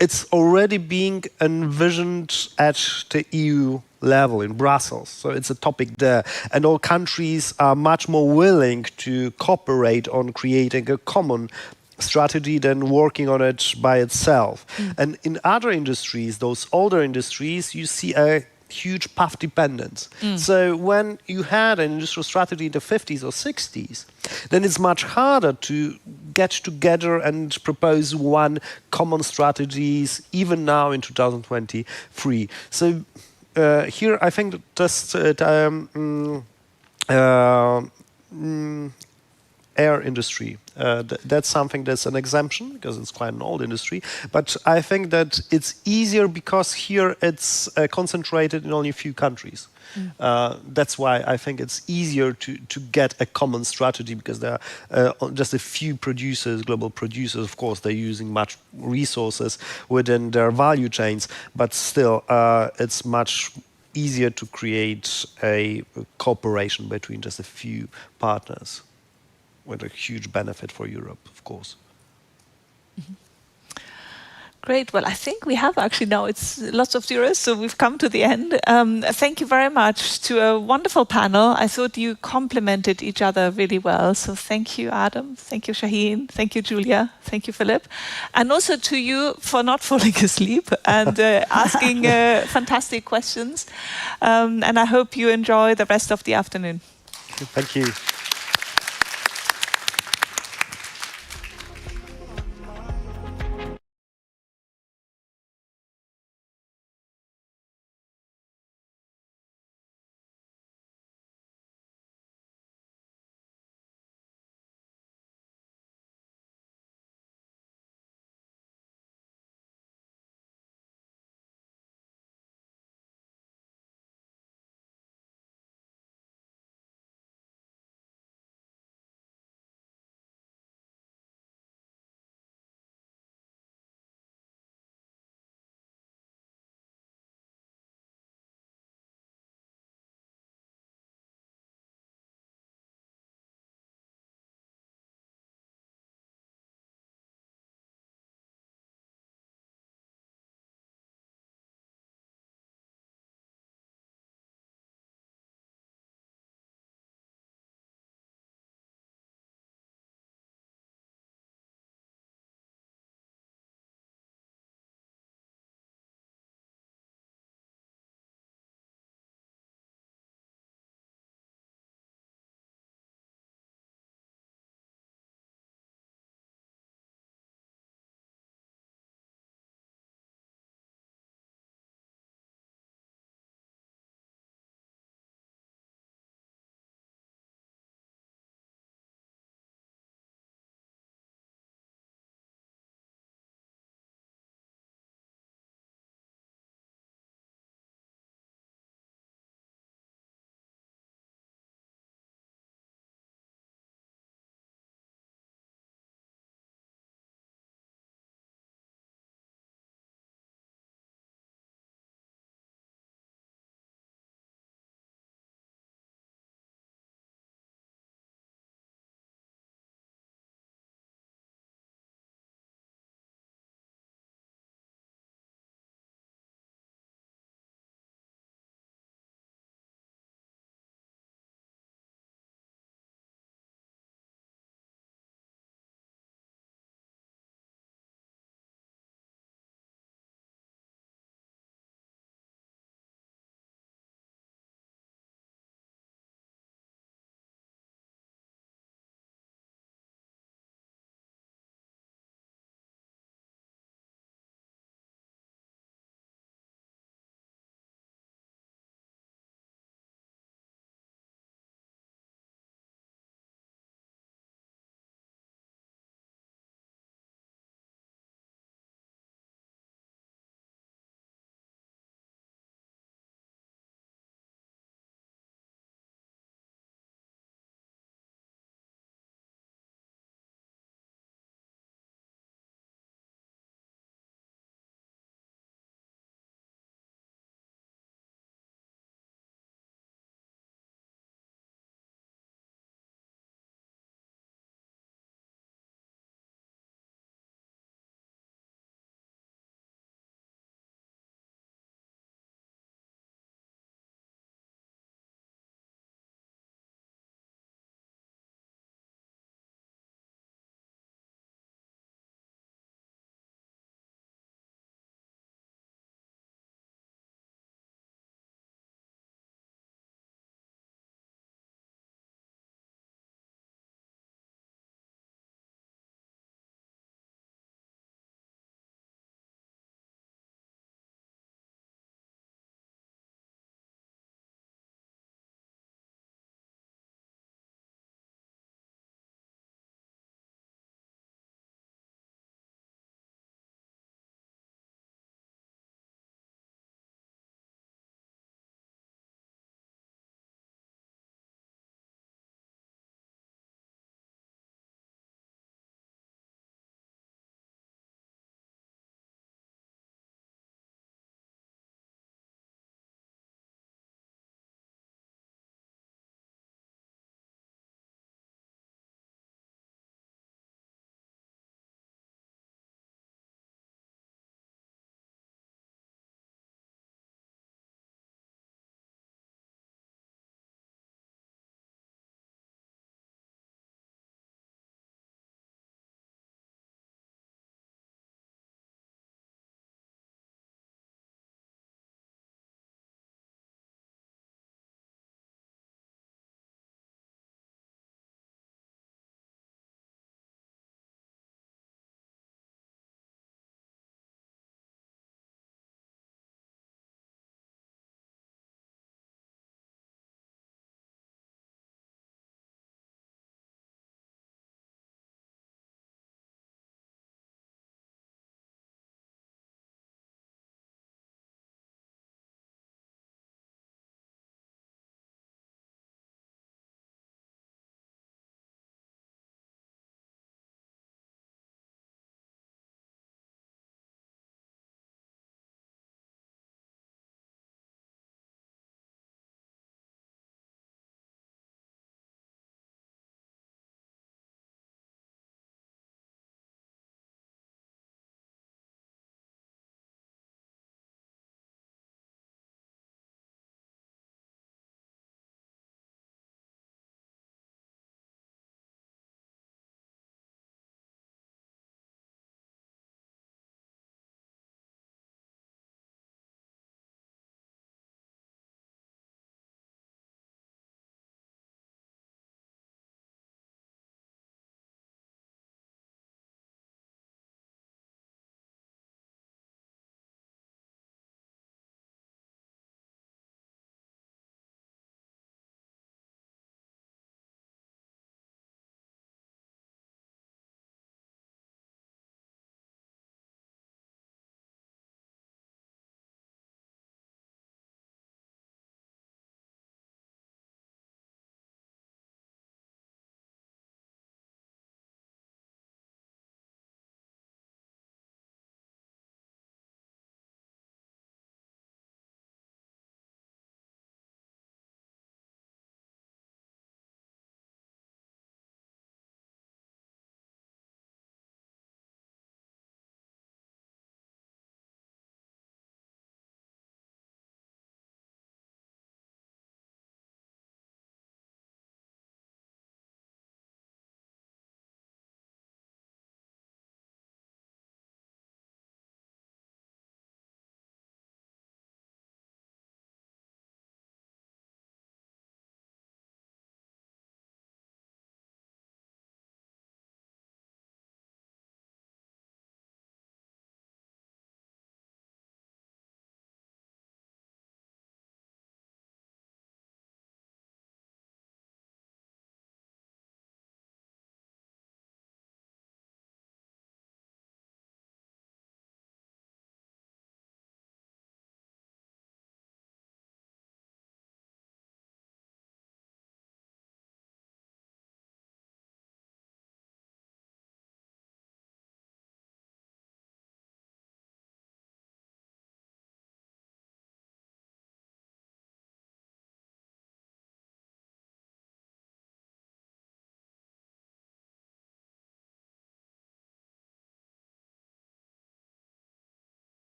[SPEAKER 18] it's already being envisioned at the EU level in Brussels. So it's a topic there. And all countries are much more willing to cooperate on creating a common strategy than working on it by itself. And in other industries, those older industries, you see a huge path dependence. So when you had an industrial strategy in the 50s or 60s, then it's much harder to get together and propose one common strategies, even now in 2023. So here I think just air industry. That's something that's an exemption, because it's quite an old industry. But I think that it's easier because here it's concentrated in only a few countries. That's why I think it's easier to get a common strategy, because there are just a few producers, global producers. Of course, they're using much resources within their value chains, but still it's much easier to create a cooperation between just a few partners, with a huge benefit for Europe, of course.
[SPEAKER 15] Great. Well, I think we have actually now, it's lots of zeros, so we've come to the end. Thank you very much to a wonderful panel. I thought you complemented each other really well. So thank you, Adam. Thank you, Shaheen. Thank you, Julia. Thank you, Philip. And also to you for not falling asleep and asking fantastic questions. And I hope you enjoy the rest of the afternoon.
[SPEAKER 18] Thank you.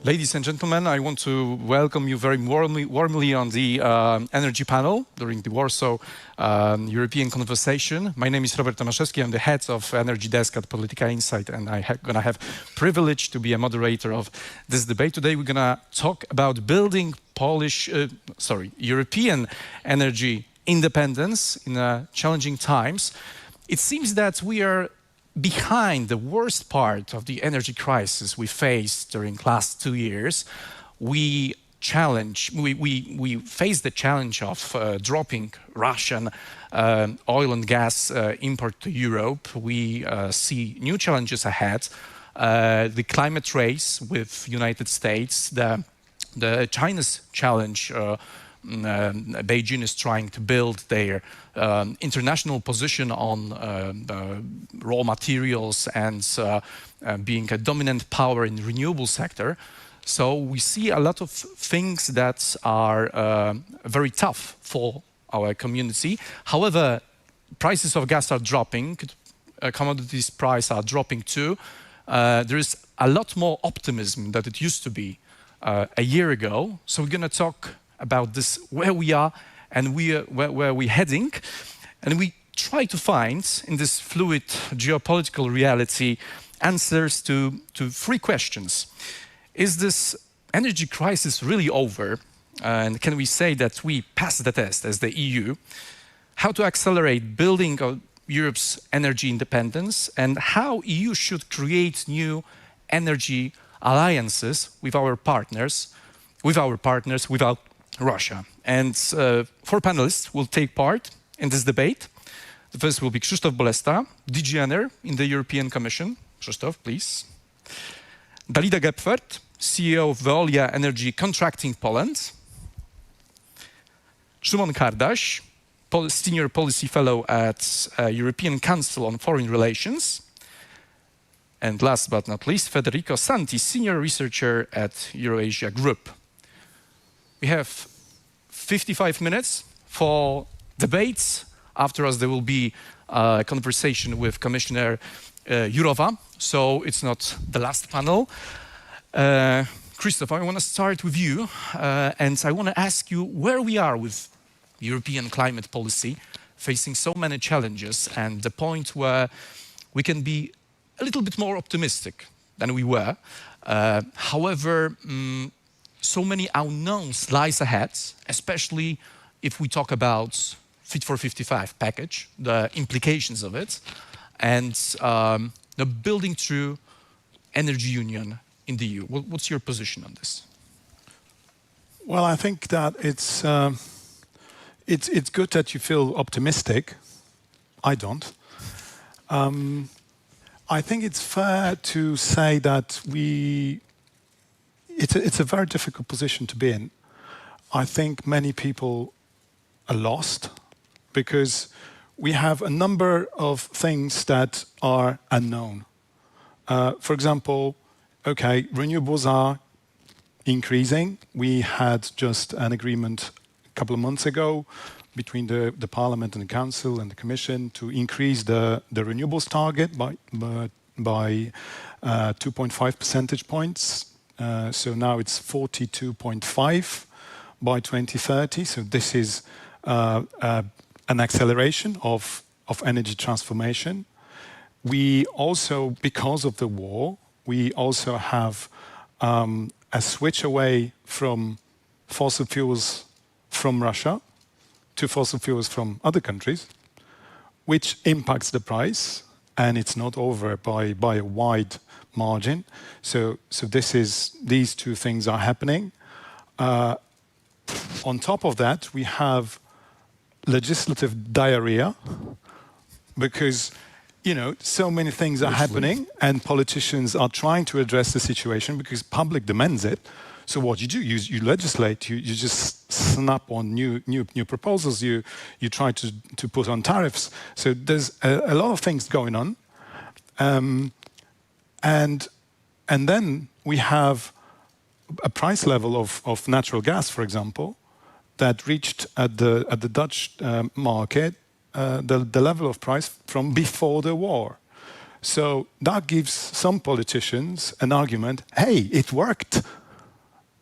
[SPEAKER 5] Ladies and gentlemen, I want to welcome you very warmly on the energy panel during the Warsaw European Conversation. My name is Robert Tomaszewski. I'm the head of energy desk at Polityka Insight, and I'm going to have privilege to be a moderator of this debate. Today we're going to talk about building European energy independence in challenging times. It seems that we are behind the worst part of the energy crisis we faced during the last 2 years. We face the challenge of dropping Russian oil and gas import to Europe. We see new challenges ahead. The climate race with United States, the China's challenge. Beijing is trying to build their international position on raw materials and being a dominant power in the renewable sector. So we see a lot of things that are very tough for our community. However, prices of gas are dropping, commodities prices are dropping too. There is a lot more optimism than it used to be a year ago. So we're going to talk about this, where we are and where we're heading. And we try to find, in this fluid geopolitical reality, answers to 3 questions. Is this energy crisis really over? And can we say that we passed the test as the EU? How to accelerate building of Europe's energy independence, and how EU should create new energy alliances with our partners, without Russia. And 4 panelists will take part in this debate. The first will be Krzysztof Bolesta, DG Ener in the European Commission. Krzysztof, please. Dalida Gepfert, CEO of Veolia Energy Contracting Poland. Szymon Kardaś, Senior Policy Fellow at European Council on Foreign Relations. And last but not least, Federico Santi, Senior Researcher at Eurasia Group. We have 55 minutes for debates. After us, there will be a conversation with Commissioner Jourova. So it's not the last panel. Krzysztof, I want to start with you. And I want to ask you where we are with European climate policy, facing so many challenges, and the point where we can be a little bit more optimistic than we were. However, so many unknowns lies ahead, especially if we talk about Fit for 55 package, the implications of it, and the building through energy union in the EU. What's your position on this?
[SPEAKER 21] Well, I think that it's good that you feel optimistic. I don't. I think it's fair to say that it's a very difficult position to be in. I think many people are lost because we have a number of things that are unknown. For example, okay, renewables are increasing. We had just an agreement a couple of months ago between the Parliament and the Council and the Commission to increase the renewables target by 2.5 percentage points. So now it's 42.5 by 2030. So this is an acceleration of energy transformation. We also, because of the war, we also have a switch away from fossil fuels from Russia to fossil fuels from other countries, which impacts the price, and it's not over by a wide margin. So these 2 things are happening. On top of that, we have legislative diarrhea because, so many things are happening and politicians are trying to address the situation because public demands it. So what you do, you legislate, you just snap on new proposals, you try to put on tariffs. So there's a lot of things going on. And then we have a price level of natural gas, for example, that reached at the Dutch market the level of price from before the war. So that gives some politicians an argument, hey, it worked.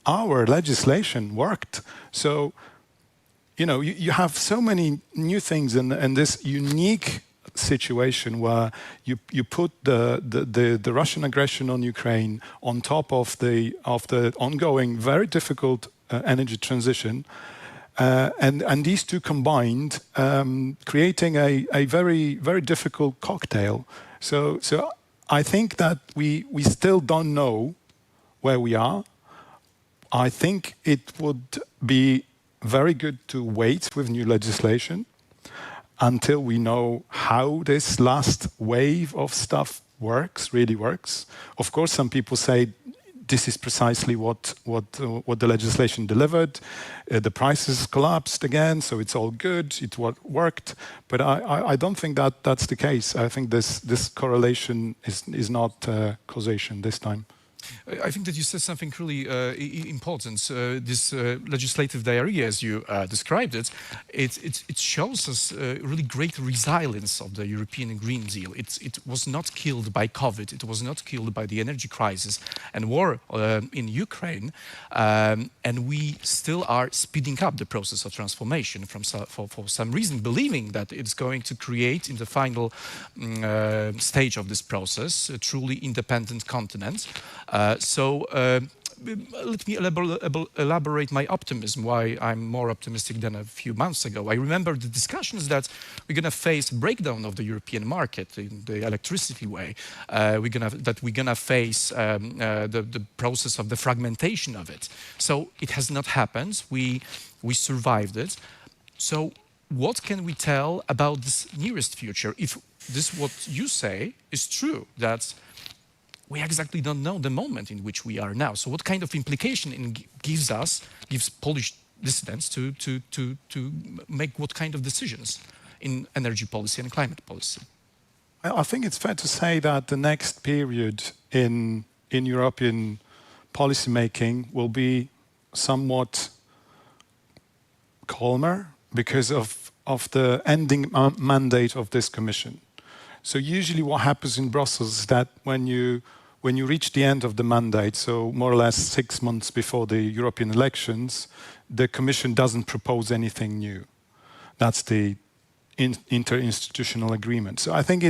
[SPEAKER 4] our legislation worked. So, you know, you have so many new things in this unique situation where you put the Russian aggression on Ukraine on top of the ongoing very difficult energy transition, and these two combined, creating a very difficult cocktail. So I think that we still don't know where we are. I think it would be very good to wait with new legislation until we know how this last wave of stuff really works. Of course, some people say this is precisely what the legislation delivered. The prices collapsed again, so it's all good. It worked, but I don't think that that's the case. I think this correlation is not causation this time.
[SPEAKER 5] I think that you said something really important. This legislative diarrhea, as you described it, it shows us really great resilience of the European Green Deal. It was not killed by COVID. It was not killed by the energy crisis and war in Ukraine. And we still are speeding up the process of transformation for some reason, believing that it's going to create in the final stage of this process a truly independent continent. So let me elaborate my optimism, why I'm more optimistic than a few months ago. I remember the discussions that we're going to face breakdown of the European market in the electricity way. We're going to face the process of the fragmentation of it. So it has not happened. We survived it. So what can we tell about this nearest future if this what you say is true, that we exactly don't know the moment in which we are now. So what kind of implication it gives Polish dissidents to make what kind of decisions in energy policy and climate policy?
[SPEAKER 4] I think it's fair to say that the next period in European policy making will be somewhat calmer because of the ending mandate of this commission. So usually what happens in Brussels is that when you reach the end of the mandate, so more or less 6 months before the European elections, the Commission doesn't propose anything new. That's the interinstitutional agreement. So I think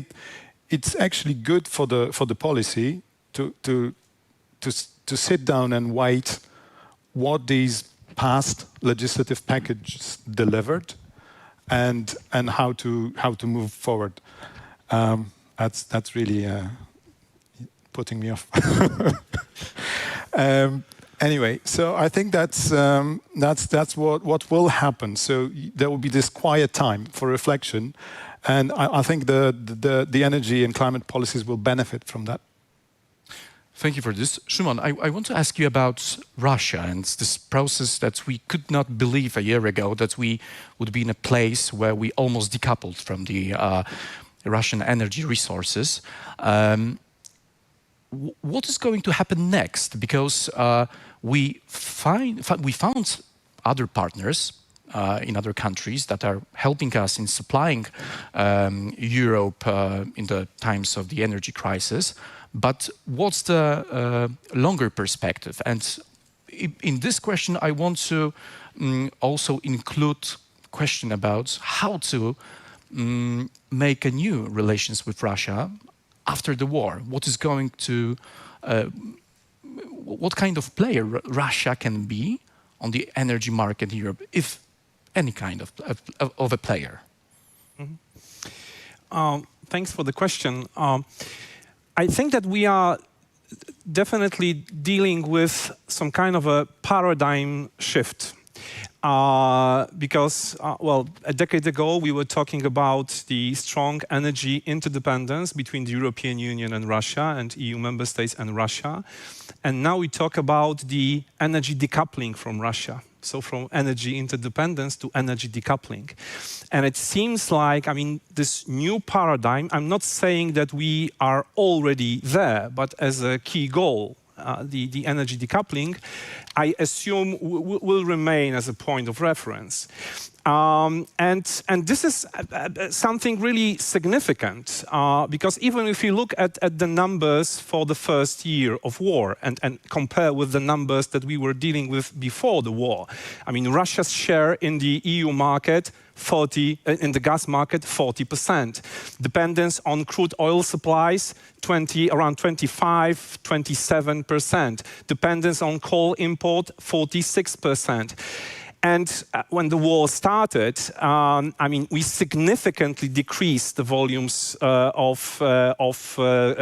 [SPEAKER 4] it's actually good for the policy to sit down and wait what these past legislative packages delivered and how to move forward. That's really putting me off. Anyway, so I think that's what will happen. So there will be this quiet time for reflection, and I think the energy and climate policies will benefit from that.
[SPEAKER 5] Thank you for this. Szymon, I want to ask you about Russia and this process that we could not believe a year ago, that we would be in a place where we almost decoupled from the Russian energy resources. What is going to happen next? Because we found other partners in other countries that are helping us in supplying Europe in the times of the energy crisis. But what's the longer perspective? And in this question, I want to also include question about how to make a new relations with Russia after the war. What is going to, what kind of player Russia can be on the energy market in Europe, if any kind of a player?
[SPEAKER 22] Mm-hmm. Thanks for the question. I think that we are definitely dealing with some kind of a paradigm shift. Because, well, a decade ago, we were talking about the strong energy interdependence between the European Union and Russia, and EU member states and Russia. And now we talk about the energy decoupling from Russia. So from energy interdependence to energy decoupling. And it seems like, I mean, this new paradigm, I'm not saying that we are already there, but as a key goal, the energy decoupling, I assume will remain as a point of reference. And this is something really significant because even if you look at the numbers for the first year of war and compare with the numbers that we were dealing with before the war, I mean, Russia's share in the EU market, in the gas market, 40%. Dependence on crude oil supplies, around 25, 27%. Dependence on coal import, 46%. And when the war started, I mean, we significantly decreased the volumes of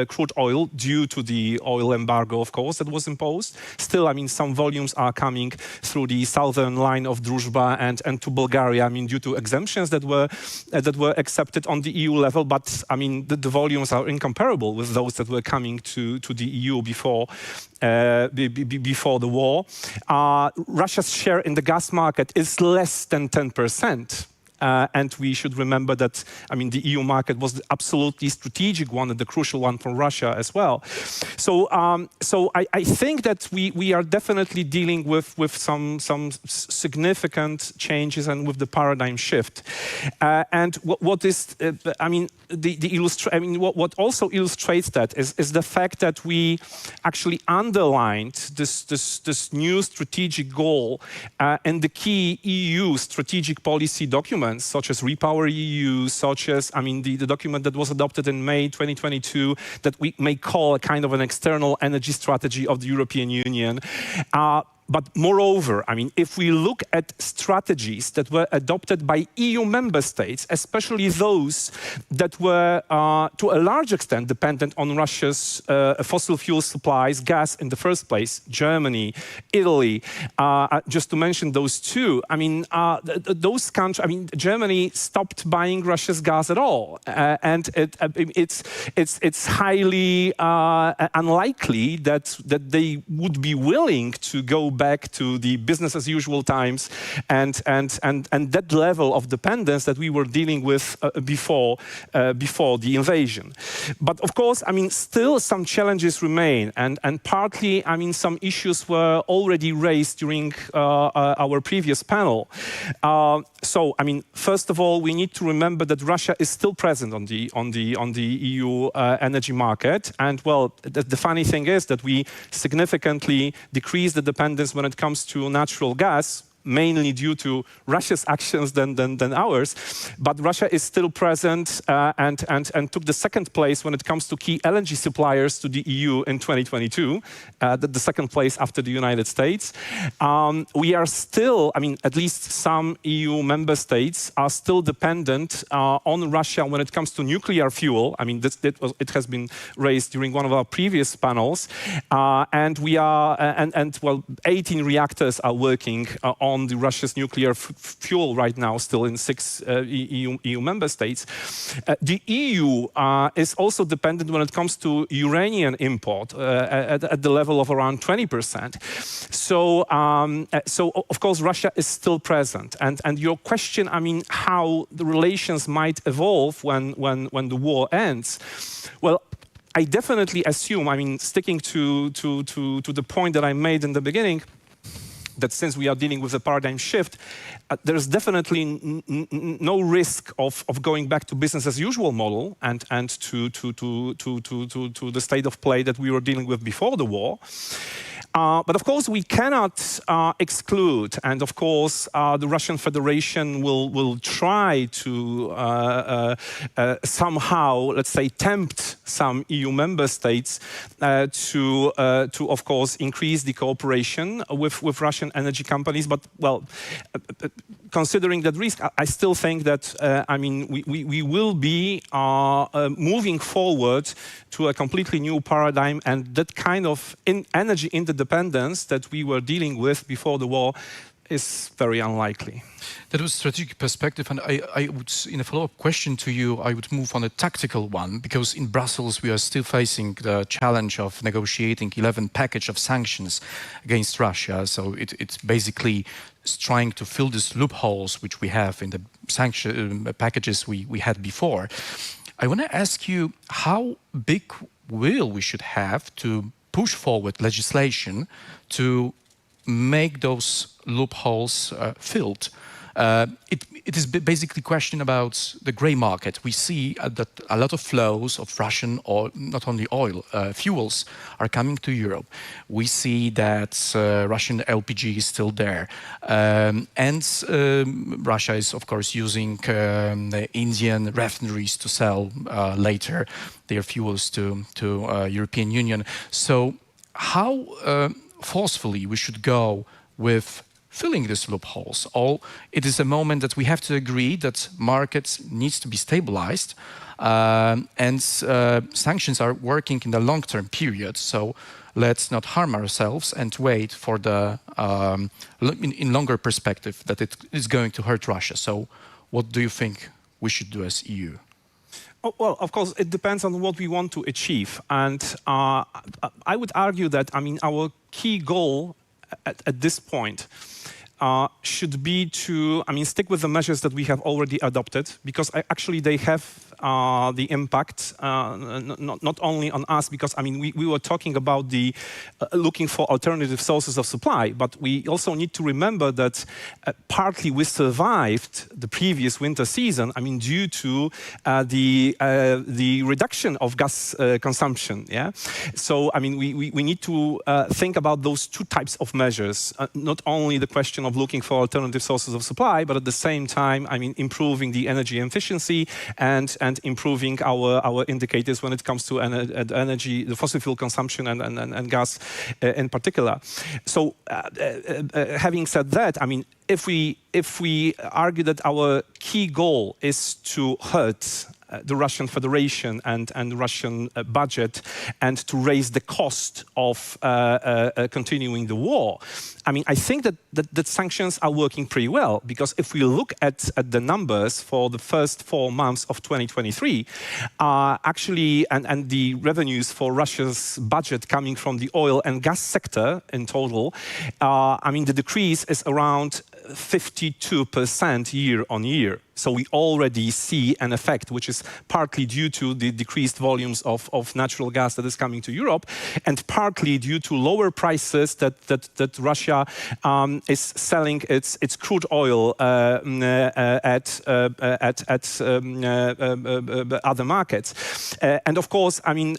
[SPEAKER 22] crude oil due to the oil embargo, of course, that was imposed. Still, I mean, some volumes are coming through the southern line of Druzhba and to Bulgaria, I mean, due to exemptions that were accepted on the EU level. But, I mean, the volumes are incomparable with those that were coming to the EU before the war. Russia's share in the gas market is less than 10%. And we should remember that, I mean, the EU market was the absolutely strategic one and the crucial one for Russia as well. So I think that we are definitely dealing with some significant changes and with the paradigm shift. And what is, I mean, what also illustrates that is the fact that we actually underlined this new strategic goal in the key EU strategic policy documents, such as Repower EU, such as, I mean, the document that was adopted in May 2022 that we may call a kind of an external energy strategy of the European Union. But moreover, I mean, if we look at strategies that were adopted by EU member states, especially those that were to a large extent dependent on Russia's fossil fuel supplies, gas in the first place, Germany, Italy, just to mention those two, I mean, those countries, I mean, Germany stopped buying Russia's gas at all. And it's highly unlikely that they would be willing to go back to the business as usual times and that level of dependence that we were dealing with before the invasion. But of course, I mean, still some challenges remain, and partly, I mean, some issues were already raised during our previous panel. So, I mean, first of all, we need to remember that Russia is still present on the EU energy market, and well, the funny thing is that we significantly decreased the dependence when it comes to natural gas, mainly due to Russia's actions than ours. But Russia is still present and took the second place when it comes to key LNG suppliers to the EU in 2022, the second place after the United States. We are still, I mean, at least some EU member states are still dependent on Russia when it comes to nuclear fuel. I mean, it has been raised during one of our previous panels. And we are, well, 18 reactors are working on the Russia's nuclear fuel right now, still in 6 EU member states. The EU is also dependent when it comes to uranium import at the level of around 20%. So of course, Russia is still present. And your question, I mean, how the relations might evolve when the war ends, well, I definitely assume, I mean, sticking to the point that I made in the beginning, that since we are dealing with a paradigm shift, there's definitely no risk of going back to business as usual model and to the state of play that we were dealing with before the war. But of course, we cannot exclude, and of course, the Russian Federation will try to somehow, let's say, tempt some EU member states to of course, increase the cooperation with Russian energy companies. But, well, considering that risk, I still think that, I mean, we will be moving forward to a completely new paradigm, and that kind of energy interdependence that we were dealing with before the war is very unlikely.
[SPEAKER 5] That was a strategic perspective, and I would, in a follow-up question to you, I would move on a tactical one, because in Brussels we are still facing the challenge of negotiating 11 package of sanctions against Russia. So it's basically trying to fill these loopholes which we have in the sanction packages we had before. I want to ask you how big will we should have to push forward legislation to make those loopholes filled. It is basically a question about the grey market. We see that a lot of flows of Russian oil, not only oil, fuels are coming to Europe. We see that Russian LPG is still there. And Russia is, of course, using the Indian refineries to sell later their fuels to European Union. So how forcefully we should go with filling these loopholes? Or it is a moment that we have to agree that markets needs to be stabilized and sanctions are working in the long-term period. So let's not harm ourselves and wait for the in longer perspective that it is going to hurt Russia. So what do you think we should do as EU?
[SPEAKER 22] Oh, well, of course, it depends on what we want to achieve. And I would argue that, I mean, our key goal at this point should be to, I mean, stick with the measures that we have already adopted, because actually they have the impact not only on us, because I mean we were talking about the looking for alternative sources of supply, but we also need to remember that partly we survived the previous winter season, I mean, due to the reduction of gas consumption. Yeah, so I mean we need to think about those two types of measures, not only the question of looking for alternative sources of supply, but at the same time, I mean, improving the energy efficiency and improving our indicators when it comes to energy, the fossil fuel consumption and gas in particular. So having said that, I mean, if we argue that our key goal is to hurt the Russian Federation and the Russian budget and to raise the cost of continuing the war, I mean, I think that sanctions are working pretty well, because if we look at the numbers for the first 4 months of 2023, actually, and the revenues for Russia's budget coming from the oil and gas sector in total, I mean, the decrease is around 52% year on year. So we already see an effect, which is partly due to the decreased volumes of natural gas that is coming to Europe, and partly due to lower prices that Russia is selling its crude oil at other markets. And of course, I mean,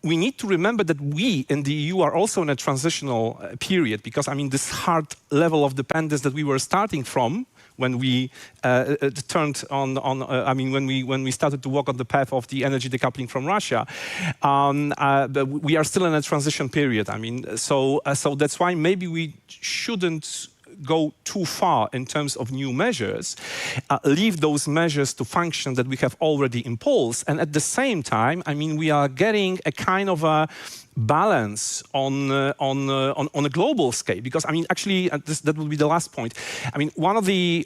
[SPEAKER 22] we need to remember that we in the EU are also in a transitional period, because I mean, this hard level of dependence that we were starting from when we turned on I mean, when we started to walk on the path of the energy decoupling from Russia, we are still in a transition period. I mean, so that's why maybe we shouldn't go too far in terms of new measures, leave those measures to function that we have already imposed, and at the same time, I mean, we are getting a kind of a balance on a global scale, because I mean, actually, that will be the last point. I mean, one of the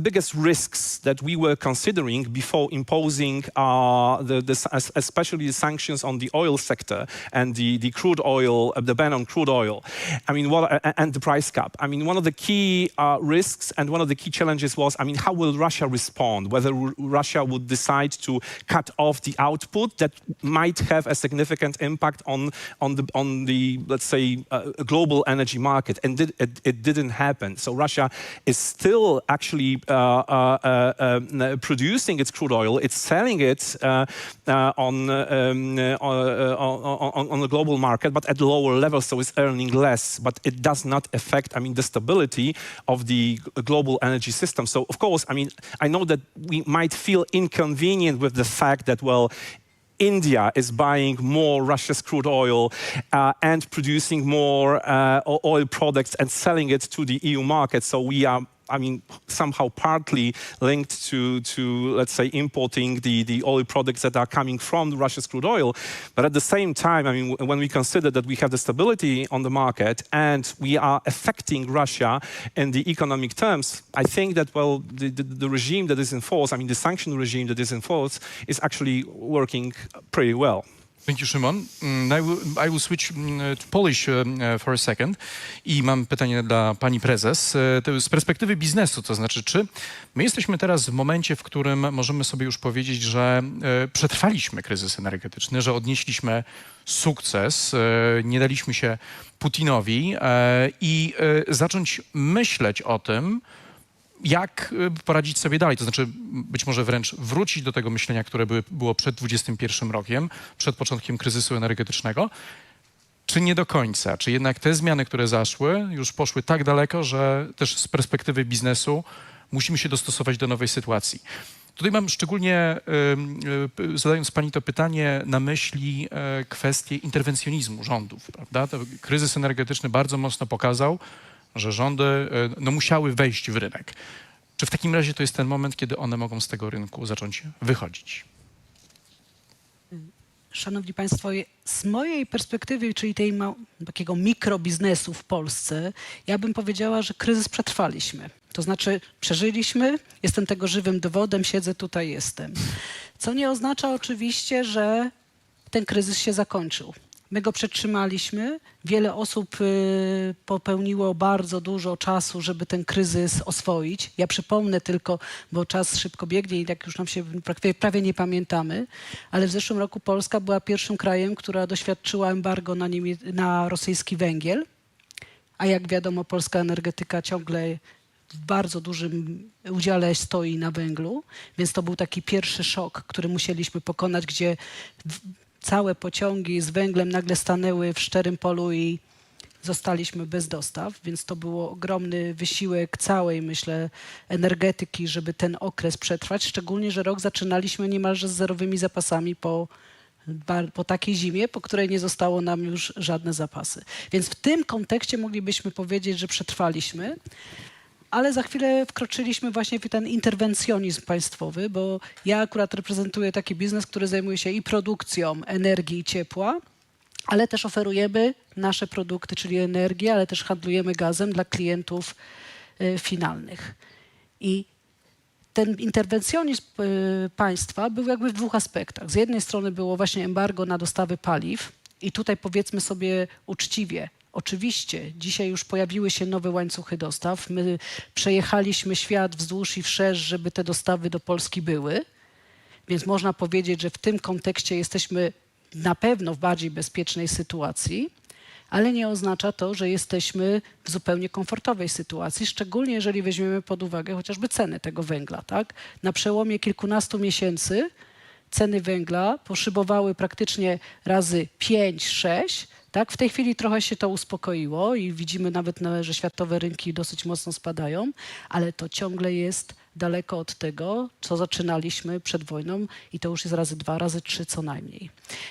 [SPEAKER 22] biggest risks that we were considering before imposing especially the sanctions on the oil sector and the crude oil, the ban on crude oil, I mean, and the price cap. I mean, one of the key risks and one of the key challenges was, I mean, how will Russia respond? Whether Russia would decide to cut off the output that might have a significant impact on the let's say global energy market, and it didn't happen. So Russia is still actually producing its crude oil. It's selling it on the global market, but at lower levels, so it's earning less. But it does not affect, I mean, the stability of the global energy system. So of course, I mean, I know that we might feel inconvenient with the fact that, well, India is buying more Russia's crude oil and producing more oil products and selling it to the EU market. So we are, I mean, somehow partly linked to let's say, importing the oil products that are coming from Russia's crude oil. But at the same time, I mean, when we consider that we have the stability on the market and we are affecting Russia in the economic terms, I think that, well, the regime that is in force, I mean, the sanction regime that is in force is actually working pretty well.
[SPEAKER 5] Thank you, Szymon. I will switch to Polish for a second. I mam pytanie dla pani prezes. To z perspektywy biznesu, to znaczy, czy my jesteśmy teraz w momencie, w którym możemy sobie już powiedzieć, że przetrwaliśmy kryzys energetyczny, że odnieśliśmy sukces, nie daliśmy się Putinowi i zacząć myśleć o tym, jak poradzić sobie dalej, to znaczy być może wręcz wrócić do tego myślenia, które było przed 2021 rokiem, przed początkiem kryzysu energetycznego, czy nie do końca? Czy jednak te zmiany, które zaszły, już poszły tak daleko, że też z perspektywy biznesu musimy się dostosować do nowej sytuacji? Tutaj mam szczególnie, zadając pani to pytanie, na myśli kwestię interwencjonizmu rządów, prawda? To kryzys energetyczny bardzo mocno pokazał, że rządy musiały wejść w rynek. Czy w takim razie to jest ten moment, kiedy one mogą z tego rynku zacząć wychodzić?
[SPEAKER 16] Szanowni Państwo, z mojej perspektywy, czyli tej takiego mikrobiznesu w Polsce, ja bym powiedziała, że kryzys przetrwaliśmy. To znaczy przeżyliśmy, jestem tego żywym dowodem, siedzę tutaj, jestem. Co nie oznacza oczywiście, że ten kryzys się zakończył. My go przetrzymaliśmy. Wiele osób popełniło bardzo dużo czasu, żeby ten kryzys oswoić. Ja przypomnę tylko, bo czas szybko biegnie i tak już nam się prawie nie pamiętamy, ale w zeszłym roku Polska była pierwszym krajem, która doświadczyła embargo na rosyjski węgiel. A jak wiadomo, polska energetyka ciągle w bardzo dużym udziale stoi na węglu, więc to był taki pierwszy szok, który musieliśmy pokonać, gdzie całe pociągi z węglem nagle stanęły w szczerym polu i zostaliśmy bez dostaw, więc to był ogromny wysiłek całej, myślę, energetyki, żeby ten okres przetrwać, szczególnie, że rok zaczynaliśmy niemalże z zerowymi zapasami po takiej zimie, po której nie zostało nam już żadne zapasy. Więc w tym kontekście moglibyśmy powiedzieć, że przetrwaliśmy, ale za chwilę wkroczyliśmy właśnie w ten interwencjonizm państwowy, bo ja akurat reprezentuję taki biznes, który zajmuje się i produkcją energii i ciepła, ale też oferujemy nasze produkty, czyli energię, ale też handlujemy gazem dla klientów finalnych. I ten interwencjonizm państwa był jakby w dwóch aspektach. Z jednej strony było właśnie embargo na dostawy paliw i tutaj powiedzmy sobie uczciwie, oczywiście, dzisiaj już pojawiły się nowe łańcuchy dostaw. My przejechaliśmy świat wzdłuż i wszerz, żeby te dostawy do Polski były. Więc można powiedzieć, że w tym kontekście jesteśmy na pewno w bardziej bezpiecznej sytuacji, ale nie oznacza to, że jesteśmy w zupełnie komfortowej sytuacji, szczególnie jeżeli weźmiemy pod uwagę chociażby ceny tego węgla. Tak? Na przełomie kilkunastu miesięcy ceny węgla poszybowały praktycznie razy 5-6. Tak? W tej chwili trochę się to uspokoiło i widzimy nawet, że światowe rynki dosyć mocno spadają, ale to ciągle jest daleko od tego, co zaczynaliśmy przed wojną i to już jest razy 2, razy 3 co najmniej.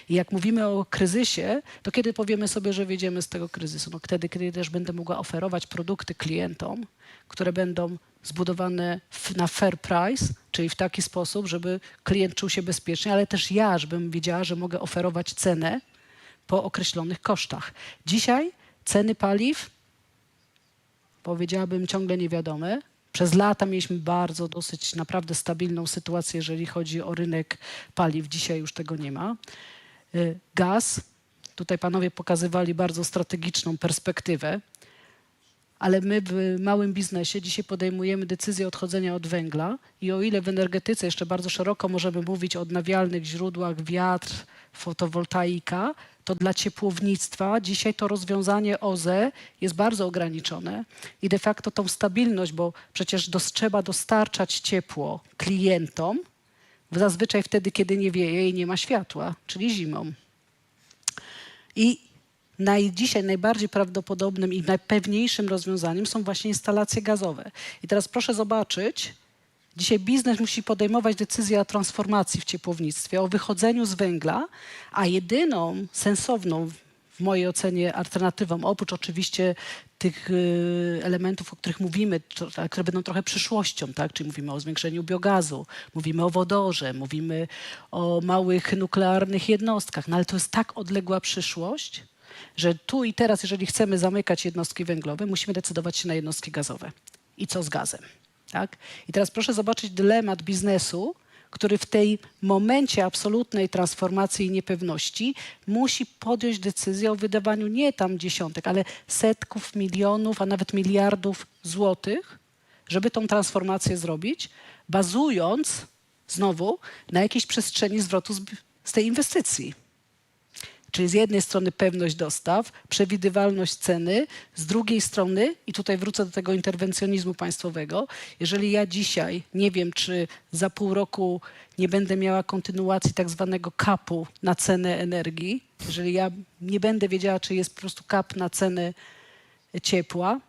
[SPEAKER 16] I jak mówimy o kryzysie, to kiedy powiemy sobie, że wyjdziemy z tego kryzysu? No wtedy, kiedy też będę mogła oferować produkty klientom, które będą zbudowane na fair price, czyli w taki sposób, żeby klient czuł się bezpiecznie, ale też ja, żebym wiedziała, że mogę oferować cenę po określonych kosztach. Dzisiaj ceny paliw, powiedziałabym, ciągle niewiadome. Przez lata mieliśmy dosyć naprawdę stabilną sytuację, jeżeli chodzi o rynek paliw. Dzisiaj już tego nie ma. Gaz, tutaj panowie pokazywali bardzo strategiczną perspektywę, ale my w małym biznesie dzisiaj podejmujemy decyzję odchodzenia od węgla i o ile w energetyce jeszcze bardzo szeroko możemy mówić o odnawialnych źródłach, wiatr, fotowoltaika, to dla ciepłownictwa dzisiaj to rozwiązanie OZE jest bardzo ograniczone i de facto tą stabilność, bo przecież trzeba dostarczać ciepło klientom zazwyczaj wtedy, kiedy nie wieje i nie ma światła, czyli zimą. I dzisiaj najbardziej prawdopodobnym i najpewniejszym rozwiązaniem są właśnie instalacje gazowe. I teraz proszę zobaczyć, dzisiaj biznes musi podejmować decyzję o transformacji w ciepłownictwie, o wychodzeniu z węgla, a jedyną sensowną, w mojej ocenie, alternatywą, oprócz oczywiście tych elementów, o których mówimy, które będą trochę przyszłością, tak? Czyli mówimy o zwiększeniu biogazu, mówimy o wodorze, mówimy o małych nuklearnych jednostkach, no ale to jest tak odległa przyszłość, że tu i teraz, jeżeli chcemy zamykać jednostki węglowe, musimy decydować się na jednostki gazowe. I co z gazem? Tak? I teraz proszę zobaczyć dylemat biznesu, który w tej momencie absolutnej transformacji i niepewności musi podjąć decyzję o wydawaniu nie tam dziesiątek, ale setków milionów, a nawet miliardów złotych, żeby tą transformację zrobić, bazując znowu na jakiejś przestrzeni zwrotu z tej inwestycji. Czyli z jednej strony pewność dostaw, przewidywalność ceny, z drugiej strony, i tutaj wrócę do tego interwencjonizmu państwowego, jeżeli ja dzisiaj nie wiem, czy za pół roku nie będę miała kontynuacji tak zwanego kapu na cenę energii, jeżeli ja nie będę wiedziała, czy jest po prostu kap na cenę ciepła,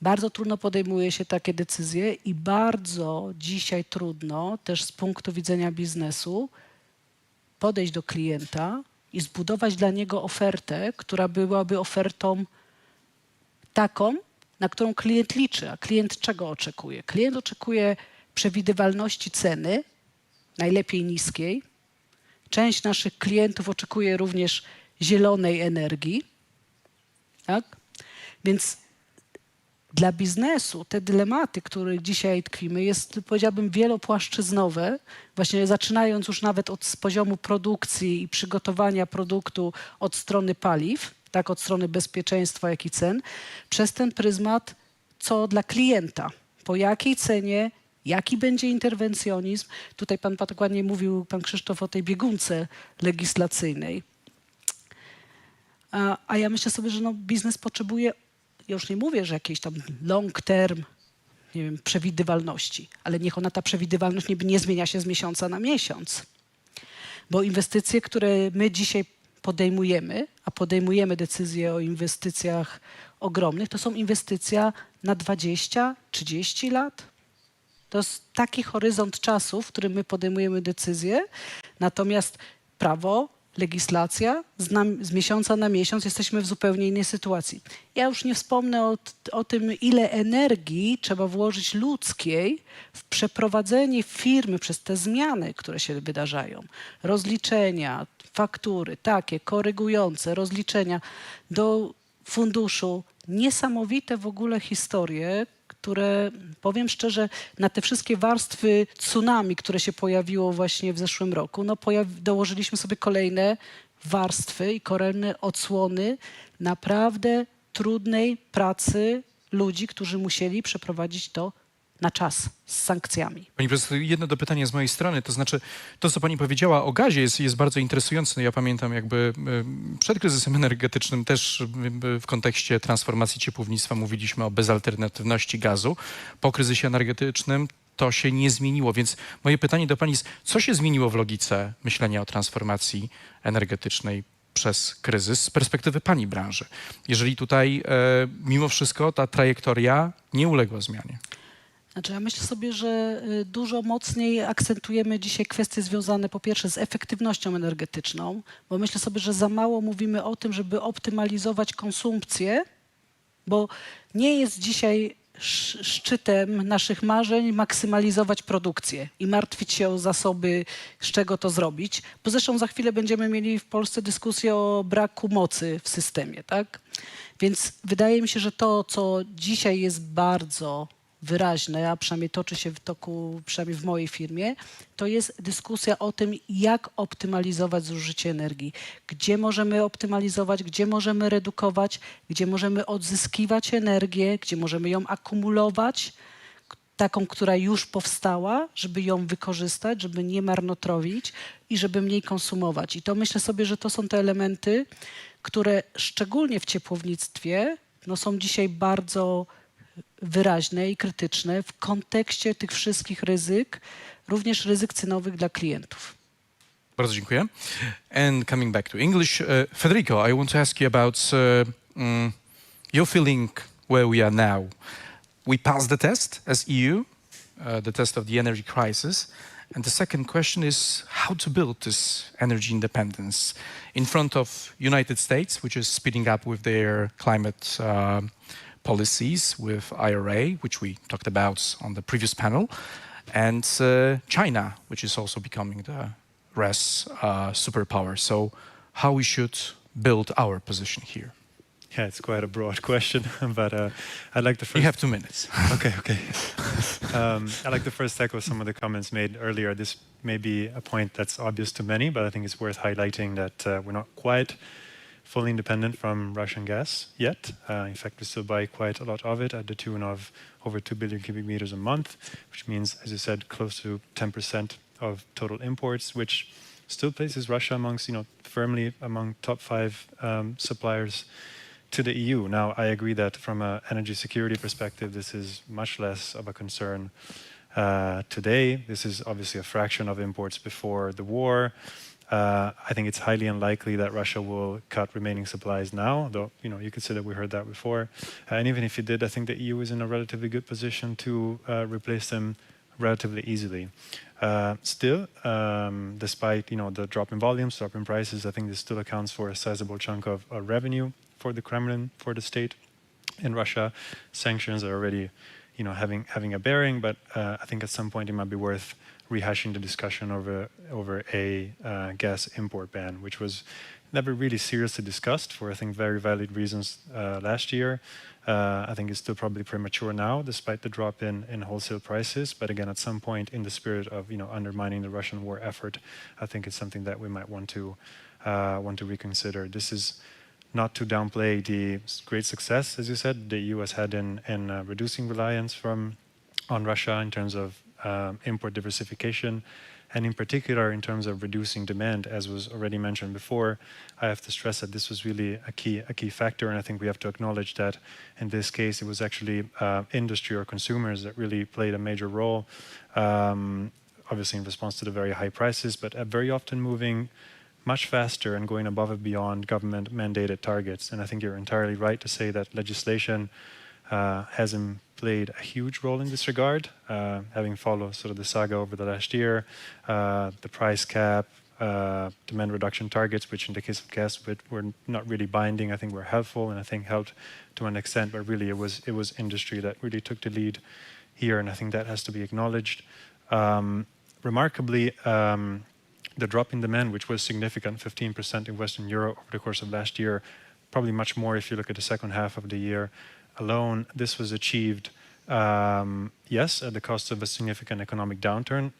[SPEAKER 16] bardzo trudno podejmuje się takie decyzje i bardzo dzisiaj trudno też z punktu widzenia biznesu podejść do klienta i zbudować dla niego ofertę, która byłaby ofertą taką, na którą klient liczy. A klient czego oczekuje? Klient oczekuje przewidywalności ceny, najlepiej niskiej. Część naszych klientów oczekuje również zielonej energii. Tak? Więc dla biznesu te dylematy, które dzisiaj tkwimy, jest, powiedziałabym, wielopłaszczyznowe, właśnie zaczynając już nawet z poziomu produkcji i przygotowania produktu od strony paliw, tak od strony bezpieczeństwa, jak i cen, przez ten pryzmat, co dla klienta, po jakiej cenie, jaki będzie interwencjonizm. Tutaj pan dokładnie mówił, pan Krzysztof, o tej biegunce legislacyjnej. A ja myślę sobie, że no, biznes potrzebuje, ja już nie mówię, że jakiejś tam long term, nie wiem, przewidywalności, ale niech ona, ta przewidywalność nie zmienia się z miesiąca na miesiąc. Bo inwestycje, które my dzisiaj podejmujemy, a podejmujemy decyzje o inwestycjach ogromnych, to są inwestycje na 20-30 lat. To jest taki horyzont czasu, w którym my podejmujemy decyzje, natomiast prawo, legislacja, z miesiąca na miesiąc jesteśmy w zupełnie innej sytuacji. Ja już nie wspomnę o tym, ile energii trzeba włożyć ludzkiej w przeprowadzenie firmy przez te zmiany, które się wydarzają. Rozliczenia, faktury, takie korygujące, rozliczenia do funduszu. Niesamowite w ogóle historie, które, powiem szczerze, na te wszystkie warstwy tsunami, które się pojawiło właśnie w zeszłym roku, no dołożyliśmy sobie kolejne warstwy i kolejne odsłony naprawdę trudnej pracy ludzi, którzy musieli przeprowadzić to na czas z sankcjami.
[SPEAKER 5] Pani profesor, jedno do pytania z mojej strony, to znaczy to, co pani powiedziała o gazie jest bardzo interesujące. No ja pamiętam jakby przed kryzysem energetycznym też w kontekście transformacji ciepłownictwa mówiliśmy o bezalternatywności gazu. Po kryzysie energetycznym to się nie zmieniło, więc moje pytanie do pani jest, co się zmieniło w logice myślenia o transformacji energetycznej przez kryzys z perspektywy pani branży? Jeżeli tutaj mimo wszystko ta trajektoria nie uległa zmianie.
[SPEAKER 16] Znaczy, ja myślę sobie, że dużo mocniej akcentujemy dzisiaj kwestie związane po pierwsze z efektywnością energetyczną, bo myślę sobie, że za mało mówimy o tym, żeby optymalizować konsumpcję, bo nie jest dzisiaj szczytem naszych marzeń maksymalizować produkcję i martwić się o zasoby, z czego to zrobić. Bo zresztą za chwilę będziemy mieli w Polsce dyskusję o braku mocy w systemie, tak? Więc wydaje mi się, że to, co dzisiaj jest bardzo wyraźne, a przynajmniej toczy się w toku, przynajmniej w mojej firmie, to jest dyskusja o tym, jak optymalizować zużycie energii. Gdzie możemy optymalizować, gdzie możemy redukować, gdzie możemy odzyskiwać energię, gdzie możemy ją akumulować, taką, która już powstała, żeby ją wykorzystać, żeby nie marnotrawić i żeby mniej konsumować. I to myślę sobie, że to są te elementy, które szczególnie w ciepłownictwie no, są dzisiaj bardzo wyraźne i krytyczne w kontekście tych wszystkich ryzyk, również ryzyk cenowych dla klientów.
[SPEAKER 5] Bardzo dziękuję. And coming back to English, Federico, I want to ask you about your feeling where we are now. We passed the test as EU, the test of the energy crisis. And the second question is how to build this energy independence in front of United States, which is speeding up with their climate policies with IRA, which we talked about on the previous panel, and China, which is also becoming the superpower. So how we should build our position here?
[SPEAKER 3] Yeah, it's quite a broad question, but I'd like to first...
[SPEAKER 5] You have 2 minutes.
[SPEAKER 3] Okay. I'd like to first echo some of the comments made earlier. This may be a point that's obvious to many, but I think it's worth highlighting that we're not quite fully independent from Russian gas yet. In fact, we still buy quite a lot of it at the tune of over 2 billion cubic meters a month, which means, as you said, close to 10% of total imports, which still places Russia amongst, firmly among top 5 suppliers to the EU. Now, I agree that from an energy security perspective, this is much less of a concern today. This is obviously a fraction of imports before the war. I think it's highly unlikely that Russia will cut remaining supplies now, though, you could say that we heard that before. And even if it did, I think the EU is in a relatively good position to replace them relatively easily. Still, despite, the drop in volumes, drop in prices, I think this still accounts for a sizable chunk of revenue for the Kremlin, for the state in Russia. Sanctions are already, having a bearing, but I think at some point it might be worth rehashing the discussion over a gas import ban, which was never really seriously discussed for, I think, very valid reasons last year. I think it's still probably premature now, despite the drop in wholesale prices. But again, at some point, in the spirit of undermining the Russian war effort, I think it's something that we might want to reconsider. This is not to downplay the great success, as you said, the EU has had in reducing reliance on Russia in terms of import diversification, and in particular in terms of reducing demand, as was already mentioned before. I have to stress that this was really a key factor, and I think we have to acknowledge that in this case it was actually industry or consumers that really played a major role, obviously in response to the very high prices, but very often moving much faster and going above and beyond government mandated targets. And I think you're entirely right to say that legislation hasn't played a huge role in this regard, having followed sort of the saga over the last year, the price cap, demand reduction targets, which in the case of gas were not really binding, I think were helpful and I think helped to an extent, but really it was industry that really took the lead here, and I think that has to be acknowledged. Remarkably, the drop in demand, which was significant, 15% in Western Europe over the course of last year, probably much more if you look at the second half of the year alone. This was achieved, yes, at the cost of a significant economic downturn,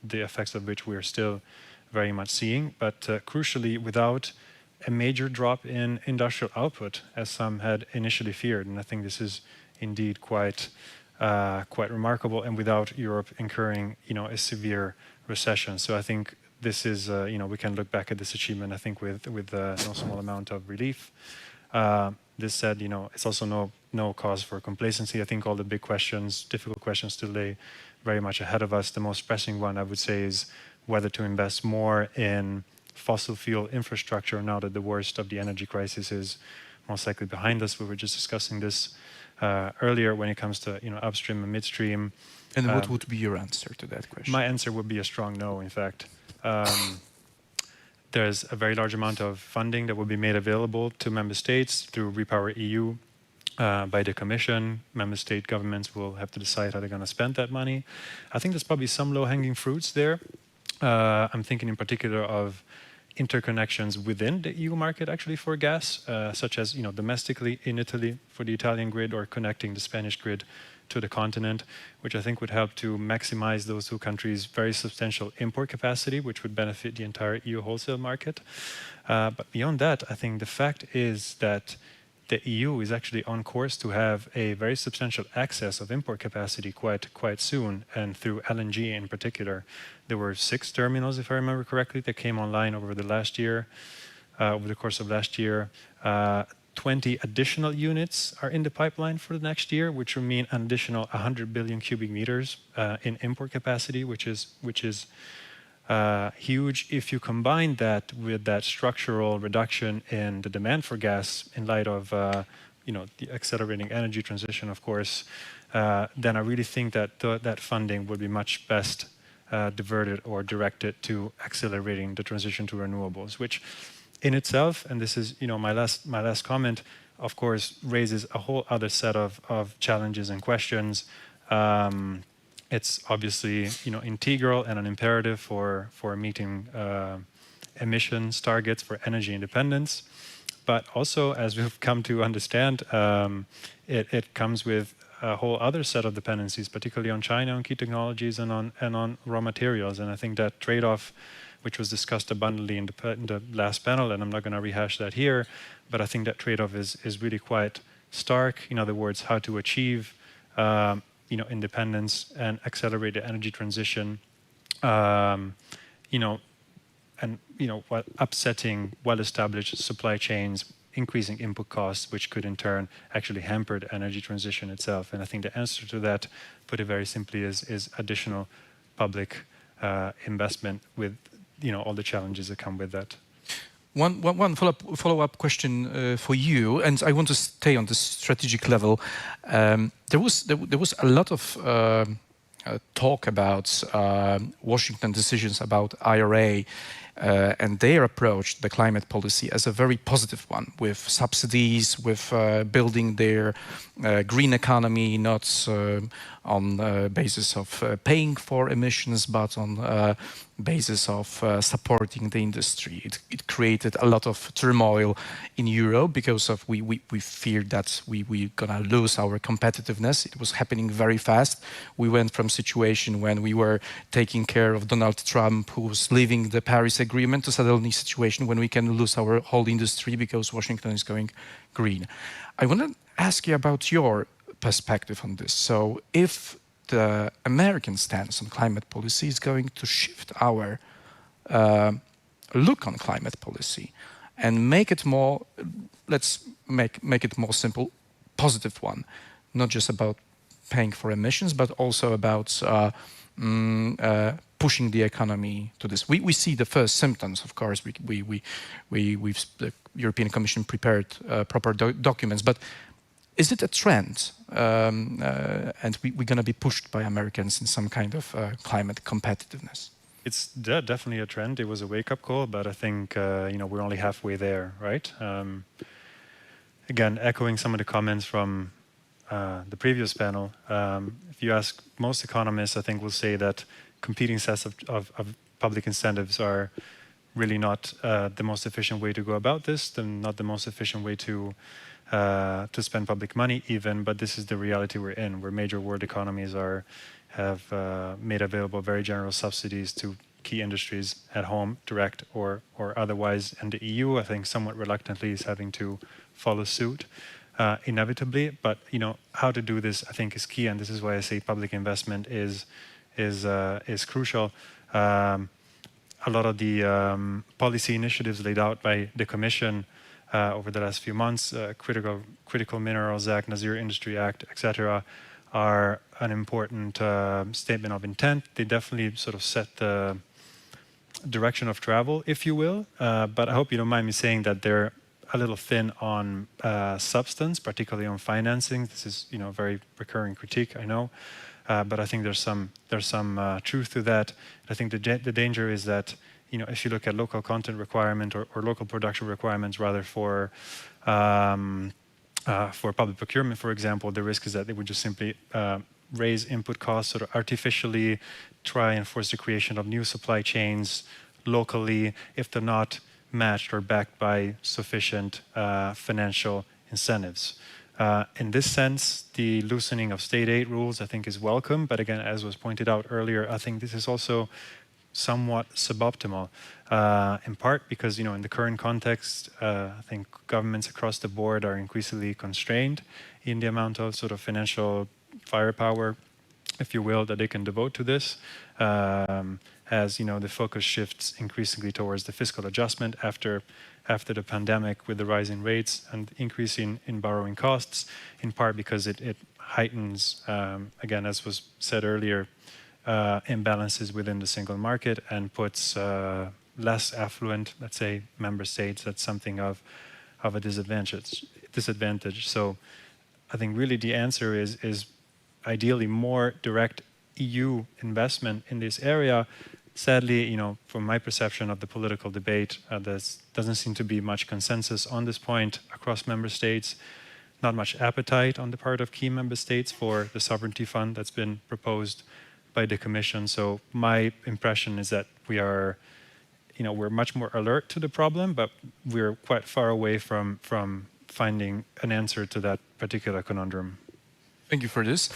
[SPEAKER 3] the effects of which we are still very much seeing, but crucially without a major drop in industrial output, as some had initially feared. And I think this is indeed quite remarkable, and without Europe incurring, a severe recession. So I think this is, we can look back at this achievement, I think, with no small amount of relief. This said, it's also no cause for complacency. I think all the big questions, difficult questions still lay very much ahead of us. The most pressing one, I would say, is whether to invest more in fossil fuel infrastructure now that the worst of the energy crisis is most likely behind us. We were just discussing this earlier when it comes to upstream and midstream.
[SPEAKER 5] And what would be your answer to that question?
[SPEAKER 3] My answer would be a strong no, in fact. There's a very large amount of funding that will be made available to member states through Repower EU by the Commission. Member state governments will have to decide how they're going to spend that money. I think there's probably some low-hanging fruits there. I'm thinking in particular of interconnections within the EU market actually for gas, such as domestically in Italy for the Italian grid, or connecting the Spanish grid to the continent, which I think would help to maximize those two countries' very substantial import capacity, which would benefit the entire EU wholesale market. But beyond that, I think the fact is that the EU is actually on course to have a very substantial excess of import capacity quite soon, and through LNG in particular. There were 6 terminals, if I remember correctly, that came online over the course of last year. 20 additional units are in the pipeline for the next year, which will mean an additional 100 billion cubic meters in import capacity, which is huge. If you combine that with that structural reduction in the demand for gas in light of the accelerating energy transition, of course, then I really think that that funding would be much best diverted or directed to accelerating the transition to renewables, which in itself, and this is my last comment, of course, raises a whole other set of challenges and questions. It's obviously integral and an imperative for meeting emissions targets for energy independence. but also, as we've come to understand, it comes with a whole other set of dependencies, particularly on China, on key technologies, and on raw materials. And I think that trade-off, which was discussed abundantly in the last panel, and I'm not going to rehash that here, but I think that trade-off is really quite stark. In other words, how to achieve independence and accelerate the energy transition, while upsetting well-established supply chains, increasing input costs, which could in turn actually hamper the energy transition itself. And I think the answer to that, put it very simply, is additional public investment with all the challenges that come with that.
[SPEAKER 5] One follow-up question for you, and I want to stay on the strategic level. There was a lot of talk about Washington decisions about IRA and their approach to the climate policy as a very positive one, with subsidies, with building their green economy, not on the basis of paying for emissions, but on basis of supporting the industry. It created a lot of turmoil in Europe because of we feared that we're gonna lose our competitiveness. It was happening very fast. We went from situation when we were taking care of Donald Trump, who was leaving the Paris Agreement, to suddenly situation when we can lose our whole industry because Washington is going green. I want to ask you about your perspective on this. So if the American stance on climate policy is going to shift our look on climate policy and make it more, let's make it more simple, positive one, not just about paying for emissions, but also about pushing the economy to this. We see the first symptoms, of course. The European Commission prepared proper documents, but is it a trend, and we're going to be pushed by Americans in some kind of climate competitiveness?
[SPEAKER 3] It's definitely a trend. It was a wake-up call, but I think we're only halfway there, right? Again, echoing some of the comments from the previous panel, if you ask most economists, I think will say that competing sets of public incentives are really not the most efficient way to go about this, not the most efficient way to spend public money even, but this is the reality we're in, where major world economies have made available very generous subsidies to key industries at home, direct or otherwise, and the EU, I think, somewhat reluctantly is having to follow suit, inevitably. But how to do this, I think, is key, and this is why I say public investment is crucial. A lot of the policy initiatives laid out by the Commission over the last few months, Critical Minerals Act, Nazir Industry Act, etc., are an important statement of intent. They definitely sort of set the direction of travel, if you will. But I hope you don't mind me saying that they're a little thin on substance, particularly on financing. This is a very recurring critique, I know. But I think there's some truth to that. I think the danger is that if you look at local content requirement or local production requirements rather for public procurement, for example, the risk is that they would just simply raise input costs or artificially try and force the creation of new supply chains locally if they're not matched or backed by sufficient financial incentives. In this sense, the loosening of state aid rules, I think, is welcome. But again, as was pointed out earlier, I think this is also somewhat suboptimal, in part because, in the current context, I think governments across the board are increasingly constrained in the amount of sort of financial firepower, if you will, that they can devote to this. As the focus shifts increasingly towards the fiscal adjustment after the pandemic, with the rising rates and increase in borrowing costs, in part because it heightens, again, as was said earlier, imbalances within the single market and puts less affluent, let's say, member states at something of a disadvantage. So I think really the answer is ideally more direct EU investment in this area. Sadly, from my perception of the political debate, there doesn't seem to be much consensus on this point across member states. Not much appetite on the part of key member states for the sovereignty fund that's been proposed by the Commission. So my impression is that we are, we're much more alert to the problem, but we're quite far away from finding an answer to that particular conundrum.
[SPEAKER 5] Thank you for this.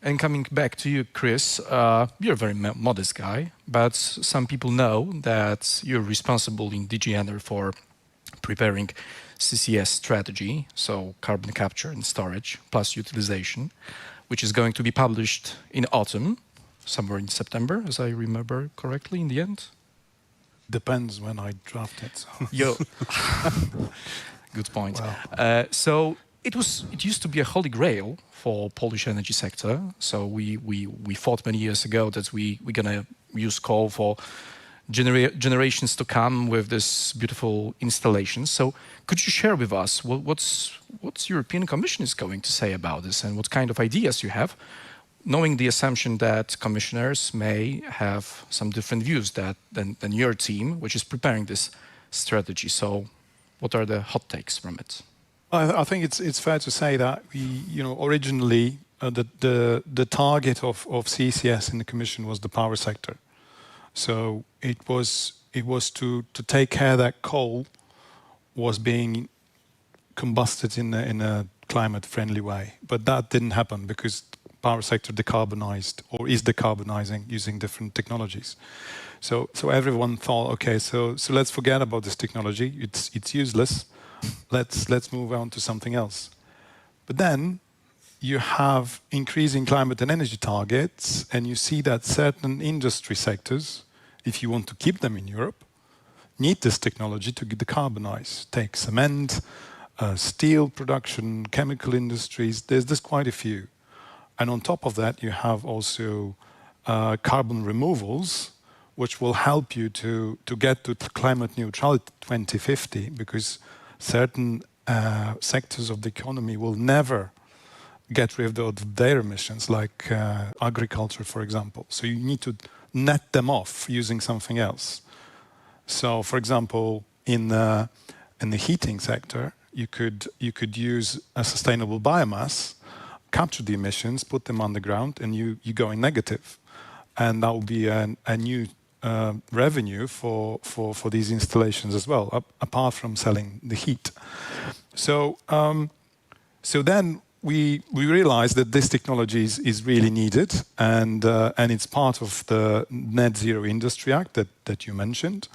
[SPEAKER 5] And coming back to you, Chris, you're a very modest guy, but some people know that you're responsible in DG Ener for preparing CCS strategy, so carbon capture and storage plus utilization, which is going to be published in autumn, somewhere in September, as I remember correctly, in the end.
[SPEAKER 4] Depends when I draft it. So.
[SPEAKER 5] Good point.
[SPEAKER 4] Wow.
[SPEAKER 5] So it used to be a holy grail for Polish energy sector. So we thought many years ago that we're gonna use coal for generations to come with this beautiful installation. So could you share with us what's European Commission is going to say about this and what kind of ideas you have, knowing the assumption that commissioners may have some different views than your team, which is preparing this strategy. So what are the hot takes from it?
[SPEAKER 4] I think it's fair to say that originally the target of CCS in the Commission was the power sector. So it was to take care that coal was being combusted in a climate-friendly way, but that didn't happen because power sector decarbonized or is decarbonizing using different technologies. So everyone thought, okay, so let's forget about this technology. It's useless. Let's move on to something else. But then you have increasing climate and energy targets, and you see that certain industry sectors, if you want to keep them in Europe, need this technology to decarbonize. Take cement, steel production, chemical industries. There's quite a few. And on top of that, you have also carbon removals, which will help you to get to climate neutrality 2050, because certain sectors of the economy will never get rid of their emissions, like agriculture, for example. So you need to net them off using something else. So, for example, in the heating sector, you could use a sustainable biomass, capture the emissions, put them underground, and you go in negative. And that will be a new revenue for these installations as well, apart from selling the heat. So then we realized that this technology is really needed, and it's part of the Net Zero Industry Act that you mentioned,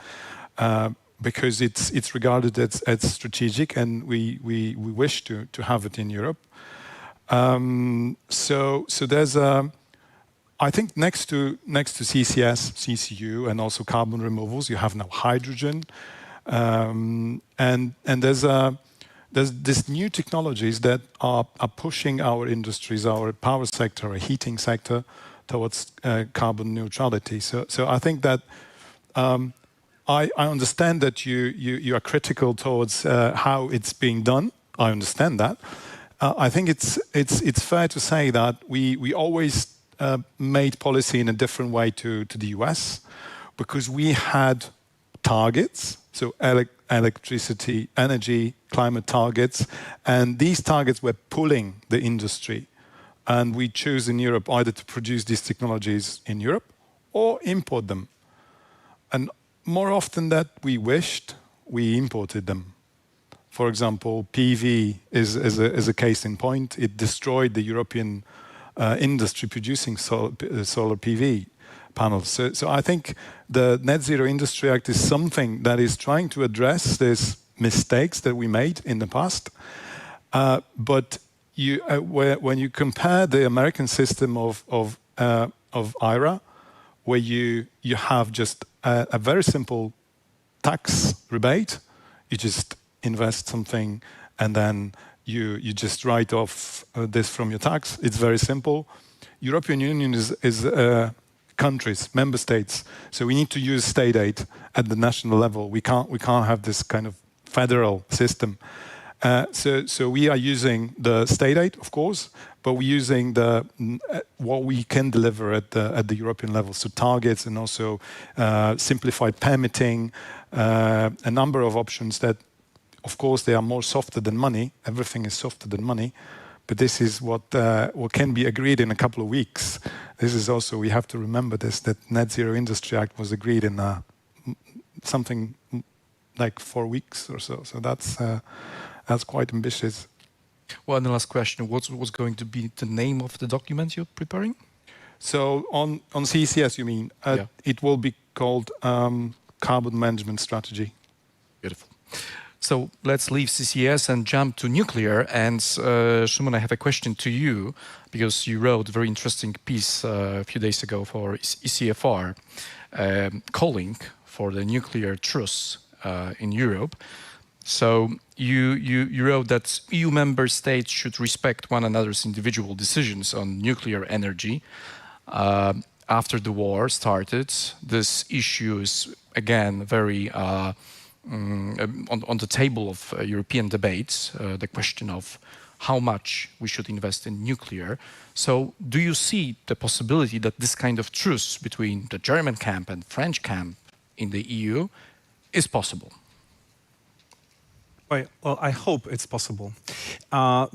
[SPEAKER 4] because it's regarded as strategic, and we wish to have it in Europe. So there's I think next to CCS, CCU, and also carbon removals, you have now hydrogen, and there's these new technologies that are pushing our industries, our power sector, our heating sector, towards carbon neutrality. So I think that I understand that you are critical towards how it's being done. I understand that. I think it's fair to say that we always made policy in a different way to the US, because we had targets, so electricity, energy, climate targets, and these targets were pulling the industry. And we choose in Europe either to produce these technologies in Europe or import them. And more often that we wished, we imported them. For example, PV is a case in point. It destroyed the European industry producing solar PV panels. So I think the Net Zero Industry Act is something that is trying to address these mistakes that we made in the past. But when you compare the American system of IRA, where you have just a very simple tax rebate, you just invest something and then you just write off this from your tax. It's very simple. European Union is countries, member states. So we need to use state aid at the national level. We can't have this kind of federal system. So we are using the state aid, of course, but we're using what we can deliver at the European level. So targets and also simplified permitting, a number of options that, of course, they are more softer than money. Everything is softer than money. But this is what can be agreed in a couple of weeks. This is also, we have to remember this, that Net Zero Industry Act was agreed in something like 4 weeks or so. So that's quite ambitious.
[SPEAKER 5] Well, and the last question, what was going to be the name of the document you're preparing?
[SPEAKER 4] So on CCS, you mean? It will be called Carbon Management Strategy.
[SPEAKER 5] Beautiful. So let's leave CCS and jump to nuclear. And Szymon, I have a question to you, because you wrote a very interesting piece a few days ago for ECFR, calling for the nuclear truce in Europe. So you wrote that EU member states should respect one another's individual decisions on nuclear energy. After the war started, this issue is again very on the table of European debates, the question of how much we should invest in nuclear. So do you see the possibility that this kind of truce between the German camp and French camp in the EU is possible?
[SPEAKER 22] Well, I hope it's possible,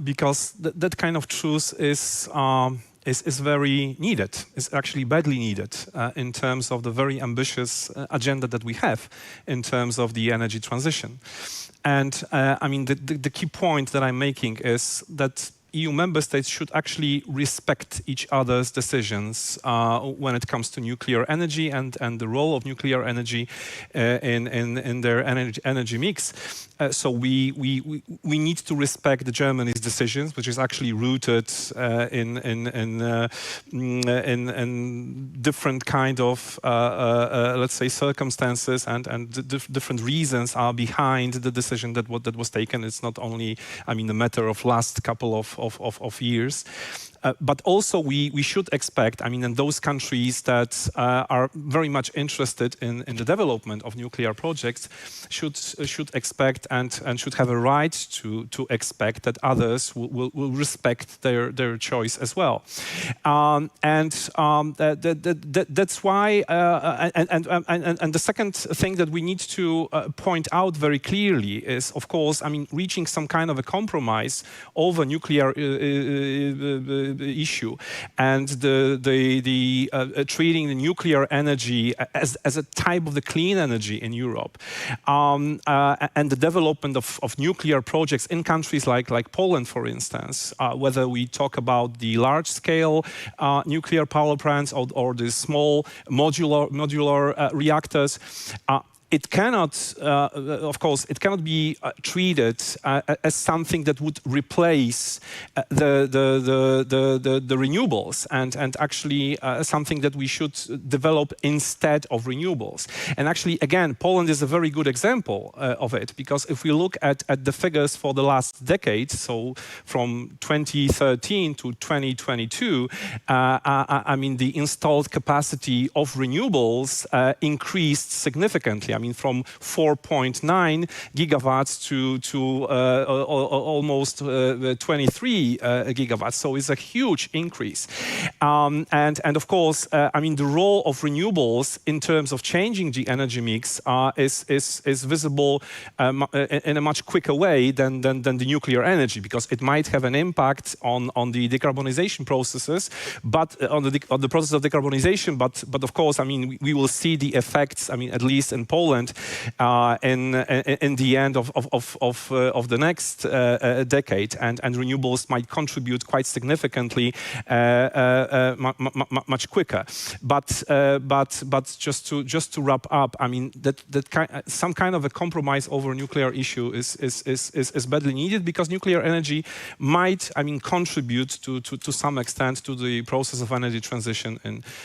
[SPEAKER 22] because that kind of truce is very needed. It's actually badly needed in terms of the very ambitious agenda that we have in terms of the energy transition. And I mean, the key point that I'm making is that EU member states should actually respect each other's decisions when it comes to nuclear energy and the role of nuclear energy in their energy mix. So we need to respect the Germany's decisions, which is actually rooted in different kind of let's say circumstances, and different reasons are behind the decision that was taken. It's not only, I mean, a matter of last couple of years. But also we should expect, I mean, in those countries that are very much interested in the development of nuclear projects should expect and should have a right to expect that others will respect their choice as well. That's why, and the second thing that we need to point out very clearly is, of course, I mean, reaching some kind of a compromise over nuclear issue and treating the nuclear energy as a type of the clean energy in Europe, and the development of nuclear projects in countries like Poland, for instance, whether we talk about the large-scale nuclear power plants or the small modular reactors. It cannot, of course, it cannot be treated as something that would replace the renewables and actually something that we should develop instead of renewables. And actually, again, Poland is a very good example of it, because if we look at the figures for the last decade, so from 2013 to 2022, I mean, the installed capacity of renewables increased significantly. I mean, from 4.9 gigawatts to almost 23 gigawatts. So it's a huge increase. And of course, I mean, the role of renewables in terms of changing the energy mix is visible in a much quicker way than the nuclear energy, because it might have an impact on the decarbonization processes, but on the process of decarbonization. But of course, I mean, we will see the effects. I mean, at least in Poland, in the end of the next decade, and renewables might contribute quite significantly much quicker. But just to wrap up, I mean, some kind of a compromise over nuclear issue is badly needed, because nuclear energy might, I mean, contribute to some extent to the process of energy transition,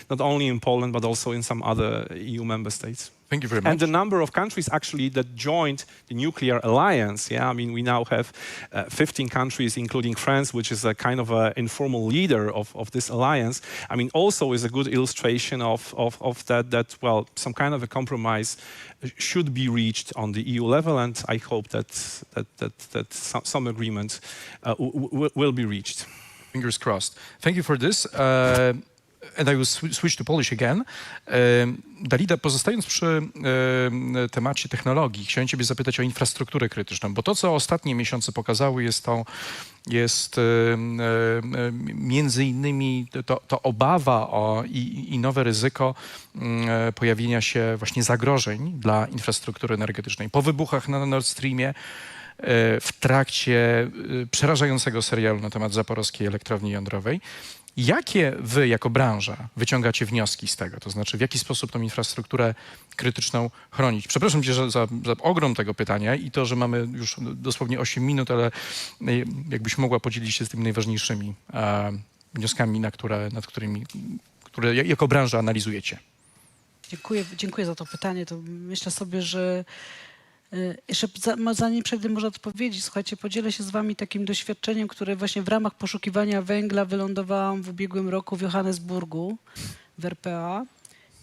[SPEAKER 22] not only in Poland but also in some other EU member states.
[SPEAKER 5] Thank you very much.
[SPEAKER 22] And the number of countries actually that joined the nuclear alliance, I mean, we now have 15 countries, including France, which is a kind of an informal leader of this alliance. I mean, also is a good illustration of that, well, some kind of a compromise should be reached on the EU level, and I hope that some agreement will be reached.
[SPEAKER 5] Fingers crossed. Thank you for this. and I will switch to Polish again. Dalida, pozostając przy temacie technologii, chciałem ciebie zapytać o infrastrukturę krytyczną, bo to, co ostatnie miesiące pokazały, jest między innymi to obawa i nowe ryzyko pojawienia się właśnie zagrożeń dla infrastruktury energetycznej. Po wybuchach na Nord Streamie, w trakcie przerażającego serialu na temat zaporowskiej elektrowni jądrowej. Jakie wy jako branża wyciągacie wnioski z tego? To znaczy, w jaki sposób tą infrastrukturę krytyczną chronić? Przepraszam cię za ogrom tego pytania i to, że mamy już dosłownie 8 minut, ale jakbyś mogła podzielić się z tymi najważniejszymi wnioskami, które jako branża analizujecie.
[SPEAKER 16] Dziękuję za to pytanie. To myślę sobie, że jeszcze zanim przejdę może odpowiedzi, słuchajcie, podzielę się z wami takim doświadczeniem, które właśnie w ramach poszukiwania węgla wylądowałam w ubiegłym roku w Johannesburgu w RPA.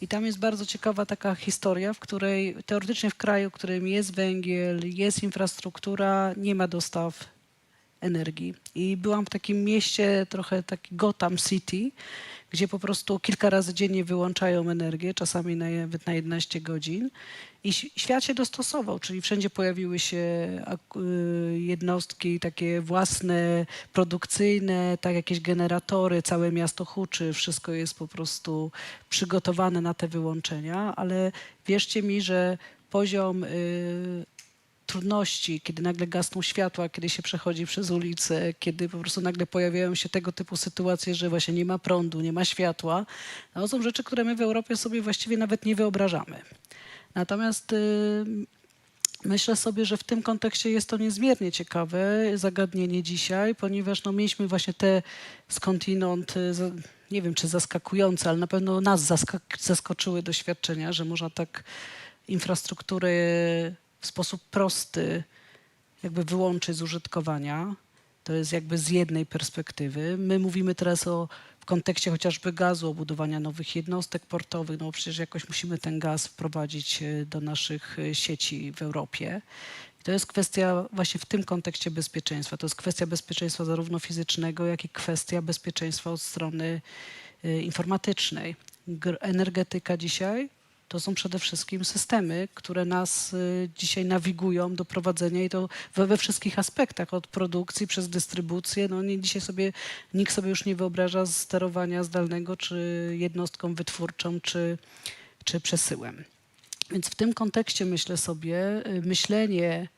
[SPEAKER 16] I tam jest bardzo ciekawa taka historia, w której teoretycznie w kraju, w którym jest węgiel, jest infrastruktura, nie ma dostaw energii. I byłam w takim mieście, trochę taki Gotham City, gdzie po prostu kilka razy dziennie wyłączają energię, czasami nawet na 11 godzin. I świat się dostosował, czyli wszędzie pojawiły się jednostki takie własne, produkcyjne, tak jakieś generatory, całe miasto huczy, wszystko jest po prostu przygotowane na te wyłączenia, ale wierzcie mi, że poziom trudności, kiedy nagle gasną światła, kiedy się przechodzi przez ulicę, kiedy po prostu nagle pojawiają się tego typu sytuacje, że właśnie nie ma prądu, nie ma światła, no to są rzeczy, które my w Europie sobie właściwie nawet nie wyobrażamy. Natomiast myślę sobie, że w tym kontekście jest to niezmiernie ciekawe zagadnienie dzisiaj, ponieważ no, mieliśmy właśnie te skądinąd, nie wiem czy zaskakujące, ale na pewno nas zaskoczyły doświadczenia, że można tak infrastrukturę w sposób prosty jakby wyłączyć z użytkowania. To jest jakby z jednej perspektywy. My mówimy teraz w kontekście chociażby gazu, o budowania nowych jednostek portowych, no przecież jakoś musimy ten gaz wprowadzić do naszych sieci w Europie. To jest kwestia właśnie w tym kontekście bezpieczeństwa. To jest kwestia bezpieczeństwa zarówno fizycznego, jak i kwestia bezpieczeństwa od strony informatycznej. Energetyka dzisiaj to są przede wszystkim systemy, które nas dzisiaj nawigują do prowadzenia i to we wszystkich aspektach, od produkcji przez dystrybucję. No, dzisiaj nikt sobie już nie wyobraża sterowania zdalnego, czy jednostką wytwórczą, czy przesyłem. Więc w tym kontekście myślę sobie, myślenie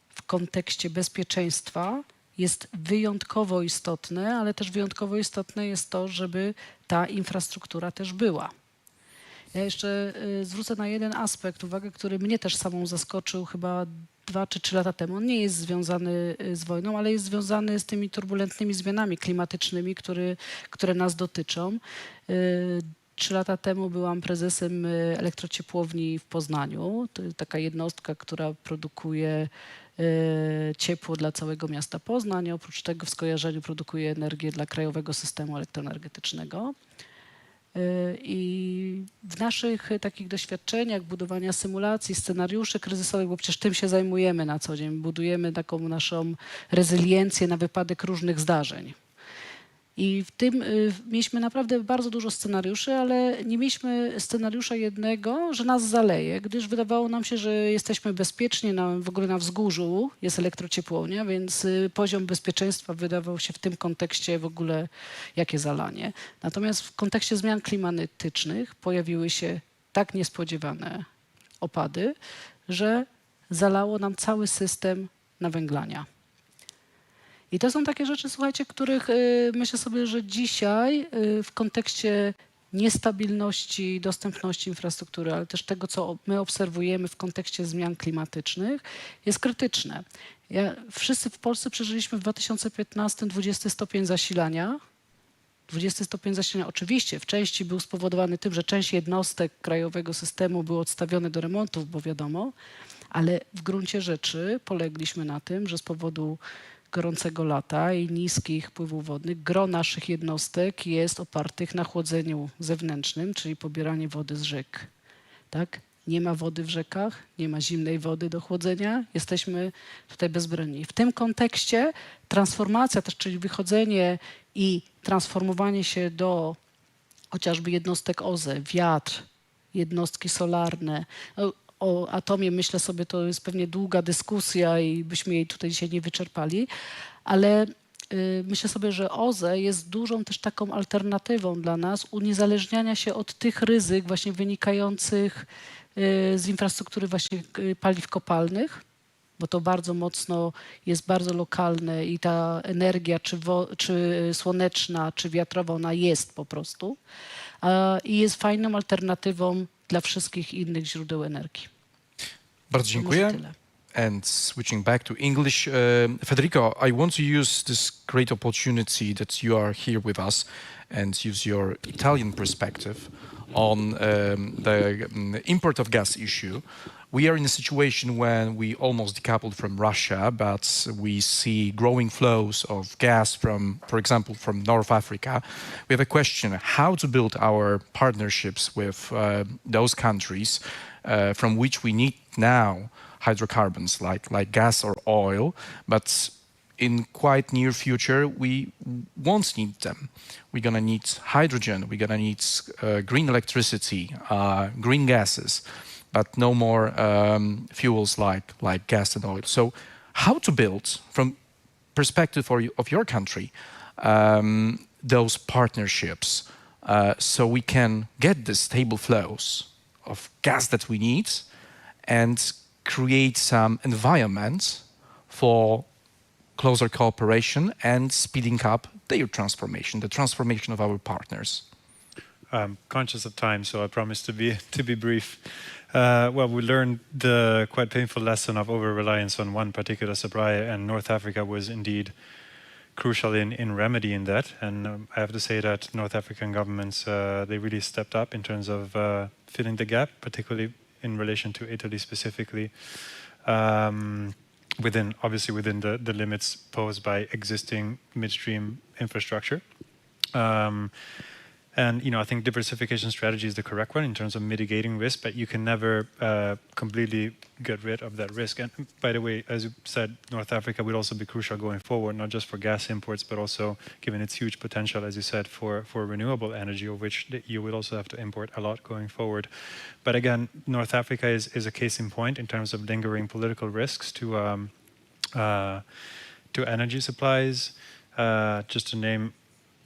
[SPEAKER 16] w kontekście bezpieczeństwa jest wyjątkowo istotne, ale też wyjątkowo istotne jest to, żeby ta infrastruktura też była. Ja jeszcze zwrócę na jeden aspekt uwagę, który mnie też samą zaskoczył chyba 2 czy 3 lata temu. On nie jest związany z wojną, ale jest związany z tymi turbulentnymi zmianami klimatycznymi, które nas dotyczą. 3 lata temu byłam prezesem elektrociepłowni w Poznaniu. To jest taka jednostka, która produkuje ciepło dla całego miasta Poznań. Oprócz tego w skojarzeniu produkuje energię dla krajowego systemu elektroenergetycznego. I w naszych takich doświadczeniach budowania symulacji, scenariuszy kryzysowych, bo przecież tym się zajmujemy na co dzień, budujemy taką naszą rezyliencję na wypadek różnych zdarzeń. I w tym mieliśmy naprawdę bardzo dużo scenariuszy, ale nie mieliśmy scenariusza jednego, że nas zaleje, gdyż wydawało nam się, że jesteśmy bezpieczni, w ogóle na wzgórzu jest elektrociepłownia, więc poziom bezpieczeństwa wydawał się w tym kontekście w ogóle jakie zalanie. Natomiast w kontekście zmian klimatycznych pojawiły się tak niespodziewane opady, że zalało nam cały system nawęglania. I to są takie rzeczy, słuchajcie, których myślę sobie, że dzisiaj w kontekście niestabilności, dostępności infrastruktury, ale też tego, co my obserwujemy w kontekście zmian klimatycznych, jest krytyczne. Wszyscy w Polsce przeżyliśmy w 2015 20 stopień zasilania. 20 stopień zasilania oczywiście w części był spowodowany tym, że część jednostek krajowego systemu było odstawione do remontów, bo wiadomo, ale w gruncie rzeczy polegliśmy na tym, że z powodu gorącego lata i niskich wpływów wodnych gro naszych jednostek jest opartych na chłodzeniu zewnętrznym, czyli pobieranie wody z rzek. Tak? Nie ma wody w rzekach, nie ma zimnej wody do chłodzenia, jesteśmy tutaj bezbronni. W tym kontekście transformacja też, czyli wychodzenie i transformowanie się do chociażby jednostek OZE, wiatr, jednostki solarne. O atomie myślę sobie, to jest pewnie długa dyskusja i byśmy jej tutaj dzisiaj nie wyczerpali, ale myślę sobie, że OZE jest dużą też taką alternatywą dla nas uniezależniania się od tych ryzyk właśnie wynikających z infrastruktury właśnie paliw kopalnych, bo to bardzo mocno jest bardzo lokalne i ta energia czy słoneczna, czy wiatrowa, ona jest po prostu i jest fajną alternatywą dla wszystkich innych źródeł energii.
[SPEAKER 6] Bardzo dziękuję. And switching back to English, Federico, I want to use this great opportunity that you are here with us and use your Italian perspective on the import of gas issue. We are in a situation when we almost decoupled from Russia, but we see growing flows of gas from, for example, from North Africa. We have a question how to build our partnerships with those countries from which we need now hydrocarbons like gas or oil, but in quite near future we won't need them. We're gonna need hydrogen, we're gonna need green electricity, green gases, but no more fuels like gas and oil. So how to build, from perspective of your country, those partnerships so we can get the stable flows of gas that we need and create some environment for closer cooperation and speeding up their transformation, the transformation of our partners.
[SPEAKER 3] I'm conscious of time, so I promise to be brief. Well, we learned the quite painful lesson of over-reliance on one particular supplier, and North Africa was indeed crucial in remedying that. And I have to say that North African governments, they really stepped up in terms of filling the gap, particularly in relation to Italy specifically, obviously within the limits posed by existing midstream infrastructure. And I think diversification strategy is the correct one in terms of mitigating risk, but you can never completely get rid of that risk. And by the way, as you said, North Africa will also be crucial going forward, not just for gas imports, but also given its huge potential, as you said, for renewable energy, of which you will also have to import a lot going forward. But again, North Africa is a case in point in terms of lingering political risks to energy supplies. Just to name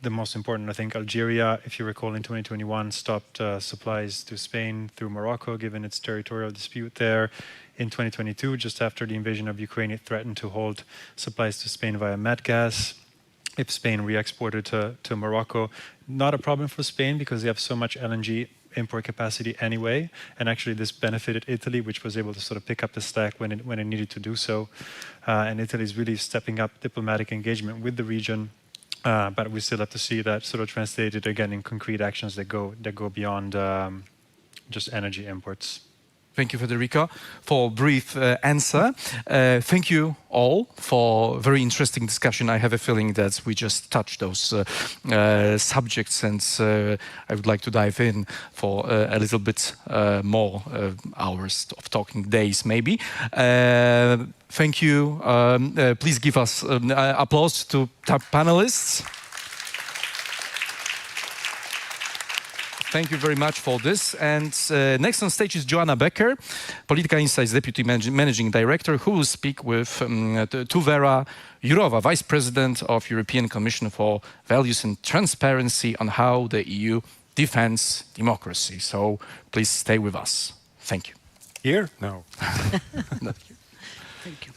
[SPEAKER 3] the most important, I think Algeria, if you recall, in 2021 stopped supplies to Spain through Morocco, given its territorial dispute there. In 2022, just after the invasion of Ukraine, it threatened to hold supplies to Spain via Medgas if Spain re-exported to Morocco. Not a problem for Spain because they have so much LNG import capacity anyway, and actually this benefited Italy, which was able to sort of pick up the slack when it needed to do so. And Italy is really stepping up diplomatic engagement with the region. But we still have to see that sort of translated again in concrete actions that go beyond just energy imports.
[SPEAKER 6] Thank you, Federico, for a brief answer. Thank you all for a very interesting discussion. I have a feeling that we just touched those subjects, and I would like to dive in for a little bit more hours of talking, days maybe. Thank you. Please give us applause to top panelists. Thank you very much for this. And next on stage is Joanna Becker, Polityka Insight's Deputy Managing Director, who will speak with Vera Jourova, Vice President of European Commission for Values and Transparency, on how the EU defends democracy. So please stay with us. Thank you.
[SPEAKER 4] Here? No.
[SPEAKER 16] Thank you.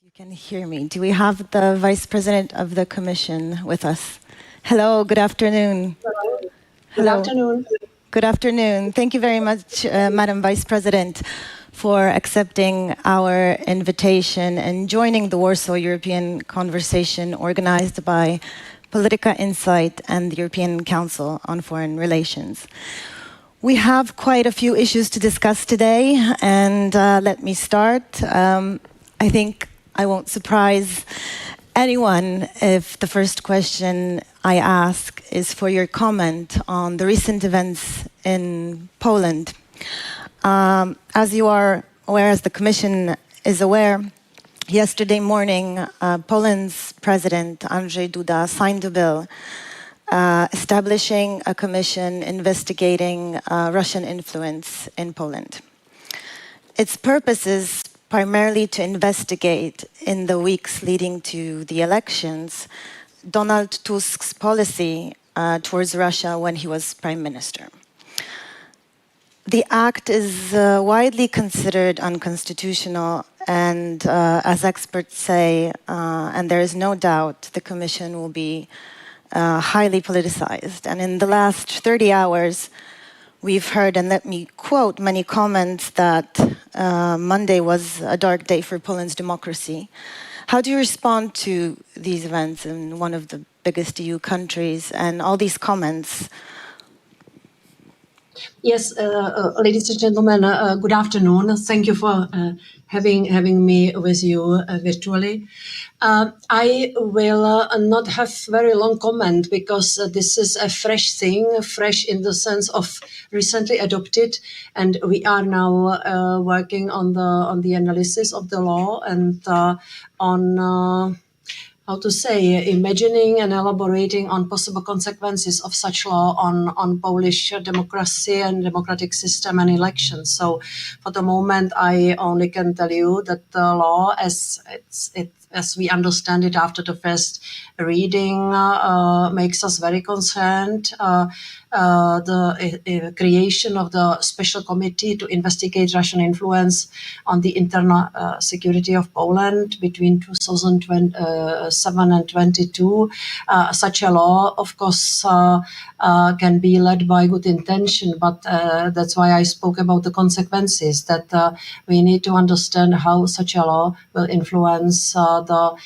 [SPEAKER 8] You can hear me. Do we have the Vice President of the Commission with us? Hello, good afternoon.
[SPEAKER 10] Good afternoon.
[SPEAKER 8] Good afternoon. Thank you very much, Madam Vice President, for accepting our invitation and joining the Warsaw European Conversation organized by Polityka Insight and the European Council on Foreign Relations. We have quite a few issues to discuss today, and let me start. I think I won't surprise anyone if the first question I ask is for your comment on the recent events in Poland. As you are aware, as the Commission is aware, yesterday morning, Poland's President Andrzej Duda signed a bill establishing a commission investigating Russian influence in Poland. Its purpose is primarily to investigate, in the weeks leading to the elections, Donald Tusk's policy towards Russia when he was Prime Minister. The act is widely considered unconstitutional, and as experts say, and there is no doubt, the Commission will be highly politicized. And in the last 30 hours, we've heard, and let me quote, many comments that Monday was a dark day for Poland's democracy. How do you respond to these events in one of the biggest EU countries and all these comments?
[SPEAKER 10] Yes, ladies and gentlemen, good afternoon. Thank you for having me with you virtually. I will not have very long comment because this is a fresh thing, fresh in the sense of recently adopted, and we are now working on the analysis of the law and on how to say, imagining and elaborating on possible consequences of such law on Polish democracy and democratic system and elections. So for the moment, I only can tell you that the law, as we understand it after the first reading, makes us very concerned. The creation of the special committee to investigate Russian influence on the internal security of Poland between 2007 and 22. Such a law, of course, can be led by good intention, but that's why I spoke about the consequences, that we need to understand how such a law will influence the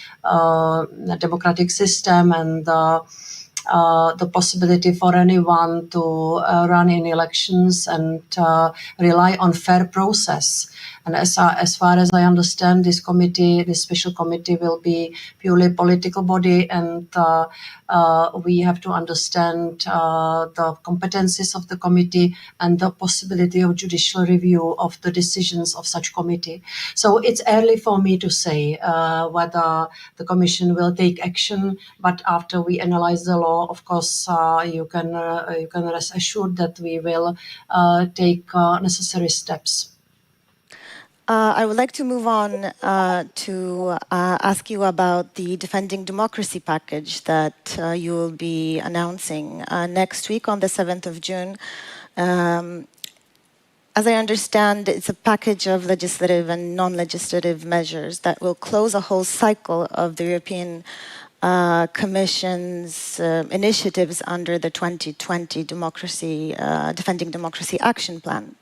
[SPEAKER 10] democratic system and the possibility for anyone to run in elections and rely on fair process. And as far as I understand, this special committee will be purely political body, and we have to understand the competencies of the committee and the possibility of judicial review of the decisions of such committee. So it's early for me to say whether the Commission will take action, but after we analyze the law, of course, you can rest assured that we will take necessary steps.
[SPEAKER 8] I would like to move on to ask you about the Defending Democracy package that you will be announcing next week on the 7th of June. As I understand, it's a package of legislative and non-legislative measures that will close a whole cycle of the European Commission's initiatives under the 2020 Defending Democracy Action Plan.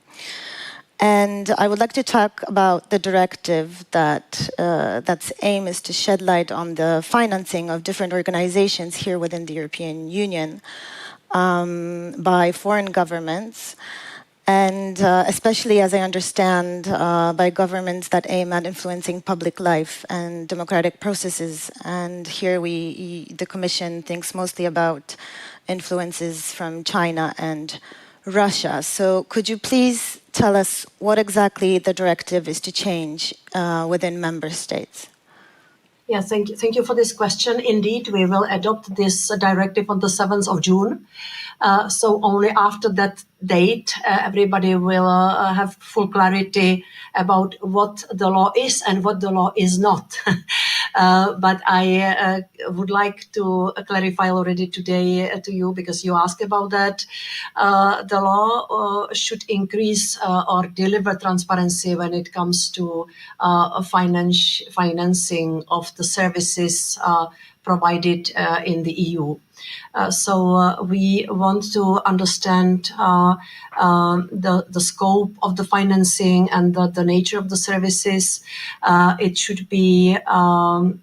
[SPEAKER 8] And I would like to talk about the directive that's aim is to shed light on the financing of different organizations here within the European Union by foreign governments, and especially, as I understand, by governments that aim at influencing public life and democratic processes. And here the Commission thinks mostly about influences from China and Russia. So could you please tell us what exactly the directive is to change within member states?
[SPEAKER 10] Yeah, thank you for this question. Indeed, we will adopt this directive on the 7th of June. So only after that date, everybody will have full clarity about what the law is and what the law is not. But I would like to clarify already today to you, because you asked about that. The law should increase or deliver transparency when it comes to financing of the services provided in the EU. So we want to understand the scope of the financing and the nature of the services. It should be the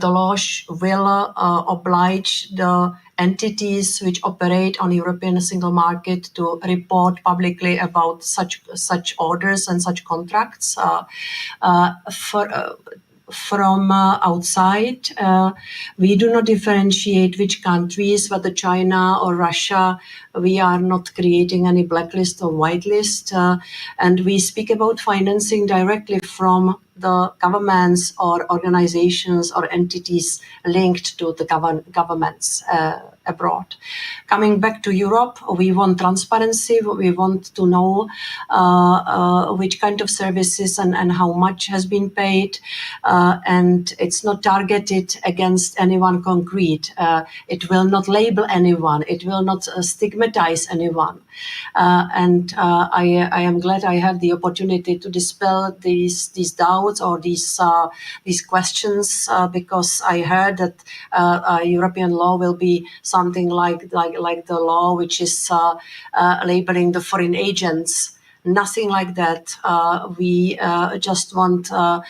[SPEAKER 10] law will oblige the entities which operate on European single market to report publicly about such orders and such contracts. From outside, we do not differentiate which countries, whether China or Russia. We are not creating any blacklist or whitelist, and we speak about financing directly from the governments or organizations or entities linked to the governments abroad. Coming back to Europe, we want transparency. We want to know which kind of services and how much has been paid. And it's not targeted against anyone concrete. It will not label anyone. It will not stigmatize anyone. And I am glad I have the opportunity to dispel these doubts or these questions, because I heard that European law will be something like the law which is labeling the foreign agents. Nothing like that. We just want to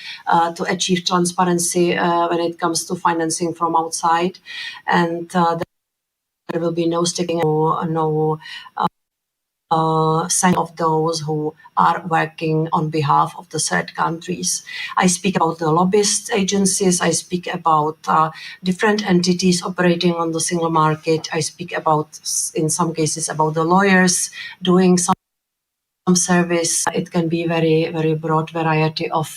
[SPEAKER 10] achieve transparency when it comes to financing from outside, and there will be no sticking, no sanction of those who are working on behalf of the third countries. I speak about the lobbyist agencies. I speak about different entities operating on the single market. I speak about, in some cases, about the lawyers doing some service. It can be very, very broad variety of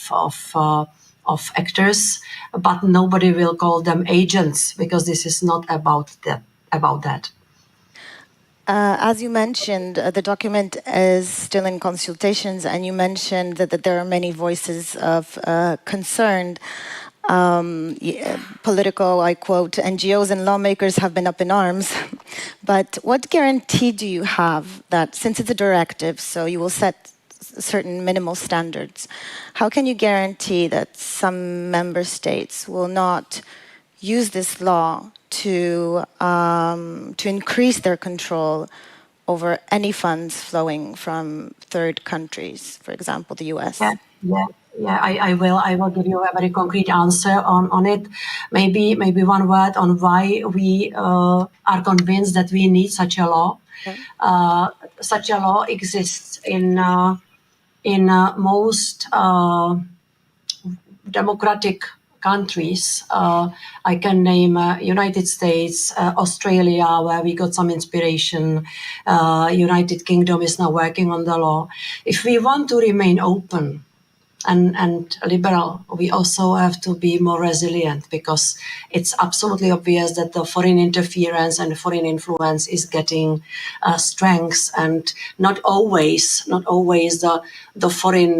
[SPEAKER 10] actors, but nobody will call them agents, because this is not about that.
[SPEAKER 8] As you mentioned, the document is still in consultations, and you mentioned that there are many voices of concern. Political, I quote, NGOs and lawmakers have been up in arms. But what guarantee do you have that, since it's a directive, so you will set certain minimal standards, how can you guarantee that some member states will not use this law to increase their control over any funds flowing from third countries, for example, the US?
[SPEAKER 10] Yeah, I will give you a very concrete answer on it. Maybe one word on why we are convinced that we need such a law. Okay. Such a law exists in most democratic countries. I can name United States, Australia, where we got some inspiration. United Kingdom is now working on the law. If we want to remain open and liberal, we also have to be more resilient, because it's absolutely obvious that the foreign interference and foreign influence is getting strength, and not always the foreign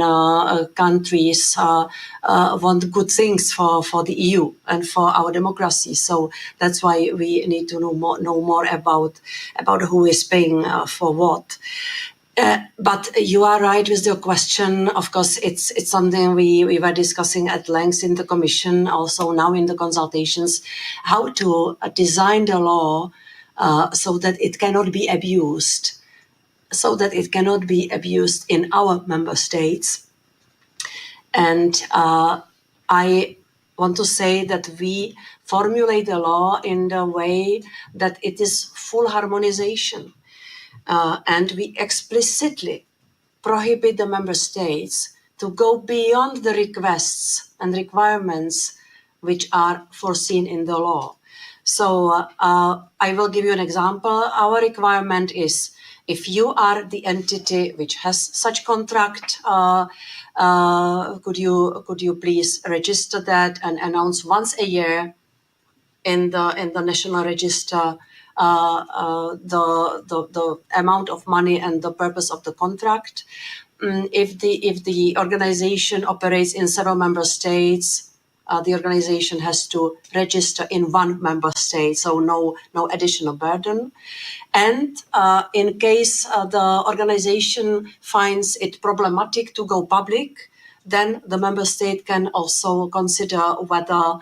[SPEAKER 10] countries want good things for the EU and for our democracy. So that's why we need to know more about who is paying for what. But you are right with your question. Of course, it's something we were discussing at length in the Commission, also now in the consultations, how to design the law so that it cannot be abused, in our member states. And I want to say that we formulate the law in the way that it is full harmonization. And we explicitly prohibit the member states to go beyond the requests and requirements which are foreseen in the law. So I will give you an example. Our requirement is, if you are the entity which has such contract, could you please register that and announce once a year in the national register the amount of money and the purpose of the contract. If the organization operates in several member states, the organization has to register in one member state, so no additional burden. And in case the organization finds it problematic to go public, then the member state can also consider whether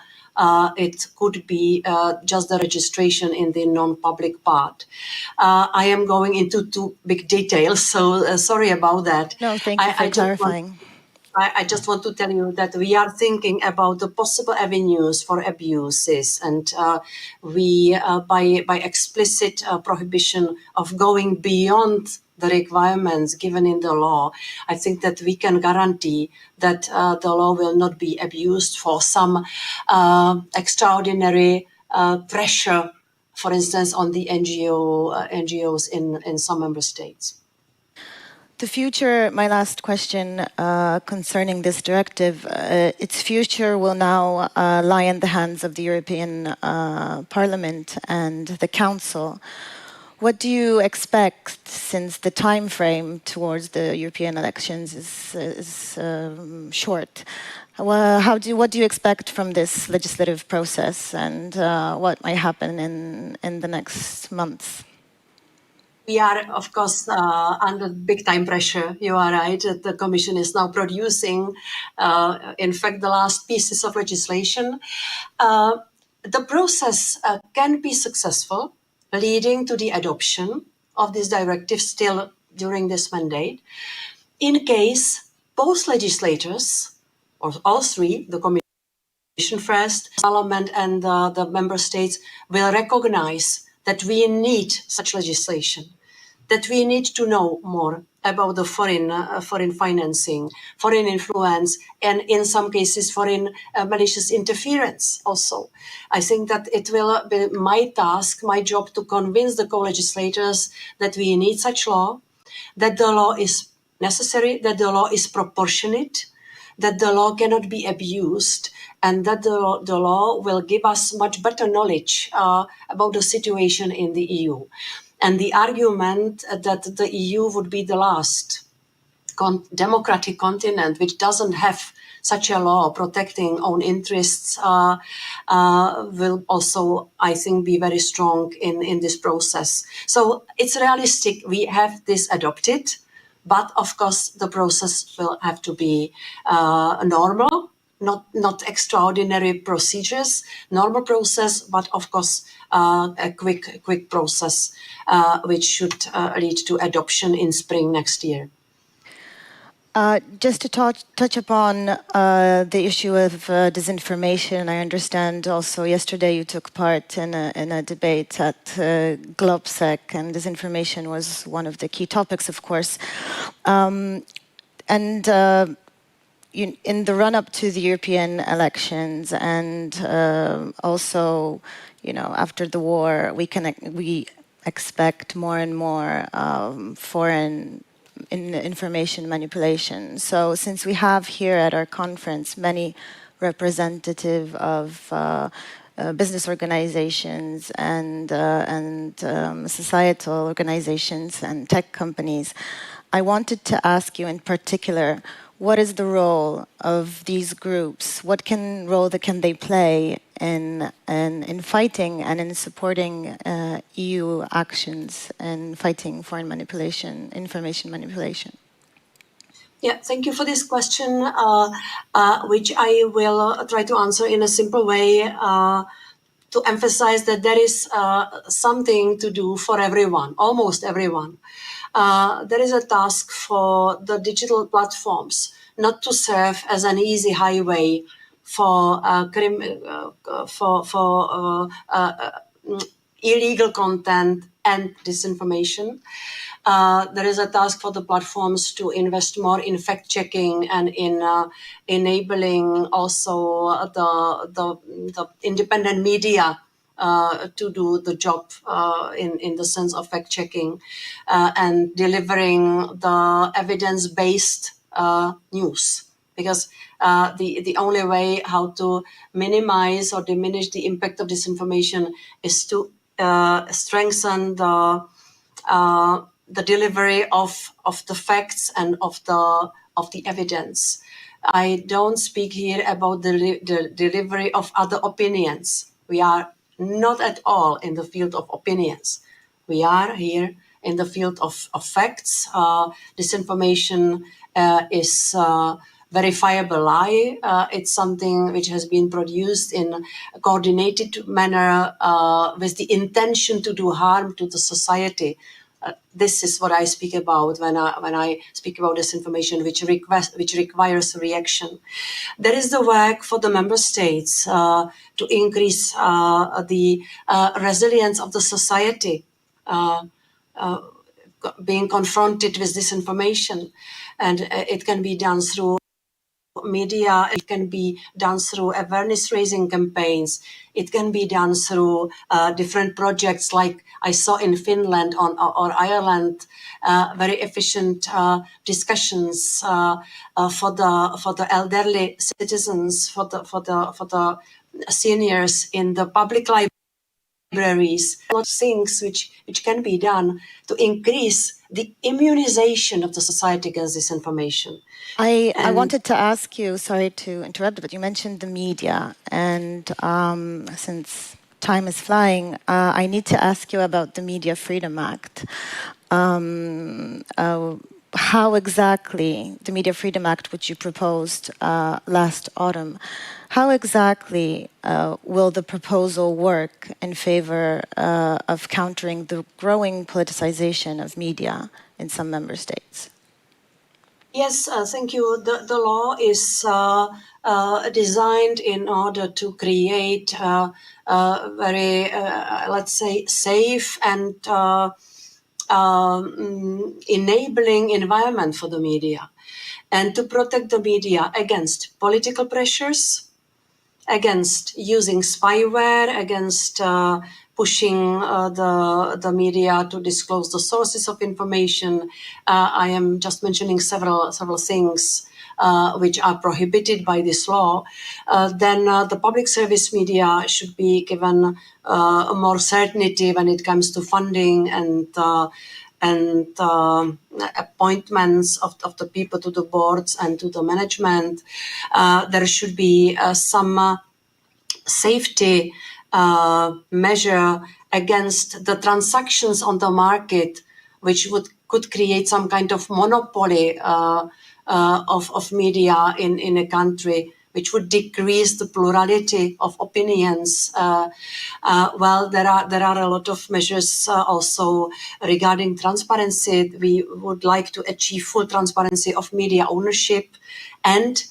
[SPEAKER 10] it could be just the registration in the non-public part. I am going into too big details, so sorry about that.
[SPEAKER 8] No, thank you for clarifying.
[SPEAKER 10] I just want to tell you that we are thinking about the possible avenues for abuses, and we, by explicit prohibition of going beyond the requirements given in the law, I think that we can guarantee that the law will not be abused for some extraordinary pressure, for instance, on the NGOs in some member states.
[SPEAKER 8] The future, my last question concerning this directive, its future will now lie in the hands of the European Parliament and the Council. What do you expect, since the time frame towards the European elections is short? What do you expect from this legislative process, and what might happen in the next months?
[SPEAKER 10] We are, of course, under big time pressure. You are right. The Commission is now producing, in fact, the last pieces of legislation. The process can be successful, leading to the adoption of this directive still during this mandate, in case both legislators, or all three, the Commission first, Parliament and the Member States, will recognize that we need such legislation, that we need to know more about the foreign financing, foreign influence, and in some cases foreign malicious interference also. I think that it will be my task, my job, to convince the co-legislators that we need such law, that the law is necessary, that the law is proportionate, that the law cannot be abused, and that the law will give us much better knowledge about the situation in the EU. And the argument that the EU would be the last democratic continent which doesn't have such a law protecting own interests will also, I think, be very strong in this process. So it's realistic. We have this adopted, but of course the process will have to be normal, not extraordinary procedures, normal process, but of course a quick process which should lead to adoption in spring next year.
[SPEAKER 8] Just to touch upon the issue of disinformation, I understand also yesterday you took part in a debate at GlobSec, and disinformation was one of the key topics, of course. In the run-up to the European elections, and also, after the war, we expect more and more foreign information manipulation. So since we have here at our conference many representatives of business organizations and societal organizations and tech companies, I wanted to ask you in particular, what is the role of these groups? What role can they play in fighting and in supporting EU actions in fighting foreign manipulation, information manipulation?
[SPEAKER 10] Yeah, thank you for this question, which I will try to answer in a simple way to emphasize that there is something to do for everyone, almost everyone. There is a task for the digital platforms not to serve as an easy highway for illegal content and disinformation. There is a task for the platforms to invest more in fact-checking and in enabling also the independent media to do the job in the sense of fact-checking and delivering the evidence-based news. Because the only way how to minimize or diminish the impact of disinformation is to strengthen the delivery of the facts and of the evidence. I don't speak here about the delivery of other opinions. We are not at all in the field of opinions. We are here in the field of facts. Disinformation is verifiable lie. It's something which has been produced in a coordinated manner with the intention to do harm to the society. This is what I speak about when I speak about disinformation, which requires a reaction. There is the work for the member states to increase the resilience of the society being confronted with disinformation, and it can be done through media, it can be done through awareness-raising campaigns, it can be done through different projects like I saw in Finland or Ireland, very efficient discussions for the elderly citizens, for the seniors in the public libraries. A lot of things which can be done to increase the immunization of the society against disinformation.
[SPEAKER 8] I wanted to ask you, sorry to interrupt, but you mentioned the media, and since time is flying, I need to ask you about the Media Freedom Act. How exactly the Media Freedom Act, which you proposed last autumn, how exactly will the proposal work in favor of countering the growing politicization of media in some member states?
[SPEAKER 10] Yes, thank you. The law is designed in order to create a very, let's say, safe and enabling environment for the media, and to protect the media against political pressures, against using spyware, against pushing the media to disclose the sources of information. I am just mentioning several things which are prohibited by this law. Then the public service media should be given more certainty when it comes to funding and appointments of the people to the boards and to the management. There should be some safety measure against the transactions on the market, which could create some kind of monopoly of media in a country, which would decrease the plurality of opinions. Well, there are a lot of measures also regarding transparency. We would like to achieve full transparency of media ownership, and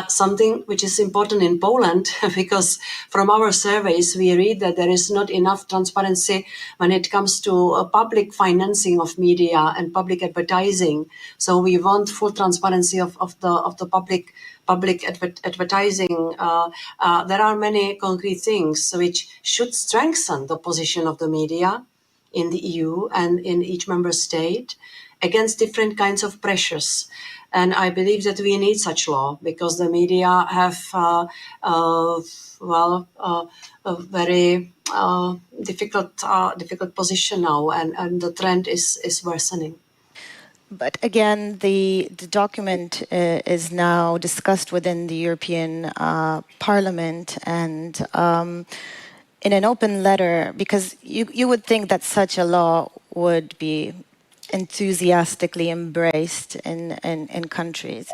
[SPEAKER 10] something which is important in Poland, because from our surveys we read that there is not enough transparency when it comes to public financing of media and public advertising. So we want full transparency of the public advertising. There are many concrete things which should strengthen the position of the media in the EU and in each member state against different kinds of pressures. And I believe that we need such law because the media have a very difficult position now, and the trend is worsening.
[SPEAKER 8] But again, the document is now discussed within the European Parliament, and in an open letter, because you would think that such a law would be enthusiastically embraced in countries.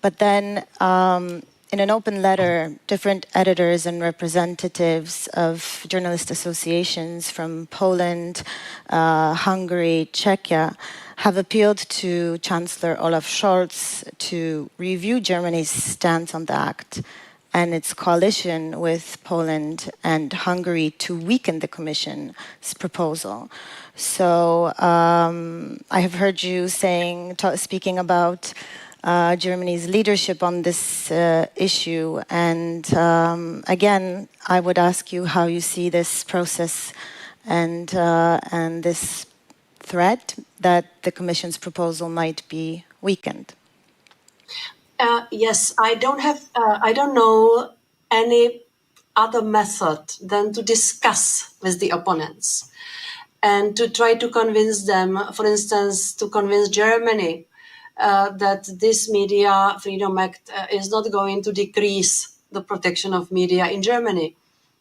[SPEAKER 8] But then in an open letter, different editors and representatives of journalist associations from Poland, Hungary, Czechia have appealed to Chancellor Olaf Scholz to review Germany's stance on the act and its coalition with Poland and Hungary to weaken the Commission's proposal. So I have heard you speaking about Germany's leadership on this issue, and again, I would ask you how you see this process and this threat that the Commission's proposal might be weakened.
[SPEAKER 10] Yes, I don't know any other method than to discuss with the opponents and to try to convince them, for instance, to convince Germany that this Media Freedom Act is not going to decrease the protection of media in Germany.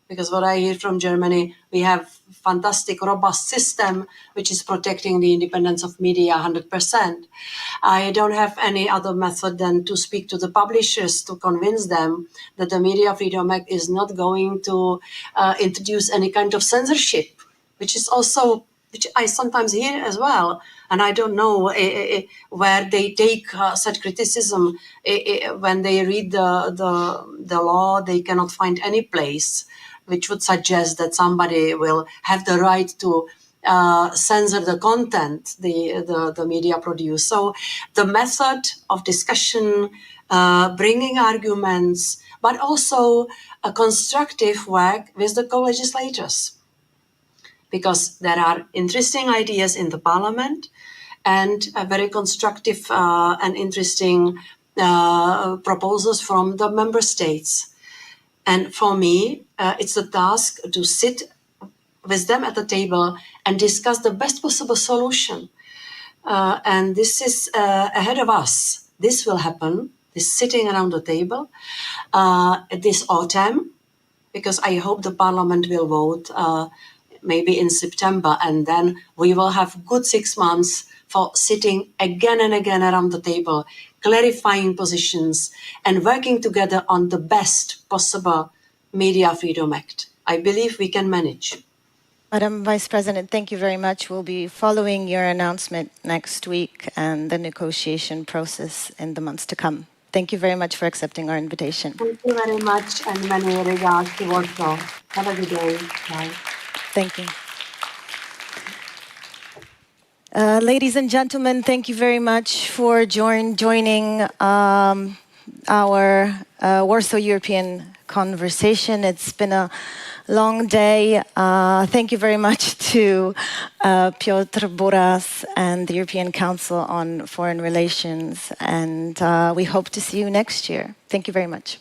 [SPEAKER 10] Because what I hear from Germany, we have fantastic, robust system which is protecting the independence of media 100%. I don't have any other method than to speak to the publishers to convince them that the Media Freedom Act is not going to introduce any kind of censorship, which I sometimes hear as well. And I don't know where they take such criticism. When they read the law, they cannot find any place which would suggest that somebody will have the right to censor the content the media produce. So the method of discussion, bringing arguments, but also a constructive work with the co-legislators. Because there are interesting ideas in the parliament and very constructive and interesting proposals from the member states. And for me, it's a task to sit with them at the table and discuss the best possible solution. And this is ahead of us. This will happen, this sitting around the table this autumn, because I hope the parliament will vote maybe in September, and then we will have good 6 months for sitting again and again around the table, clarifying positions and working together on the best possible Media Freedom Act. I believe we can manage.
[SPEAKER 8] Madam Vice President, thank you very much. We'll be following your announcement next week and the negotiation process in the months to come. Thank you very much for accepting our invitation.
[SPEAKER 10] Thank you very much, and many regards to Warsaw. Have a good day. Bye.
[SPEAKER 8] Thank you. Ladies and gentlemen, thank you very much for joining our Warsaw European Conversation. It's been a long day. Thank you very much to Piotr Buras and the European Council on Foreign Relations, and we hope to see you next year. Thank you very much.